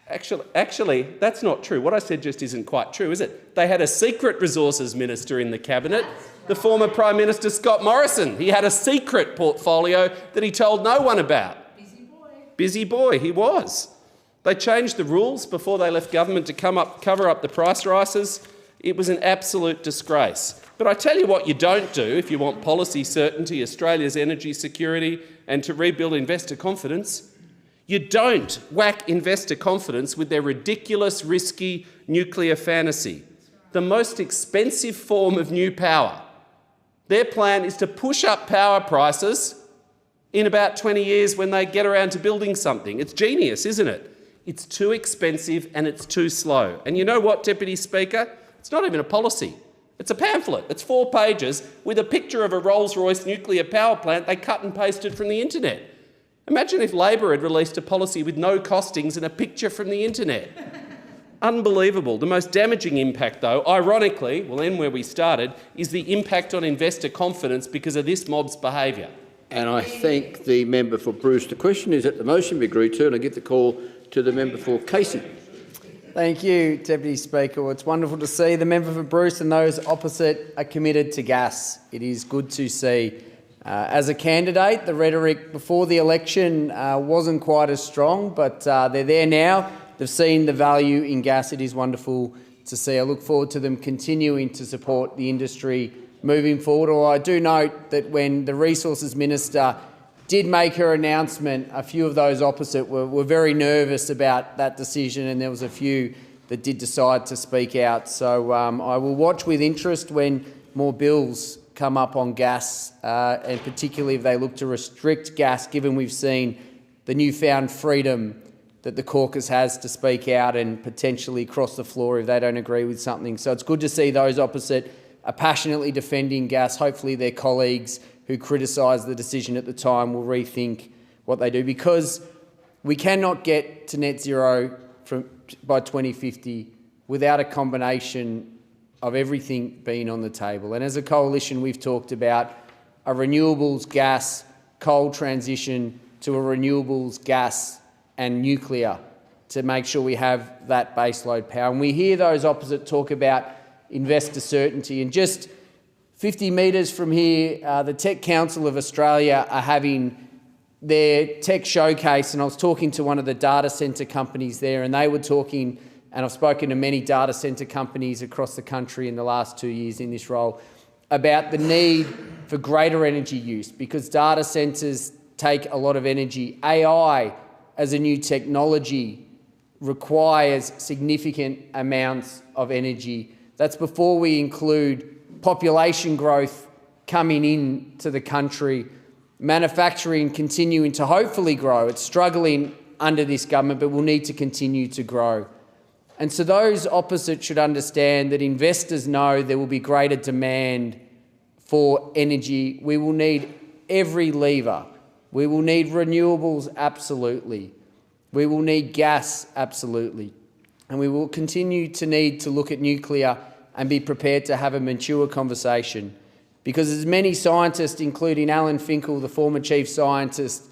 Actually, that's not true. What I said just isn't quite true, is it? They had a secret Resources Minister in the cabinet, the former Prime Minister Scott Morrison. He had a secret portfolio that he told no one about. Busy boy. Busy boy, he was. They changed the rules before they left government to cover up the price rises. It was an absolute disgrace. But I tell you what you don't do if you want policy certainty, Australia's energy security, and to rebuild investor confidence. You don't whack investor confidence with their ridiculous, risky nuclear fantasy, the most expensive form of new power. Their plan is to push up power prices in about 20 years when they get around to building something. It's genius, isn't it? It's too expensive and it's too slow. And you know what, Deputy Speaker? It's not even a policy. It's a pamphlet. It's 4 pages with a picture of a Rolls-Royce nuclear power plant they cut and pasted from the internet. Imagine if Labor had released a policy with no costings and a picture from the internet. Unbelievable. The most damaging impact, though, ironically, we'll end where we started, is the impact on investor confidence because of this mob's behaviour. And I thank the member for Bruce. The question is that the motion be agreed to, and I give the call to the member for Casey. Thank you, Deputy Speaker. Well, it's wonderful to see the member for Bruce and those opposite are committed to gas. It is good to see. As a candidate, the rhetoric before the election wasn't quite as strong, but they're there now. They've seen the value in gas. It is wonderful to see. I look forward to them continuing to support the industry moving forward. Or I do note that when the Resources Minister did make her announcement, a few of those opposite were very nervous about that decision, and there was a few that did decide to speak out. So I will watch with interest when more bills come up on gas, and particularly if they look to restrict gas, given we've seen the newfound freedom that the caucus has to speak out and potentially cross the floor if they don't agree with something. So it's good to see those opposite are passionately defending gas. Hopefully their colleagues who criticised the decision at the time will rethink what they do, because we cannot get to net zero by 2050 without a combination of everything being on the table. And as a coalition, we've talked about a renewables, gas, coal transition to a renewables, gas and nuclear to make sure we have that baseload power. And we hear those opposite talk about investor certainty. And just 50 metres from here, the Tech Council of Australia are having their tech showcase, and I was talking to one of the data centre companies there, and they were talking, and I've spoken to many data centre companies across the country in the last 2 years in this role, about the need for greater energy use, because data centres take a lot of energy. AI as a new technology requires significant amounts of energy. That's before we include population growth coming into the country, manufacturing continuing to hopefully grow. It's struggling under this government, but will need to continue to grow. And so those opposite should understand that investors know there will be greater demand for energy. We will need every lever. We will need renewables, absolutely. We will need gas, absolutely. And we will continue to need to look at nuclear and be prepared to have a mature conversation. Because as many scientists, including Alan Finkel, the former chief scientist,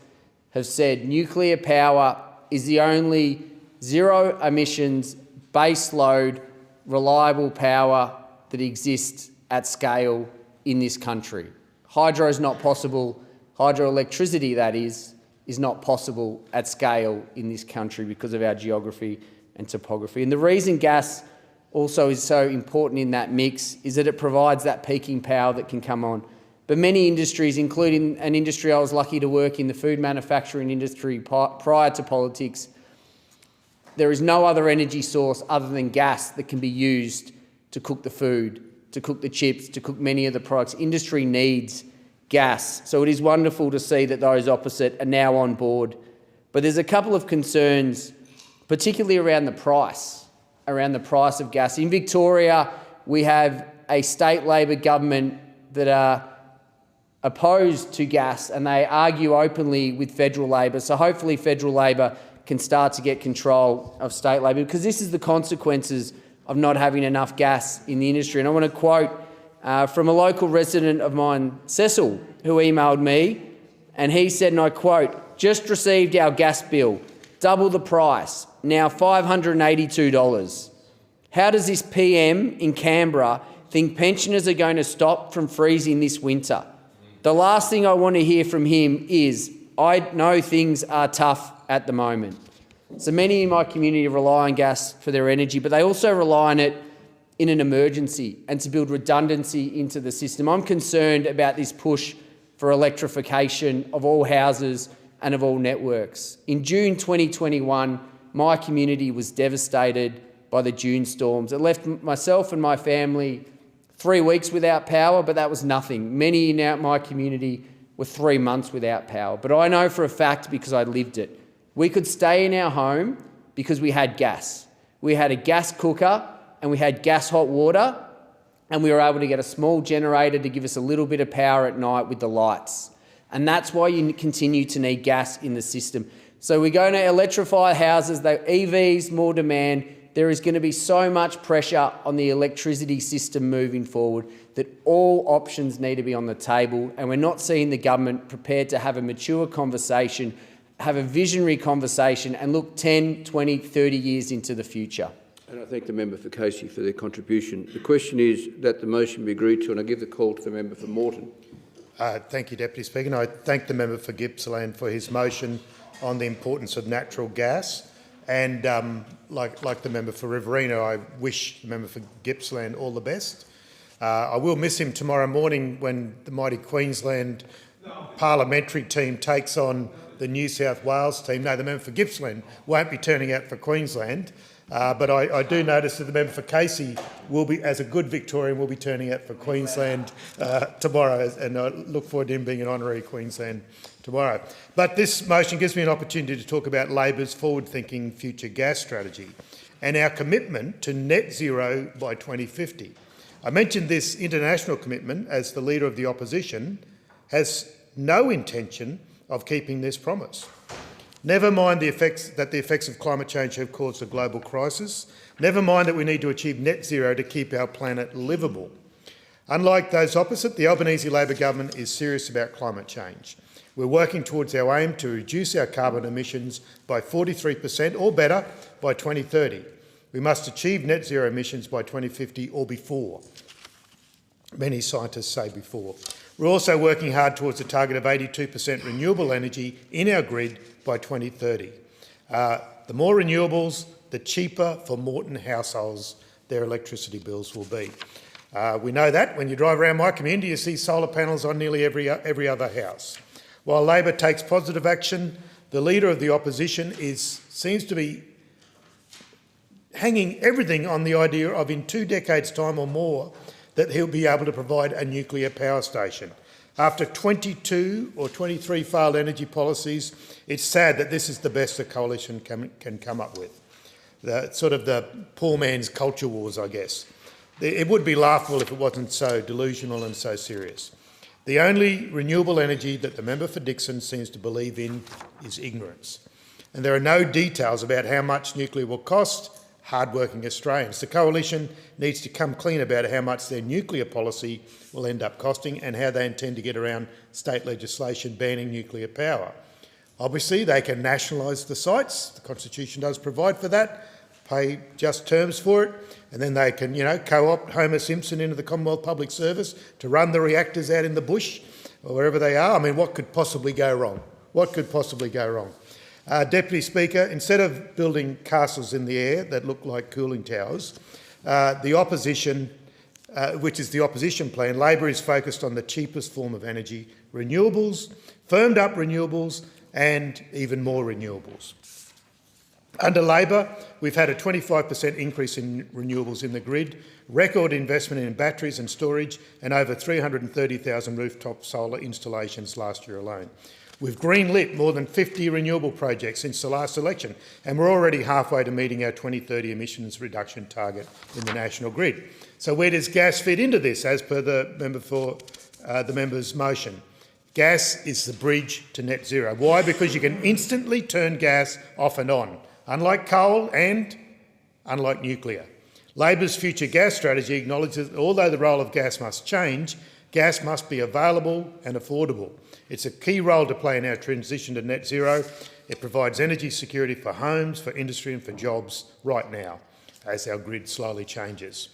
have said, nuclear power is the only zero emissions baseload reliable power that exists at scale in this country. Hydro is not possible. Hydroelectricity, that is not possible at scale in this country because of our geography and topography. And the reason gas also is so important in that mix is that it provides that peaking power that can come on. But many industries, including an industry I was lucky to work in, the food manufacturing industry prior to politics, there is no other energy source other than gas that can be used to cook the food, to cook the chips, to cook many of the products. Industry needs gas. So it is wonderful to see that those opposite are now on board. But there's a couple of concerns, particularly around the price of gas. In Victoria, we have a state Labor government that are opposed to gas, and they argue openly with federal Labor. So hopefully federal Labor can start to get control of state Labor, because this is the consequences of not having enough gas in the industry. And I want to quote from a local resident of mine, Cecil, who emailed me, and he said, and I quote, "Just received our gas bill, double the price, now $582. How does this PM in Canberra think pensioners are going to stop from freezing this winter?" The last thing I want to hear from him is, "I know things are tough at the moment." So many in my community rely on gas for their energy, but they also rely on it in an emergency and to build redundancy into the system. I'm concerned about this push for electrification of all houses and of all networks. In June 2021, my community was devastated by the June storms. It left myself and my family 3 weeks without power, but that was nothing. Many in my community were 3 months without power. But I know for a fact, because I lived it, we could stay in our home because we had gas. We had a gas cooker and we had gas hot water, and we were able to get a small generator to give us a little bit of power at night with the lights. And that's why you continue to need gas in the system. So we're going to electrify houses, EVs, more demand. There is going to be so much pressure on the electricity system moving forward that all options need to be on the table, and we're not seeing the government prepared to have a mature conversation, have a visionary conversation and look 10, 20, 30 years into the future. And I thank the member for Casey for their contribution. The question is that the motion be agreed to, and I give the call to the member for Moreton. Thank you, Deputy Speaker. And I thank the member for Gippsland for his motion on the importance of natural gas. And like the member for Riverina, I wish the member for Gippsland all the best. I will miss him tomorrow morning when the mighty Queensland parliamentary team takes on the New South Wales team. No, the member for Gippsland won't be turning out for Queensland. But I do notice that the member for Casey will be, as a good Victorian, will be turning out for Queensland tomorrow, and I look forward to him being an honorary Queensland tomorrow. But this motion gives me an opportunity to talk about Labor's forward-thinking future gas strategy and our commitment to net zero by 2050. I mentioned this international commitment as the Leader of the Opposition has no intention of keeping this promise. Never mind the effects of climate change have caused a global crisis. Never mind that we need to achieve net zero to keep our planet livable. Unlike those opposite, the Albanese Labor government is serious about climate change. We're working towards our aim to reduce our carbon emissions by 43% or better by 2030. We must achieve net zero emissions by 2050 or before. Many scientists say before. We're also working hard towards a target of 82% renewable energy in our grid by 2030. The more renewables, the cheaper for Moreton households their electricity bills will be. We know that when you drive around my community, you see solar panels on nearly every other house. While Labor takes positive action, the Leader of the Opposition seems to be hanging everything on the idea of in 2 decades' time or more that he'll be able to provide a nuclear power station. After 22 or 23 failed energy policies, it's sad that this is the best the coalition can come up with. The poor man's culture wars, I guess. It would be laughable if it wasn't so delusional and so serious. The only renewable energy that the member for Dixon seems to believe in is ignorance. And there are no details about how much nuclear will cost hard-working Australians. The coalition needs to come clean about how much their nuclear policy will end up costing and how they intend to get around state legislation banning nuclear power. Obviously, they can nationalise the sites. The Constitution does provide for that. pay just terms for it, and then they can, co-opt Homer Simpson into the Commonwealth Public Service to run the reactors out in the bush or wherever they are. I mean, what could possibly go wrong? What could possibly go wrong? Deputy Speaker, instead of building castles in the air that look like cooling towers, the opposition, which is the opposition plan, Labor is focused on the cheapest form of energy, renewables, firmed up renewables, and even more renewables. Under Labor, we've had a 25% increase in renewables in the grid, record investment in batteries and storage, and over 330,000 rooftop solar installations last year alone. We've greenlit more than 50 renewable projects since the last election, and we're already halfway to meeting our 2030 emissions reduction target in the national grid. So where does gas fit into this, as per the member's motion? Gas is the bridge to net zero. Why? Because you can instantly turn gas off and on, unlike coal and unlike nuclear. Labor's future gas strategy acknowledges that although the role of gas must change, gas must be available and affordable. It's a key role to play in our transition to net zero. It provides energy security for homes, for industry and for jobs right now, as our grid slowly changes.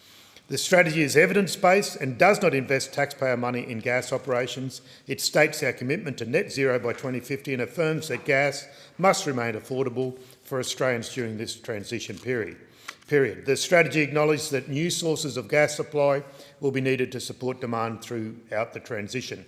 The strategy is evidence-based and does not invest taxpayer money in gas operations. It states our commitment to net zero by 2050 and affirms that gas must remain affordable for Australians during this transition period. The strategy acknowledges that new sources of gas supply will be needed to support demand throughout the transition,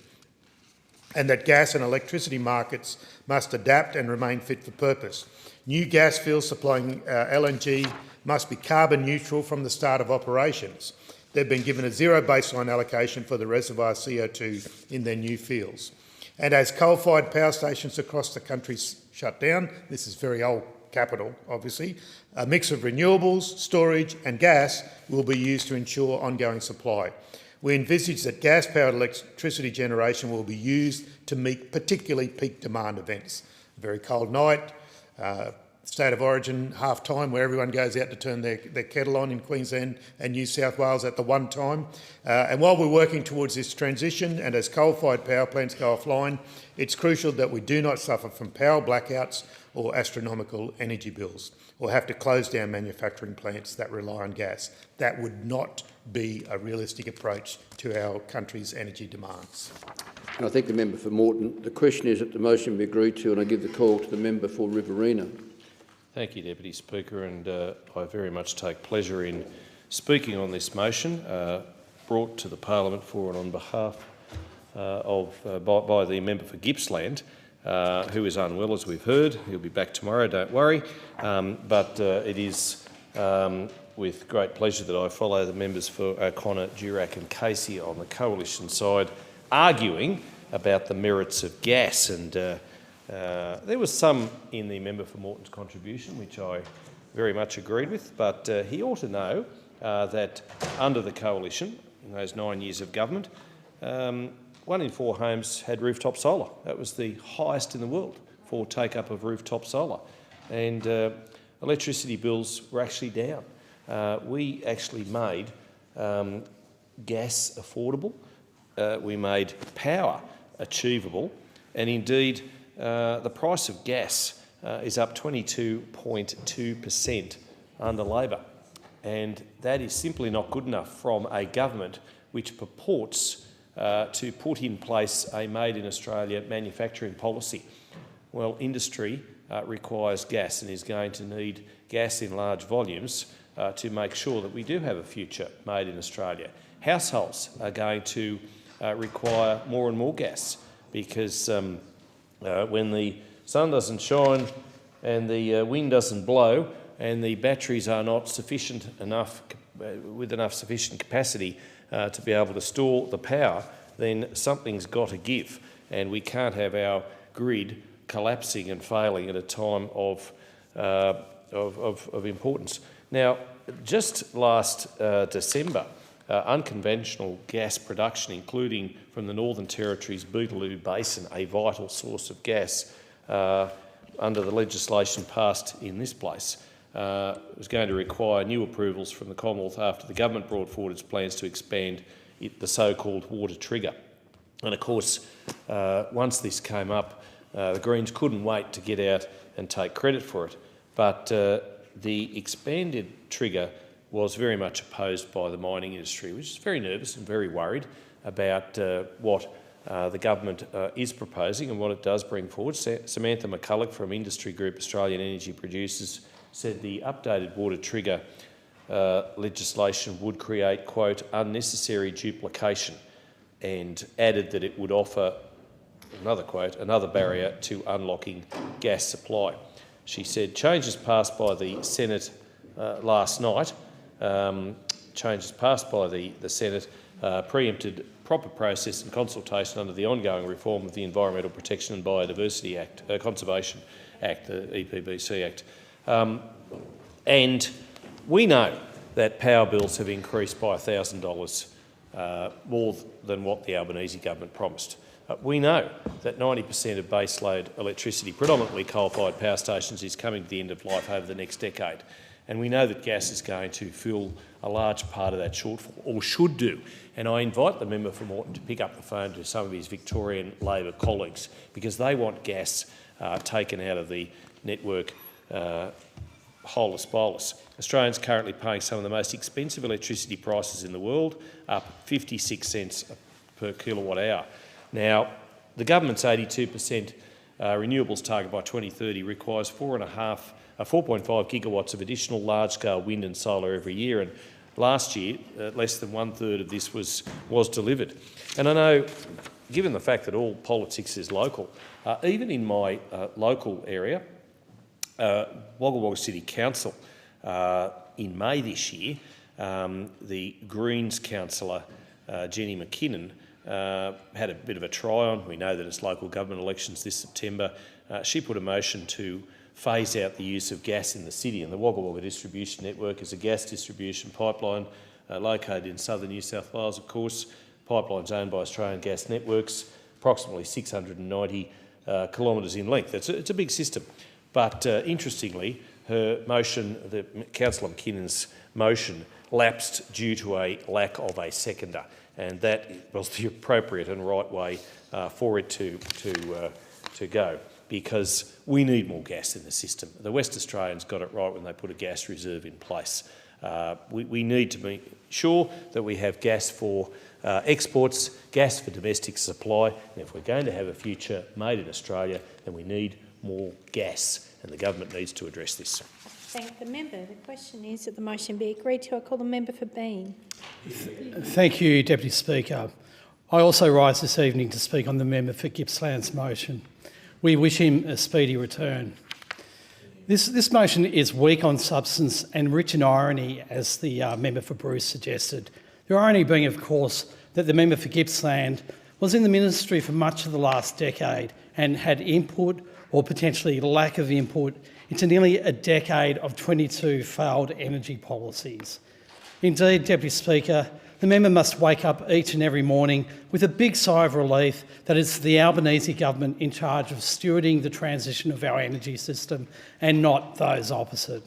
and that gas and electricity markets must adapt and remain fit for purpose. New gas fields supplying LNG must be carbon neutral from the start of operations. They've been given a zero baseline allocation for the reservoir CO2 in their new fields. And as coal-fired power stations across the country shut down, this is very old capital, obviously, a mix of renewables, storage and gas will be used to ensure ongoing supply. We envisage that gas-powered electricity generation will be used to meet particularly peak demand events. A very cold night, state of origin half-time where everyone goes out to turn their kettle on in Queensland and New South Wales at the one time. And while we're working towards this transition and as coal-fired power plants go offline, it's crucial that we do not suffer from power blackouts or astronomical energy bills, or have to close down manufacturing plants that rely on gas. That would not be a realistic approach to our country's energy demands. I thank the member for Moreton. The question is that the motion be agreed to, and I give the call to the member for Riverina. Thank you, Deputy Speaker, and I very much take pleasure in speaking on this motion brought to the Parliament for and on behalf by the member for Gippsland, who is unwell, as we've heard. He'll be back tomorrow, don't worry. But it is with great pleasure that I follow the members for O'Connor, Durack and Casey on the coalition side, arguing about the merits of gas. And there was some in the member for Moreton's contribution, which I very much agreed with, but he ought to know that under the coalition, in those 9 years of government, 1 in 4 homes had rooftop solar. That was the highest in the world for take-up of rooftop solar. And electricity bills were actually down. We actually made gas affordable. We made power achievable. And indeed, the price of gas is up 22.2% under Labor. And that is simply not good enough from a government which purports to put in place a Made in Australia manufacturing policy. Well, industry requires gas and is going to need gas in large volumes to make sure that we do have a future made in Australia. Households are going to require more and more gas because when the sun doesn't shine and the wind doesn't blow and the batteries are not sufficient enough, with enough sufficient capacity to be able to store the power, then something's got to give, and we can't have our grid collapsing and failing at a time of importance. Now, just last December, unconventional gas production, including from the Northern Territory's Beetaloo Basin, a vital source of gas under the legislation passed in this place, was going to require new approvals from the Commonwealth after the government brought forward its plans to expand the so-called water trigger. And of course, once this came up, the Greens couldn't wait to get out and take credit for it. But the expanded trigger was very much opposed by the mining industry, which is very nervous and very worried about what the government is proposing and what it does bring forward. Samantha McCulloch from industry group Australian Energy Producers said the updated water trigger legislation would create, quote, unnecessary duplication, and added that it would offer, another quote, another barrier to unlocking gas supply. She said changes passed by the Senate last night, preempted proper process and consultation under the ongoing reform of the Environmental Protection and Biodiversity Act, Conservation Act, the EPBC Act. And we know that power bills have increased by $1,000 more than what the Albanese government promised. We know that 90% of baseload electricity, predominantly coal-fired power stations, is coming to the end of life over the next decade. And we know that gas is going to fill a large part of that shortfall, or should do. And I invite the member for Moreton to pick up the phone to some of his Victorian Labor colleagues, because they want gas taken out of the network holus bolus. Australians are currently paying some of the most expensive electricity prices in the world, up 56 cents per kilowatt hour. Now, the government's 82% renewables target by 2030 requires 4.5 gigawatts of additional large-scale wind and solar every year, and last year less than 1/3 of this was delivered. And I know, given the fact that all politics is local, even in my local area, Wagga Wagga City Council, in May this year, the Greens councillor Jenny McKinnon had a bit of a try on. We know that it's local government elections this September. She put a motion to phase out the use of gas in the city, and the Wagga Wagga distribution network is a gas distribution pipeline located in southern New South Wales, of course. Pipelines owned by Australian Gas Networks, approximately 690 kilometres in length. It's a big system. But interestingly, her motion, Councillor McKinnon's motion, lapsed due to a lack of a seconder, and that was the appropriate and right way for it to go, because we need more gas in the system. The West Australians got it right when they put a gas reserve in place. We need to be sure that we have gas for exports, gas for domestic supply, and if we're going to have a future made in Australia, then we need more gas, and the government needs to address this. Thank the member. The question is that the motion be agreed to. I call the member for Bean. Thank you, Deputy Speaker. I also rise this evening to speak on the member for Gippsland's motion. We wish him a speedy return. This motion is weak on substance and rich in irony, as the member for Bruce suggested. The irony being, of course, that the member for Gippsland was in the ministry for much of the last decade and had input, or potentially lack of input, into nearly a decade of 22 failed energy policies. Indeed, Deputy Speaker, the member must wake up each and every morning with a big sigh of relief that it's the Albanese government in charge of stewarding the transition of our energy system and not those opposite.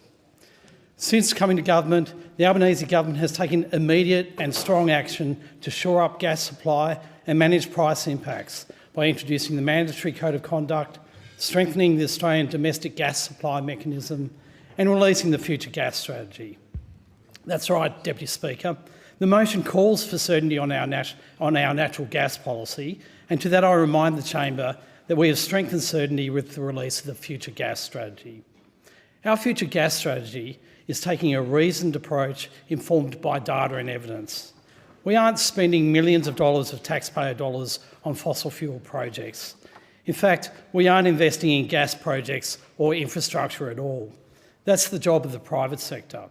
Since coming to government, the Albanese government has taken immediate and strong action to shore up gas supply and manage price impacts by introducing the mandatory code of conduct, strengthening the Australian domestic gas supply mechanism, and releasing the future gas strategy. That's right, Deputy Speaker. The motion calls for certainty on our natural gas policy, and to that I remind the chamber that we have strengthened certainty with the release of the future gas strategy. Our future gas strategy is taking a reasoned approach informed by data and evidence. We aren't spending millions of dollars of taxpayer dollars on fossil fuel projects. In fact, we aren't investing in gas projects or infrastructure at all. That's the job of the private sector.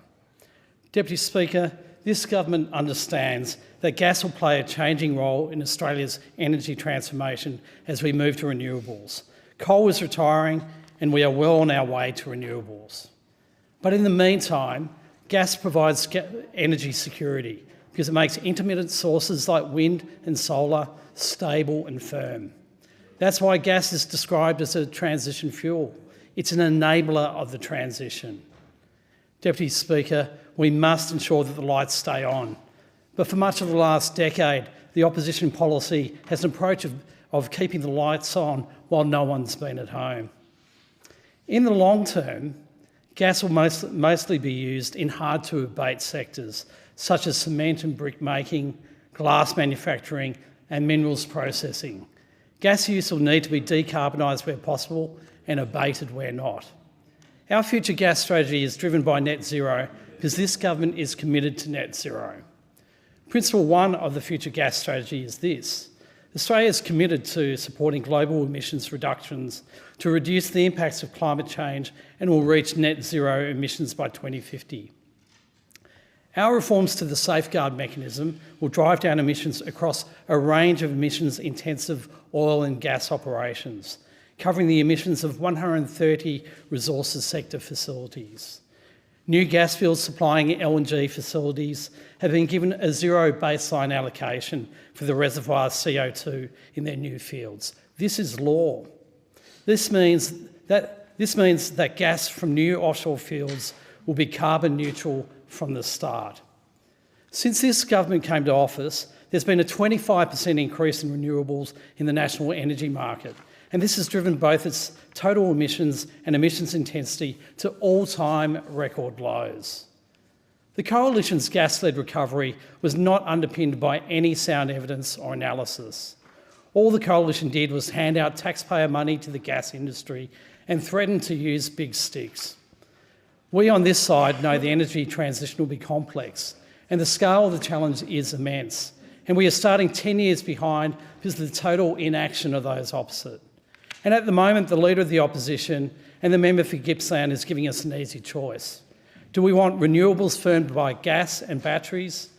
Deputy Speaker, this government understands that gas will play a changing role in Australia's energy transformation as we move to renewables. Coal is retiring and we are well on our way to renewables. But in the meantime, gas provides energy security because it makes intermittent sources like wind and solar stable and firm. That's why gas is described as a transition fuel. It's an enabler of the transition. Deputy Speaker, we must ensure that the lights stay on. But for much of the last decade, the opposition policy has an approach of keeping the lights on while no one's been at home. In the long term, Gas will mostly be used in hard-to-abate sectors, such as cement and brick making, glass manufacturing and minerals processing. Gas use will need to be decarbonised where possible and abated where not. Our future gas strategy is driven by net zero because this government is committed to net zero. Principle 1 of the future gas strategy is this: Australia is committed to supporting global emissions reductions to reduce the impacts of climate change and will reach net zero emissions by 2050. Our reforms to the safeguard mechanism will drive down emissions across a range of emissions-intensive oil and gas operations, covering the emissions of 130 resources sector facilities. New gas fields supplying LNG facilities have been given a zero baseline allocation for the reservoir CO2 in their new fields. This is law. This means that gas from new offshore fields will be carbon neutral from the start. Since this government came to office, there's been a 25% increase in renewables in the national energy market, and this has driven both its total emissions and emissions intensity to all-time record lows. The Coalition's gas-led recovery was not underpinned by any sound evidence or analysis. All the Coalition did was hand out taxpayer money to the gas industry and threaten to use big sticks. We on this side know the energy transition will be complex and the scale of the challenge is immense, and we are starting 10 years behind because of the total inaction of those opposite. And at the moment, the Leader of the Opposition and the member for Gippsland is giving us an easy choice. Do we want renewables firmed by gas and batteries,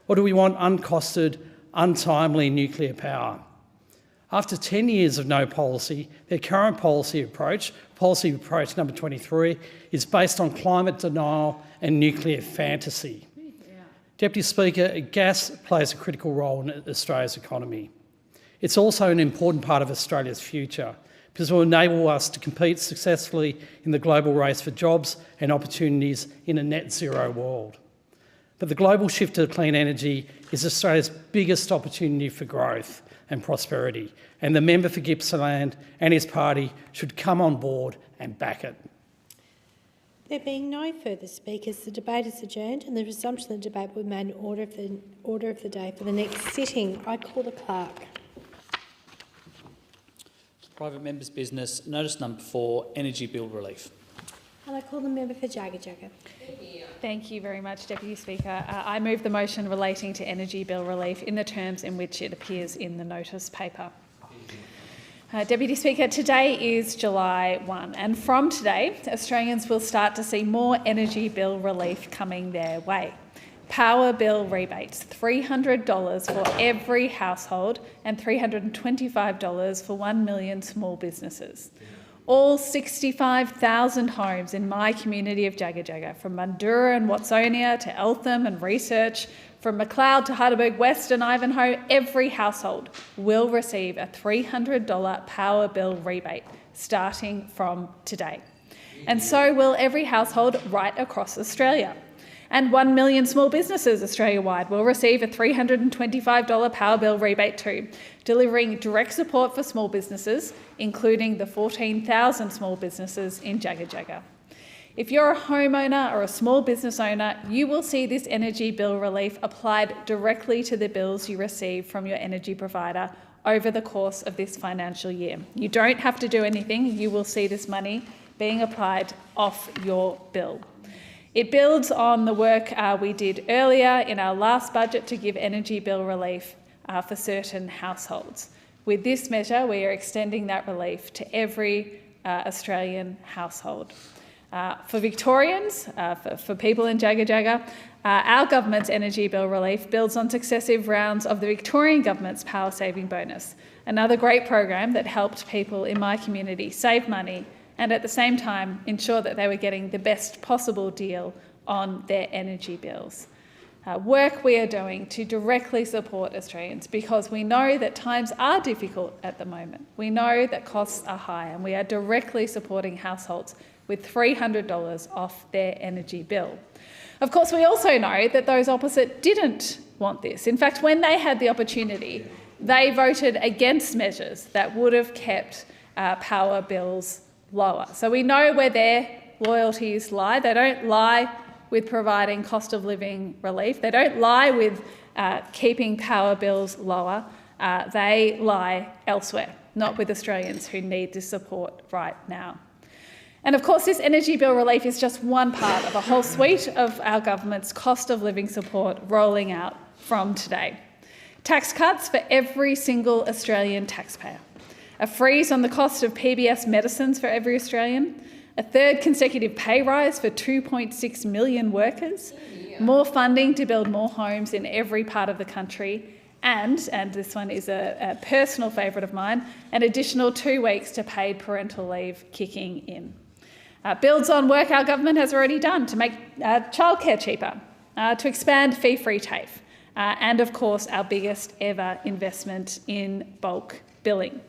or do we want uncosted, untimely nuclear power? After 10 years of no policy, their current policy approach number 23, is based on climate denial and nuclear fantasy. Deputy Speaker, gas plays a critical role in Australia's economy. It's also an important part of Australia's future because it will enable us to compete successfully in the global race for jobs and opportunities in a net zero world. But the global shift to clean energy is Australia's biggest opportunity for growth and prosperity, and the member for Gippsland and his party should come on board and back it. There being no further speakers, the debate is adjourned and the resumption of the debate will be made in order of the day for the next sitting. I call the clerk. Private members' business, notice number 4, energy bill relief. And I call the member for Jagga Jagga. Thank you very much, Deputy Speaker. I move the motion relating to energy bill relief in the terms in which it appears in the notice paper. Deputy Speaker, today is July 1 and from today, Australians will start to see more energy bill relief coming their way. Power bill rebates, $300 for every household and $325 for 1 million small businesses. All 65,000 homes in my community of Jagga Jagga, from Mundura and Watsonia to Eltham and Research, from Macleod to Heidelberg West and Ivanhoe, every household will receive a $300 power bill rebate starting from today. And so will every household right across Australia. And 1 million small businesses Australia-wide will receive a $325 power bill rebate too, delivering direct support for small businesses, including the 14,000 small businesses in Jagga Jagga. If you're a homeowner or a small business owner, you will see this energy bill relief applied directly to the bills you receive from your energy provider over the course of this financial year. You don't have to do anything. You will see this money being applied off your bill. It builds on the work we did earlier in our last budget to give energy bill relief for certain households. With this measure, we are extending that relief to every Australian household. For Victorians, for people in Jagga Jagga, our government's energy bill relief builds on successive rounds of the Victorian government's power saving bonus, another great program that helped people in my community save money and at the same time ensure that they were getting the best possible deal on their energy bills. Work we are doing to directly support Australians because we know that times are difficult at the moment. We know that costs are high and we are directly supporting households with $300 off their energy bill. Of course, we also know that those opposite didn't want this. In fact, when they had the opportunity, they voted against measures that would have kept power bills lower. So we know we're there loyalties lie. They don't lie with providing cost of living relief. They don't lie with keeping power bills lower. They lie elsewhere, not with Australians who need this support right now. And of course, this energy bill relief is just one part of a whole suite of our government's cost of living support rolling out from today. Tax cuts for every single Australian taxpayer. A freeze on the cost of PBS medicines for every Australian. A third consecutive pay rise for 2.6 million workers. More funding to build more homes in every part of the country. And this one is a personal favourite of mine, an additional 2 weeks to paid parental leave kicking in. Builds on work our government has already done to make childcare cheaper, to expand fee-free TAFE, and of course our biggest ever investment in bulk billing.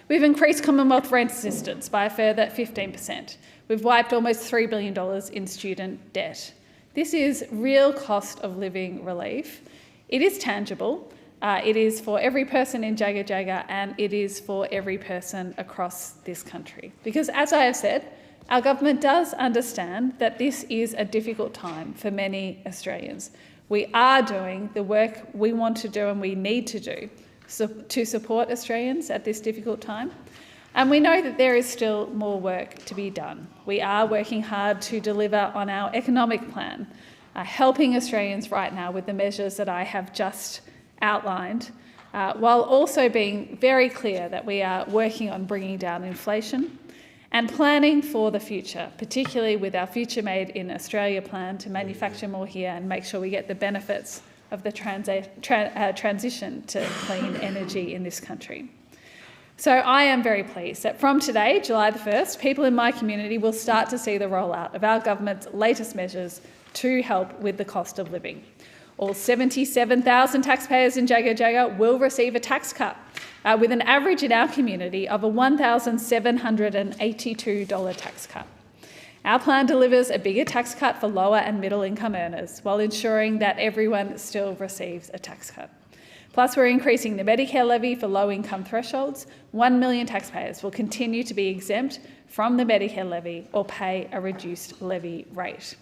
We've increased Commonwealth rent assistance by a further 15%. We've wiped almost $3 billion in student debt. This is real cost of living relief. It is tangible. It is for every person in Jagga Jagga, and it is for every person across this country. Because as I have said, our government does understand that this is a difficult time for many Australians. We are doing the work we want to do and we need to do to support Australians at this difficult time. And we know that there is still more work to be done. We are working hard to deliver on our economic plan, helping Australians right now with the measures that I have just outlined, while also being very clear that we are working on bringing down inflation and planning for the future, particularly with our Future Made in Australia plan to manufacture more here and make sure we get the benefits of the transition to clean energy in this country. So I am very pleased that from today, July the 1st, people in my community will start to see the rollout of our government's latest measures to help with the cost of living. All 77,000 taxpayers in Jagga Jagga will receive a tax cut, with an average in our community of a $1,782 tax cut. Our plan delivers a bigger tax cut for lower and middle income earners while ensuring that everyone still receives a tax cut. Plus, we're increasing the Medicare levy for low income thresholds. 1 million taxpayers will continue to be exempt from the Medicare levy or pay a reduced levy rate.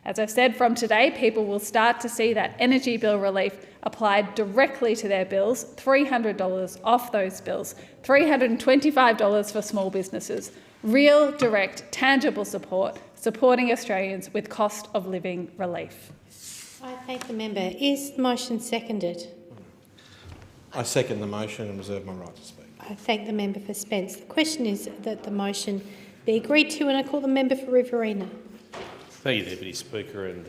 As I've said, from today, people will start to see that energy bill relief applied directly to their bills, $300 off those bills, $325 for small businesses, real, direct, tangible support, supporting Australians with cost of living relief. I thank the member. Is the motion seconded? I second the motion and reserve my right to speak. I thank the member for Spence. The question is that the motion be agreed to, and I call the member for Riverina. Thank you, Deputy Speaker. And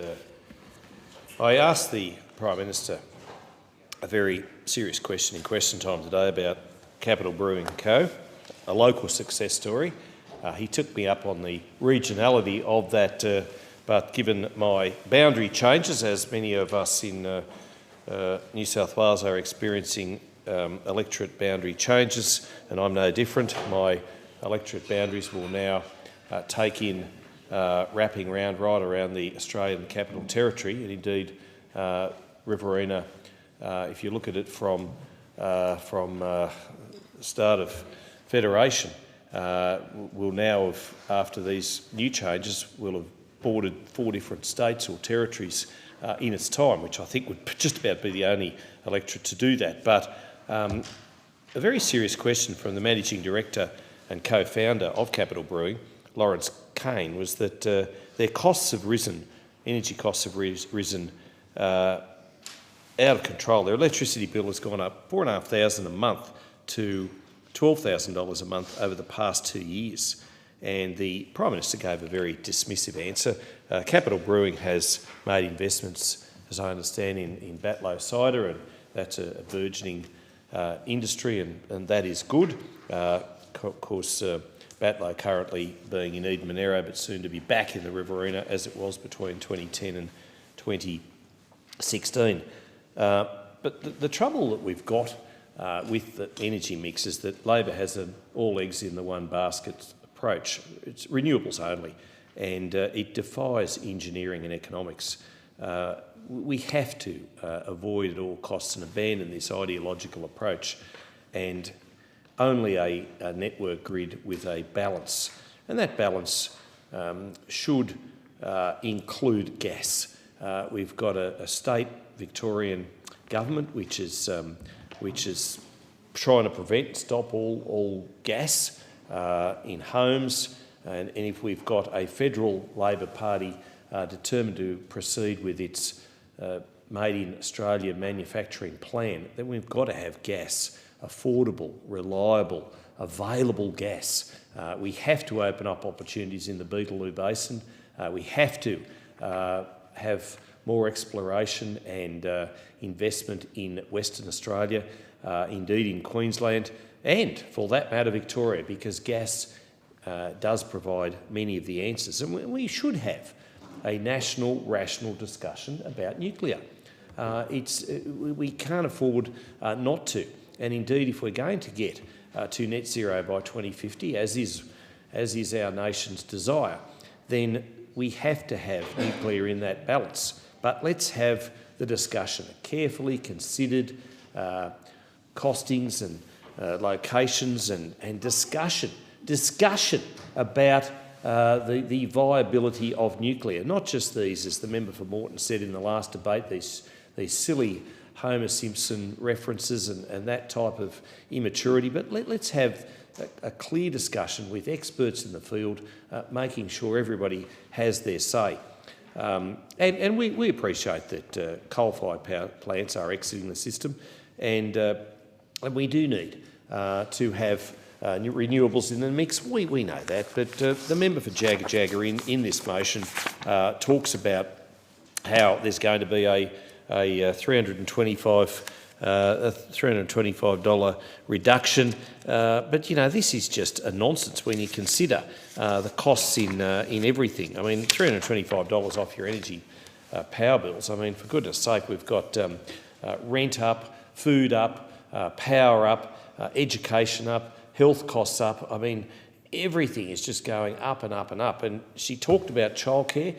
I asked the Prime Minister a very serious question in question time today about Capital Brewing Co., a local success story. He took me up on the regionality of that, but given my boundary changes, as many of us in New South Wales are experiencing electorate boundary changes, and I'm no different, my electorate boundaries will now take in wrapping round right around the Australian Capital Territory, and indeed Riverina, if you look at it from the start of Federation, will now have, after these new changes, will have bordered 4 different states or territories in its time, which I think would just about be the only electorate to do that. But a very serious question from the Managing Director and co-founder of Capital Brewing, Lawrence Kane, was that their costs have risen, energy costs have risen out of control. Their electricity bill has gone up $4,500 a month to $12,000 a month over the past 2 years. And the Prime Minister gave a very dismissive answer. Capital Brewing has made investments, as I understand, in Batlow cider, and that's a burgeoning industry, and that is good. Of course, Batlow currently being in Eden Monaro, but soon to be back in the Riverina as it was between 2010 and 2016. But the trouble that we've got with the energy mix is that Labor has an all eggs in the one basket approach. It's renewables only, and it defies engineering and economics. We have to avoid at all costs and abandon this ideological approach, and only a network grid with a balance, and that balance should include gas. We've got a state Victorian government which is trying to prevent, stop all gas in homes, and if we've got a federal Labor Party determined to proceed with its Made in Australia manufacturing plan, then we've got to have gas, affordable, reliable, available gas. We have to open up opportunities in the Beetaloo Basin. We have to have more exploration and investment in Western Australia, indeed in Queensland, and for that matter Victoria, because gas does provide many of the answers. And we should have a national, rational discussion about nuclear. We can't afford not to. And indeed, if we're going to get to net zero by 2050, as is our nation's desire, then we have to have nuclear in that balance. But let's have the discussion, carefully considered costings and locations and discussion about the viability of nuclear. Not just these, as the member for Moreton said in the last debate, these silly Homer Simpson references and that type of immaturity, but let's have a clear discussion with experts in the field, making sure everybody has their say. And we appreciate that coal-fired power plants are exiting the system, and we do need to have renewables in the mix. We know that, but the member for Jagga in this motion talks about how there's going to be a $325 reduction, but you know, this is just a nonsense when you consider the costs in everything. I mean, $325 off your energy power bills. I mean, for goodness sake, we've got rent up, food up, power up, education up, health costs up. I mean, everything is just going up and up and up. And she talked about childcare.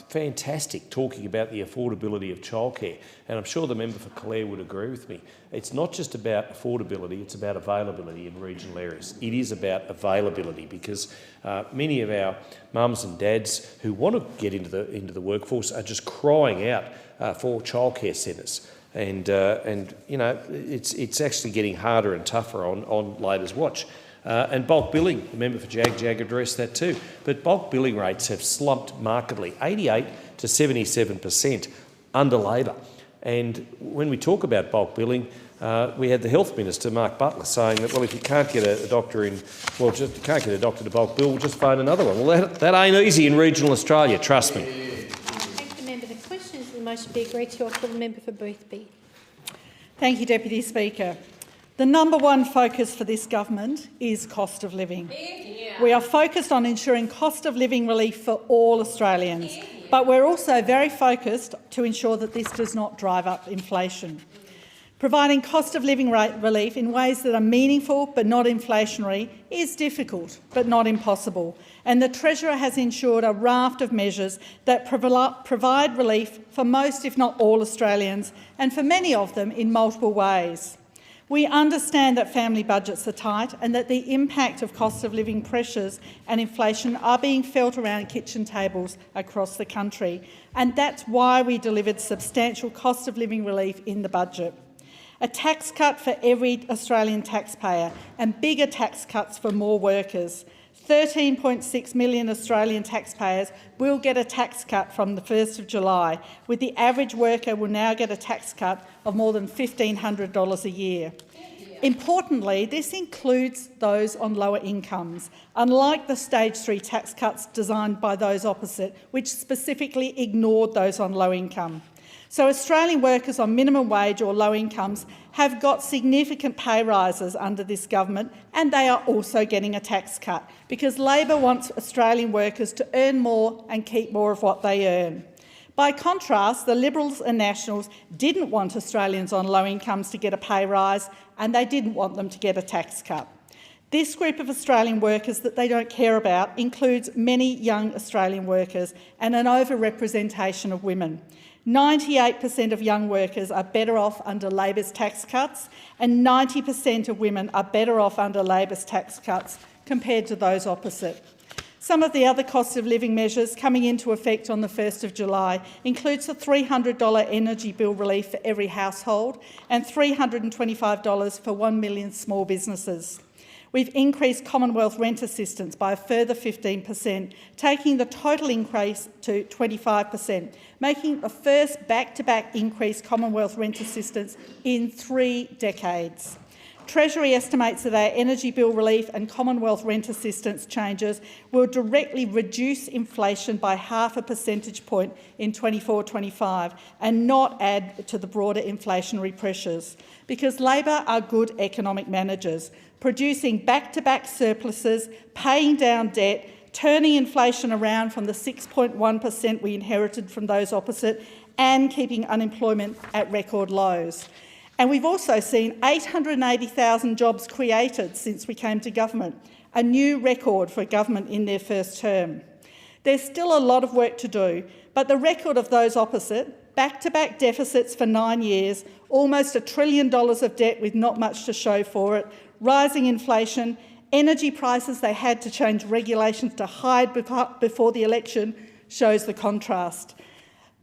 Fantastic, talking about the affordability of childcare. And I'm sure the member for Clare would agree with me. It's not just about affordability, it's about availability in regional areas. It is about availability, because many of our mums and dads who want to get into the workforce are just crying out for childcare centres. And you know, it's actually getting harder and tougher on Labor's watch. And bulk billing, the member for Jag addressed that too. But bulk billing rates have slumped markedly, 88 to 77% under Labor. And when we talk about bulk billing, we had the Health Minister, Mark Butler, saying that, well, if you can't get a doctor to bulk bill, just phone another one. Well, that ain't easy in regional Australia, trust me. Thank the member. The question is the motion be agreed to. I'll call the member for Boothby. Thank you, Deputy Speaker. The number one focus for this government is cost of living. We are focused on ensuring cost of living relief for all Australians, but we're also very focused to ensure that this does not drive up inflation. Providing cost of living relief in ways that are meaningful but not inflationary is difficult but not impossible, and the Treasurer has ensured a raft of measures that provide relief for most, if not all, Australians, and for many of them in multiple ways. We understand that family budgets are tight and that the impact of cost of living pressures and inflation are being felt around kitchen tables across the country, and that's why we delivered substantial cost of living relief in the budget. A tax cut for every Australian taxpayer and bigger tax cuts for more workers. 13.6 million Australian taxpayers will get a tax cut from the 1st of July, with the average worker will now get a tax cut of more than $1,500 a year. Importantly, this includes those on lower incomes, unlike the Stage 3 tax cuts designed by those opposite, which specifically ignored those on low income. So Australian workers on minimum wage or low incomes have got significant pay rises under this government, and they are also getting a tax cut, because Labor wants Australian workers to earn more and keep more of what they earn. By contrast, the Liberals and Nationals didn't want Australians on low incomes to get a pay rise, and they didn't want them to get a tax cut. This group of Australian workers that they don't care about includes many young Australian workers and an overrepresentation of women. 98% of young workers are better off under Labor's tax cuts, and 90% of women are better off under Labor's tax cuts compared to those opposite. Some of the other cost of living measures coming into effect on the 1st of July includes the $300 energy bill relief for every household and $325 for 1 million small businesses. We've increased Commonwealth rent assistance by a further 15%, taking the total increase to 25%, making the first back-to-back increase Commonwealth rent assistance in 3 decades. Treasury estimates that our energy bill relief and Commonwealth rent assistance changes will directly reduce inflation by 0.5 percentage point in 24-25 and not add to the broader inflationary pressures, because Labor are good economic managers, producing back-to-back surpluses, paying down debt, turning inflation around from the 6.1% we inherited from those opposite, and keeping unemployment at record lows. And we've also seen 880,000 jobs created since we came to government, a new record for government in their first term. There's still a lot of work to do, but the record of those opposite, back-to-back deficits for 9 years, almost $1 trillion of debt with not much to show for it, rising inflation, energy prices they had to change regulations to hide before the election, shows the contrast.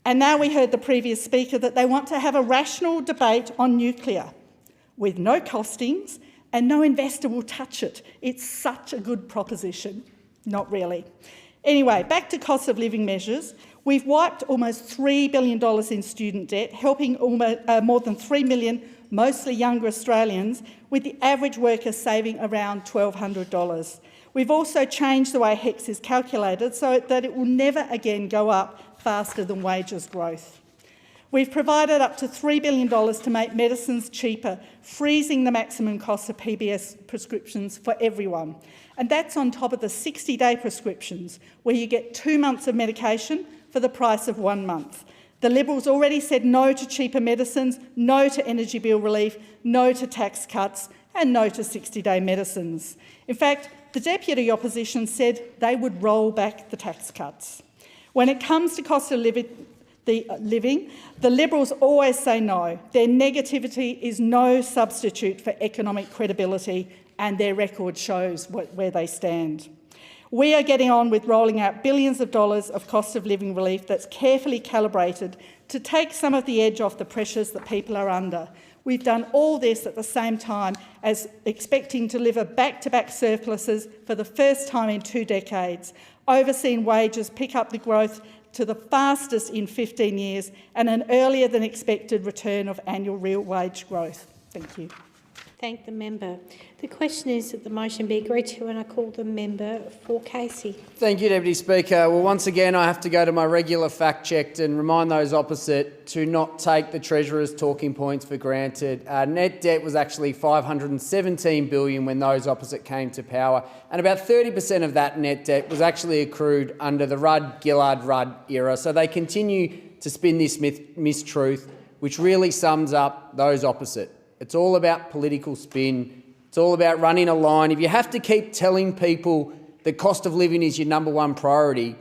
And now we heard the previous speaker that they want to have a rational debate on nuclear with no costings and no investor will touch it. It's such a good proposition. Not really. Anyway, back to cost of living measures. We've wiped almost $3 billion in student debt, helping more than 3 million, mostly younger Australians, with the average worker saving around $1,200. We've also changed the way HECS is calculated so that it will never again go up faster than wages growth. We've provided up to $3 billion to make medicines cheaper, freezing the maximum cost of PBS prescriptions for everyone. And that's on top of the 60-day prescriptions, where you get 2 months of medication for the price of 1 month. The Liberals already said no to cheaper medicines, no to energy bill relief, no to tax cuts, and no to 60-day medicines. In fact, the Deputy Opposition said they would roll back the tax cuts. When it comes to cost of living, the Liberals always say no. Their negativity is no substitute for economic credibility, and their record shows where they stand. We are getting on with rolling out billions of dollars of cost of living relief that's carefully calibrated to take some of the edge off the pressures that people are under. We've done all this at the same time as expecting to deliver back-to-back surpluses for the first time in 2 decades, overseeing wages pick up the growth to the fastest in 15 years and an earlier than expected return of annual real wage growth. Thank you. Thank the member. The question is that the motion be agreed to, and I call the member for Casey. Thank you, Deputy Speaker. Well, once again, I have to go to my regular fact check and remind those opposite to not take the Treasurer's talking points for granted. Net debt was actually $517 billion when those opposite came to power, and about 30% of that net debt was actually accrued under the Rudd-Gillard-Rudd era. So they continue to spin this mistruth, which really sums up those opposite. It's all about political spin. It's all about running a line. If you have to keep telling people that cost of living is your #1 priority,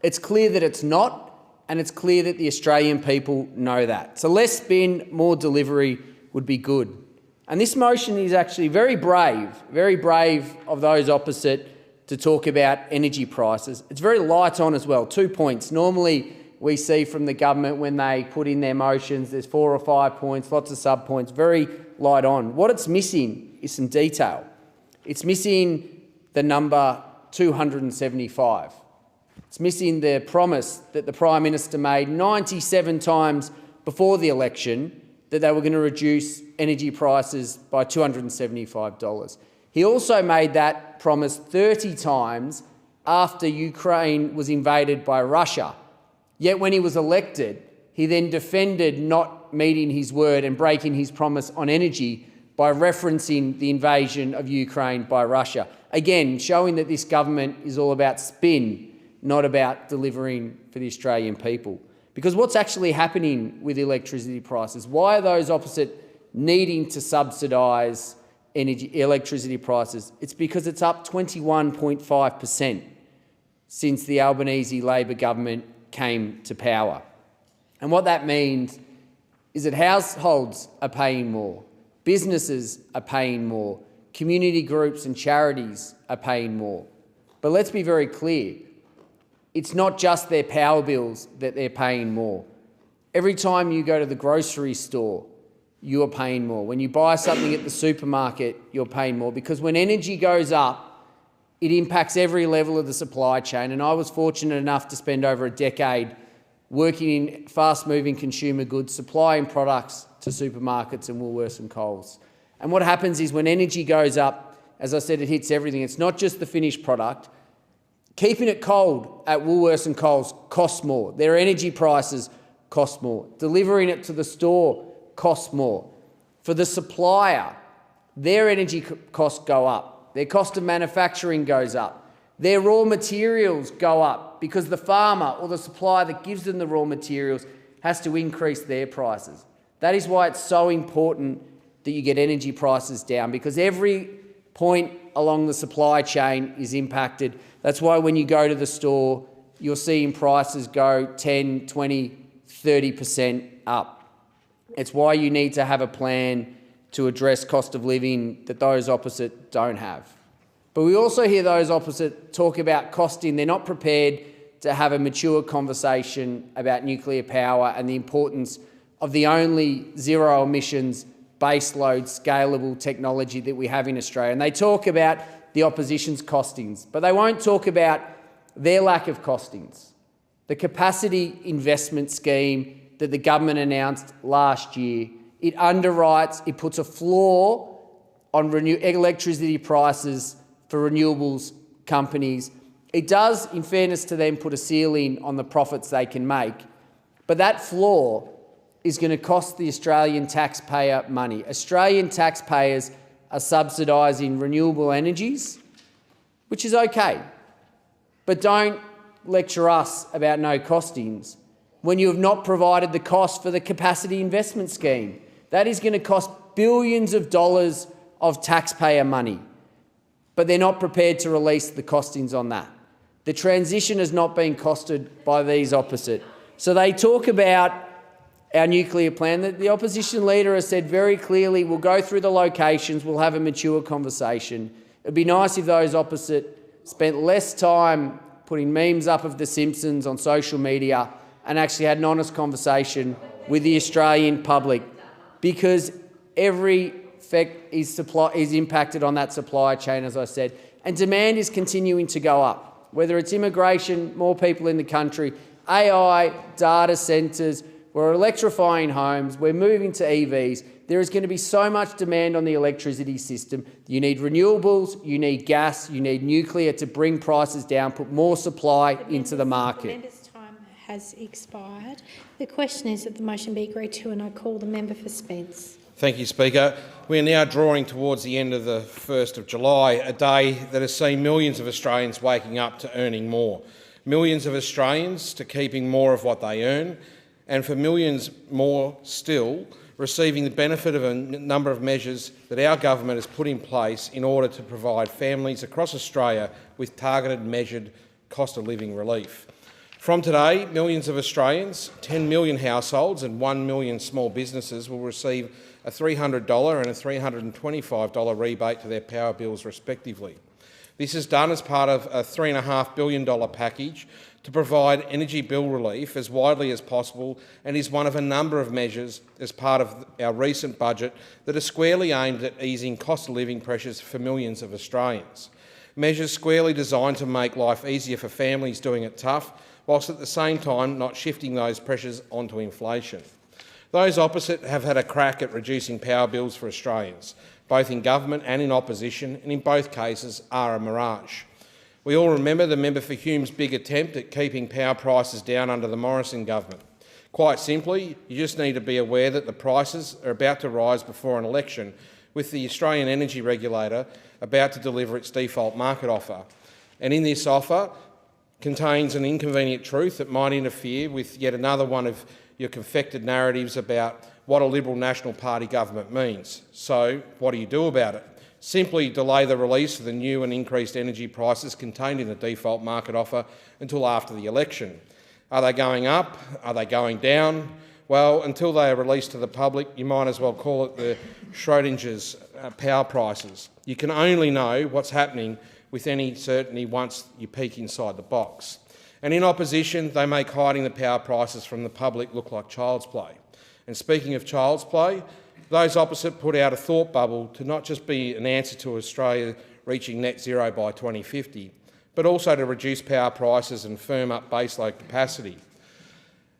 it's clear that it's not, and it's clear that the Australian people know that. So less spin, more delivery would be good. And this motion is actually very brave of those opposite to talk about energy prices. It's very light on as well. 2 points. Normally, we see from the government when they put in their motions, there's 4 or 5 points, lots of sub-points, very light on. What it's missing is some detail. It's missing the number 275. It's missing the promise that the Prime Minister made 97 times before the election that they were going to reduce energy prices by $275. He also made that promise 30 times after Ukraine was invaded by Russia. Yet when he was elected, he then defended not meeting his word and breaking his promise on energy by referencing the invasion of Ukraine by Russia. Again, showing that this government is all about spin, not about delivering for the Australian people. Because what's actually happening with electricity prices? Why are those opposite needing to subsidise electricity prices? It's because it's up 21.5% since the Albanese Labor government came to power. And what that means is that households are paying more, businesses are paying more, community groups and charities are paying more. But let's be very clear. It's not just their power bills that they're paying more. Every time you go to the grocery store, you are paying more. When you buy something at the supermarket, you're paying more, because when energy goes up, it impacts every level of the supply chain. And I was fortunate enough to spend over a decade working in fast-moving consumer goods, supplying products to supermarkets and Woolworths and Coles. And what happens is when energy goes up, as I said, it hits everything. It's not just the finished product. Keeping it cold at Woolworths and Coles costs more. Their energy prices cost more. Delivering it to the store costs more. For the supplier, their energy costs go up. Their cost of manufacturing goes up. Their raw materials go up because the farmer or the supplier that gives them the raw materials has to increase their prices. That is why it's so important that you get energy prices down, because every point along the supply chain is impacted. That's why when you go to the store, you're seeing prices go 10, 20, 30% up. It's why you need to have a plan to address cost of living that those opposite don't have. But we also hear those opposite talk about costing. They're not prepared to have a mature conversation about nuclear power and the importance of the only zero emissions, baseload, scalable technology that we have in Australia. And they talk about the opposition's costings, but they won't talk about their lack of costings. The capacity investment scheme that the government announced last year, it underwrites, it puts a floor on electricity prices for renewables companies. It does, in fairness to them, put a ceiling on the profits they can make, but that floor is going to cost the Australian taxpayer money. Australian taxpayers are subsidising renewable energies, which is okay, but don't lecture us about no costings when you have not provided the cost for the capacity investment scheme. That is going to cost billions of dollars of taxpayer money, but they're not prepared to release the costings on that. The transition has not been costed by these opposite. So they talk about our nuclear plan. The opposition leader has said very clearly, we'll go through the locations, we'll have a mature conversation. It'd be nice if those opposite spent less time putting memes up of The Simpsons on social media and actually had an honest conversation with the Australian public, because every effect is impacted on that supply chain, as I said, and demand is continuing to go up. Whether it's immigration, more people in the country, AI, data centres, we're electrifying homes, we're moving to EVs. There is going to be so much demand on the electricity system. You need renewables, you need gas, you need nuclear to bring prices down, put more supply into the market. The member's time has expired. The question is that the motion be agreed to, and I call the member for Spence. Thank you, Speaker. We are now drawing towards the end of the 1st of July, a day that has seen millions of Australians waking up to earning more, millions of Australians to keeping more of what they earn, and for millions more still receiving the benefit of a number of measures that our government has put in place in order to provide families across Australia with targeted, measured cost of living relief. From today, millions of Australians, 10 million households and 1 million small businesses will receive a $300 and a $325 rebate to their power bills respectively. This is done as part of a $3.5 billion package to provide energy bill relief as widely as possible, and is one of a number of measures as part of our recent budget that are squarely aimed at easing cost of living pressures for millions of Australians. Measures squarely designed to make life easier for families doing it tough, whilst at the same time not shifting those pressures onto inflation. Those opposite have had a crack at reducing power bills for Australians, both in government and in opposition, and in both cases are a mirage. We all remember the member for Hume's big attempt at keeping power prices down under the Morrison government. Quite simply, you just need to be aware that the prices are about to rise before an election, with the Australian Energy Regulator about to deliver its default market offer. And in this offer contains an inconvenient truth that might interfere with yet another one of your confected narratives about what a Liberal National Party government means. So what do you do about it? Simply delay the release of the new and increased energy prices contained in the default market offer until after the election. Are they going up? Are they going down? Well, until they are released to the public, you might as well call it the Schrodinger's power prices. You can only know what's happening with any certainty once you peek inside the box. And in opposition, they make hiding the power prices from the public look like child's play. And speaking of child's play, those opposite put out a thought bubble to not just be an answer to Australia reaching net zero by 2050, but also to reduce power prices and firm up baseload capacity.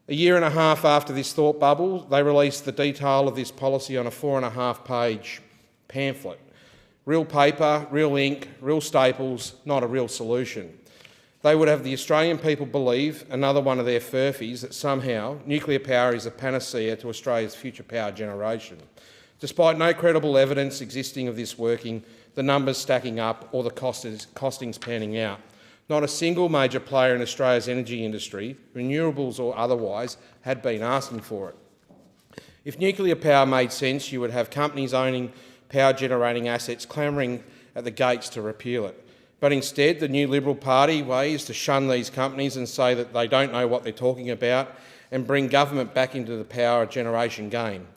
A year and a half after this thought bubble, they released the detail of this policy on a 4.5-page pamphlet. Real paper, real ink, real staples, not a real solution. They would have the Australian people believe, another one of their furphies, that somehow nuclear power is a panacea to Australia's future power generation. Despite no credible evidence existing of this working, the numbers stacking up or the costings panning out, not a single major player in Australia's energy industry, renewables or otherwise, had been asking for it. If nuclear power made sense, you would have companies owning power generating assets clamouring at the gates to repeal it. But instead, the new Liberal Party way is to shun these companies and say that they don't know what they're talking about and bring government back into the power generation game.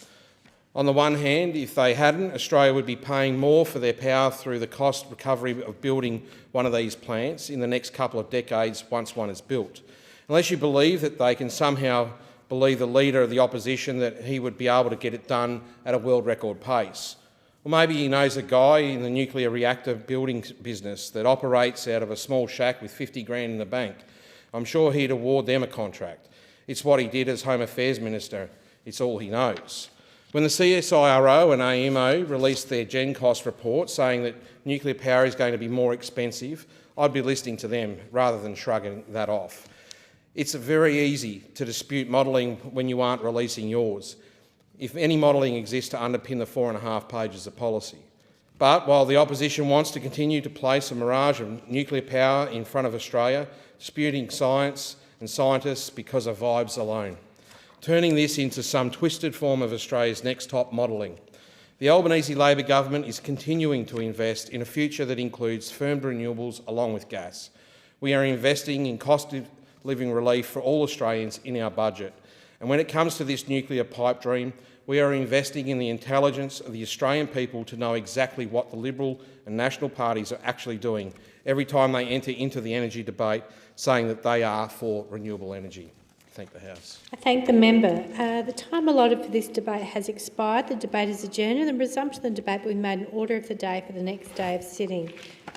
On the one hand, if they hadn't, Australia would be paying more for their power through the cost recovery of building one of these plants in the next couple of decades once one is built. Unless you believe that they can somehow believe the leader of the opposition that he would be able to get it done at a world record pace. Or maybe he knows a guy in the nuclear reactor building business that operates out of a small shack with 50 grand in the bank. I'm sure he'd award them a contract. It's what he did as Home Affairs Minister. It's all he knows. When the CSIRO and AEMO released their Gen Cost report saying that nuclear power is going to be more expensive, I'd be listening to them rather than shrugging that off. It's very easy to dispute modelling when you aren't releasing yours, if any modelling exists to underpin the 4.5 pages of policy. But while the opposition wants to continue to place a mirage of nuclear power in front of Australia, disputing science and scientists because of vibes alone, turning this into some twisted form of Australia's next top modelling. The Albanese Labor government is continuing to invest in a future that includes firmed renewables along with gas. We are investing in cost of living relief for all Australians in our budget. And when it comes to this nuclear pipe dream, we are investing in the intelligence of the Australian people to know exactly what the Liberal and National parties are actually doing every time they enter into the energy debate, saying that they are for renewable energy. Thank the House. I thank the member. The time allotted for this debate has expired. The debate is adjourned and the resumption of the debate will be made in order of the day for the next day of sitting.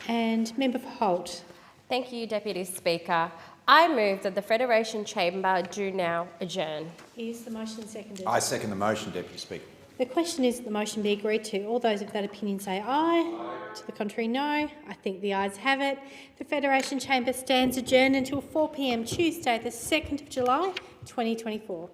And Member for Holt. Thank you, Deputy Speaker. I move that the Federation Chamber do now adjourn. Is the motion seconded? I second the motion, Deputy Speaker. The question is that the motion be agreed to. All those of that opinion say aye. To the contrary, no. I think the ayes have it. The Federation Chamber stands adjourned until 4 p.m. Tuesday, the 2nd of July, 2024.